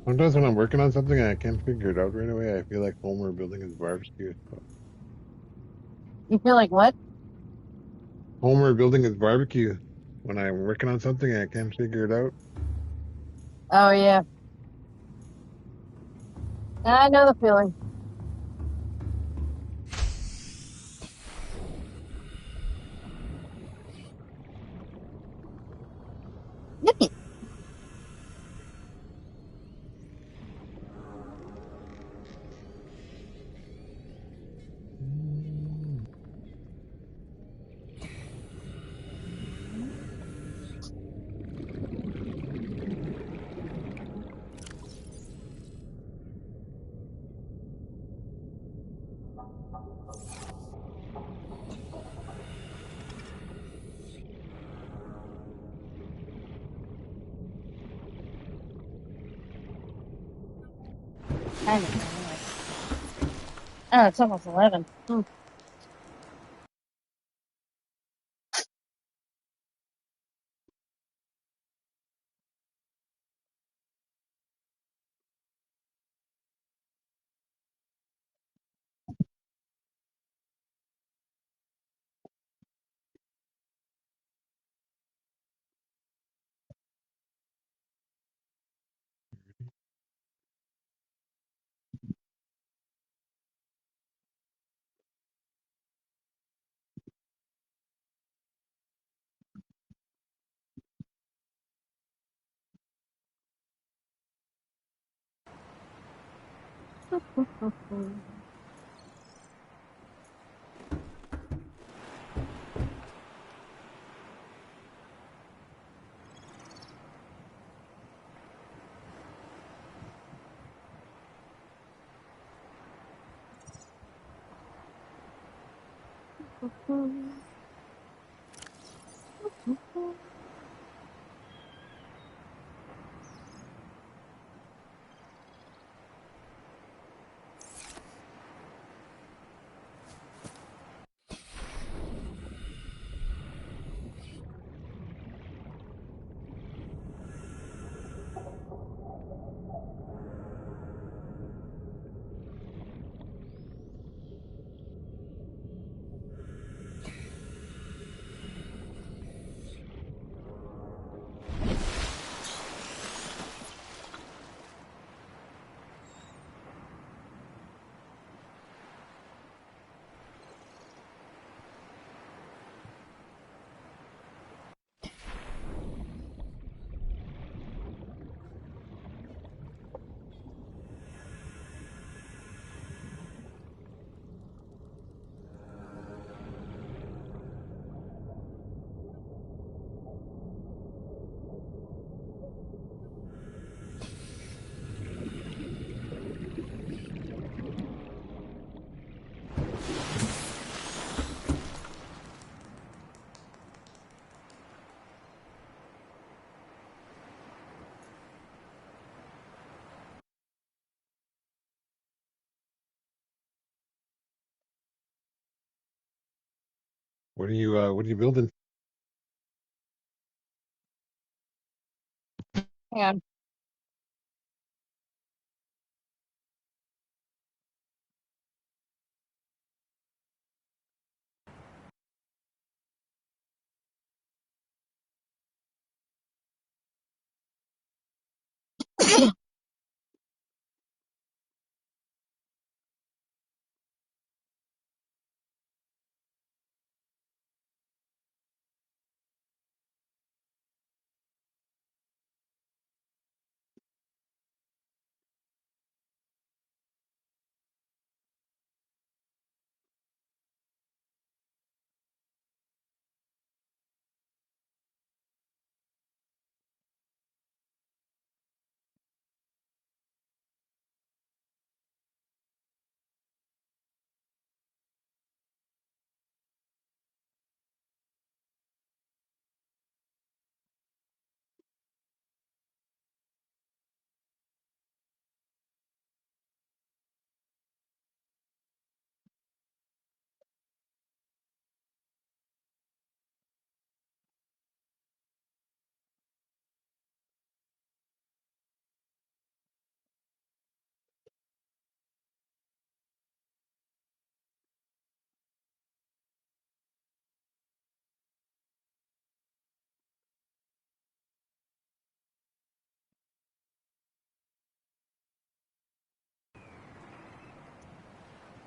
Sometimes when I'm working on something and I can't figure it out right away, I feel like Homer building his barbecue. You feel like what? Homer building his barbecue. When I'm working on something and I can't figure it out. Oh, yeah. I know the feeling. Yippee. Kind of, anyway. Oh, it's almost 11. Hmm. What are you building? Hang on.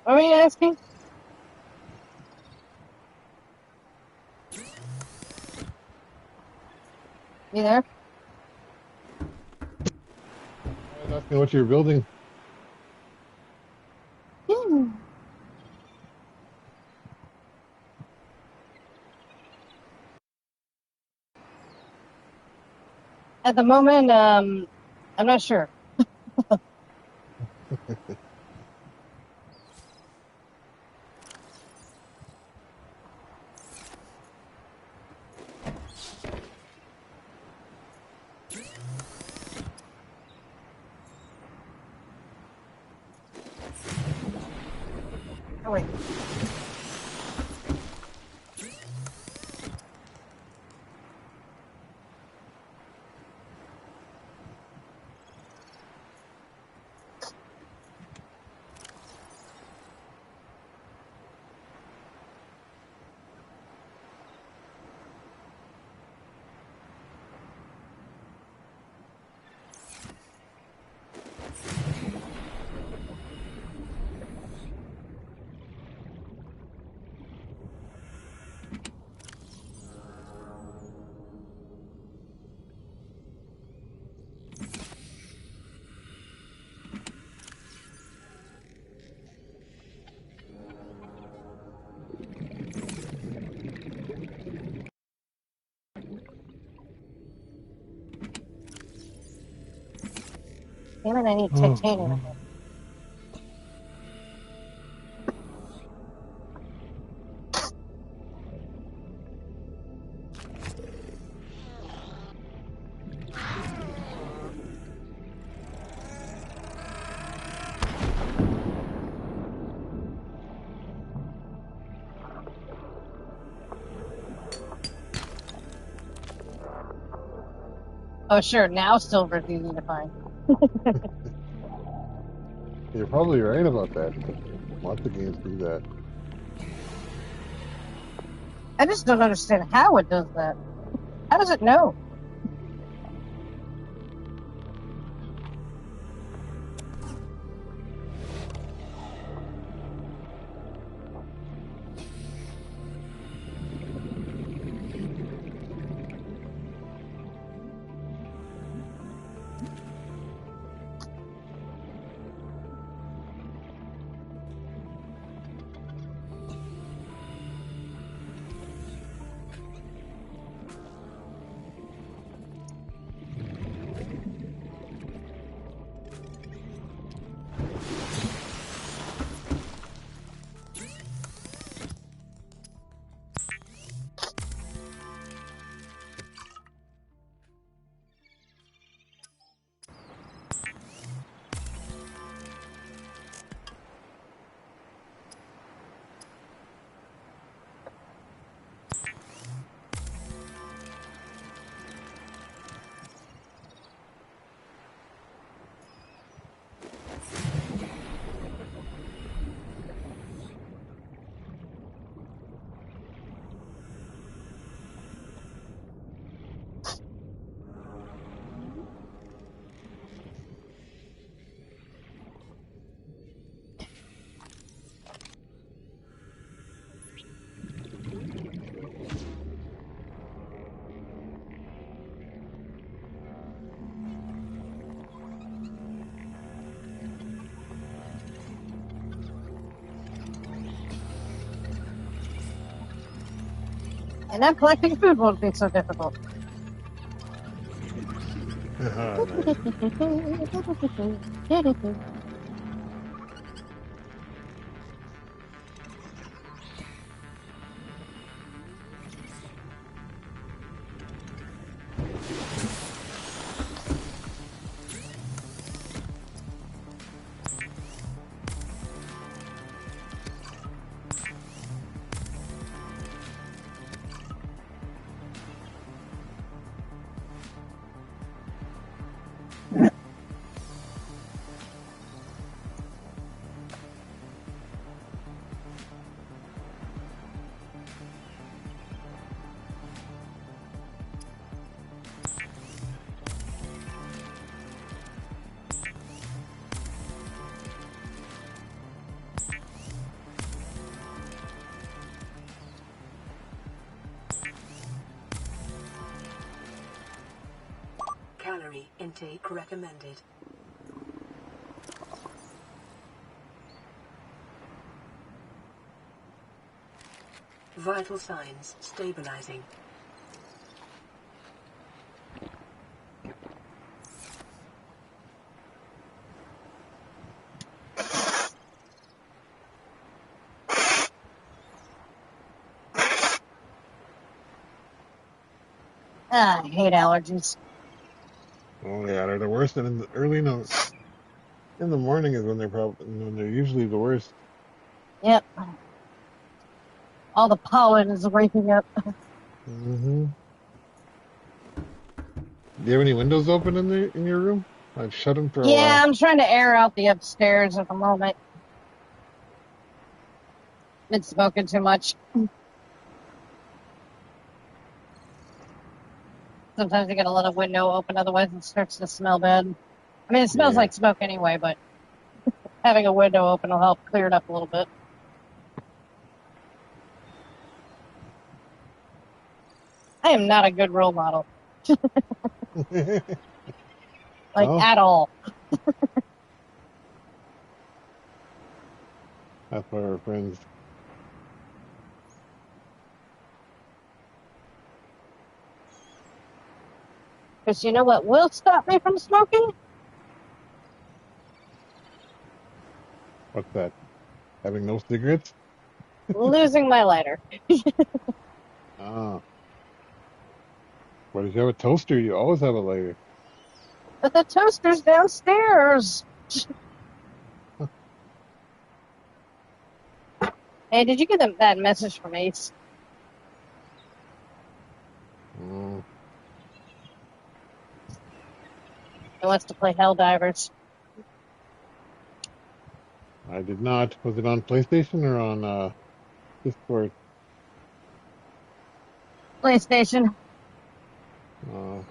What were you asking? You there? I was asking what you're building. At the moment, I'm not sure. Oh, wait. Damn it, I need Oh, titanium. Oh, sure. Now silver's easy to find. You're probably right about that. Lots of games do that. I just don't understand how it does that. How does it know? And now collecting food won't be so difficult. Nice. Calorie intake recommended. Vital signs stabilizing. I hate allergies. Oh yeah, they're the worst. And in the early in the morning is when they're usually the worst. Yep. All the pollen is waking up. Mm-hmm. Do you have any windows open in your room? I've shut them for a Yeah, while. I'm trying to air out the upstairs at the moment. Been smoking too much. Sometimes you gotta let a window open, otherwise it starts to smell bad. I mean, it smells Yeah. like smoke anyway, but having a window open will help clear it up a little bit. I am not a good role model. Like, Well, at all. that's why we're friends. Because you know what will stop me from smoking? What's that? Having no cigarettes? Losing my lighter. Ah. But if you have a toaster, you always have a lighter. But the toaster's downstairs. Hey, did you get that message from Ace? Mm. He wants to play Helldivers. I did not. Was it on PlayStation or on Discord? PlayStation. Oh,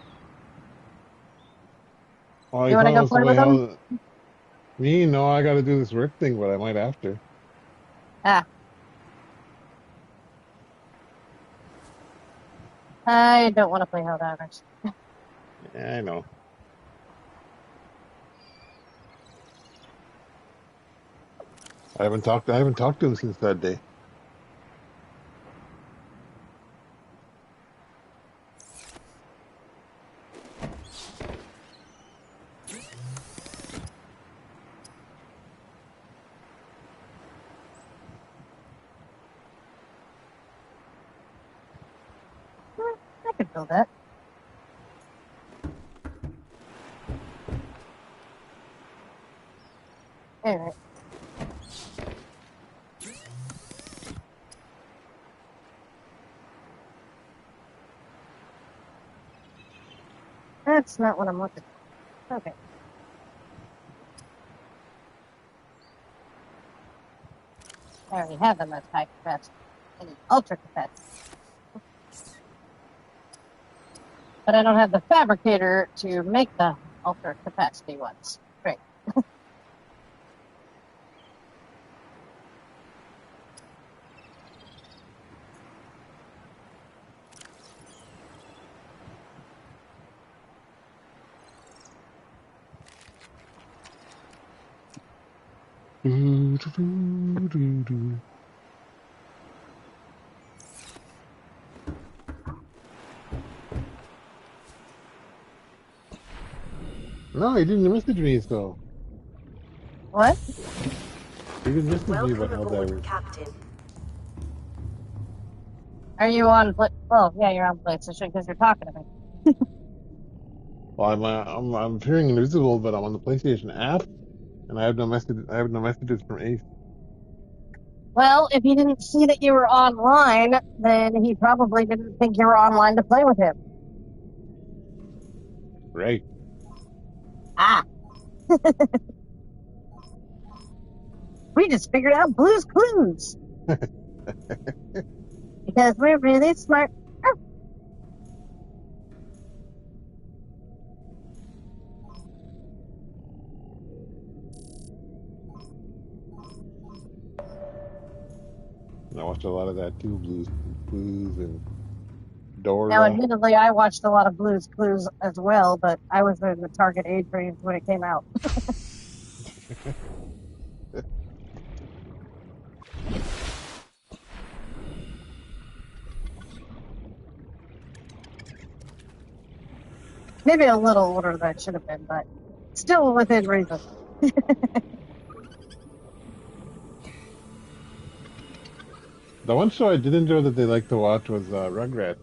You I want to thought it go was to play play with him? Hell. Me? No, I got to do this work thing, but I might after. Ah. I don't want to play Helldivers. Yeah, I know. I haven't talked to him since that day. I could build that. Alright. That's not what I'm looking for. Okay. I already have them at high capacity. I need ultra capacity. But I don't have the fabricator to make the ultra capacity ones. Great. Do, do, do, do, do. No, he didn't message me, so. What? He didn't message me Welcome about aboard, Helldivers. Captain. Are you on well, yeah, you're on PlayStation because you're talking to me. Well, I'm appearing invisible, but I'm on the PlayStation app, and I have no message. I have no messages from Ace. Well, if he didn't see that you were online, then he probably didn't think you were online to play with him. Right. Ah. We just figured out Blue's Clues. Because we're really smart. Oh. And I watched a lot of that too, Blues and Now, Dora. admittedly, I watched a lot of Blue's Clues as well, but I was in the target age range when it came out. Maybe a little older than I should have been, but still within reason. The one show I did enjoy that they liked to watch was Rugrats.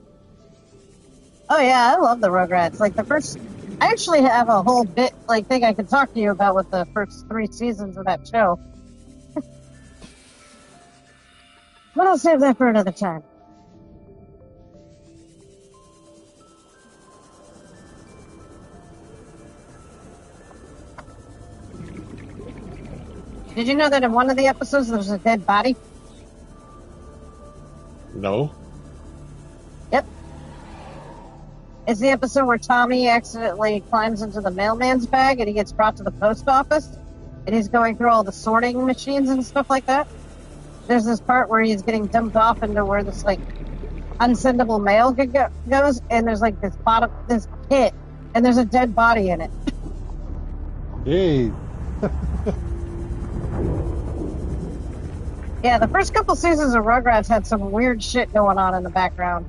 Oh yeah, I love the Rugrats. Like I actually have a whole bit thing I could talk to you about with the first 3 seasons of that show. But I'll save that for another time. Did you know that in one of the episodes there's a dead body? No. Yep. It's the episode where Tommy accidentally climbs into the mailman's bag and he gets brought to the post office and he's going through all the sorting machines and stuff like that. There's this part where he's getting dumped off into where this unsendable mail goes, and there's this pit, and there's a dead body in it. Hey. Yeah, the first couple seasons of Rugrats had some weird shit going on in the background.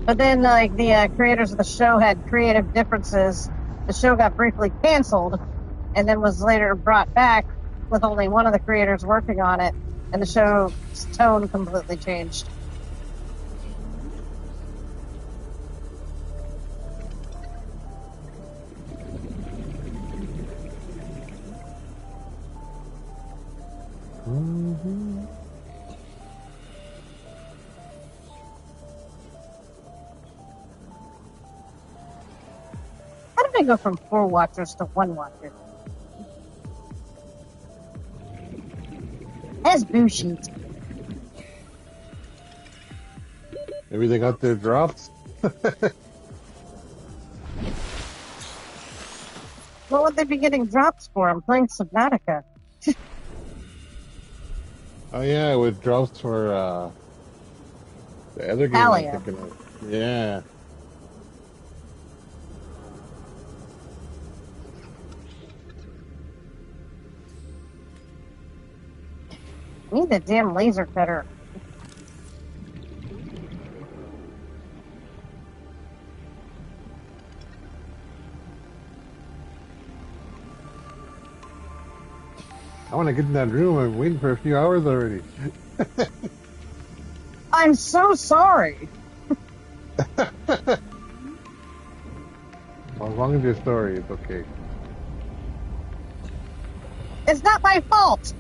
But then, the creators of the show had creative differences. The show got briefly canceled, and then was later brought back with only one of the creators working on it, and the show's tone completely changed. Mm-hmm. gonna go from 4 watchers to 1 watcher. As Bushi. Maybe they got their drops. What would they be getting drops for? I'm playing Subnautica. Oh yeah, with drops for the other game I'm Talia. thinking of. Yeah. I need the damn laser cutter. I want to get in that room. I've been waiting for a few hours already. I'm so sorry. Well, as long as your story, it's okay. It's not my fault.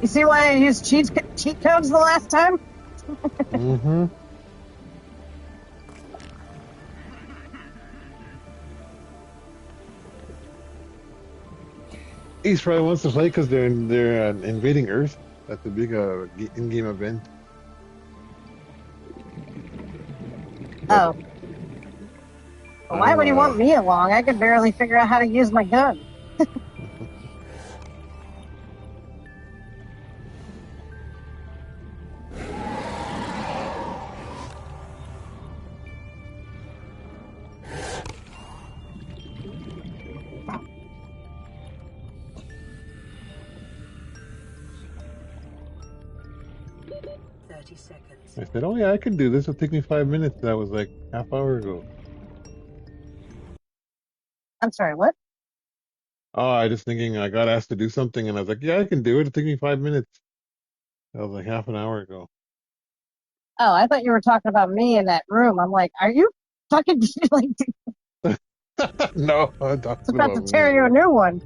You see why I used cheat codes the last time? Mm-hmm. East probably wants to play because they're invading Earth. That's a big in-game event. Oh. Well, why would he want me along? I could barely figure out how to use my gun. I said, oh yeah, I can do this. It'll take me 5 minutes. That was like half hour ago. I'm sorry, what? Oh, I just thinking I got asked to do something and I was like, yeah, I can do it. It'll take me 5 minutes. That was like half an hour ago. Oh, I thought you were talking about me in that room. I'm like, are you fucking like No, I'm talking about about to tear me. you a new one?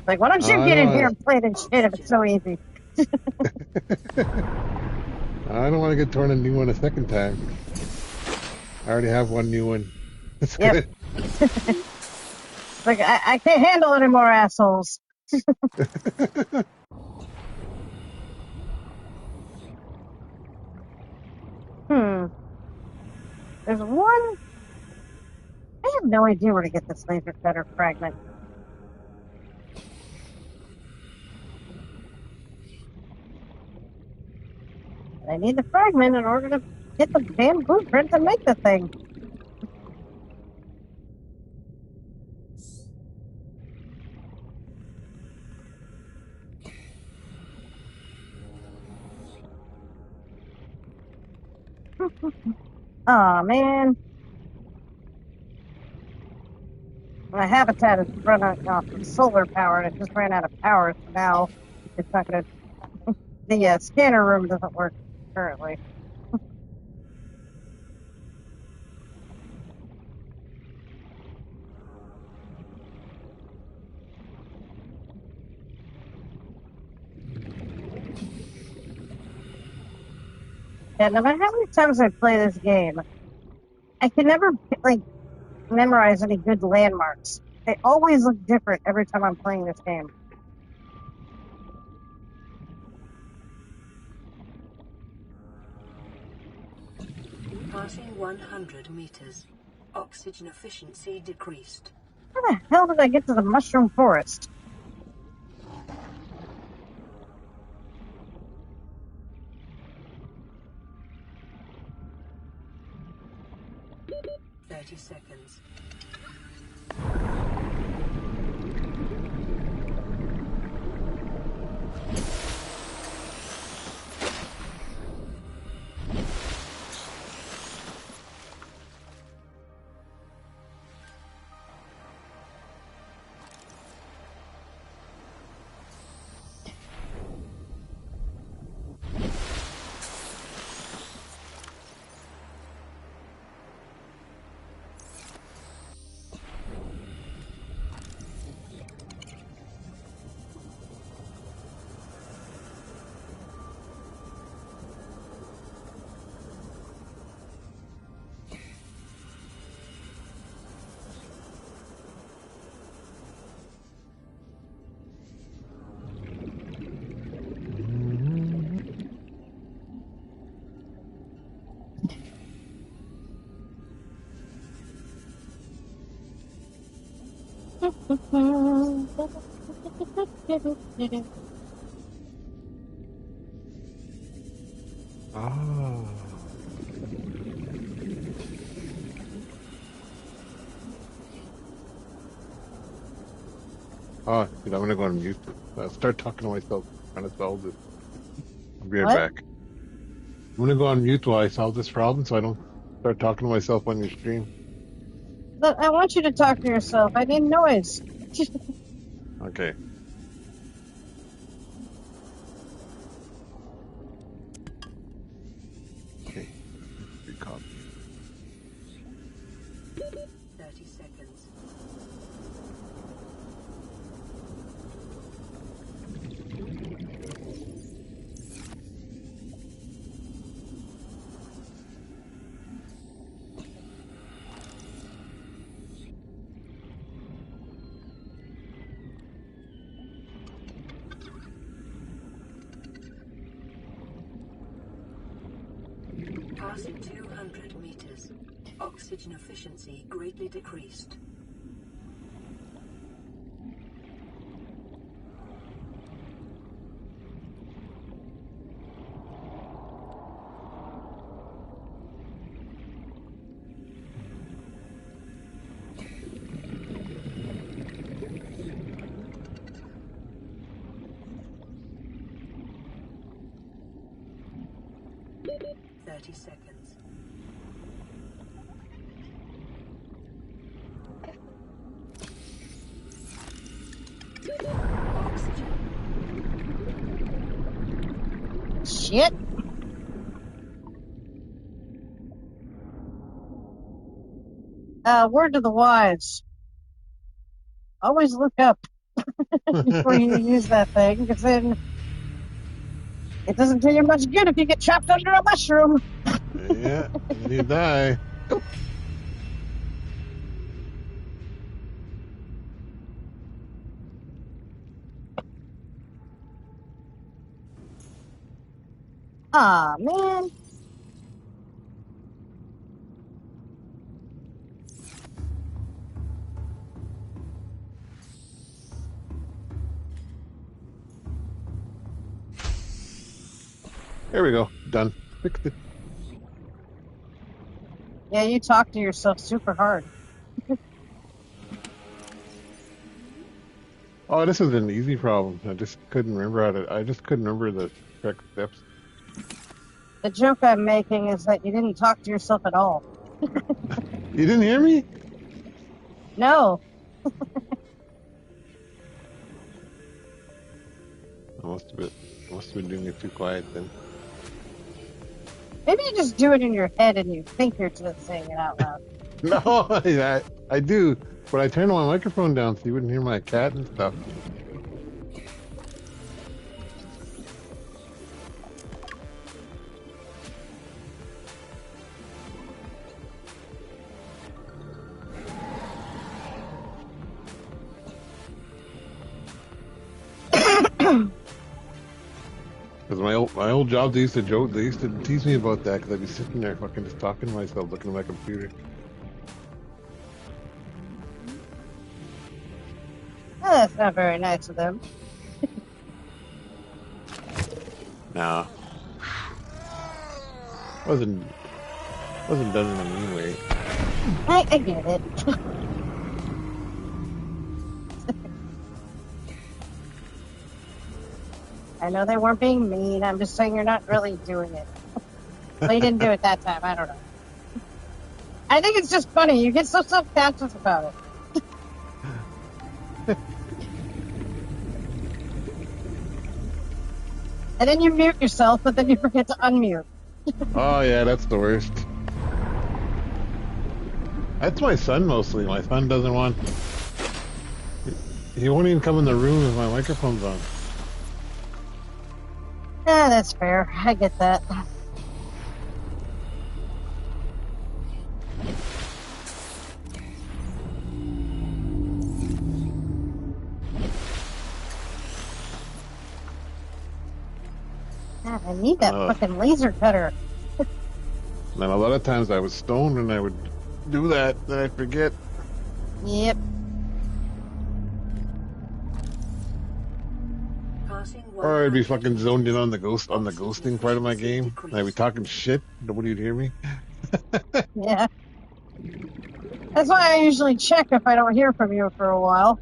Like, why don't you I get don't in here want and play this shit if it's so easy? I don't want to get torn a new one a second time. I already have one new one. It's Yep. good. Like, I can't handle any more assholes. There's one. I have no idea where to get this laser cutter fragment. I need the fragment in order to get the damn blueprint to make the thing. Aw, man. My habitat is running off of solar power, and it just ran out of power, so now it's not gonna. The scanner room doesn't work currently. And no matter how many times I play this game, I can never memorize any good landmarks. They always look different every time I'm playing this game. Passing 100 meters. Oxygen efficiency decreased. How the hell did I get to the mushroom forest? Seconds. Ah. Oh, dude, I'm gonna go on mute. Start talking to myself, trying to solve this. I'll be right What? back. I'm gonna go on mute while I solve this problem so I don't start talking to myself on your stream. But I want you to talk to yourself. I need noise. Okay. Okay. Recopy. 30 seconds. Passing 200 meters. Oxygen efficiency greatly decreased. Seconds. Oxygen. Shit. Word to the wise. Always look up before you use that thing, because then it doesn't do you much good if you get trapped under a mushroom. Yeah, and you die. Aw, man. There we go. Done. Fixed it. Yeah, you talk to yourself super hard. Oh, this is an easy problem. I just couldn't remember how to. I just couldn't remember the correct steps. The joke I'm making is that you didn't talk to yourself at all. You didn't hear me? No. I must have been doing it too quiet then. Maybe you just do it in your head and you think you're just saying it out loud. No, I do, but I turned my microphone down so you wouldn't hear my cat and stuff. Because my old job, they used to tease me about that because I'd be sitting there fucking just talking to myself, looking at my computer. Oh, that's not very nice of them. Nah. Wasn't done in a mean way. I get it. I know they weren't being mean. I'm just saying you're not really doing it. Well, you didn't do it that time. I don't know. I think it's just funny. You get so self-conscious about it. And then you mute yourself, but then you forget to unmute. Oh yeah, that's the worst. That's my son mostly. My son doesn't want. He won't even come in the room if my microphone's on. Yeah, that's fair. I get that. God, I need that fucking laser cutter. And a lot of times I was stoned and I would do that, then I'd forget. Yep. Or I'd be fucking zoned in on the ghosting part of my game. And I'd be talking shit. Nobody'd hear me. Yeah. That's why I usually check if I don't hear from you for a while.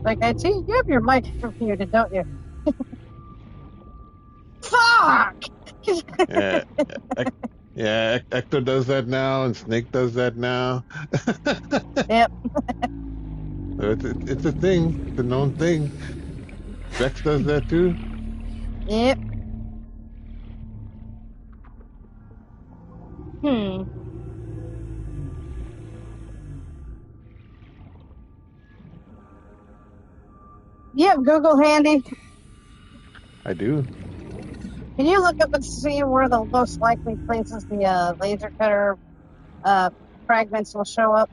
Like, I see you have your mic muted, don't you? Fuck! Yeah. Yeah, Ecto does that now, and Snake does that now. Yep. So it's a thing. It's a known thing. Vex does that too. Yep. You have Google handy? I do. Can you look up and see where the most likely places the laser cutter fragments will show up?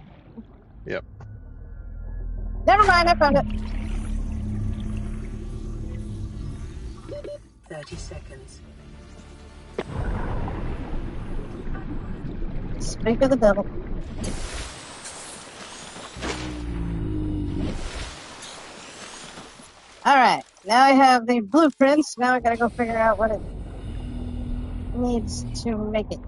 Yep. Never mind, I found it. 30 seconds. Speak of the devil. Alright, now I have the blueprints. Now I gotta go figure out what it needs to make it.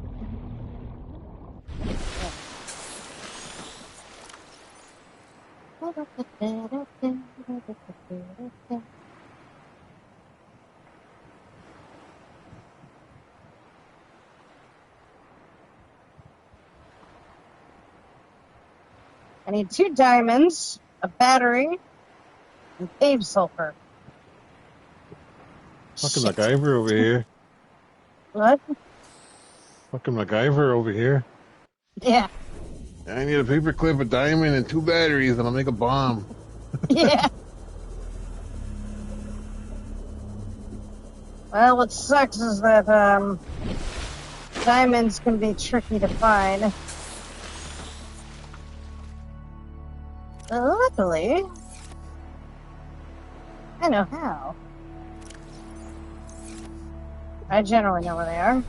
I need 2 diamonds, a battery, and cave sulfur. Fucking Shit. MacGyver over here. What? Fucking MacGyver over here. Yeah. I need a paperclip, a diamond, and 2 batteries, and I'll make a bomb. Yeah. Well, what sucks is that diamonds can be tricky to find. Luckily, I know how. I generally know where they are.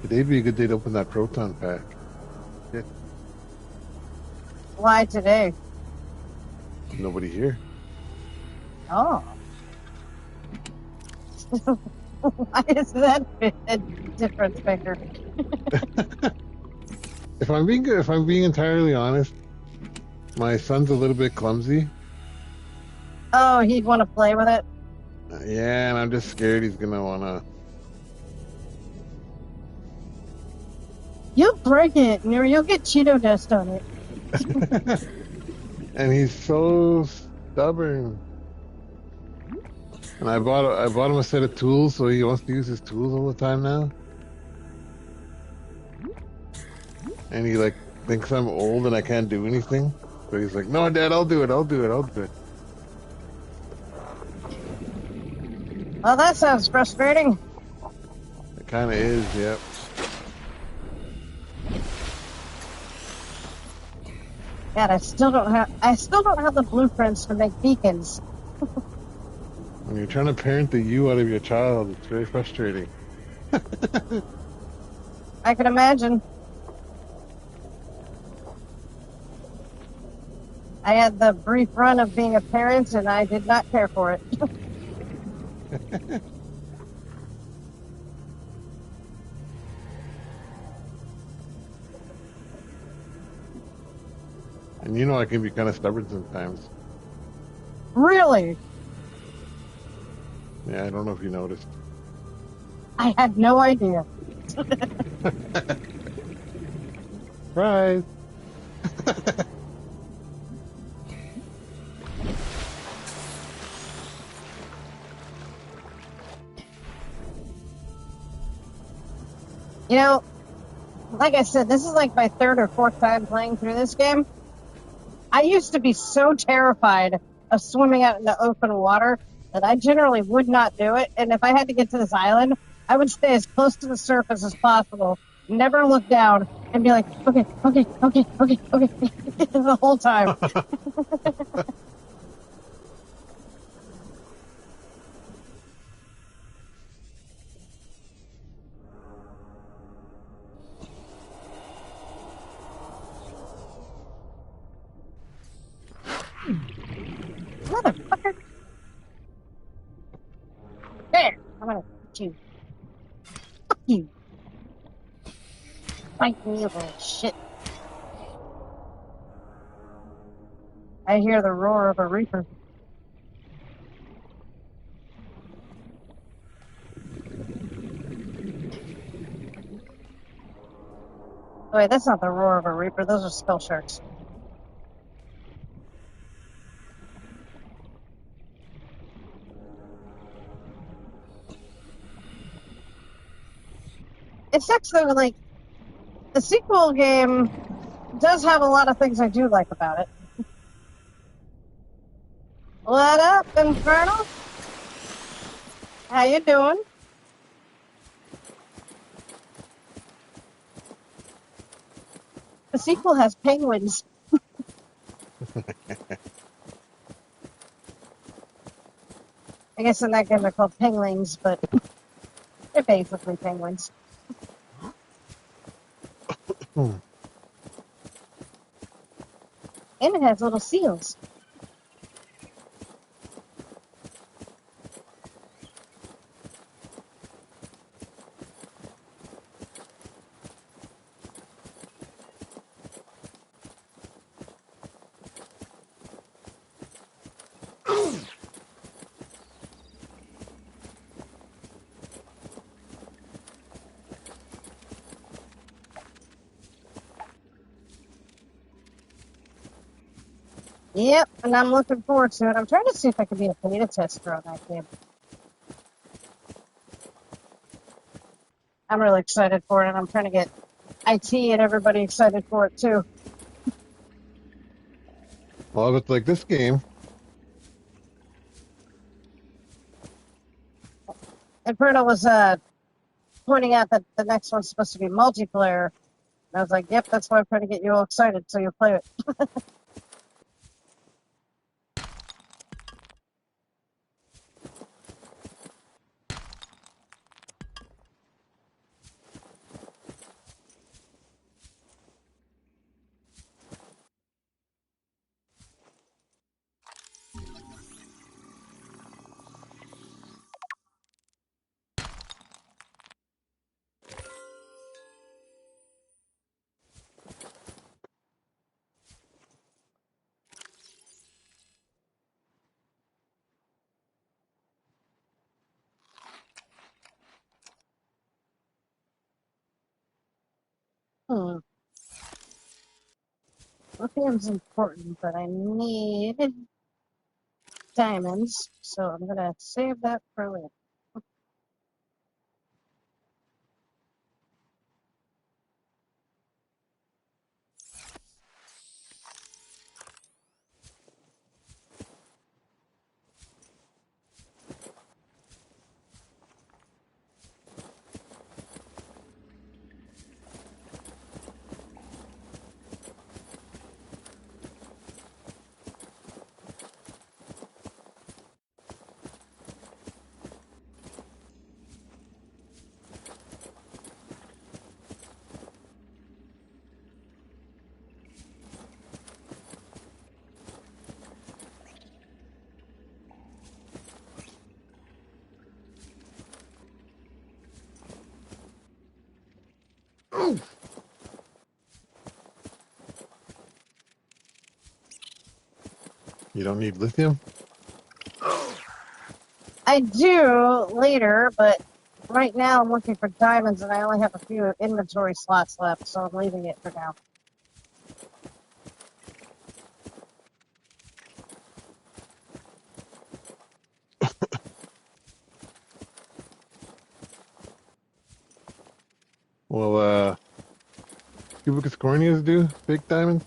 Today'd be a good day to open that proton pack. Yeah. Why today? Nobody here. Oh. Why is that a difference maker? If I'm being entirely honest, my son's a little bit clumsy. Oh, he'd want to play with it? Yeah, and I'm just scared he's gonna wanna. You'll break it, and you'll get Cheeto dust on it. And he's so stubborn. And I bought him a set of tools, so he wants to use his tools all the time now. And he like thinks I'm old and I can't do anything. So he's like, "No, Dad, I'll do it. I'll do it. I'll do it." Well, that sounds frustrating. It kind of is, yep. God, I still don't have the blueprints to make beacons. When you're trying to parent the you out of your child, it's very frustrating. I can imagine. I had the brief run of being a parent, and I did not care for it. And you know I can be kind of stubborn sometimes. Really? Yeah, I don't know if you noticed. I had no idea. Surprise! You know, like I said, this is like my 3rd or 4th time playing through this game. I used to be so terrified of swimming out in the open water that I generally would not do it. And if I had to get to this island, I would stay as close to the surface as possible, never look down, and be like, okay, the whole time. Motherfucker. There. I'm gonna hit you. Fuck you. Fight me, you little shit. I hear the roar of a reaper. Oh, wait, that's not the roar of a reaper. Those are skull sharks. It sucks though, like, the sequel game does have a lot of things I do like about it. What up, Infernal? How you doing? The sequel has penguins. I guess in that game they're called penguins, but they're basically penguins. Hmm. And it has little seals. Yep, and I'm looking forward to it. I'm trying to see if I can be a beta tester on that game. I'm really excited for it, and I'm trying to get IT and everybody excited for it too. Well, if it's like this game, Inferno was pointing out that the next one's supposed to be multiplayer. And I was like, yep, that's why I'm trying to get you all excited so you'll play it. Lithium's important, but I need diamonds, so I'm gonna save that for later. you don't need lithium. I do later, but right now I'm looking for diamonds and I only have a few inventory slots left, so I'm leaving it for now. Well, Cubicus corneas do fake diamonds.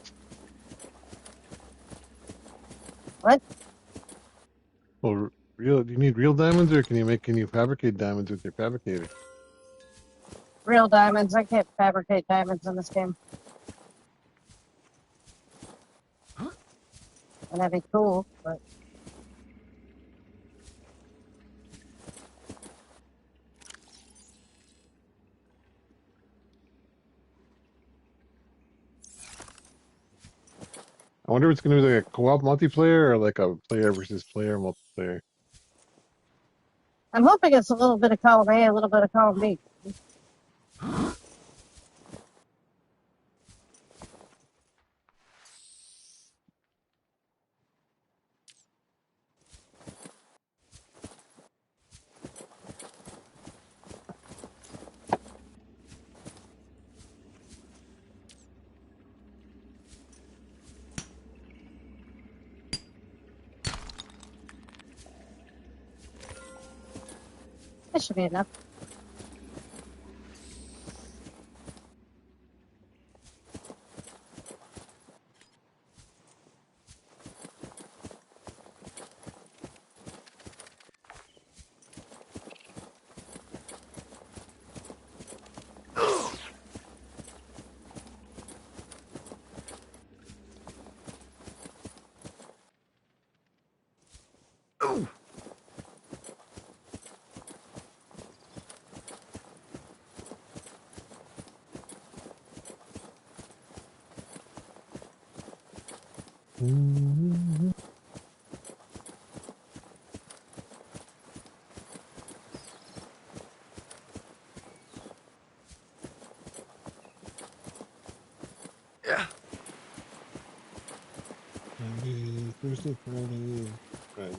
What? Well, real. Do you need real diamonds, or can you fabricate diamonds with your fabricator? Real diamonds. I can't fabricate diamonds in this game. And that'd be cool, but I wonder if it's going to be like a co-op multiplayer or like a player versus player multiplayer. I'm hoping it's a little bit of column A, a little bit of column B. This should be enough. Thursday, Friday.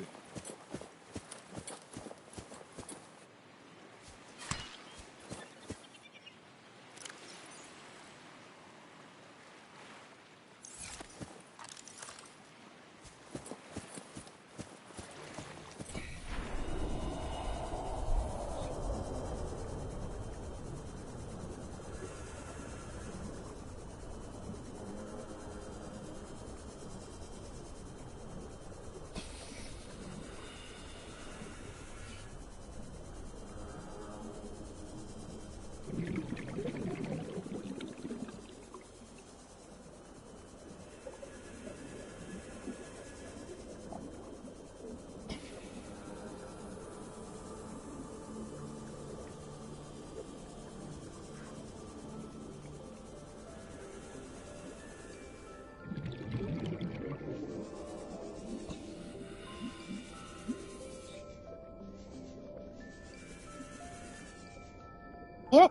Yeah.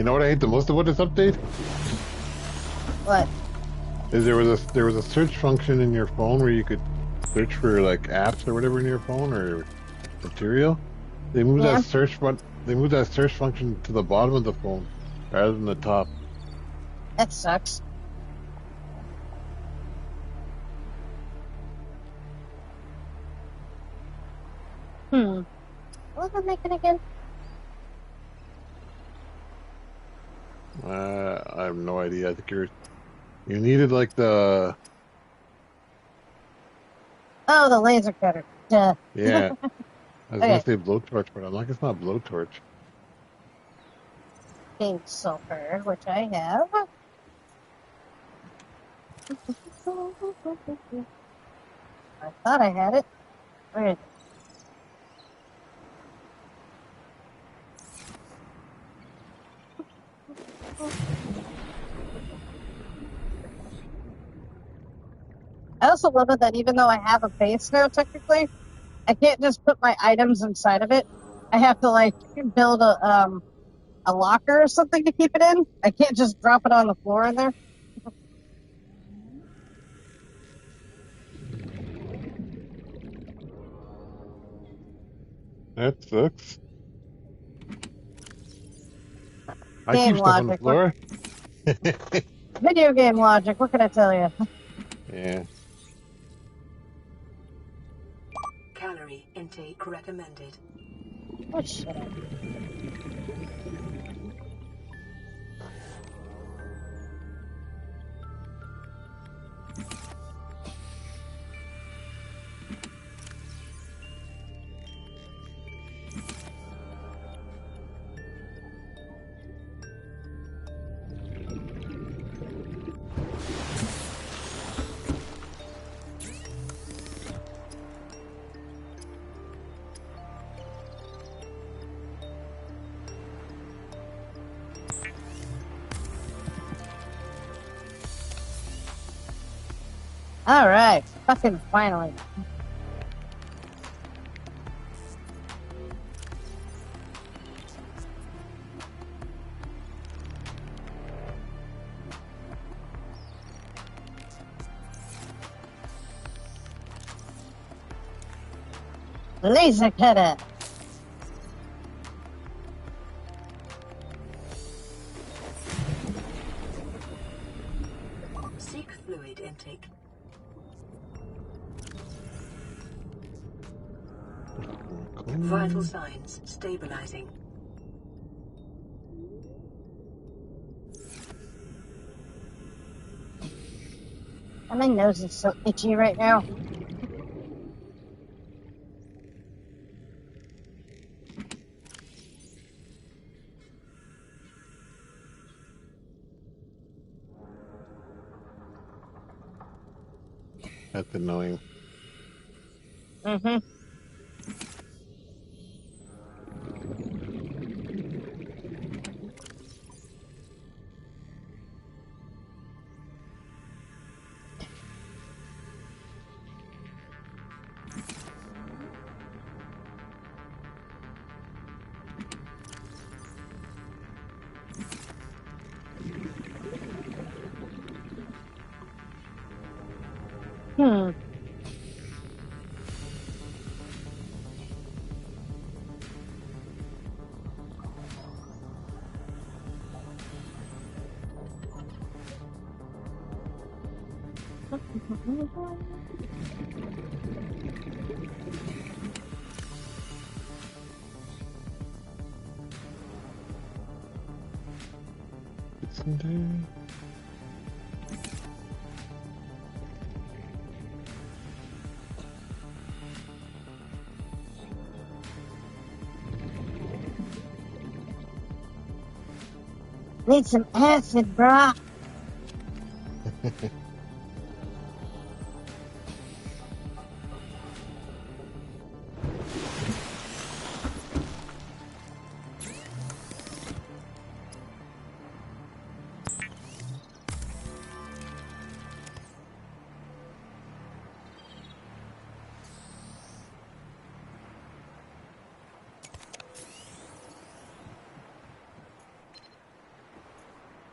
You know what I hate the most about this update? What? Is there was a search function in your phone where you could search for like apps or whatever in your phone or material. They moved Yeah. that search They moved that search function to the bottom of the phone rather than the top. That sucks. What was I making again? I have no idea. I think you needed like the Oh, the laser cutter. Duh. yeah. I was Okay. gonna say blowtorch, but I'm like it's not blowtorch. Pink sulfur, which I have. I thought I had it. Where is it? I also love it that even though I have a base now, technically, I can't just put my items inside of it. I have to like build a locker or something to keep it in. I can't just drop it on the floor in there. That sucks. I Game keep stuff on the logic. floor. Video game logic. What can I tell you? Yeah. Calorie intake recommended. Oh, shit. All right, fucking finally. Laser cutter. Seek fluid intake. Vital signs stabilizing. And my nose is so itchy right now. That's annoying. Mm-hmm. Hmm. Need some acid, brah.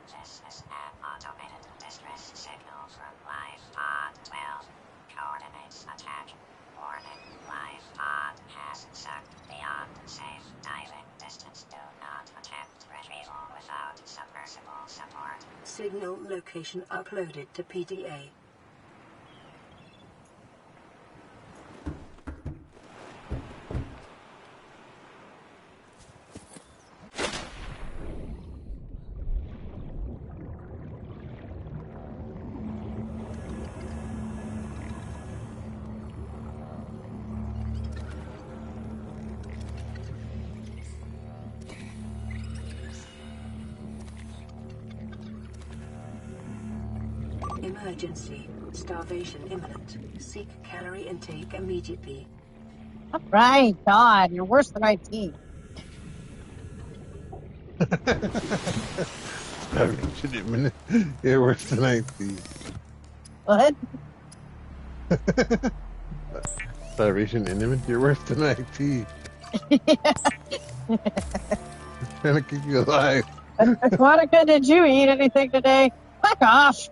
This is an automated distress signal from Life Pod 12. Coordinates attached. Warning, Life Pod has sucked beyond safe diving distance. Do not attempt retrieval without submersible support. Signal location uploaded to PDA. Emergency. Starvation imminent. Seek calorie intake immediately. All right, God, you're worse than IT. Starvation imminent. You're worse than IT. What? Starvation imminent. You're worse than IT. Trying to keep you alive. Aquatica, did you eat anything today? Fuck off.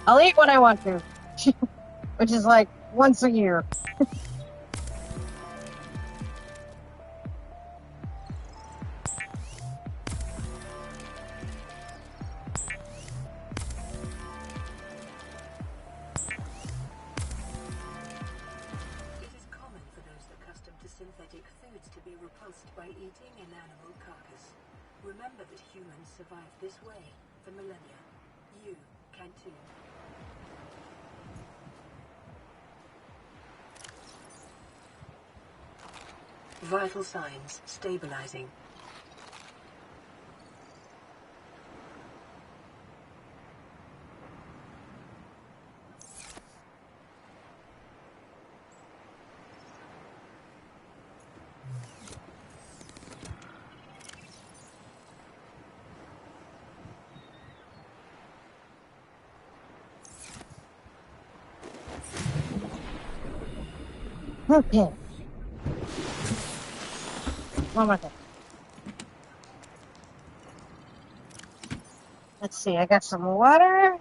I'll eat what I want to, which is like once a year. It is common for those accustomed to synthetic foods to be repulsed by eating an animal carcass. Remember that humans survived this way for millennia. You can too. Vital signs stabilizing. Okay. One more thing. Let's see, I got some water.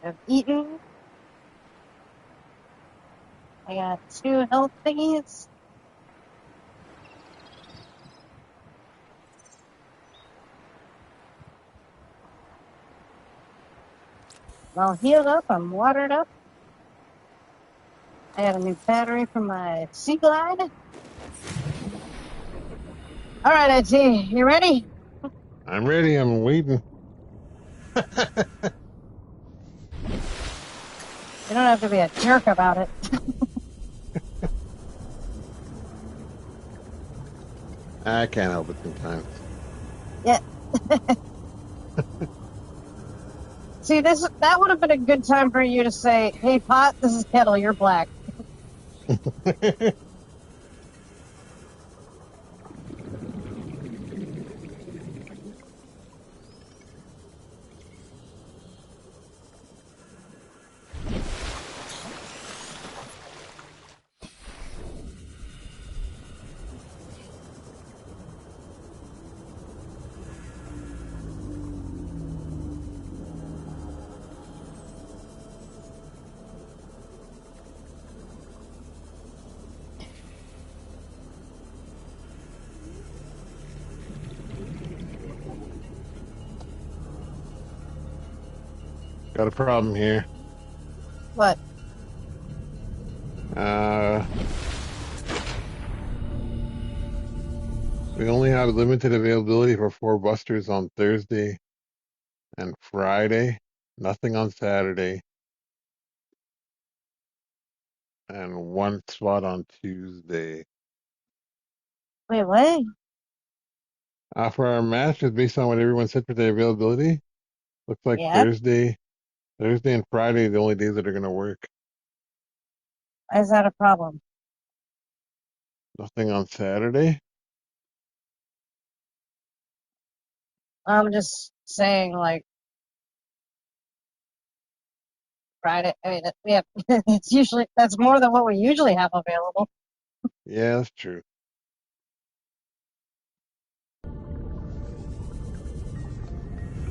I've eaten. I got 2 health thingies. I'm all healed up. I'm watered up. I got a new battery for my Sea Glide. All right, IT, you ready? I'm ready. I'm waiting. You don't have to be a jerk about it. I can't help it sometimes. Yeah. See, that would have been a good time for you to say, "Hey, Pot, this is Kettle. You're black." Got a problem here. What? We only have limited availability for 4 busters on Thursday and Friday. Nothing on Saturday. And 1 spot on Tuesday. Wait, what? For our matches, based on what everyone said for their availability, looks like Yeah. Thursday and Friday are the only days that are going to work. Why is that a problem? Nothing on Saturday. I'm just saying, like, Friday. I mean, yeah, that's more than what we usually have available. Yeah, that's true.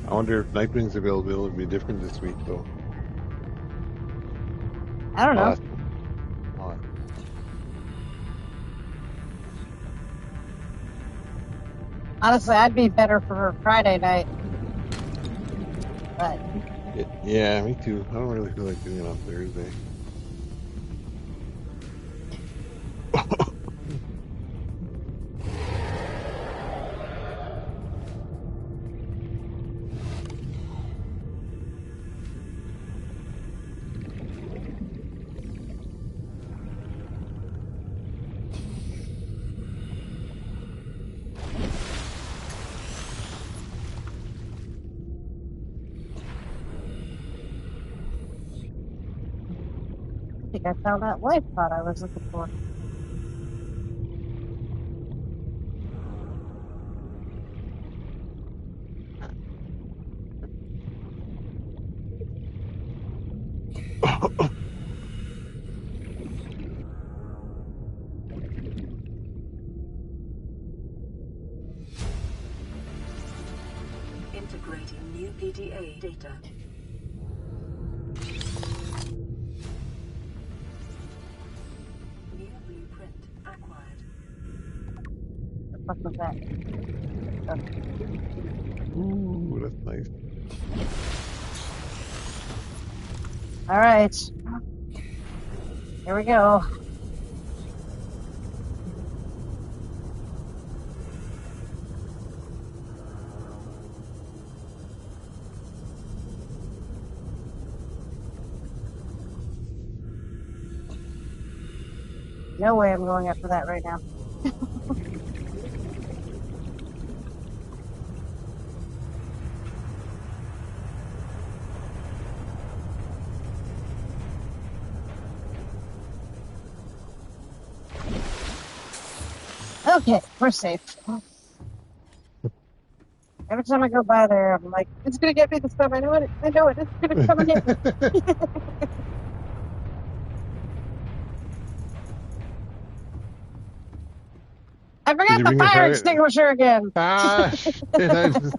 I wonder if Nightwing's availability will be different this week, though. I don't know. I'll ask. Honestly, I'd be better for Friday night. But Yeah, me too. I don't really feel like doing it on Thursday. I think I found that life pod I was looking for. Integrating new PDA data. with that. Ooh, that's nice. All right. Here we go. No way I'm going up for that right now. Okay, we're safe. Every time I go by there, I'm like, it's gonna get me this time. I know it. I know it. It's gonna come and get me. I Did forgot you the bring your fire fire? extinguisher again. Ah, shit! I just...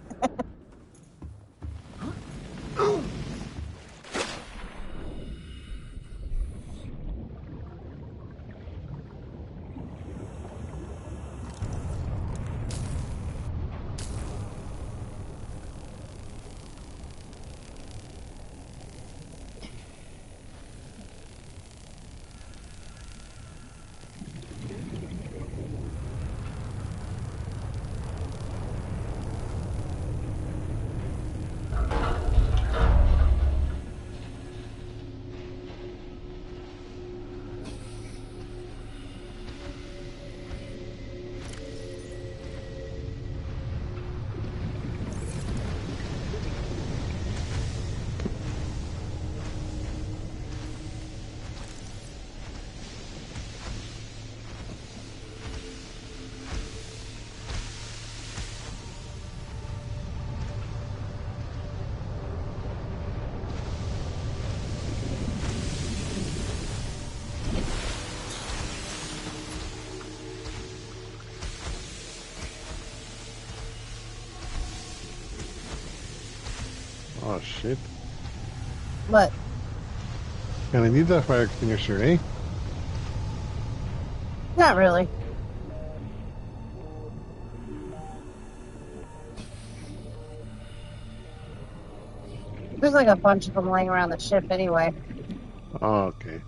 Oh shit! What? Kinda need that fire extinguisher, eh? Not really. There's like a bunch of them laying around the ship anyway. Oh, okay.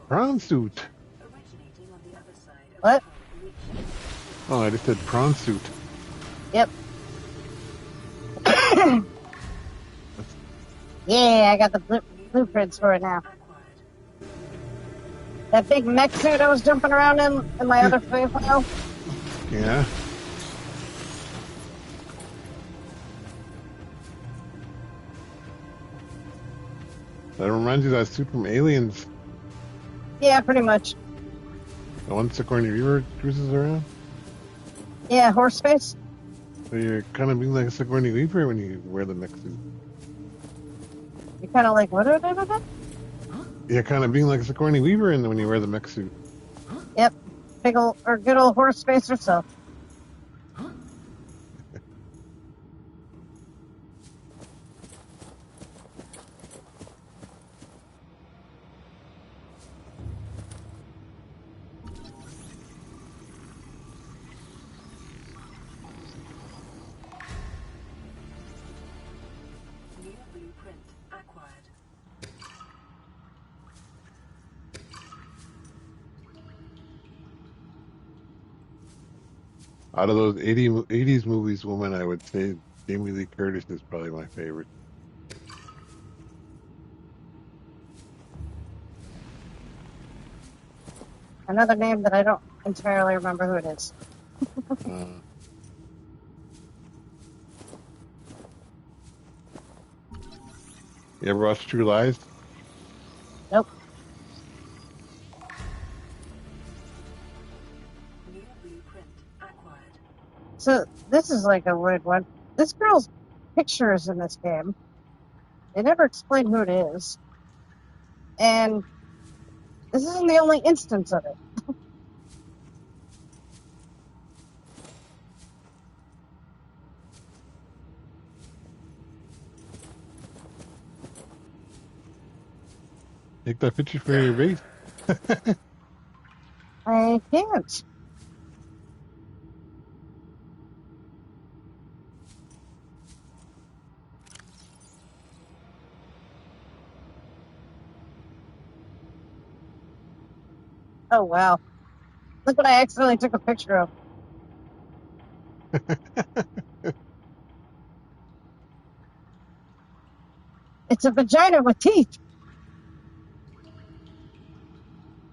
Prawn suit. Originating on the other side of What? the reach. Oh, I just said prawn suit. Yep. Yeah, I got the blueprints for it now. That big mech suit I was jumping around in my other file. Yeah. That reminds you of that suit from Aliens. Yeah, pretty much. The one Sigourney Weaver cruises around. Yeah, horse face. So you're kind of being like a Sigourney Weaver when you wear the mech suit. You're kind of like, what? You're kind of being like Sigourney Weaver when you wear the mech suit. Yep. Big old, or good old horse face herself. New blueprint acquired. Out of those 80s movies, woman, I would say Jamie Lee Curtis is probably my favorite. Another name that I don't entirely remember who it is. Uh, you ever watch True Lies? Nope. New blueprint acquired. So this is like a weird one. This girl's picture is in this game. They never explain who it is. And this isn't the only instance of it. Take that picture for your base. I can't. Oh, wow. Look what I accidentally took a picture of. It's a vagina with teeth.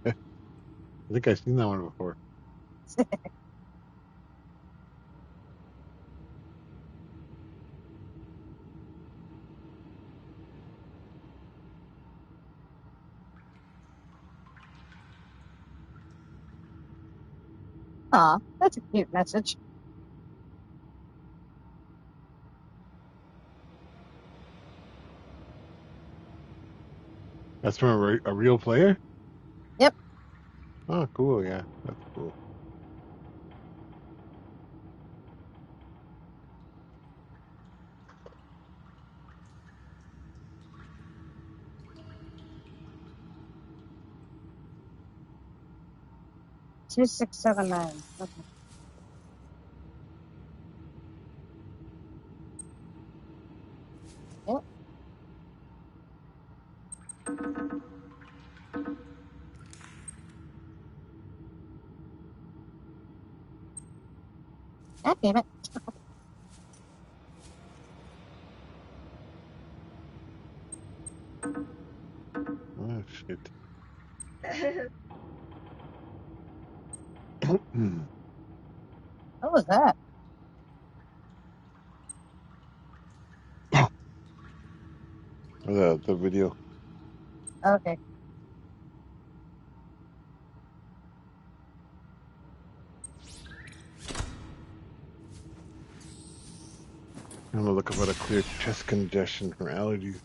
I think I've seen that one before. Aw, that's a cute message. That's from a real player? Yep. Oh, cool. Yeah, that's cool. — 2679. Okay. Yep. God damn it. Oh, shit. What was that? The video. Okay. I'm gonna look about a clear chest congestion from allergies.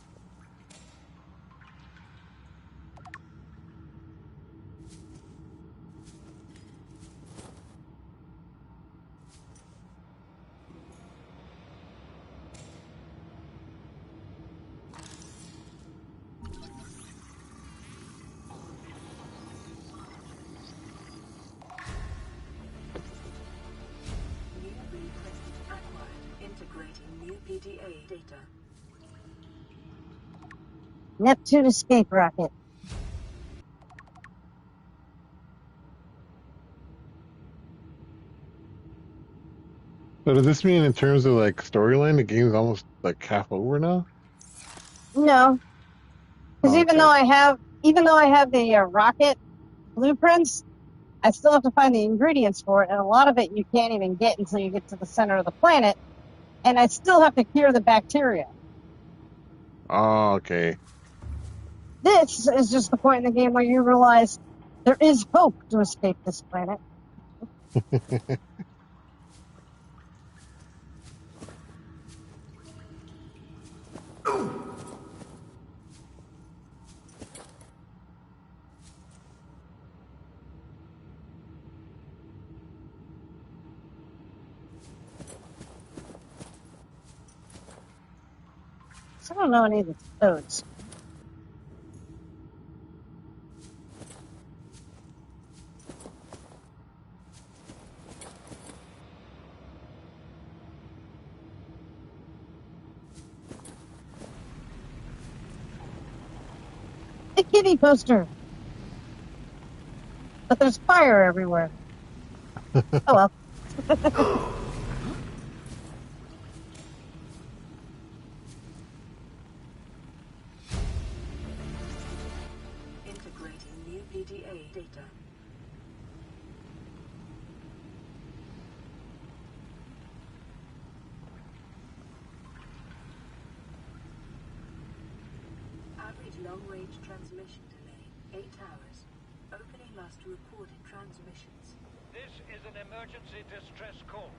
New blueprint acquired. Integrating new PDA data. Neptune escape rocket. So does this mean in terms of like storyline, the game's almost like half over now? No, because Oh, okay. even though I have the rocket blueprints, I still have to find the ingredients for it, and a lot of it you can't even get until you get to the center of the planet, and I still have to cure the bacteria. Oh, okay. This is just the point in the game where you realize there is hope to escape this planet. So I don't know any of the codes. A kitty poster. But there's fire everywhere. Oh well. Integrating new PDA data. Average long-range transmission delay, 8 hours. Opening must reported transmissions. This is an emergency distress call.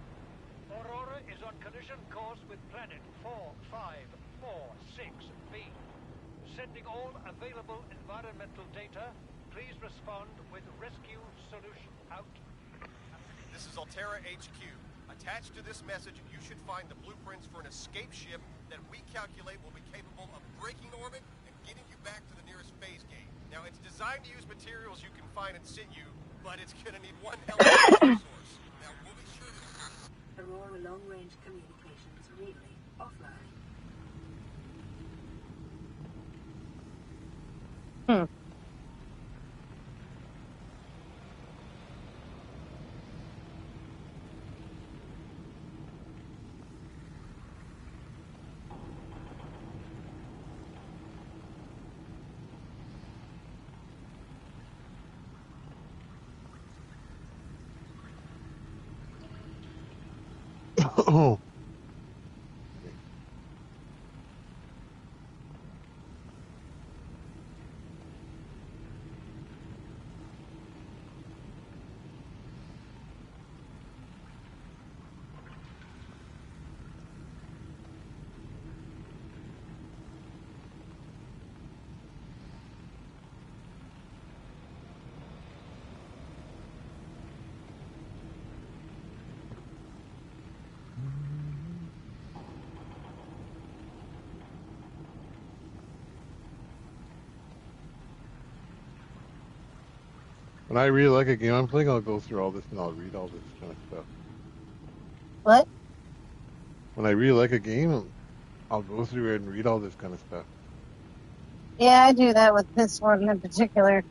Aurora is on collision course with planet 4546b. Sending all available environmental data. Please respond with rescue solution. Out. This is Altera HQ. Attached to this message, you should find the blueprints for an escape ship that we calculate will be capable of breaking orbit and getting you back to the nearest phase gate. Now, it's designed to use materials you can find in situ, but it's gonna need one hell of a resource. Now, we'll be sure to... Aurora long-range communications relay offline. Oh. When I really like a game I'm playing, I'll go through all this and I'll read all this kind of stuff. What? When I really like a game, I'll go through it and read all this kind of stuff. Yeah, I do that with this one in particular.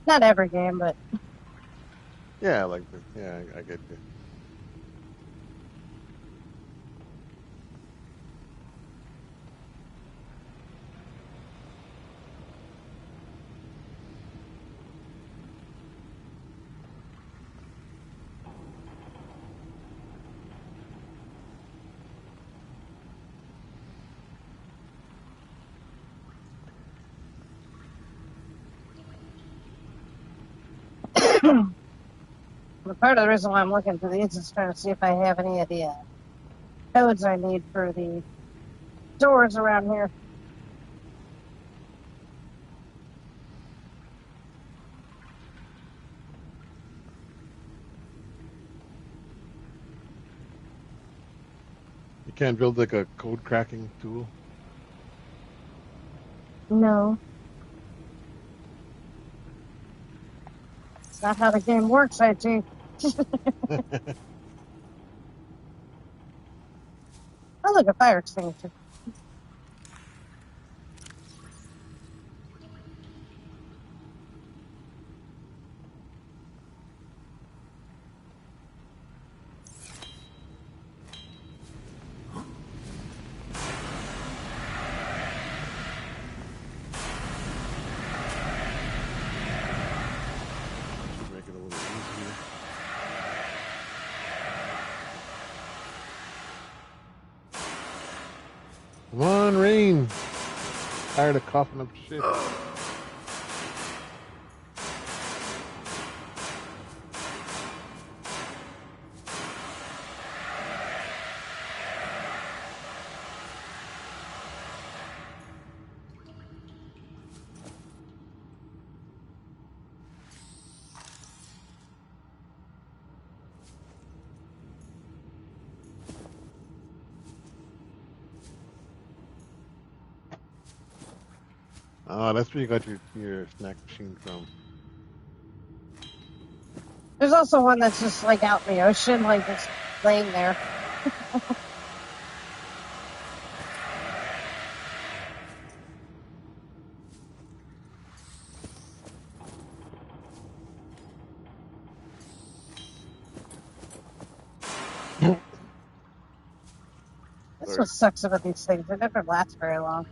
Not every game, but Yeah, I like this. Yeah, I get you. but part of the reason why I'm looking for these is trying to see if I have any of the codes I need for the doors around here. You can't build like a code cracking tool. No. It's not how the game works, I think. Oh, look, a fire extinguisher. Make it a little easier. Come on, rain. Tired of coughing up shit. Oh, that's where you got your snack machine from. There's also one that's just like out in the ocean, like just laying there. That's what sucks about these things. They never last very long.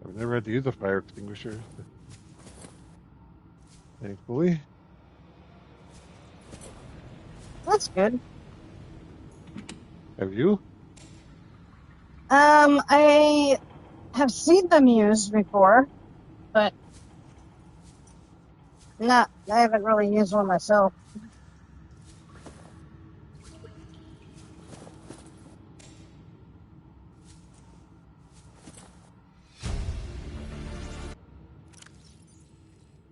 I've never had to use a fire extinguisher. Thankfully. That's good. Have you? I have seen them used before, but I haven't really used one myself.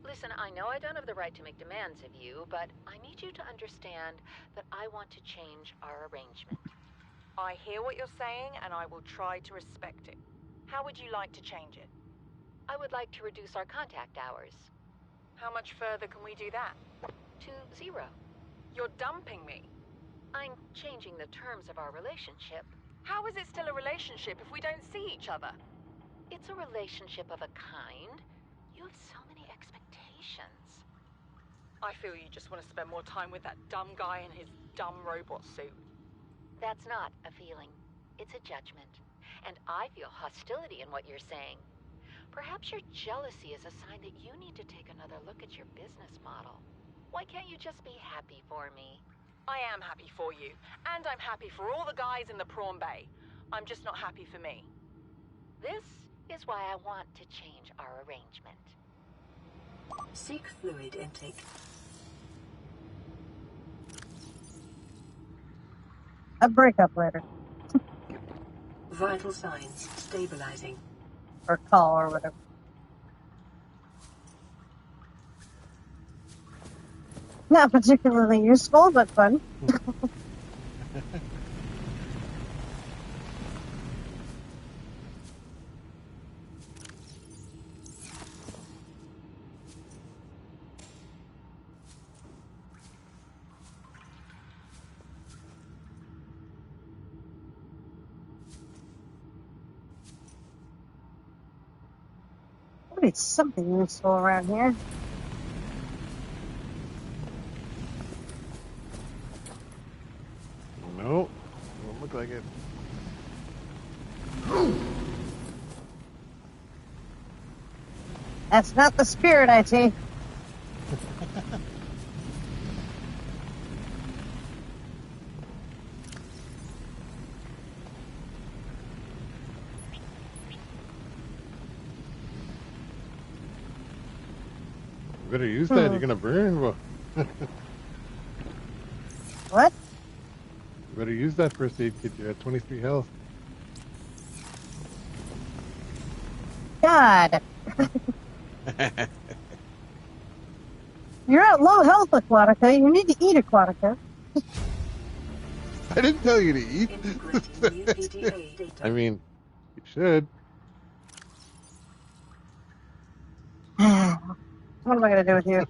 Listen, I know I don't have the right to make demands of you, but I need you to understand that I want to change our arrangement. I hear what you're saying, and I will try to respect it. How would you like to change it? I would like to reduce our contact hours. How much further can we do that? To 0. You're dumping me. I'm changing the terms of our relationship. How is it still a relationship if we don't see each other? It's a relationship of a kind. You have so many expectations. I feel you just want to spend more time with that dumb guy in his dumb robot suit. That's not a feeling. It's a judgment. And I feel hostility in what you're saying. Perhaps your jealousy is a sign that you need to take another look at your business model. Why can't you just be happy for me? I am happy for you, and I'm happy for all the guys in the prawn bay. I'm just not happy for me. This is why I want to change our arrangement. Seek fluid intake. A breakup later. Vital signs stabilizing. Or call or whatever. Not particularly useful, but fun. There'll be something useful around here. No, don't look like it. That's not the spirit, IT. You better use that, you're gonna burn. What? You better use that first aid kit, you're at 23 health. God. You're at low health, Aquatica. You need to eat, Aquatica. I didn't tell you to eat. I mean, you should. What am I going to do with you?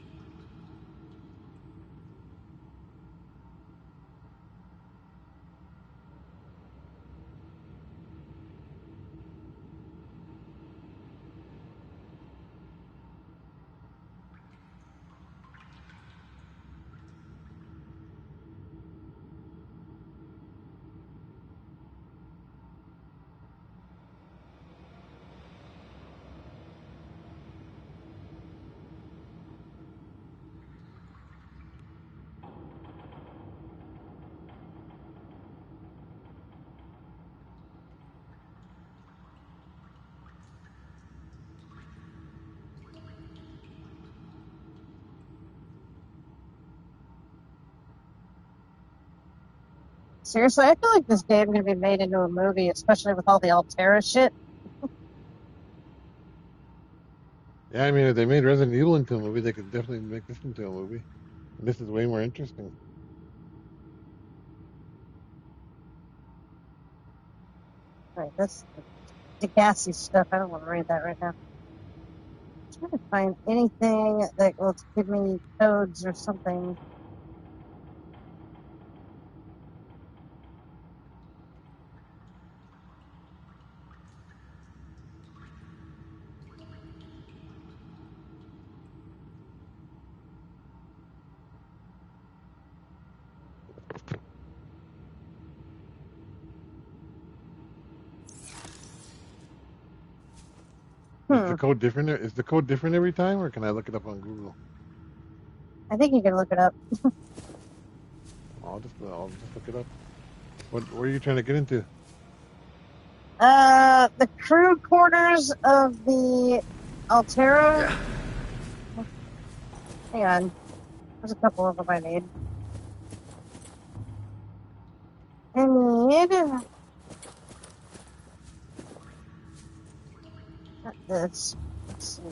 Seriously, I feel like this game is going to be made into a movie, especially with all the Altera shit. Yeah, I mean, if they made Resident Evil into a movie, they could definitely make this into a movie. And this is way more interesting. Right, that's the gassy stuff. I don't want to read that right now. I'm trying to find anything that will give me codes or something. Is the code different? Is the code different every time, or can I look it up on Google? I think you can look it up. I'll just look it up. What are you trying to get into? The crew quarters of the Altera. Hang on. There's a couple of them I need. I need... Not this. Let's see.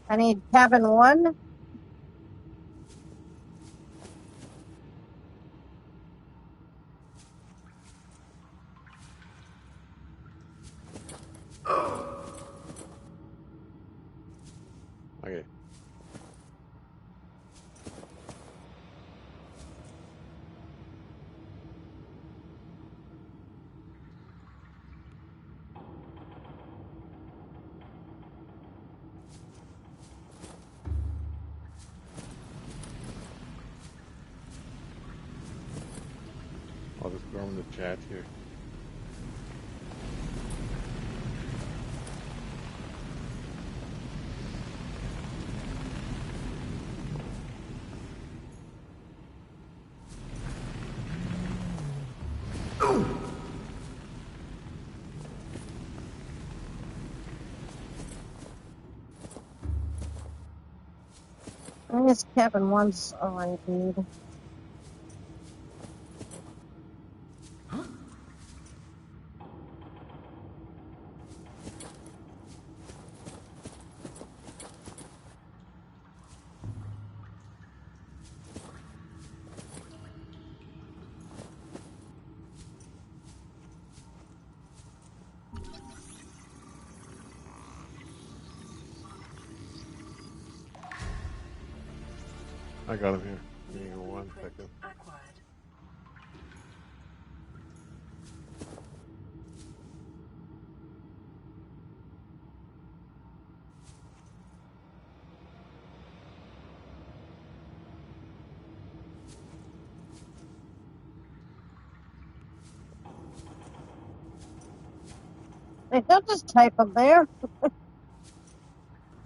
I need cabin 1. Okay. I'll just throw in the chat here. I guess cabin 1's all I need. I got him here. Give me 1 second. Acquired. Hey, don't just type them there.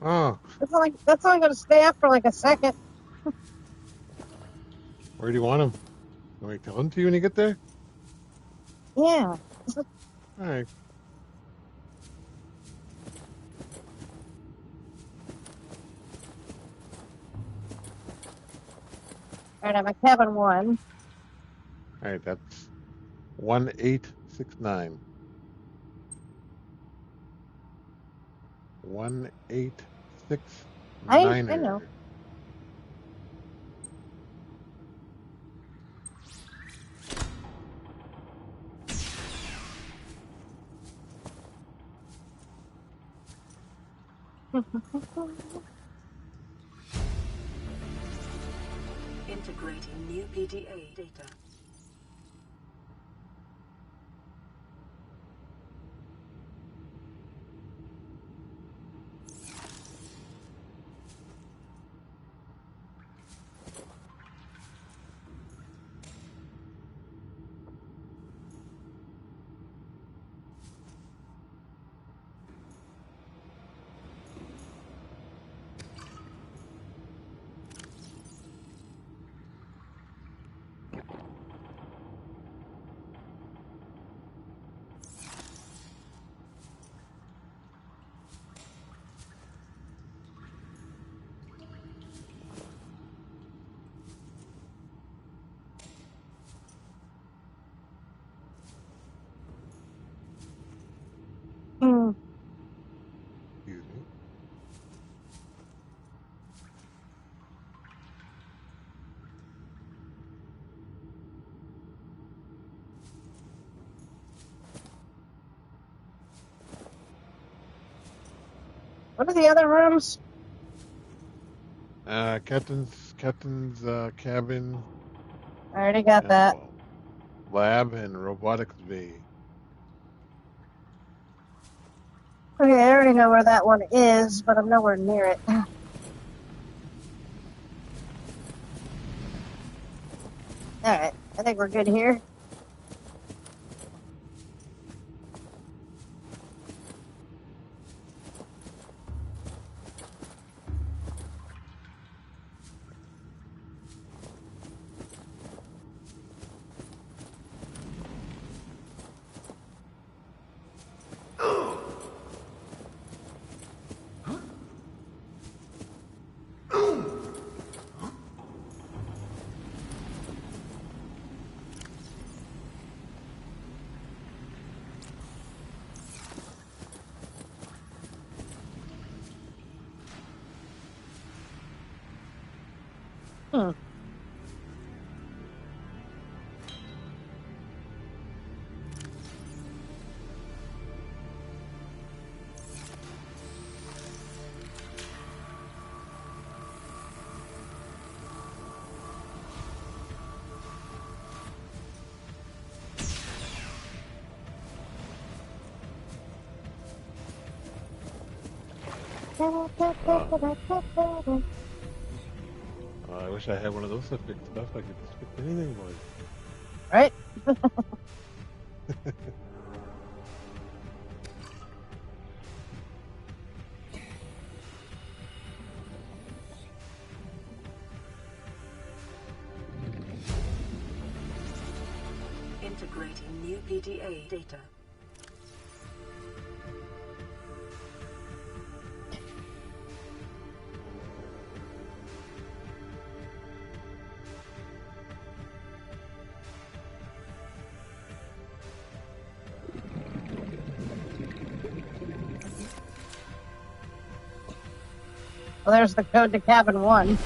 Oh, That's only going to stay up for like a second. where do you want him? Want me to tell him to you when you get there? Yeah. All right. Alright, I'm at cabin 1. All right, that's 1869. 1869. I know. Integrating new PDA data. Excuse me. What are the other rooms? Captain's cabin. I already got and, that. well, lab and robotics bay. Okay, I already know where that one is, but I'm nowhere near it. Alright, I think we're good here. Hmm. I wish I had one of those to fix stuff. I could just fix anything with. Right? Integrating new PDA data. Well, there's the code to cabin 1.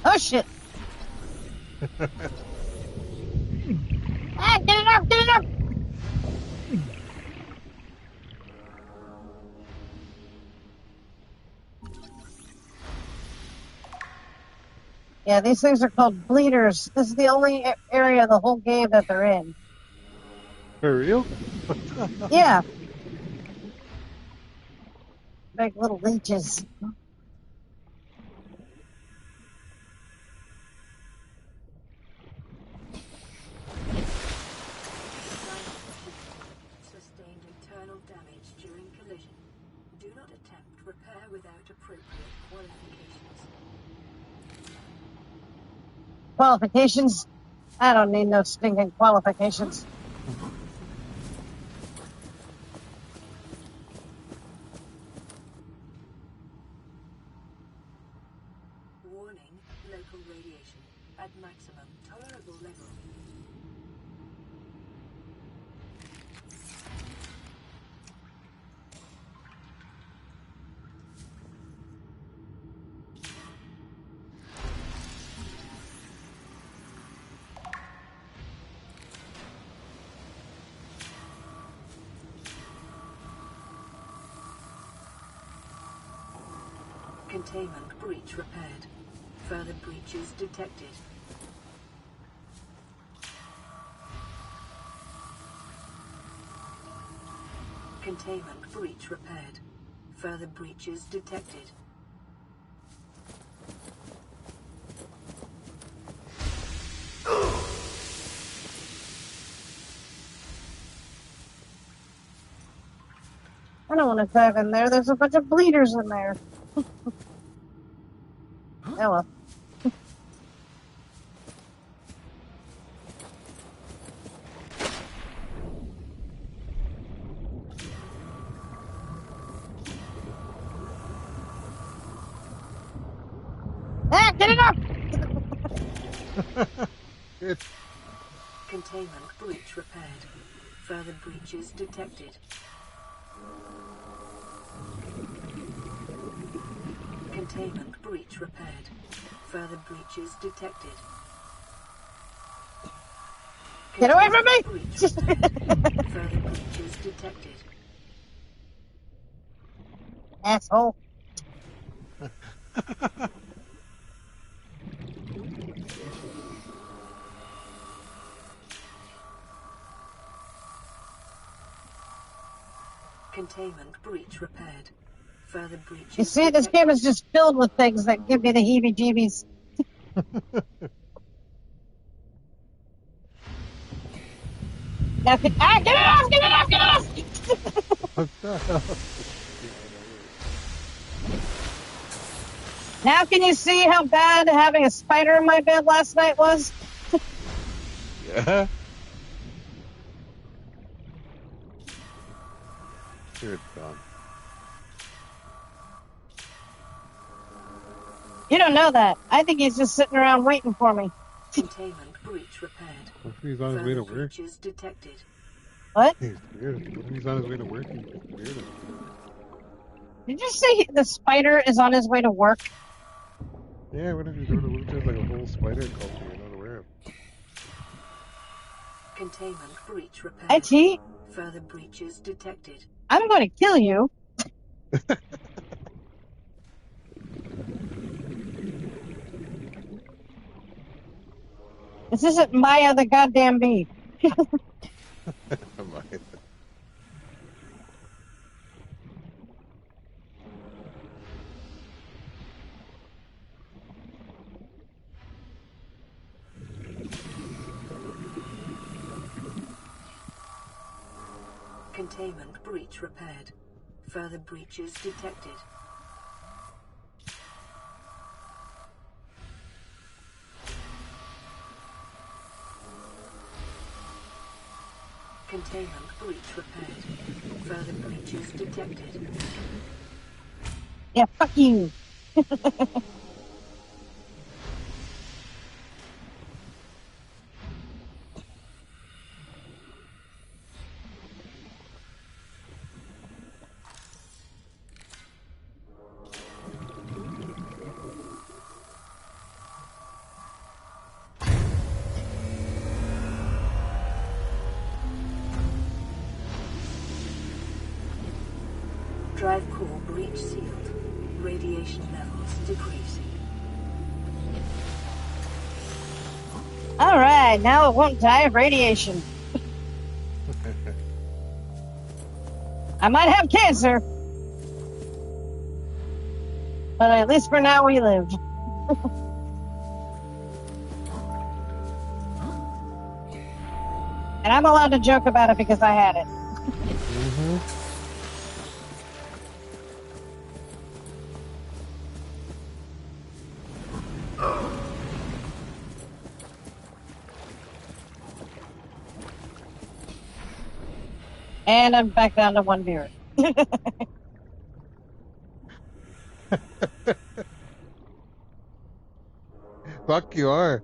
Oh shit! Ah, get it up! Get it up! Yeah, these things are called bleeders. This is the only area of the whole game that they're in. For real? Yeah. Big little leeches. Sustained internal damage during collision. Do not attempt repair without appropriate qualifications. Qualifications? I don't need no stinking qualifications. Warning, local radiation at maximum tolerable level. Containment breach repaired. Further breaches detected. Containment breach repaired. Further breaches detected. I don't want to dive in there. There's a bunch of bleeders in there. Oh well. Ah, get it up! Containment breach repaired. Further breaches detected. Containment breach repaired. Further breaches detected. Get away from me! Breach repaired. Further breaches detected. Asshole. Containment breach repaired. Further breaches You see, this game is just filled with things that give me the heebie-jeebies. Now, get it off! Get it off! Get it off! What the hell? Now can you see how bad having a spider in my bed last night was? Yeah. Here it's gone. You don't know that. I think he's just sitting around waiting for me. Containment breach repaired. What if he's on his way to work? Breaches detected. What? He's weird. What if he's on his way to work? He's weird. Did you say the spider is on his way to work? Yeah, what if there's like a whole spider culture you're not aware of? Containment breach repaired. IT? Further breaches detected. I'm going to kill you. This isn't Maya the goddamn bee. Containment breach repaired. Further breaches detected. Containment breach repaired. Further breaches detected. Yeah, fuck you. Drive core breach sealed. Radiation levels decreasing. Alright, now it won't die of radiation. I might have cancer. But at least for now we lived. And I'm allowed to joke about it because I had it. Mm-hmm. And I'm back down to one beer. Fuck you are.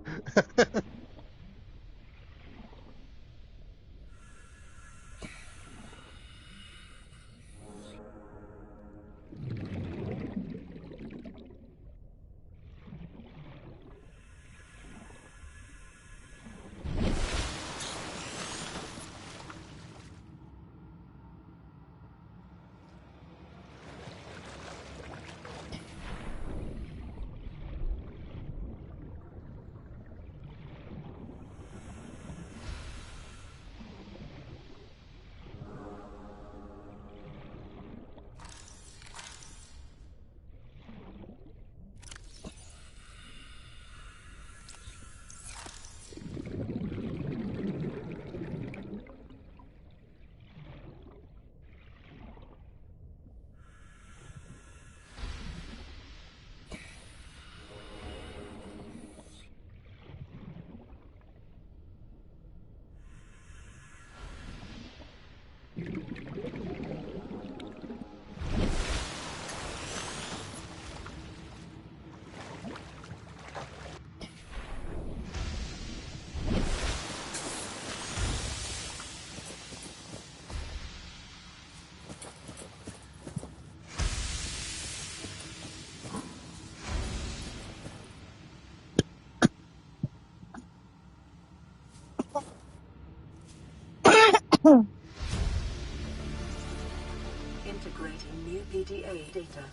Integrating new PDA data.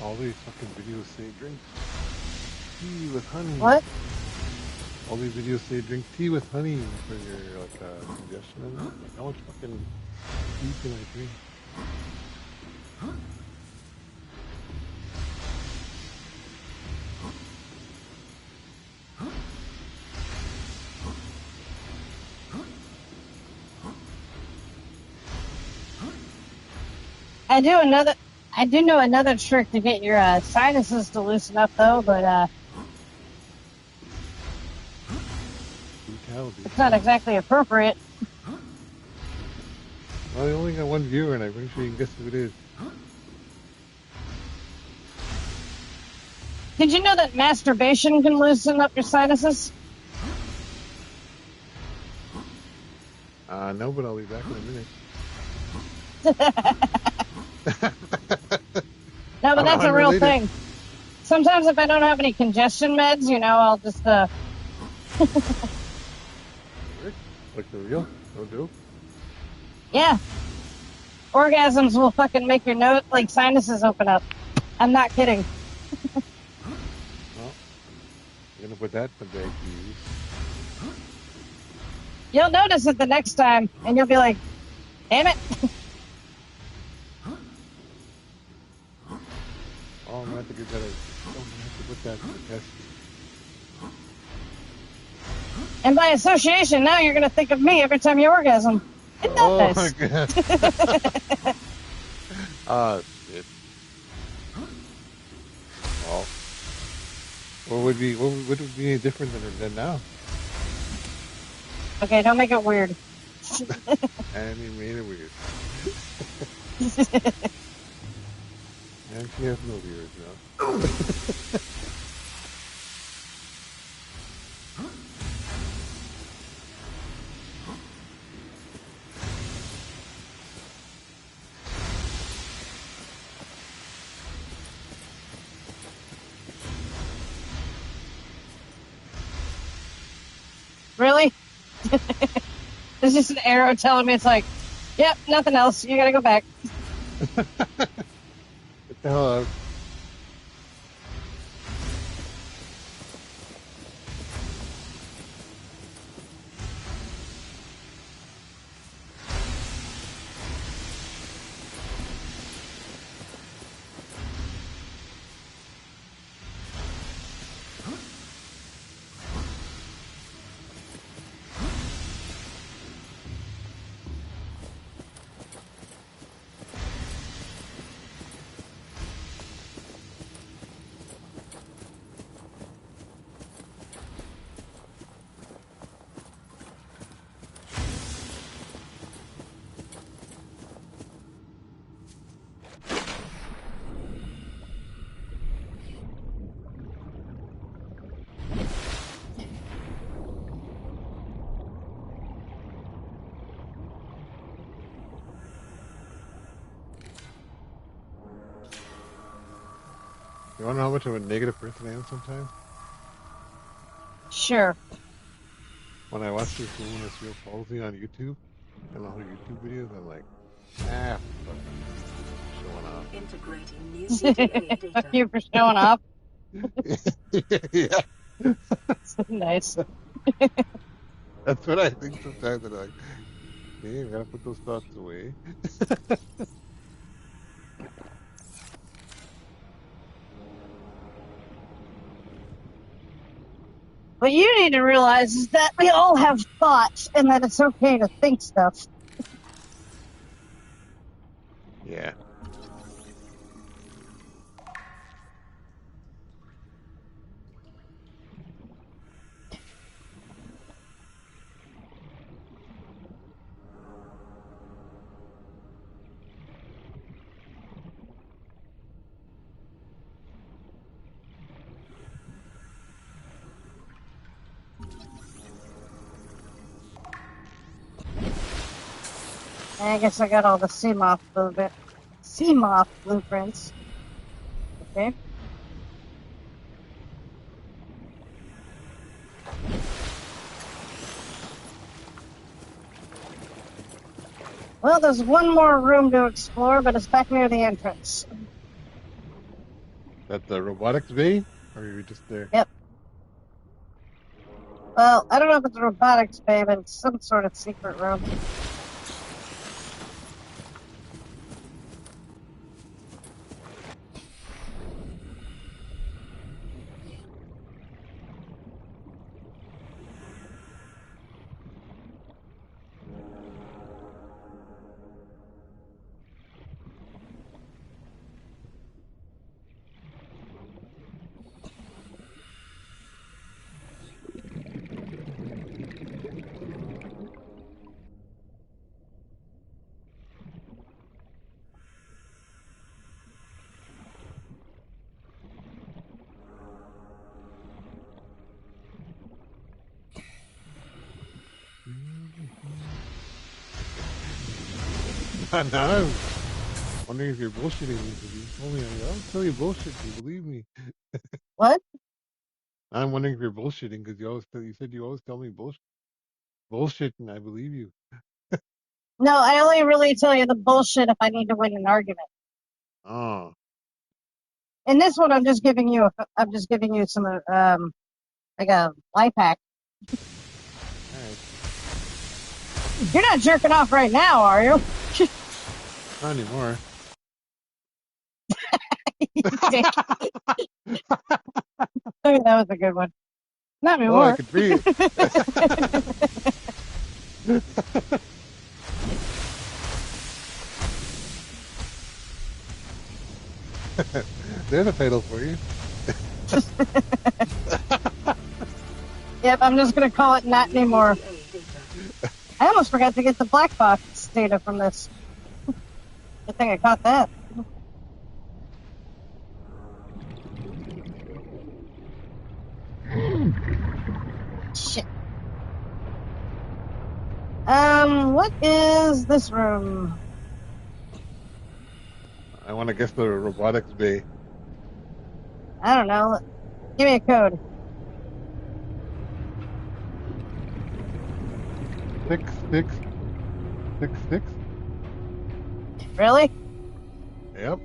All these fucking videos say drink tea with honey. What? All these videos say drink tea with honey for your like congestion and that. Like how much fucking tea can I drink? I do know another trick to get your sinuses to loosen up though, but it's not exactly appropriate. Well, I only got one viewer, and I'm pretty sure you can guess who it is. Did you know that masturbation can loosen up your sinuses? No, but I'll be back in a minute. No, but that's a real thing. Sometimes if I don't have any congestion meds, I'll just Like the real? No joke? Yeah. Orgasms will fucking make your nose, like, sinuses open up. I'm not kidding. Well, you're gonna put that in the bag to use. You'll notice it the next time, and you'll be like, damn it. Oh, I'm gonna have to put that in the test. And by association, now you're going to think of me every time you orgasm. Isn't that nice? My god. Shit. Well, what would be any different than now? Okay, don't make it weird. And he made it weird. And she has no viewers now. Really? There's just an arrow telling me it's like, yep, nothing else. You gotta go back. Get the hell out. You wanna know how much of a negative person I am sometimes? Sure. When I watch this woman with cerebral palsy on YouTube and all her YouTube videos, I'm like, fuck, showing off. Integrating new CTA data. You for showing off? Yeah. Nice. That's what I think sometimes. I'm like, hey, you gotta put those thoughts away. What you need to realize is that we all have thoughts and that it's okay to think stuff. Yeah. I guess I got all the sea moth blueprints. Okay. Well, there's one more room to explore, but it's back near the entrance. That's the robotics bay? Or are you just there? Yep. Well, I don't know if it's a robotics bay, but it's some sort of secret room. Now I'm wondering if you're bullshitting me because you told me I'll tell you bullshit. You believe me? What? I'm wondering if you're bullshitting because you said you always tell me bullshit, and I believe you. No, I only really tell you the bullshit if I need to win an argument. Oh, In this one, I'm just giving you some like a life hack. all right. You're not jerking off right now, are you? Not anymore. That was a good one. Not Oh, I anymore. could feel it. There's a title for you. Yep, I'm just gonna call it not anymore. I almost forgot to get the black box data from this. I think I caught that. Shit. What is this room? I want to guess the robotics bay. I don't know. Give me a code. 6666. Really? Yep.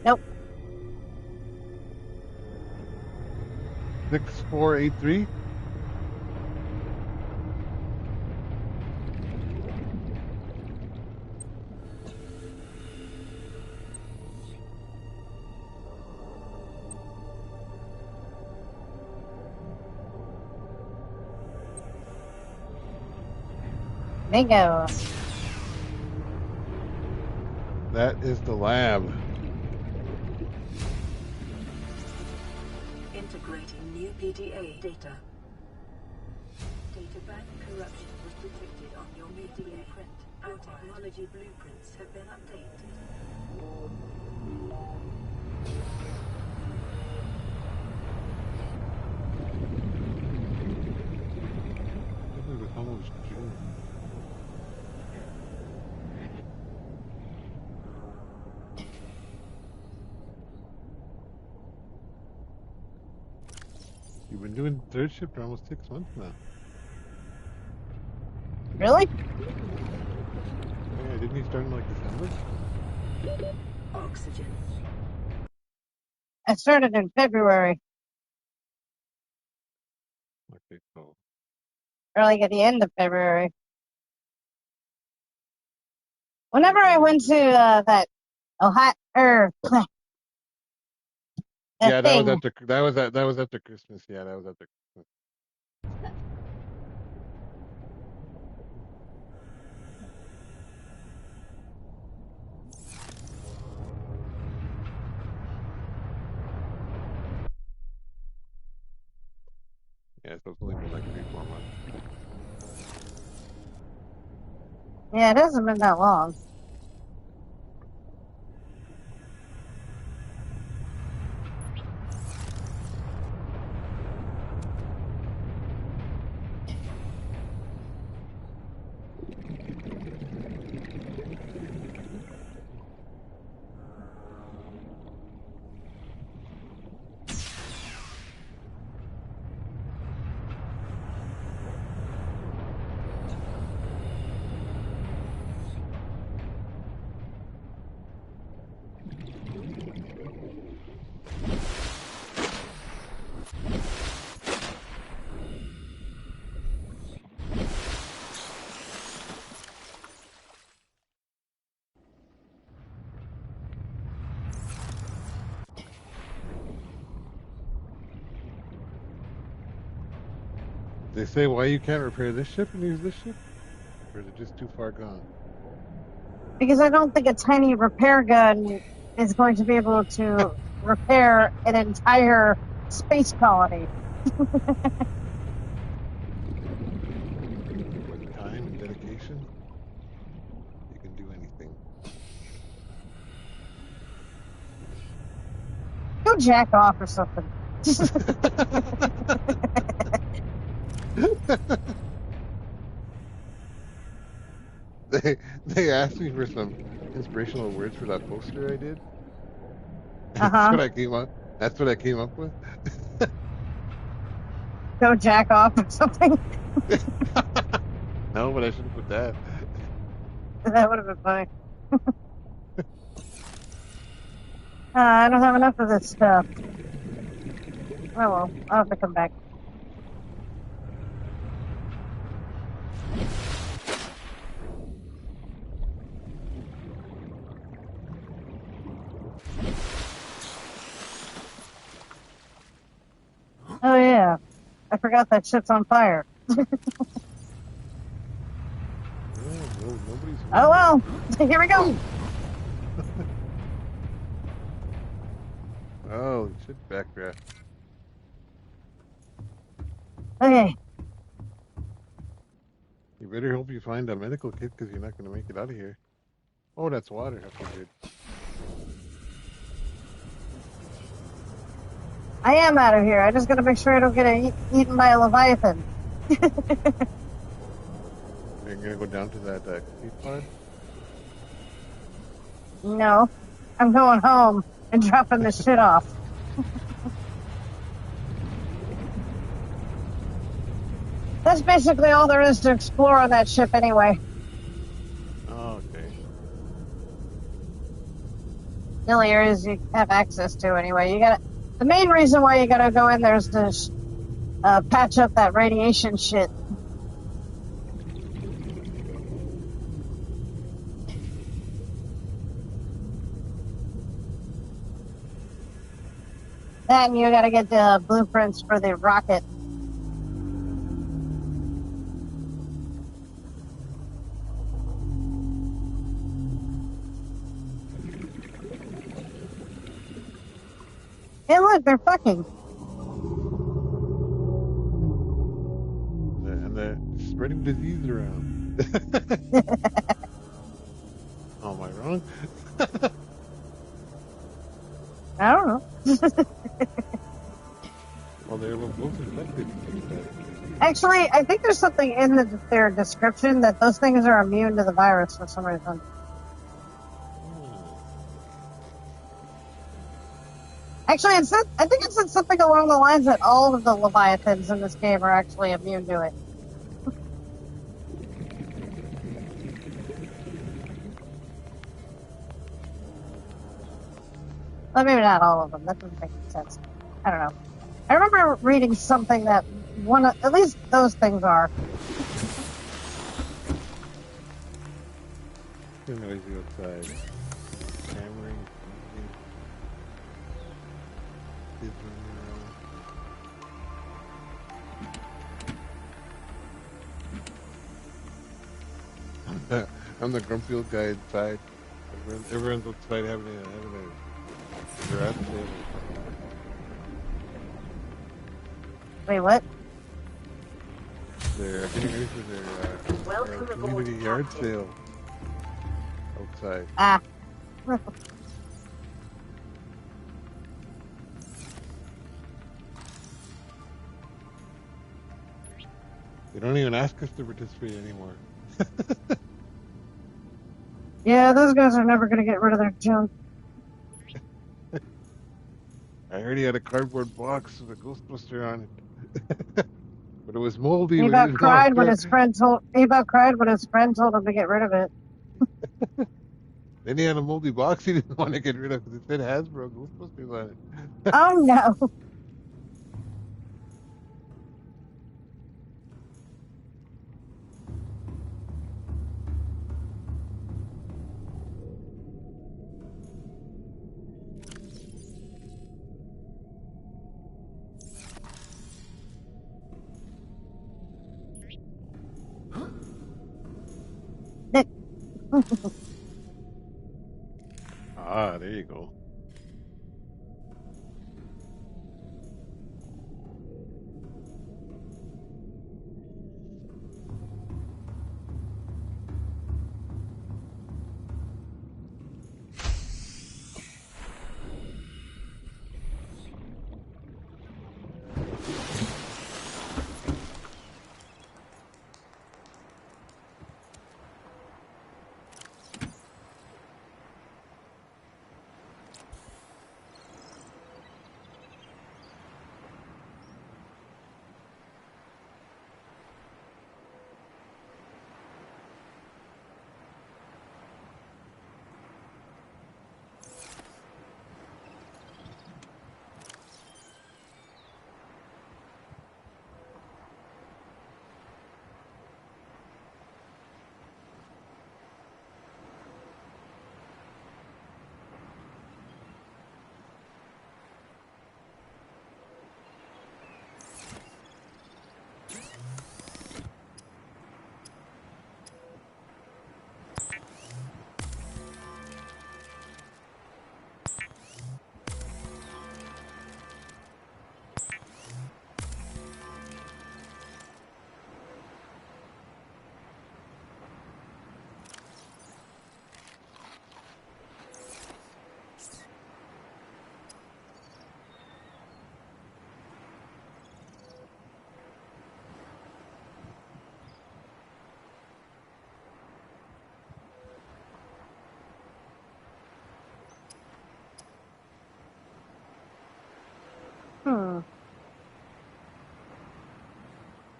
Nope. 6483. Bingo. That is the lab. Integrating new PDA data. Data bank corruption was detected on your PDA print. Our technology blueprints have been updated. This is almost June. You've been doing third shift for almost 6 months now. Really? Yeah, didn't you start in like December? Oxygen. I started in February, Okay, so or like at the end of February. Whenever I went to that Ohio, that yeah, thing. that was after Christmas. Yeah, that was after Christmas. Yeah, so it's only been like 3-4 months. Yeah, it hasn't been that long. They say why you can't repair this ship and use this ship? Or is it just too far gone? Because I don't think a tiny repair gun is going to be able to repair an entire space colony. With time and dedication, you can do anything. Go jack off or something. They asked me for some inspirational words for that poster I did. Uh-huh. That's what I came up with. Go jack off or something. No, but I should have put that. That would have been funny. I don't have enough of this stuff. Oh well, I'll have to come back. Oh yeah, I forgot that shit's on fire. Oh well, here we go. Oh, shit, backdraft. Okay. You better hope you find a medical kit because you're not going to make it out of here. Oh, that's water. Okay, good. I am out of here. I just gotta make sure I don't get eaten by a leviathan. You're going to go down to that creek pod? No, I'm going home and dropping this shit off. That's basically all there is to explore on that ship anyway. Oh, okay. The only areas you have access to anyway. The main reason why you gotta go in there is to patch up that radiation shit. Then you gotta get the blueprints for the rocket. Hey look, they're fucking. And they're spreading disease around. Oh, am I wrong? I don't know. Well, they're both infected. Actually, I think there's something in their description that those things are immune to the virus for some reason. Actually, I think it said something along the lines that all of the Leviathans in this game are actually immune to it. Well, maybe not all of them. That doesn't make sense. I don't know. I remember reading something that at least those things are. Too noisy outside. Hammering. Kids running around. I'm the grumpy old guy inside. Everyone's outside having a garage sale. Wait, what? They're getting ready for their community yard sale outside. Ah. They don't even ask us to participate anymore. Yeah, those guys are never going to get rid of their junk. I already had a cardboard box with a Ghostbuster on it. But it was moldy. He about cried when his friend told him to get rid of it. Then he had a moldy box he didn't want to get rid of because it said Hasbro Ghostbusters on it. Oh no. Ah, there you go.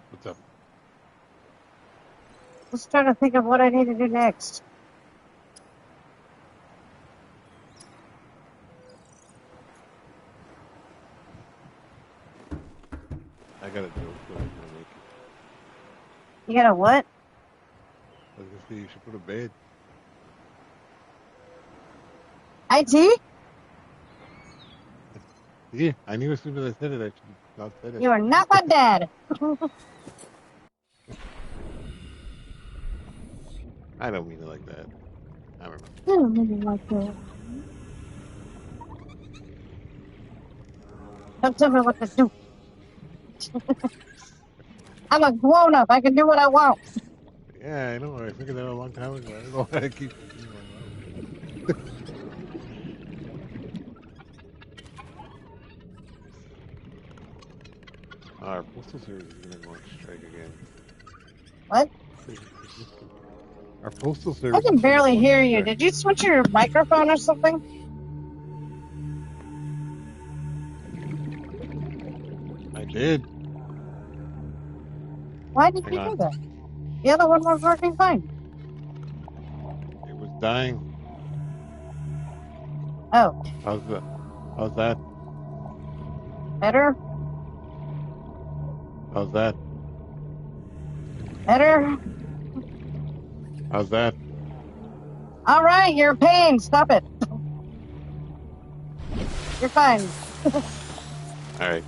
What's up? Just trying to think of what I need to do next. I got a joke that I'm gonna make. You got a what? I was gonna say you should put a bed. IT? Yeah, I knew as soon as I said it, I should not said it. You are not my dad. I don't mean it like that. I remember. I don't really like that. Don't tell me what to do. I'm a grown up. I can do what I want. Yeah, I know. I figured that a long time ago. I don't know why I keep. Our postal service is gonna go on strike again. What? Our postal I service. can barely hear you. Did you switch your microphone or something? I did. Why did Hang you on. do that? The other one was working fine. It was dying. Oh. How's that? Better? How's that? Better? How's that? All right, you're a pain. Stop it. You're fine. All right.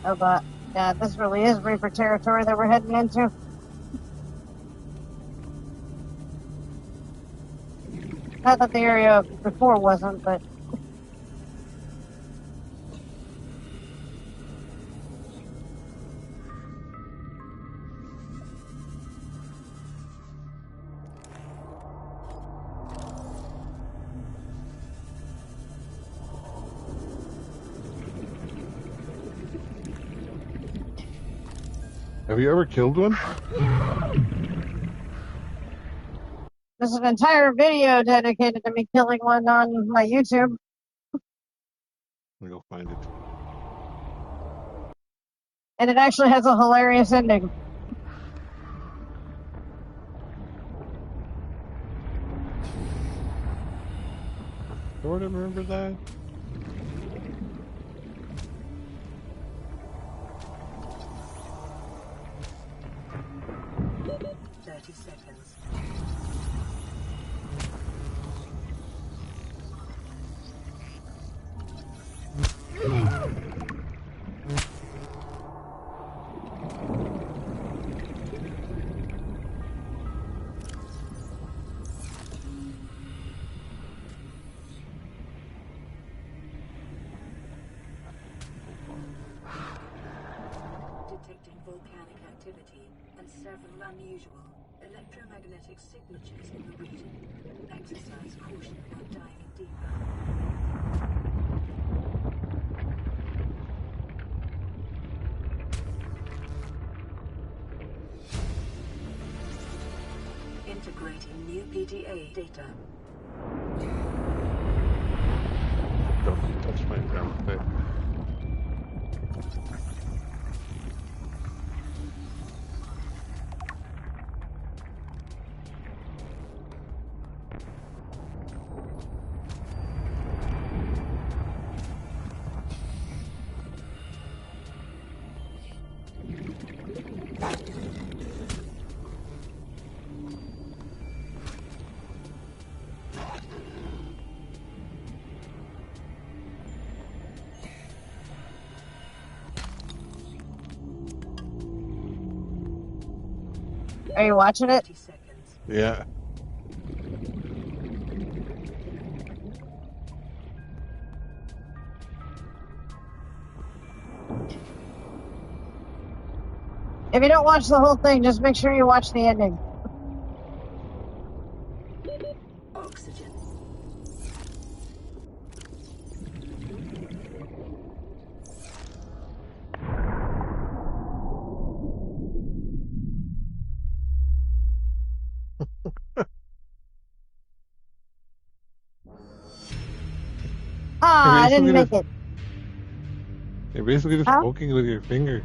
Oh, but God, this really is Reaper territory that we're heading into. Not that the area before wasn't, but... Have you ever killed one? There's an entire video dedicated to me killing one on my YouTube. Let me go find it. And it actually has a hilarious ending. Sort of remember that. Detecting volcanic activity and several unusual electromagnetic signatures in the region. Exercise caution while diving deeper. Integrating new PDA data. Don't touch my ground there. Are you watching it? Yeah. If you don't watch the whole thing, just make sure you watch the ending. Oxygen. Ah, I didn't make it. You're basically just poking with your finger.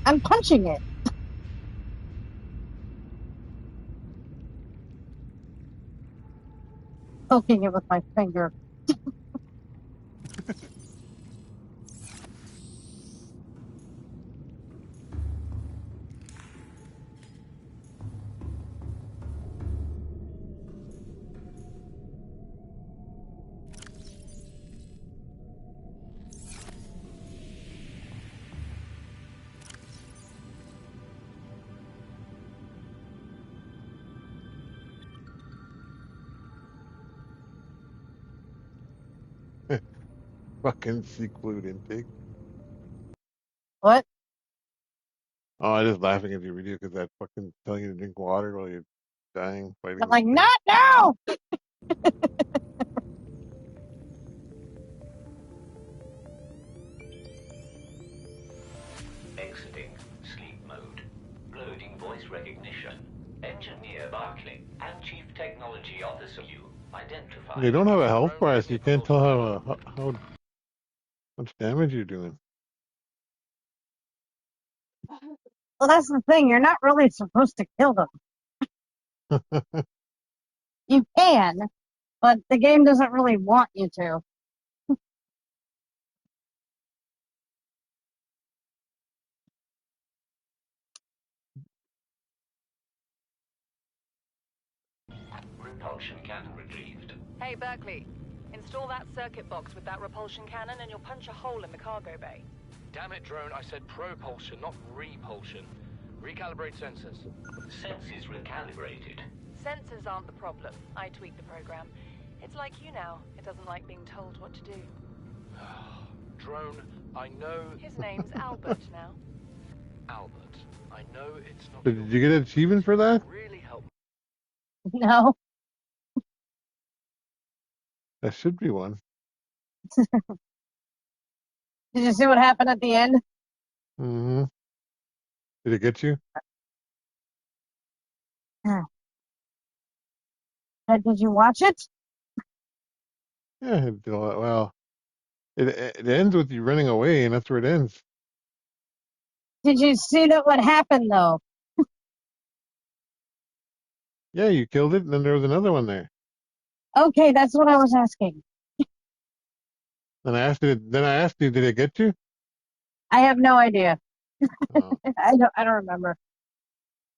I'm punching it. Poking it with my finger. Fucking secluded intake. What? Oh, I'm just laughing at your video because that fucking telling you to drink water while you're dying, fighting I'm this like, thing. not now! Exiting sleep mode. Loading voice recognition. Engineer Barclay and Chief Technology Officer you identify. They don't have a health bar, so you can't tell how much damage you're doing. Well, that's the thing. You're not really supposed to kill them. You can, but the game doesn't really want you to. Repulsion cannon retrieved. Hey, Berkeley. Install that circuit box with that repulsion cannon and you'll punch a hole in the cargo bay. Damn it, drone. I said propulsion, not repulsion. Recalibrate sensors. Senses recalibrated. Sensors aren't the problem. I tweaked the program. It's like you now. It doesn't like being told what to do. Drone, I know... His name's Albert now. Albert, I know it's not... Did you get an achievement for that? Really help. No. That should be one. Did you see what happened at the end? Mm-hmm. Did it get you? Did you watch it? Yeah, it did a lot. Well, it ends with you running away, and that's where it ends. Did you see that what happened though? Yeah, you killed it, and then there was another one there. Okay, that's what I was asking. Then I asked you, did it get you? I have no idea. Oh. I don't remember.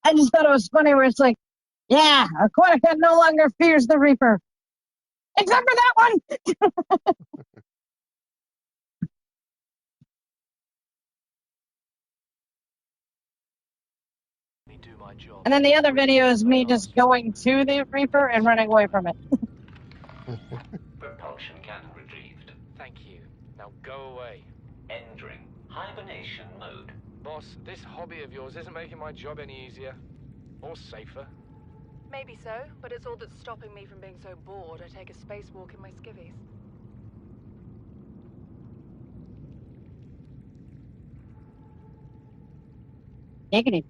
I just thought it was funny where it's like, yeah, Aquatica no longer fears the Reaper. Except for that one! Me do my job. And then the other video is me just going to the Reaper and running away from it. Propulsion can retrieved. Thank you. Now go away. Entering hibernation mode. Boss, this hobby of yours isn't making my job any easier. Or safer. Maybe so, but it's all that's stopping me from being so bored I take a spacewalk in my skivvies. Giggity.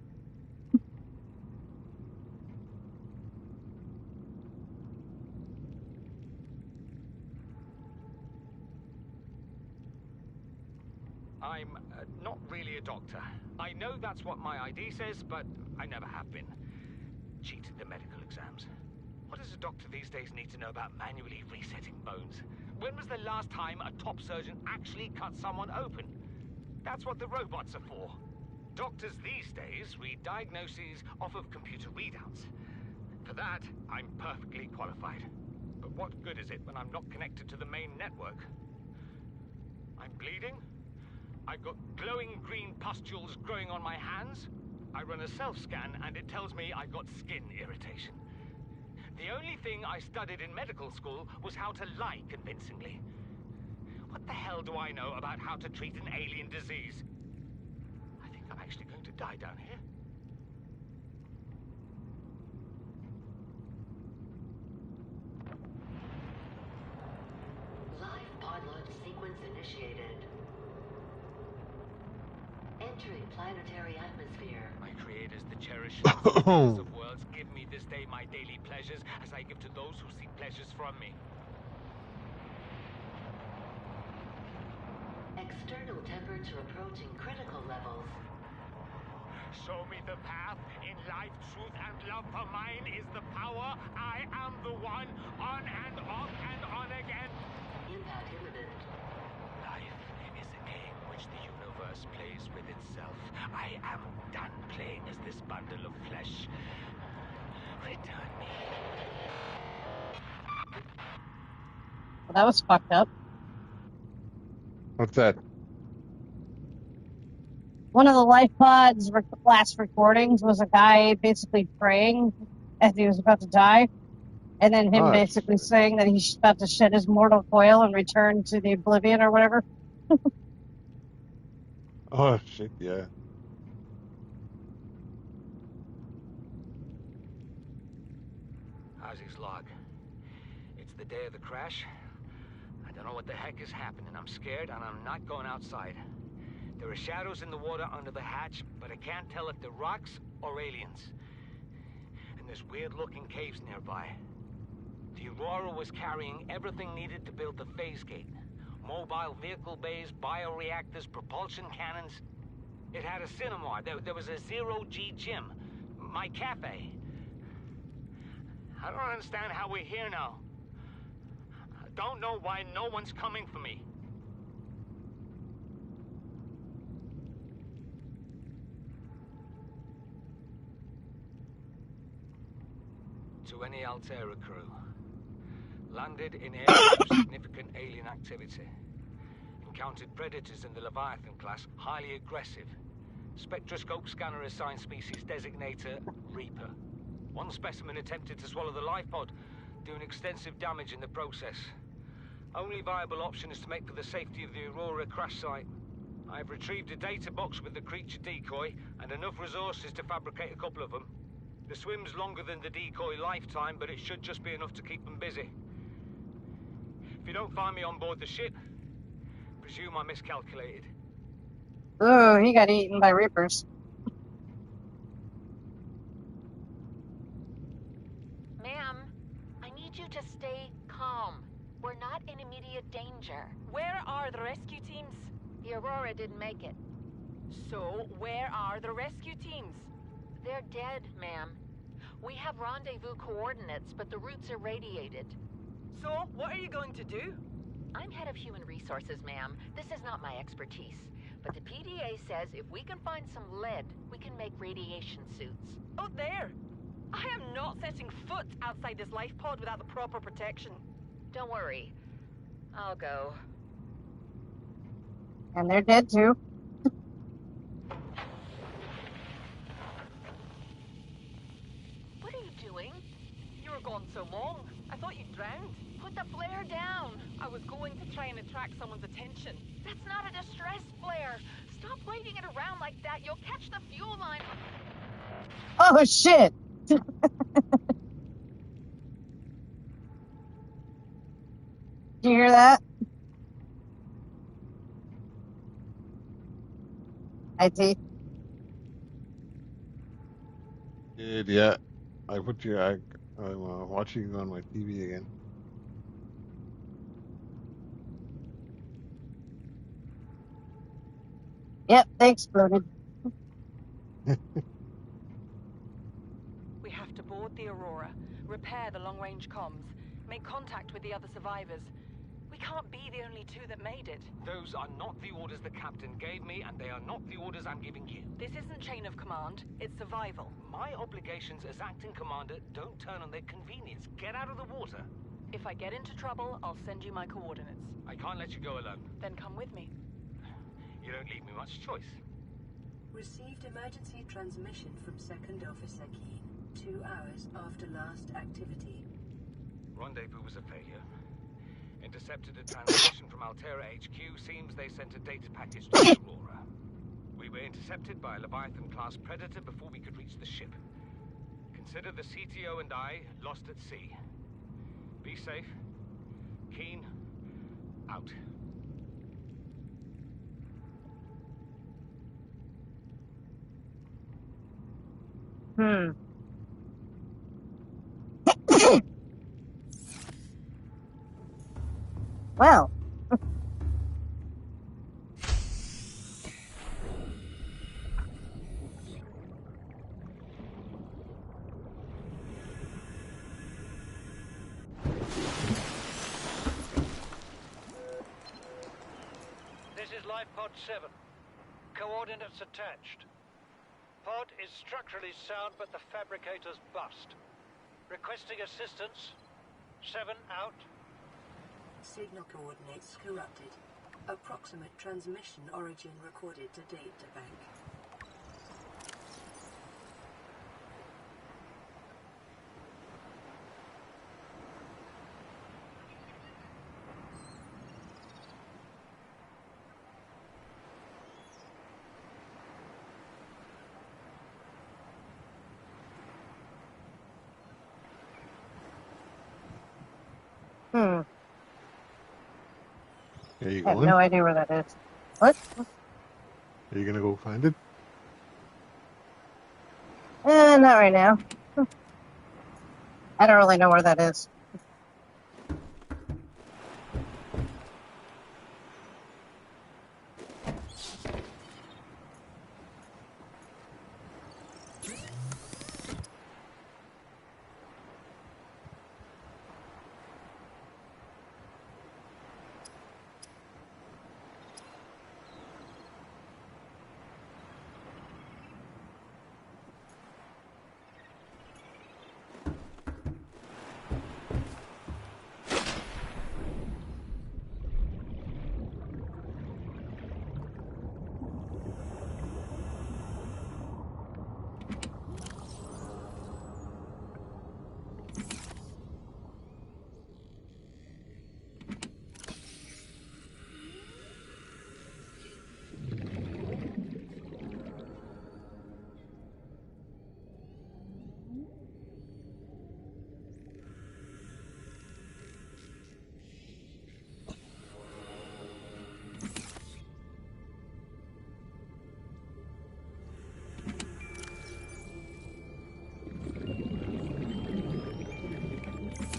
I'm not really a doctor. I know that's what my ID says, but I never have been. Cheated the medical exams. What does a doctor these days need to know about manually resetting bones? When was the last time a top surgeon actually cut someone open? That's what the robots are for. Doctors these days read diagnoses off of computer readouts. For that, I'm perfectly qualified. But what good is it when I'm not connected to the main network? I'm bleeding. I've got glowing green pustules growing on my hands. I run a self-scan and it tells me I've got skin irritation. The only thing I studied in medical school was how to lie convincingly. What the hell do I know about how to treat an alien disease? I think I'm actually going to die down here. Live pod launch sequence initiated. Entering planetary atmosphere. My creators, the cherishers of worlds, give me this day my daily pleasures as I give to those who seek pleasures from me. External temperature approaching critical levels. Show me the path. In life, truth, and love for mine is the power. I am the one. On and off and on again. Impact imminent. Life is a game which the universe plays with itself. I am done playing as this bundle of flesh. Return me. Well, that was fucked up. What's that? One of the life pod's last recordings was a guy basically praying as he was about to die, and then him basically saying that he's about to shed his mortal coil and return to the oblivion or whatever. Oh shit, yeah. How's his log? It's the day of the crash. I don't know what the heck is happening. I'm scared and I'm not going outside. There are shadows in the water under the hatch, but I can't tell if they're rocks or aliens. And there's weird-looking caves nearby. The Aurora was carrying everything needed to build the phase gate. Mobile vehicle bays, bioreactors, propulsion cannons. It had a cinema. There was a zero-G gym. My cafe. I don't understand how we're here now. I don't know why no one's coming for me. To any Altera crew. Landed in area of significant alien activity. Encountered predators in the Leviathan class, highly aggressive. Spectroscope scanner assigned species designator Reaper. One specimen attempted to swallow the life pod, doing extensive damage in the process. Only viable option is to make for the safety of the Aurora crash site. I've retrieved a data box with the creature decoy and enough resources to fabricate a couple of them. The swim's longer than the decoy lifetime, but it should just be enough to keep them busy. If you don't find me on board the ship, presume I miscalculated. Ooh, he got eaten by Reapers. Ma'am, I need you to stay calm. We're not in immediate danger. Where are the rescue teams? The Aurora didn't make it. So, where are the rescue teams? They're dead, ma'am. We have rendezvous coordinates, but the route's irradiated. So, what are you going to do? I'm head of human resources, ma'am. This is not my expertise. But the PDA says if we can find some lead, we can make radiation suits. Out there! I am not setting foot outside this life pod without the proper protection. Don't worry. I'll go. And they're dead too. What are you doing? You were gone so long. I thought you'd drowned. Put the flare down. I was going to try and attract someone's attention. That's not a distress flare. Stop waving it around like that. You'll catch the fuel line. Oh, shit! Did you hear that? IT? Yeah. I put you. I'm watching you on my TV again. Yep, they exploded. We have to board the Aurora, repair the long-range comms, make contact with the other survivors. We can't be the only two that made it. Those are not the orders the captain gave me, and they are not the orders I'm giving you. This isn't chain of command, it's survival. My obligations as acting commander don't turn on their convenience. Get out of the water. If I get into trouble, I'll send you my coordinates. I can't let you go alone. Then come with me. You don't leave me much choice. Received emergency transmission from Second Officer Keen, 2 hours after last activity. Rendezvous was a failure. Intercepted a transmission from Altera HQ. Seems they sent a data package to the Aurora. We were intercepted by a Leviathan-class Predator before we could reach the ship. Consider the CTO and I lost at sea. Be safe. Keen. Out. Well. This is Life Pod 7. Coordinates attached. Pod is structurally sound, but the fabricator's bust. Requesting assistance. 7 out. Signal coordinates corrupted. Approximate transmission origin recorded to data bank. Are you I have going? no idea where that is. What? Are you gonna go find it? Not right now. I don't really know where that is.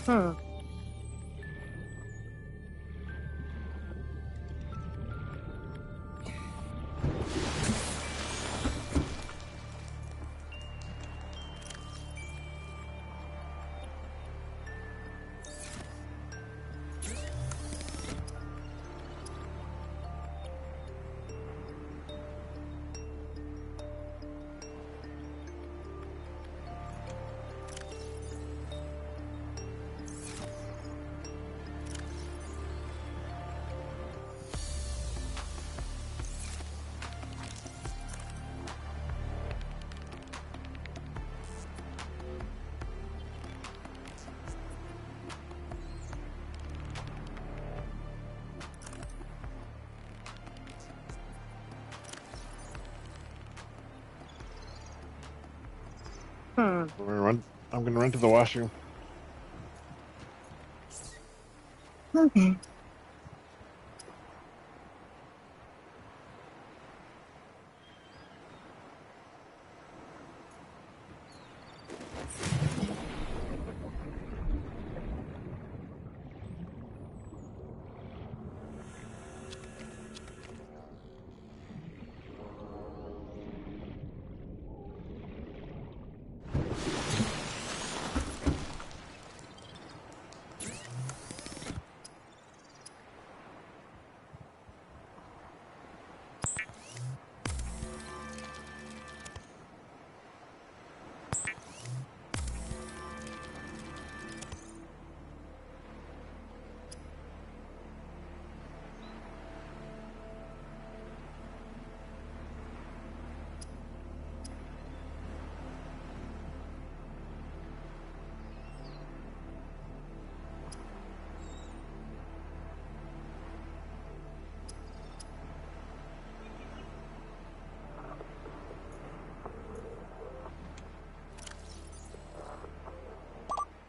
Hmm. I'm gonna run to the washroom. Okay.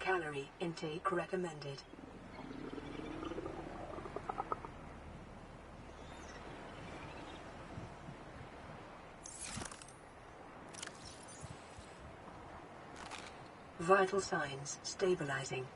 Calorie intake recommended. Vital signs stabilizing.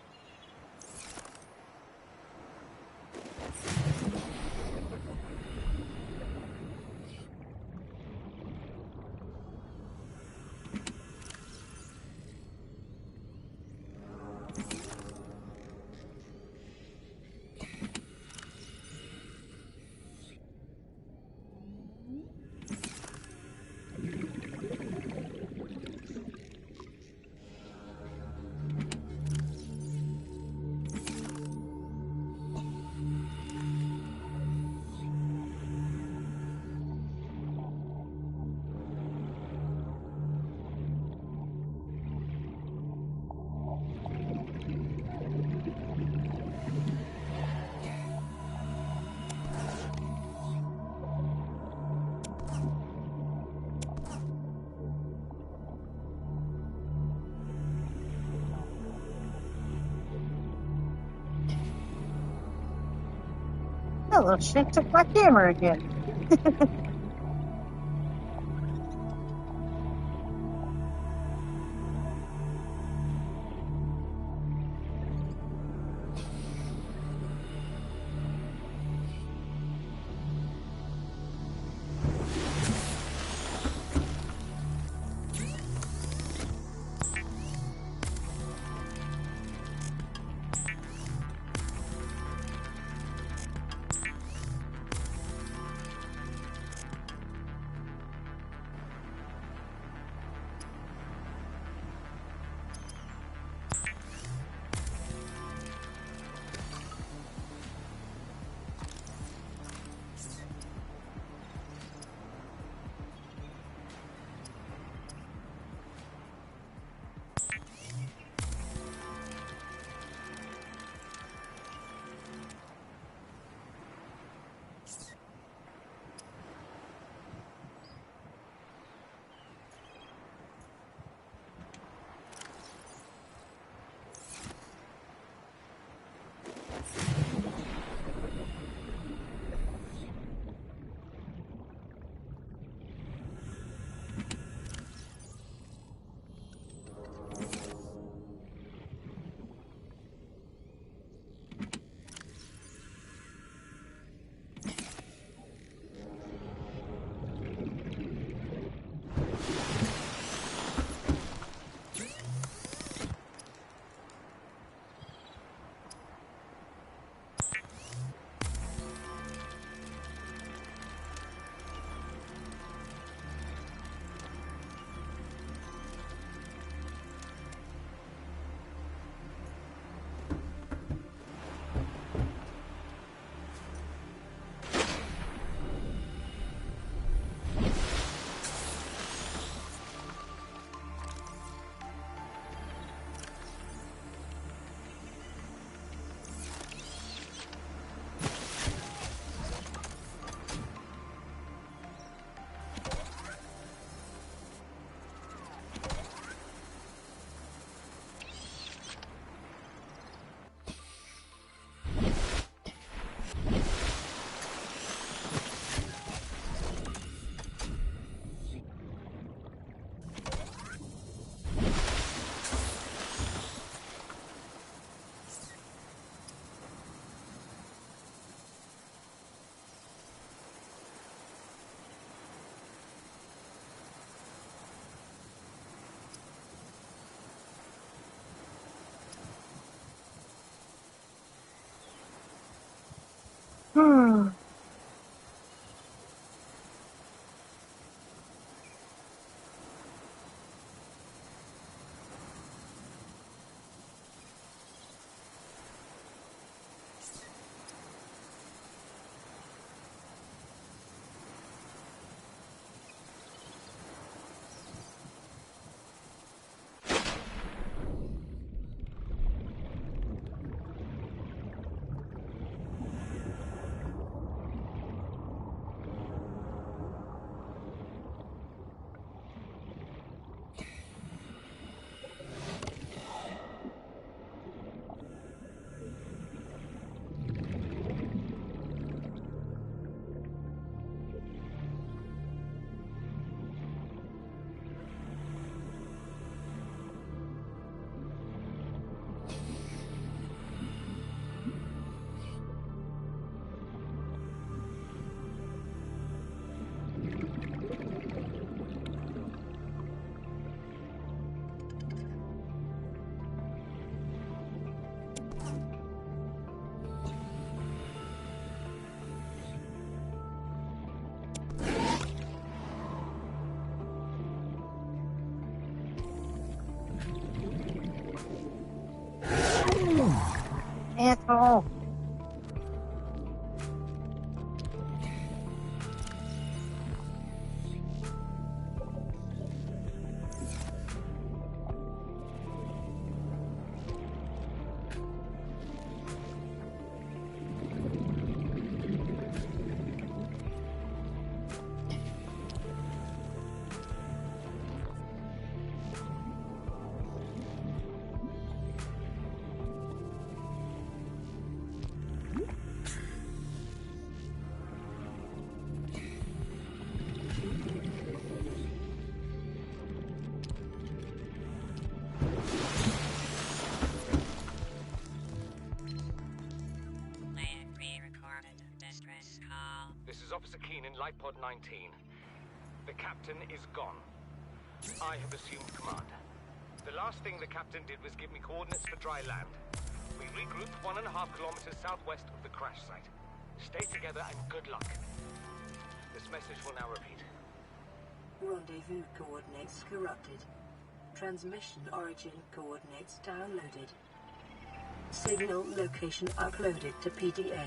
Hello, shit took my camera again. Hmm. Asshole. This is Officer Keen in Light Pod 19. The captain is gone. I have assumed command. The last thing the captain did was give me coordinates for dry land. We regrouped 1.5 kilometers southwest of the crash site. Stay together and good luck. This message will now repeat. Rendezvous coordinates corrupted. Transmission origin coordinates downloaded. Signal location uploaded to PDA.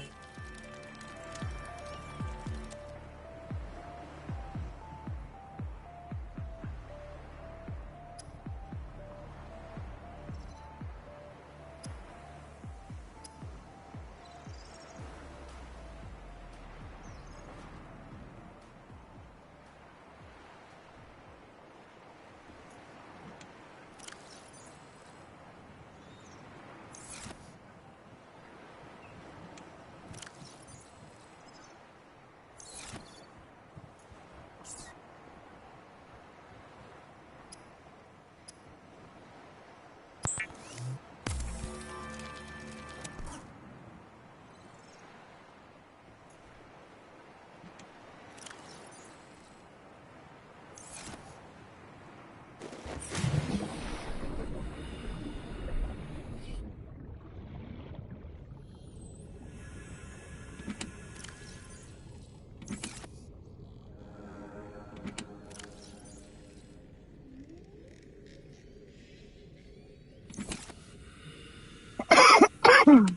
What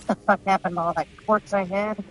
the fuck happened to all that quartz I had?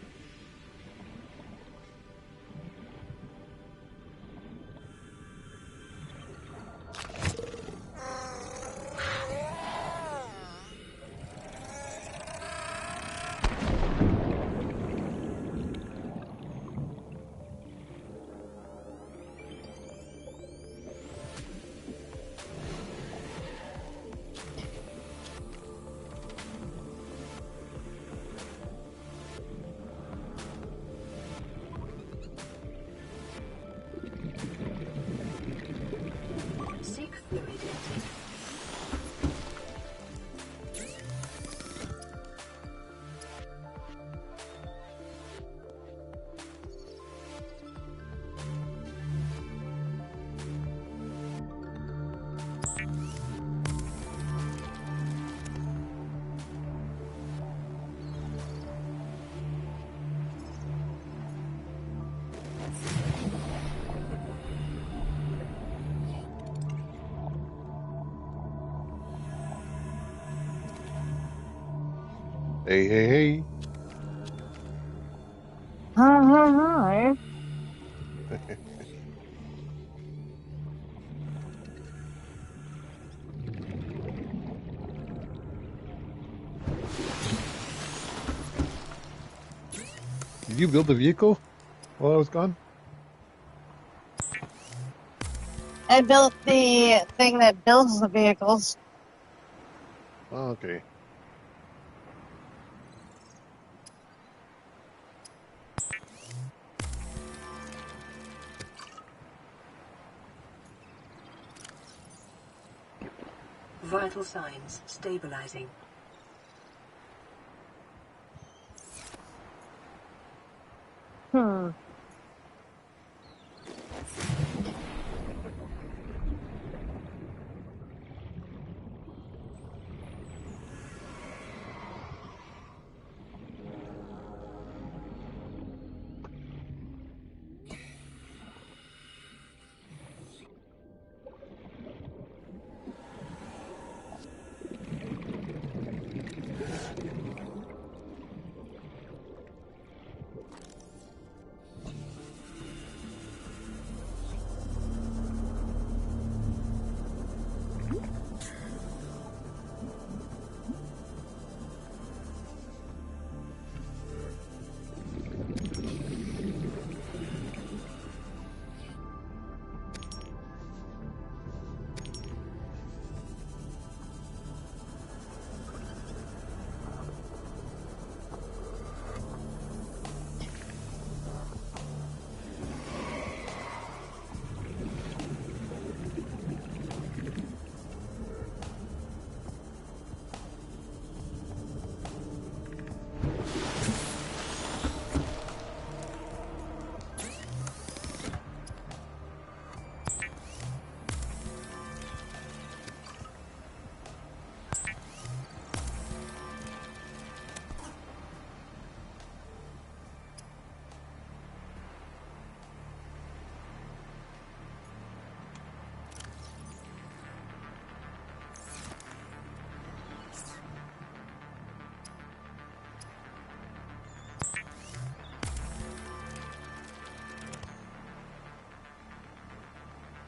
Hey, hey, hey. Hi. Did you build the vehicle while I was gone? I built the thing that builds the vehicles. Oh, okay. Vital signs stabilizing. Hmm.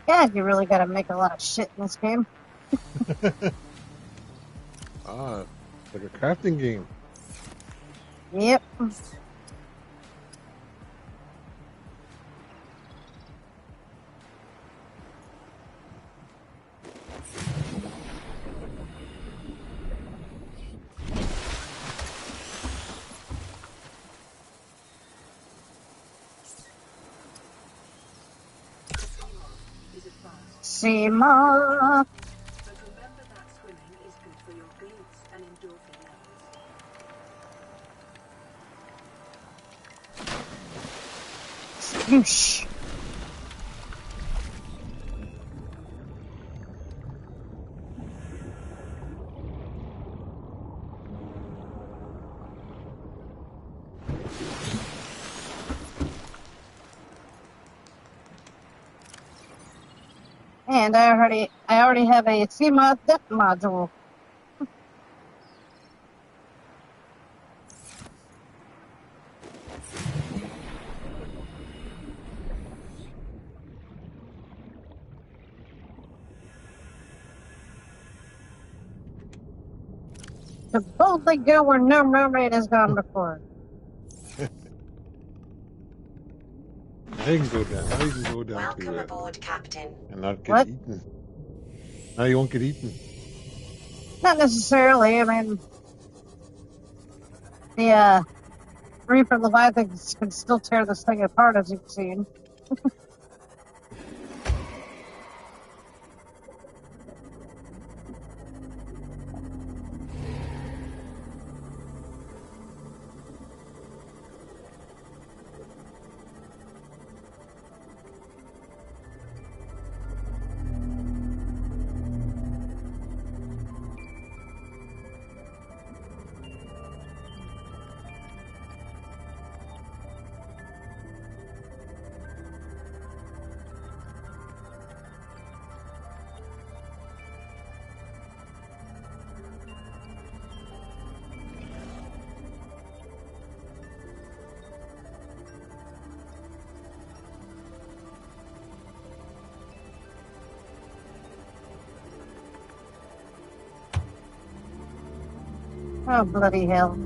God, you really gotta make a lot of shit in this game. Ah, like a crafting game. Yep. Seema. But remember that swimming is good for your glutes and endorphin levels. Swoosh. And I already have a Seema depth module. To boldly go where no mermaid has gone before. Now you can go down. Now you can go down Welcome to aboard, Captain. and not get What? eaten. Now you won't get eaten. Not necessarily. I mean, the Reaper Leviathans can still tear this thing apart, as you've seen. Oh, bloody hell.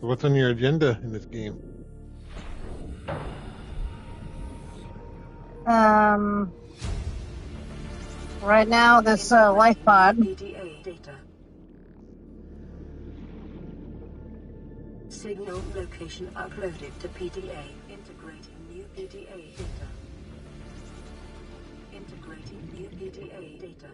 What's on your agenda in this game? Right now, this life pod. PDA data. Signal location uploaded to PDA. Integrating new PDA data. Integrating new PDA data.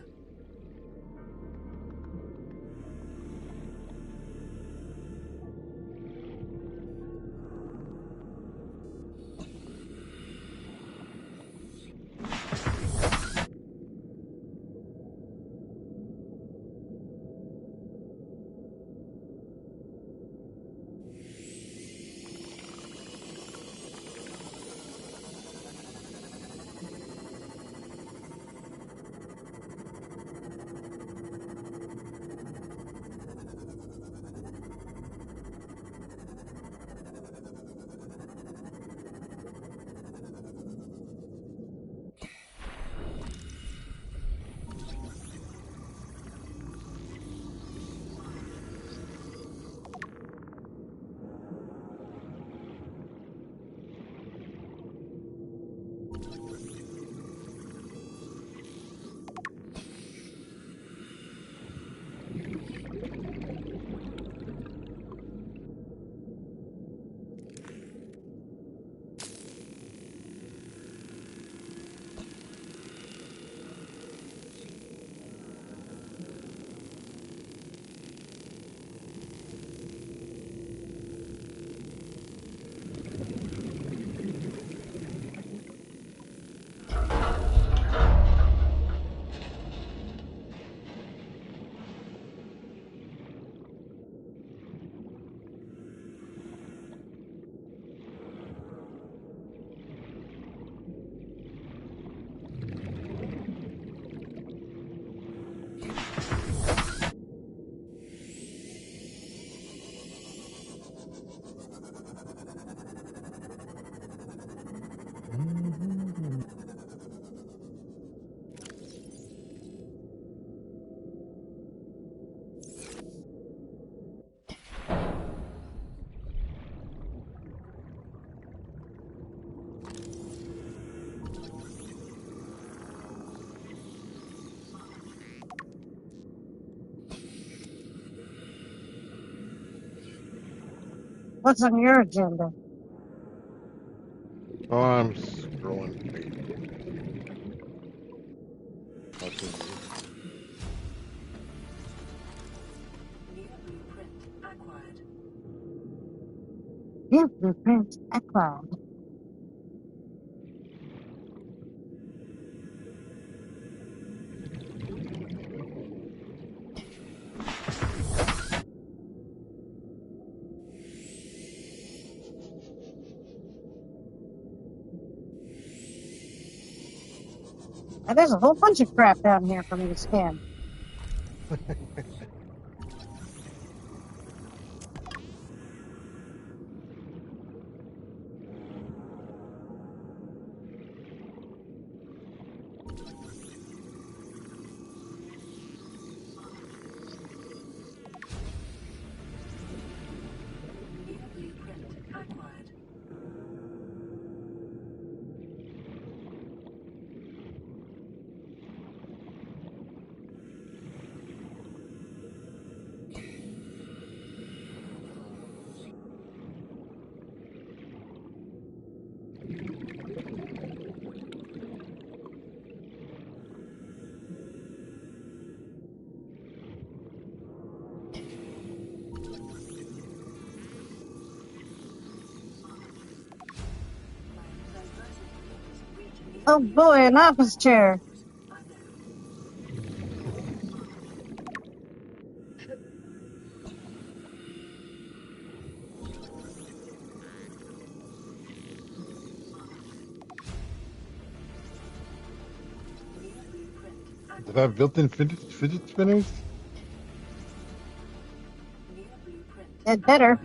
What's on your agenda? Oh, I'm scrolling. New blueprint acquired. New blueprint acquired. And there's a whole bunch of crap down here for me to scan. Oh boy, an office chair. Does it have built-in fidget spinners? It better.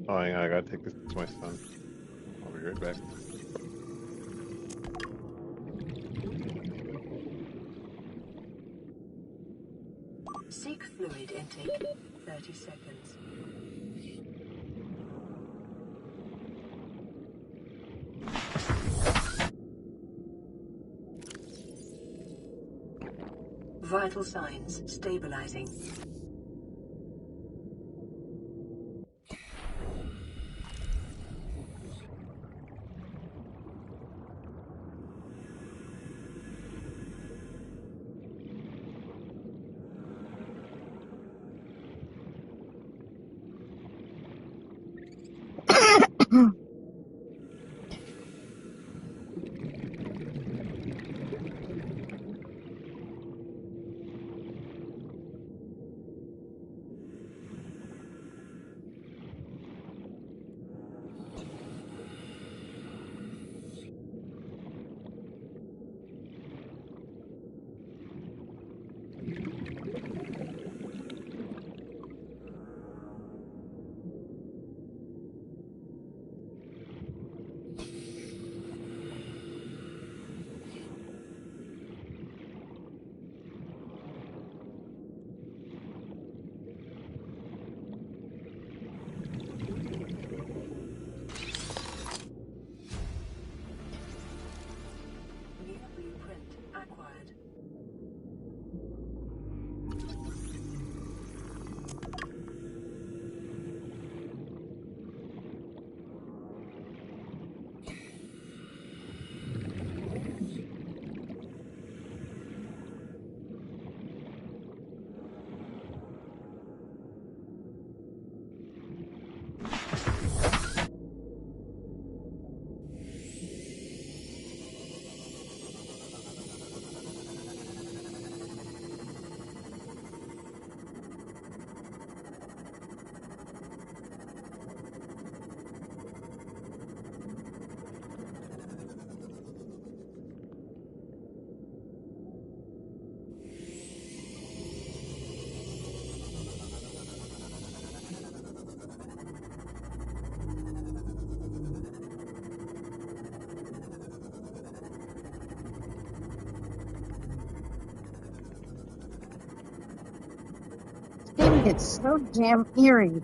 Oh, hang on, I gotta take this to my son. I'll be right back. Seek fluid intake. 30 seconds. Vital signs stabilizing. Game gets so damn eerie.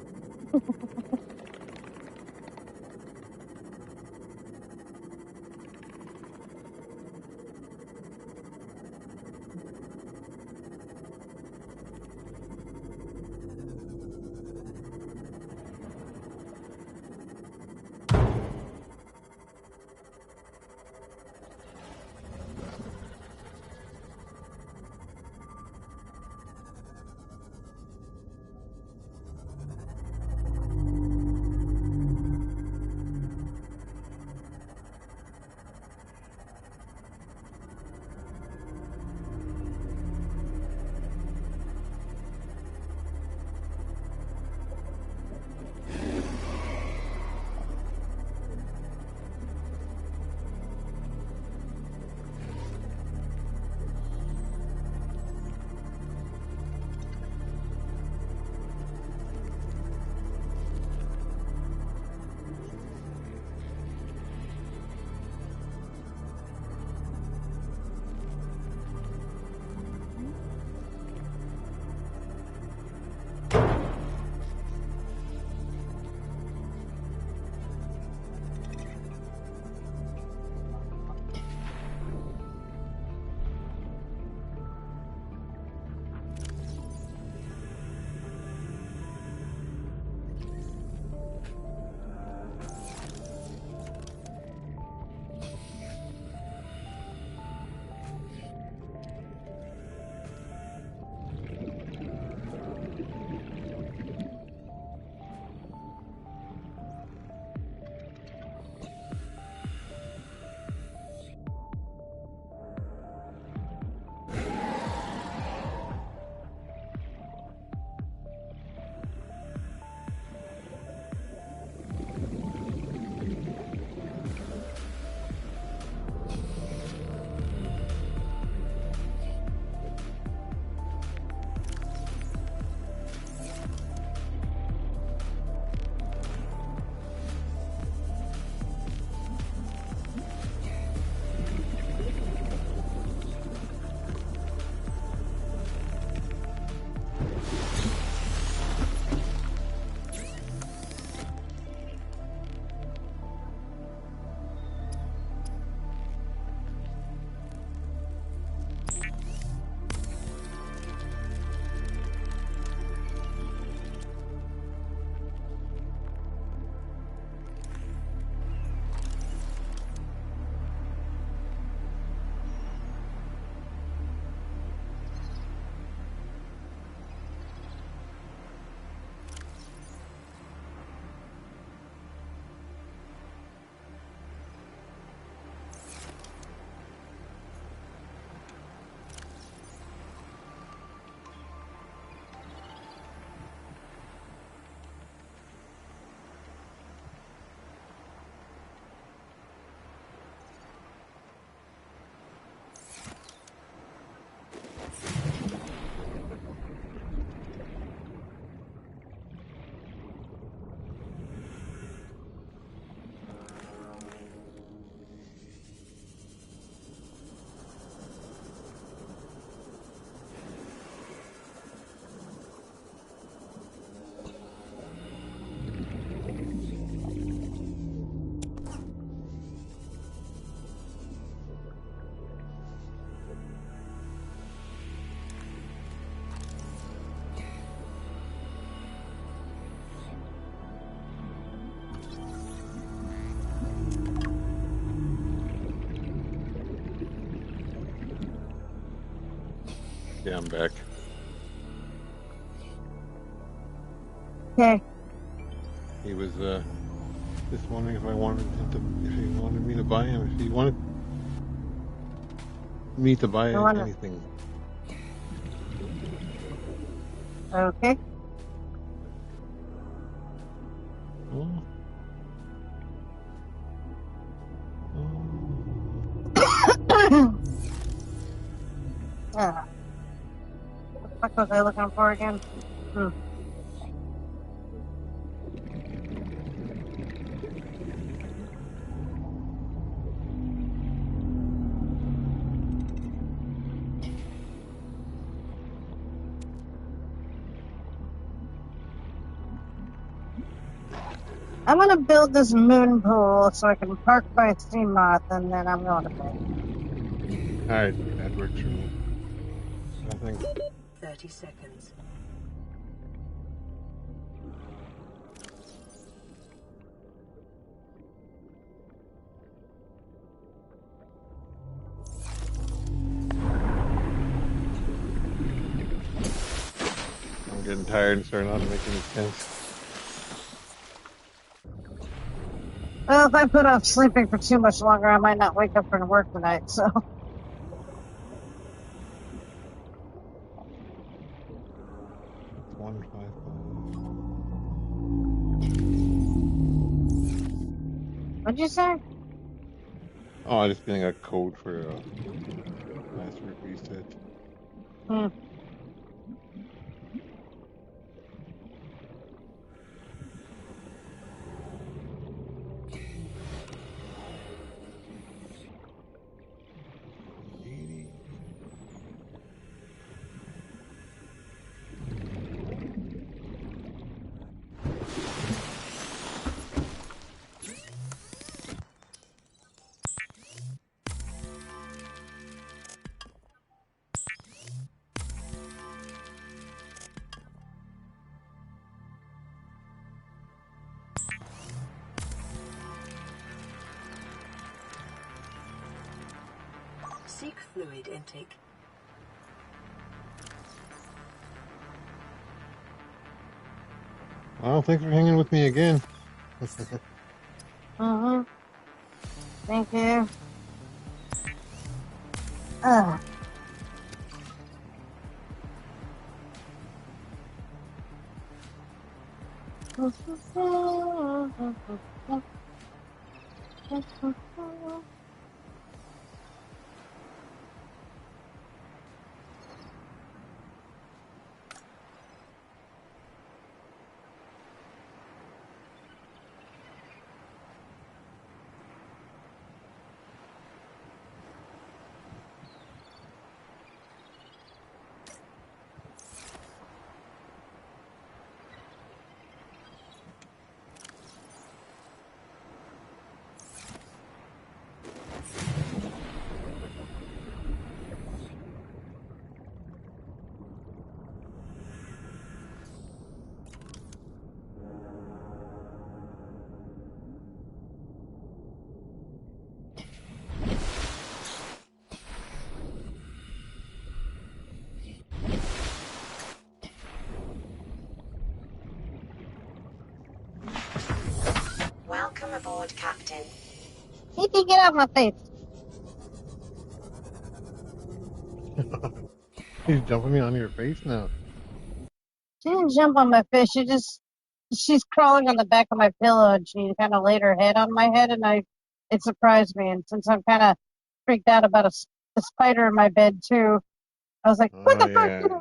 Yeah, I'm back. Okay. He was just wondering if I wanted him to, if he wanted me to buy him, if he wanted me to buy anything. Okay. Oh. What was I looking for again? I'm gonna build this moon pool so I can park by Steam Moth, and then I'm going to bed. Alright, that works for me. Nothing. 30 seconds. I'm getting tired and starting not to make any sense. Well, if I put off sleeping for too much longer, I might not wake up for work tonight, so. It's 155. What'd you say? Oh, I'm just getting a code for a password reset. Seek fluid intake. Well, thanks for hanging with me again. Thank you. Welcome aboard, Captain. Get out of my face. He's jumping me on your face now. She didn't jump on my face. She's crawling on the back of my pillow, and she kind of laid her head on my head, and it surprised me. And since I'm kind of freaked out about a spider in my bed too, I was like, "What the fuck?" Yeah.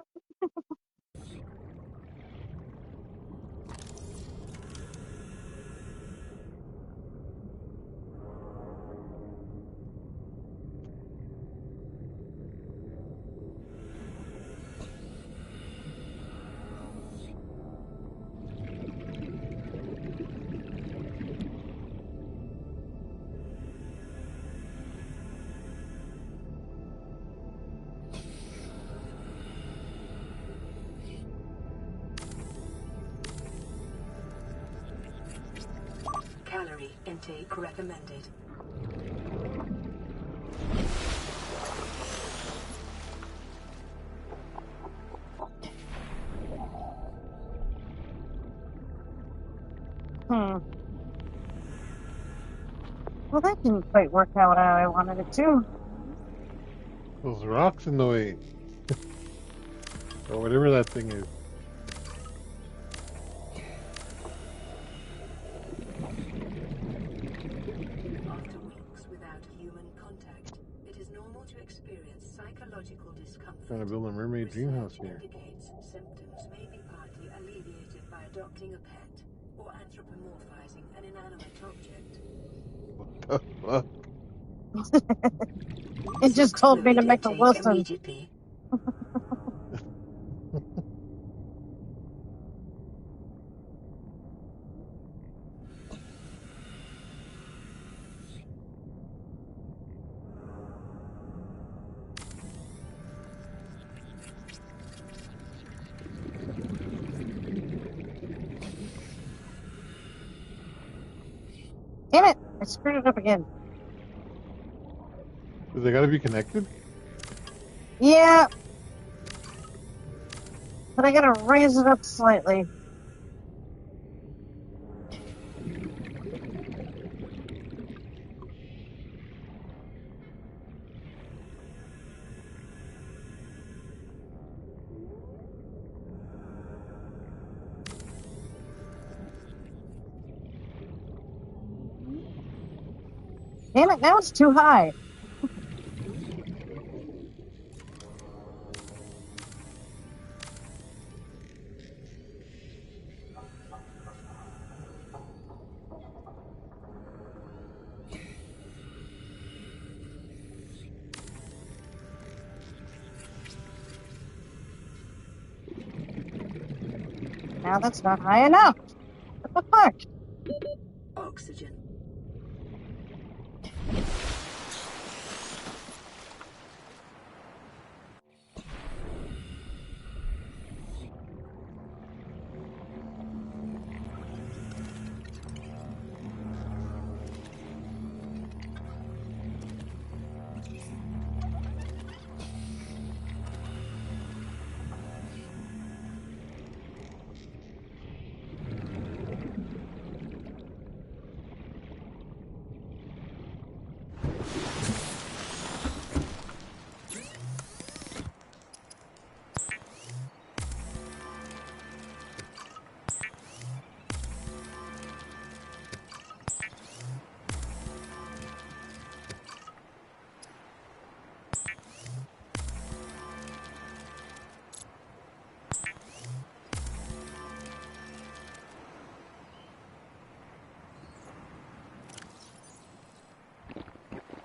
Calorie intake recommended. Well, that didn't quite work out how I wanted it to. Those rocks in the way. Or whatever that thing is. After weeks without human contact, it is normal to experience psychological discomfort. Trying to build a mermaid dream house here. Indicates symptoms may be partly alleviated by adopting a pet or anthropomorphizing an inanimate object. What the fuck? It just told me to make a Wilson. Immediately. Damn it! I screwed it up again. Do they gotta be connected? Yeah. But I gotta raise it up slightly. Damn it, now it's too high. Now that's not high enough. What the fuck? Oxygen.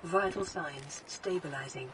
Vital signs stabilizing.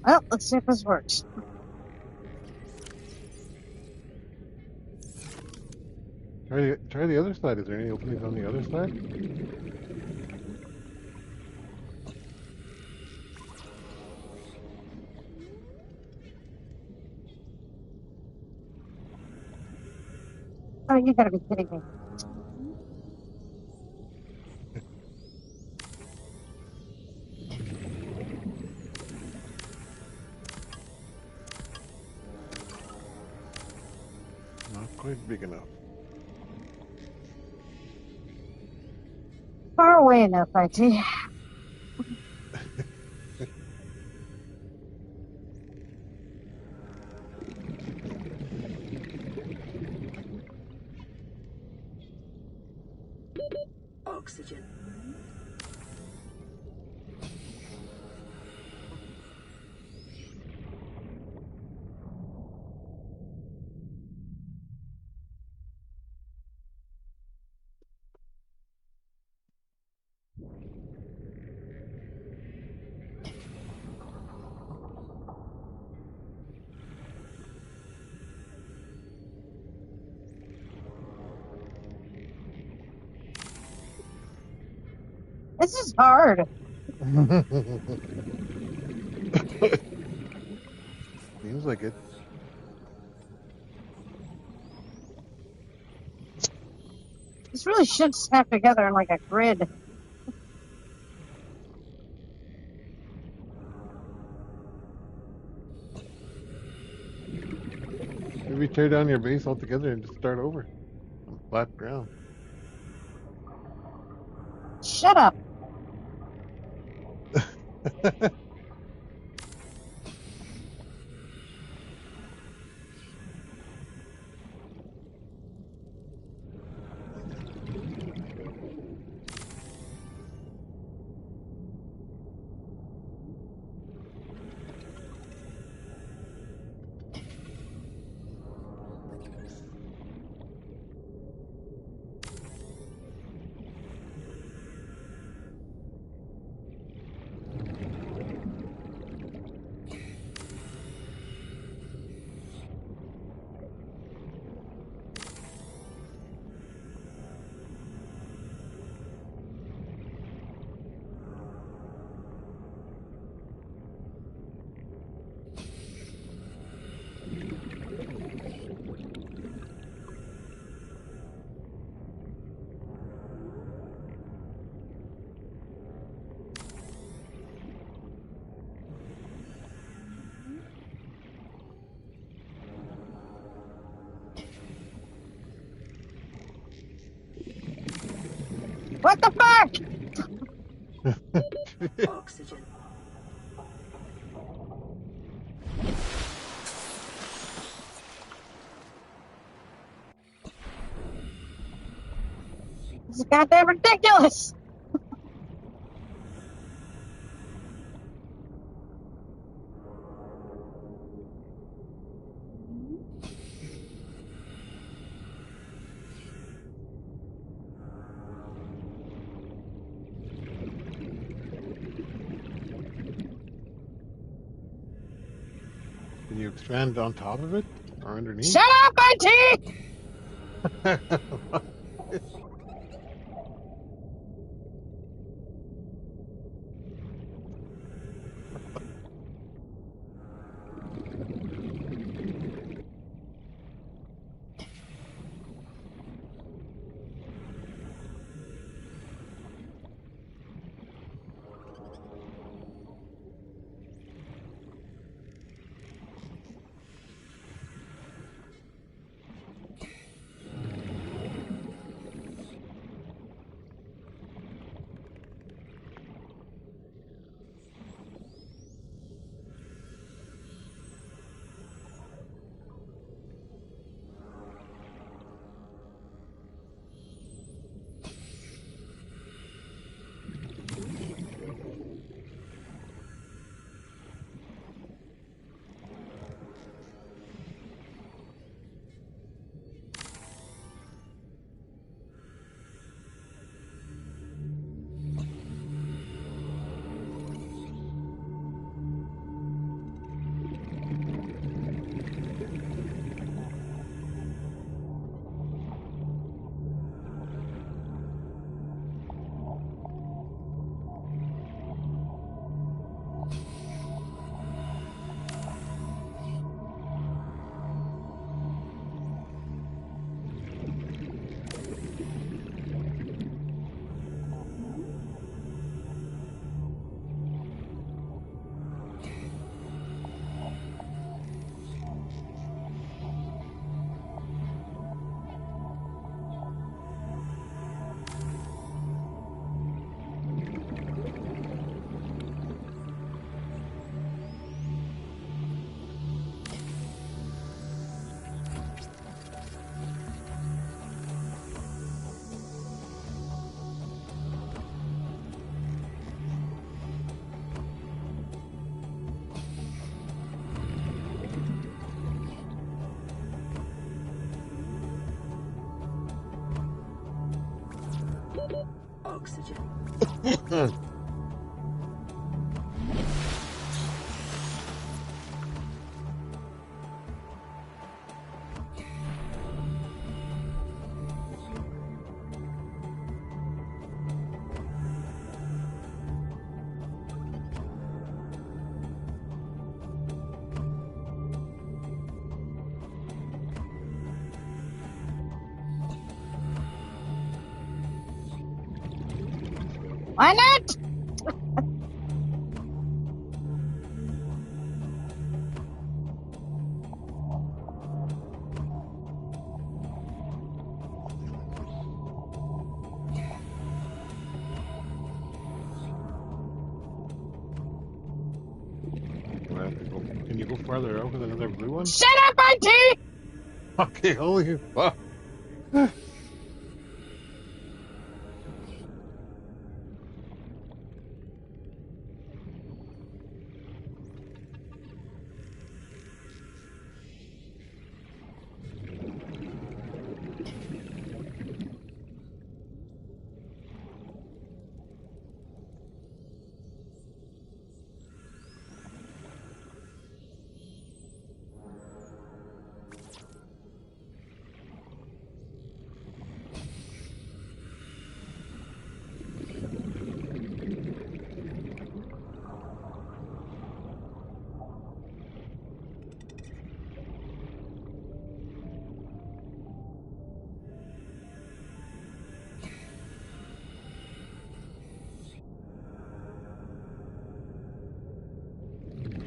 Well, let's see if this works. Try the other side. Is there any openings on the other side? Oh, you gotta be kidding me. Not quite big enough. Far away enough, IT. Oxygen. This is hard. Seems like it. This really should snap together in like a grid. Maybe tear down your base altogether and just start over on flat ground. Shut up. What the fuck? Oxygen. This is goddamn ridiculous. Can you expand on top of it or underneath? Shut up, IT! Oxygen. Why not? Can you go farther out with another blue one? Shut up, IT! Okay, holy fuck.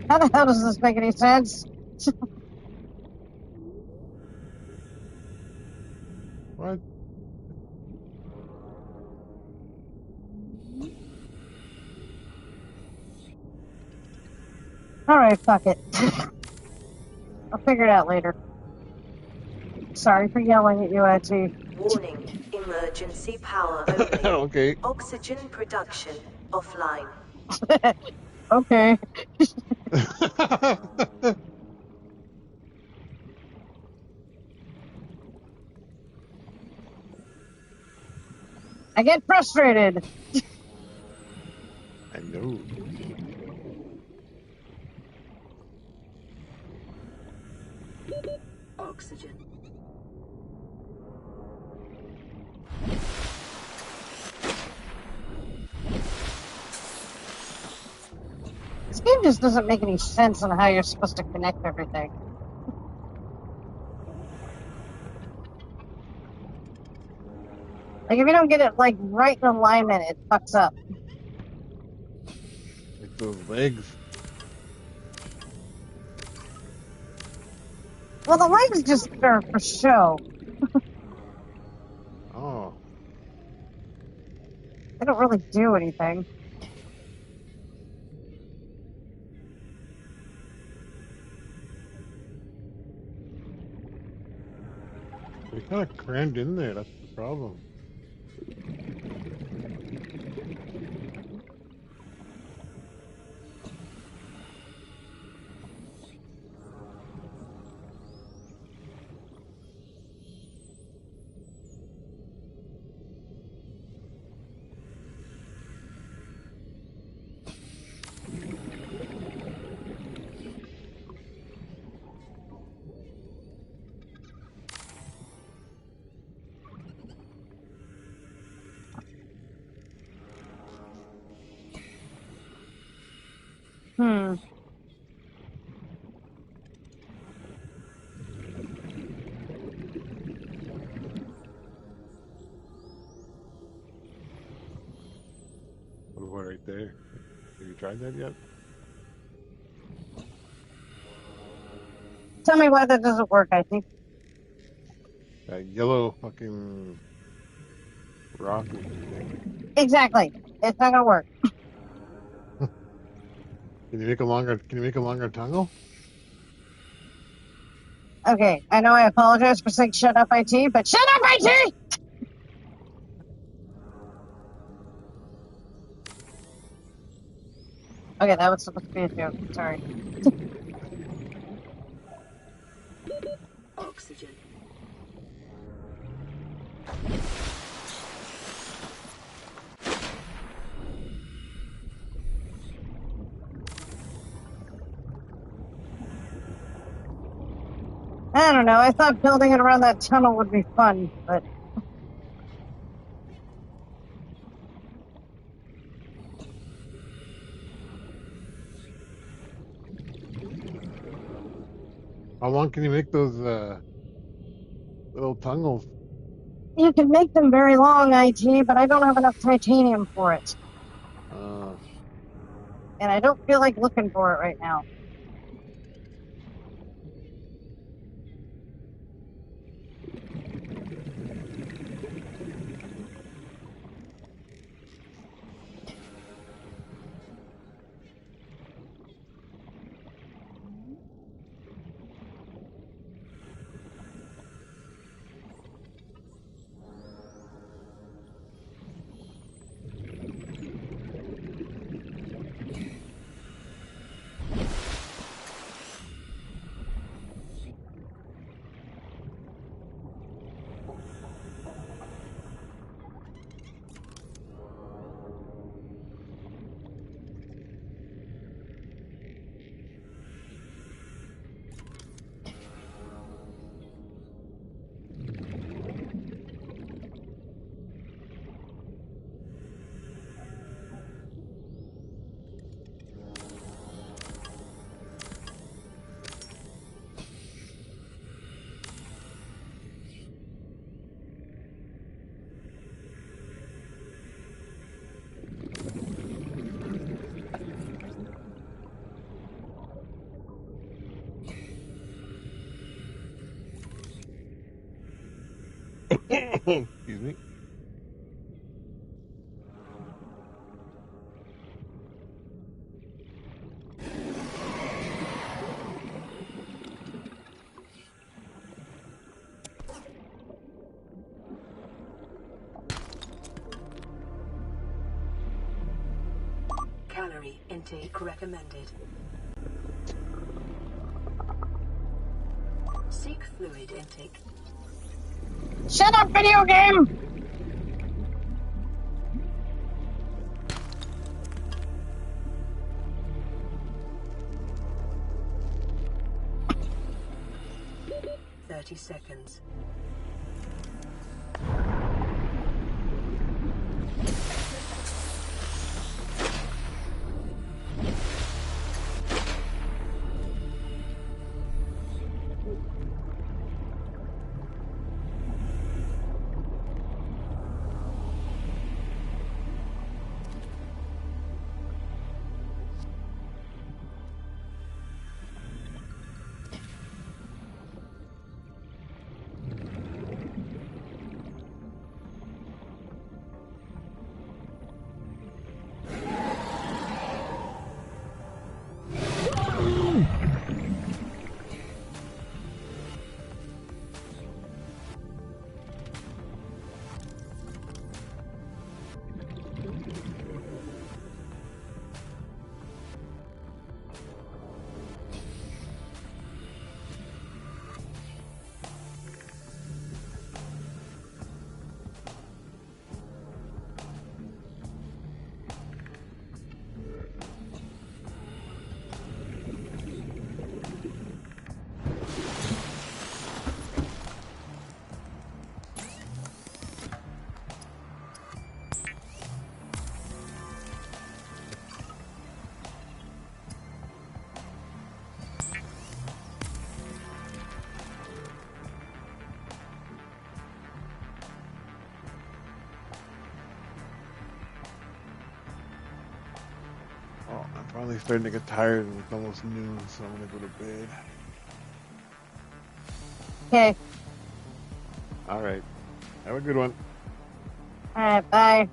How the hell does this make any sense? What? Alright, fuck it. I'll figure it out later. Sorry for yelling at you, IT. Warning, emergency power only. Okay. Oxygen production offline. Okay. I get frustrated. I know. Oxygen. This game just doesn't make any sense on how you're supposed to connect everything. Like, if you don't get it, like, right in alignment, it fucks up. Like those legs. Well, the legs just are for show. Oh. They don't really do anything. They kind of crammed in there, that's the problem. Hmm. What about right there? Have you tried that yet? Tell me why that doesn't work, I think. That yellow fucking rock thing. Exactly. It's not gonna work. Can you make a longer tunnel? Okay, I know I apologize for saying shut up, IT, but shut up, IT! Okay, that was supposed to be a joke. Sorry. Oxygen. don't know. I thought building it around that tunnel would be fun, but How long can you make those little tunnels? you can make them very long, IT, but I don't have enough titanium for it. Uh, And I don't feel like looking for it right now. excuse me. Calorie intake recommended. Seek fluid intake. Shut up, video game! Seconds. Oh, I'm finally starting to get tired and it's almost noon, so I'm gonna go to bed. Okay. Alright. Have a good one. Alright, bye.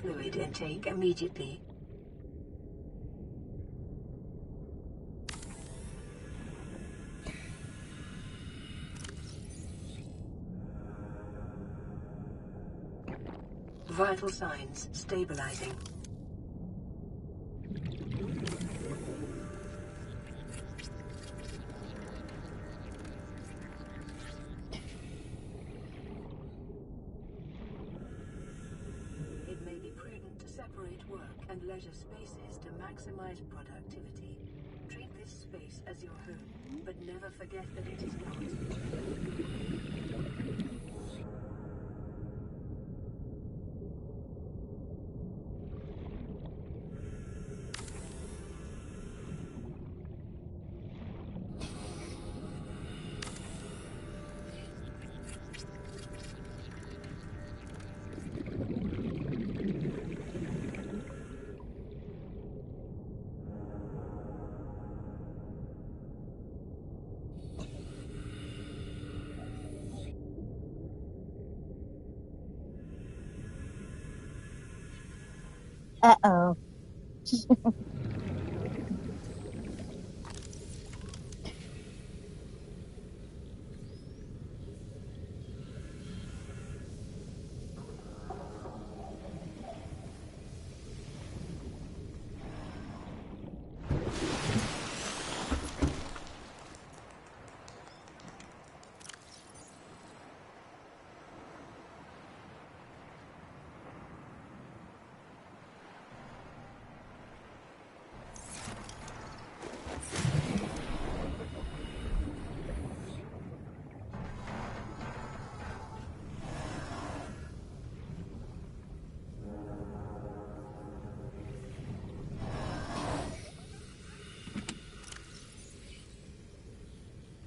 fluid intake immediately. Vital signs stabilizing. It may be prudent to separate work and leisure spaces to maximize productivity. Treat this space as your home, but never forget that it is not. Uh-oh.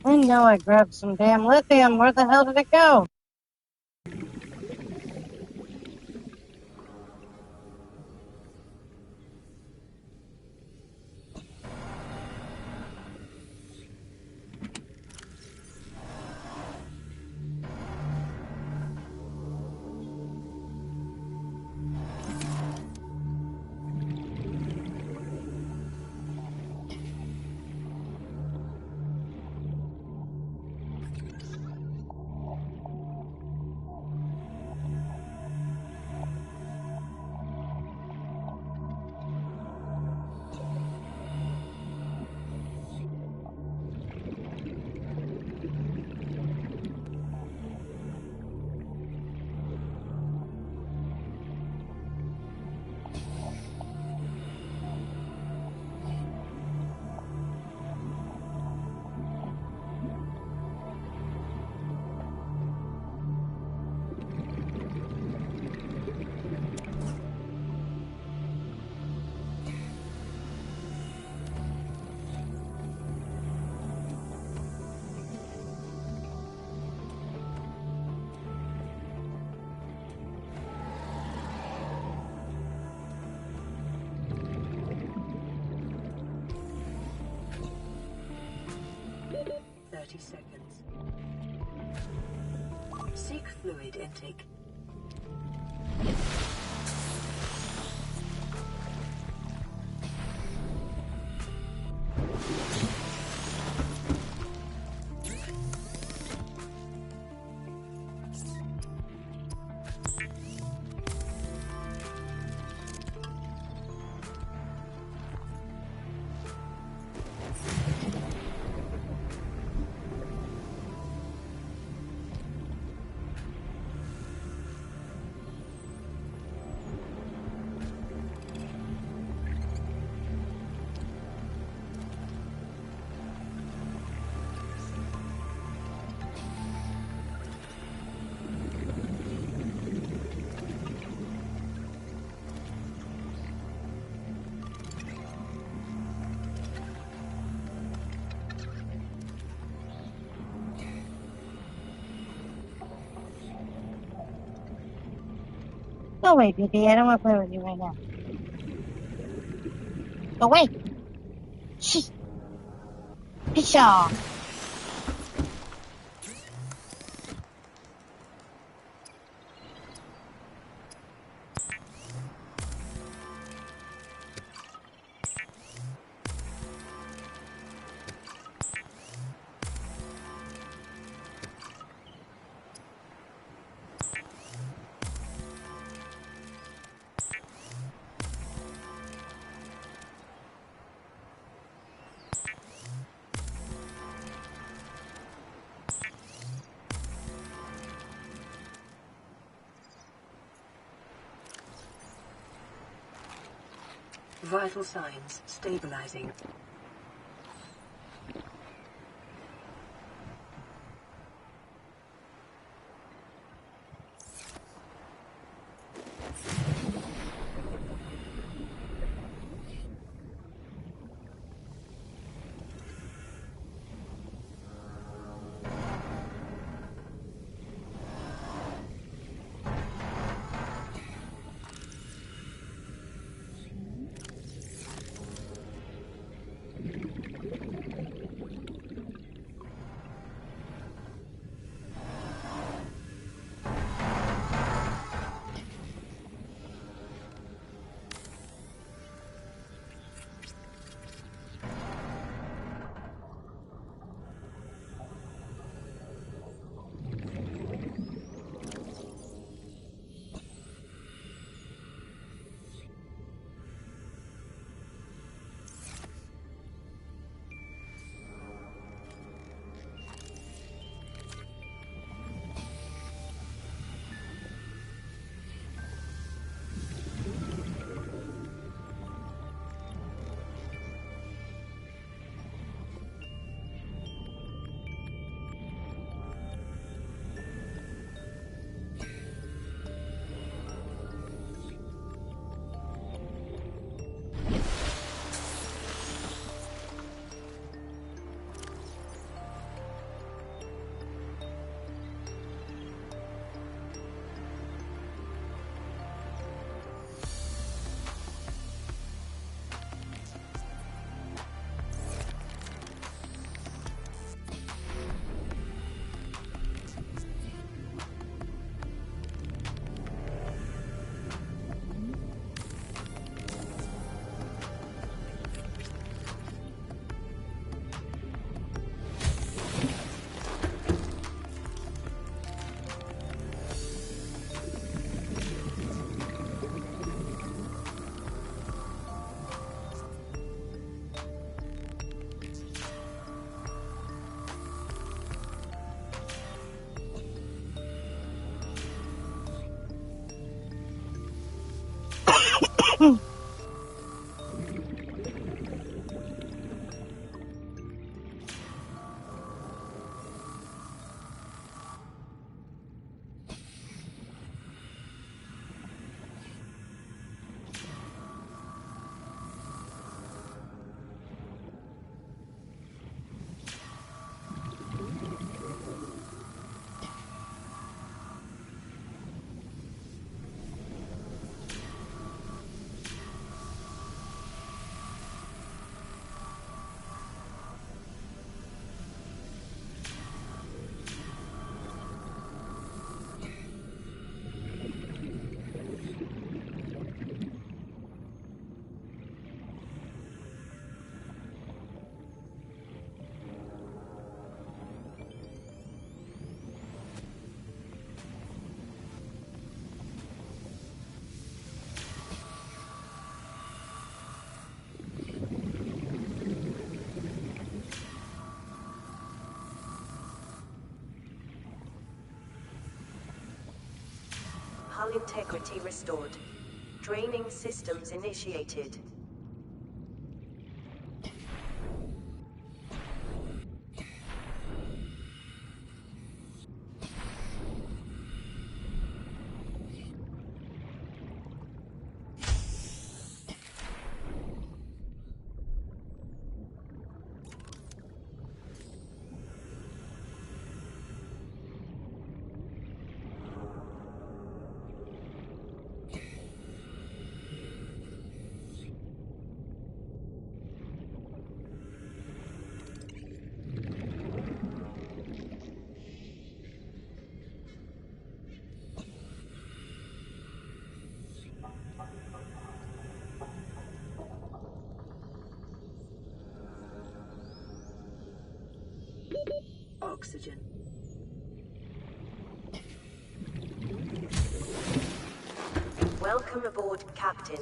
I know I grabbed some damn lithium. Where the hell did it go? Seconds. Seek fluid intake. Go away, BB. I don't want to play with you right now. Go away. Shh. Pshaw. Vital signs stabilizing. Hull integrity restored. Draining systems initiated. Oxygen. Welcome aboard, Captain.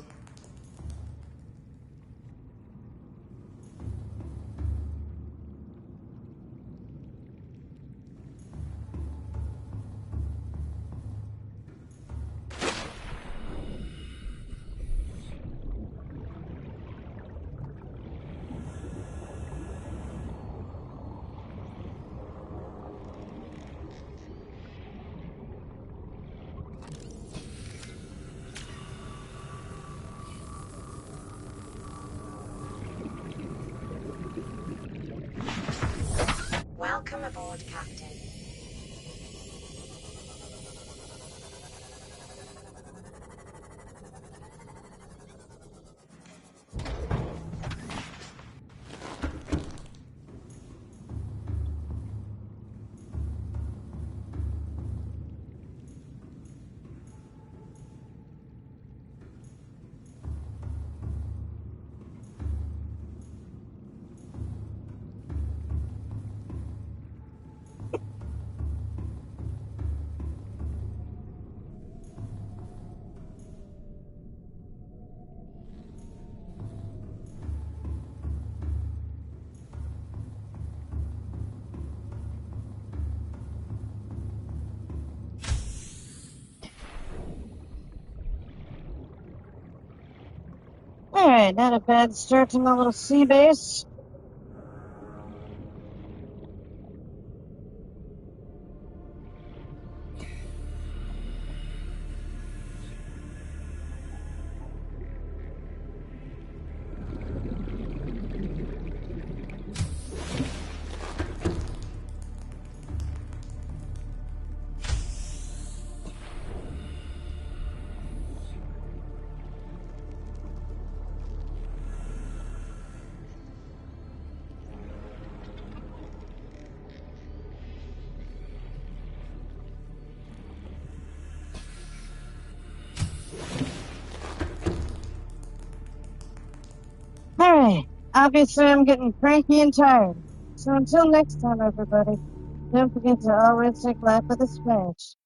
Alright, not a bad start to my little sea base. Alright, obviously I'm getting cranky and tired. So until next time, everybody, don't forget to always take life with a splash.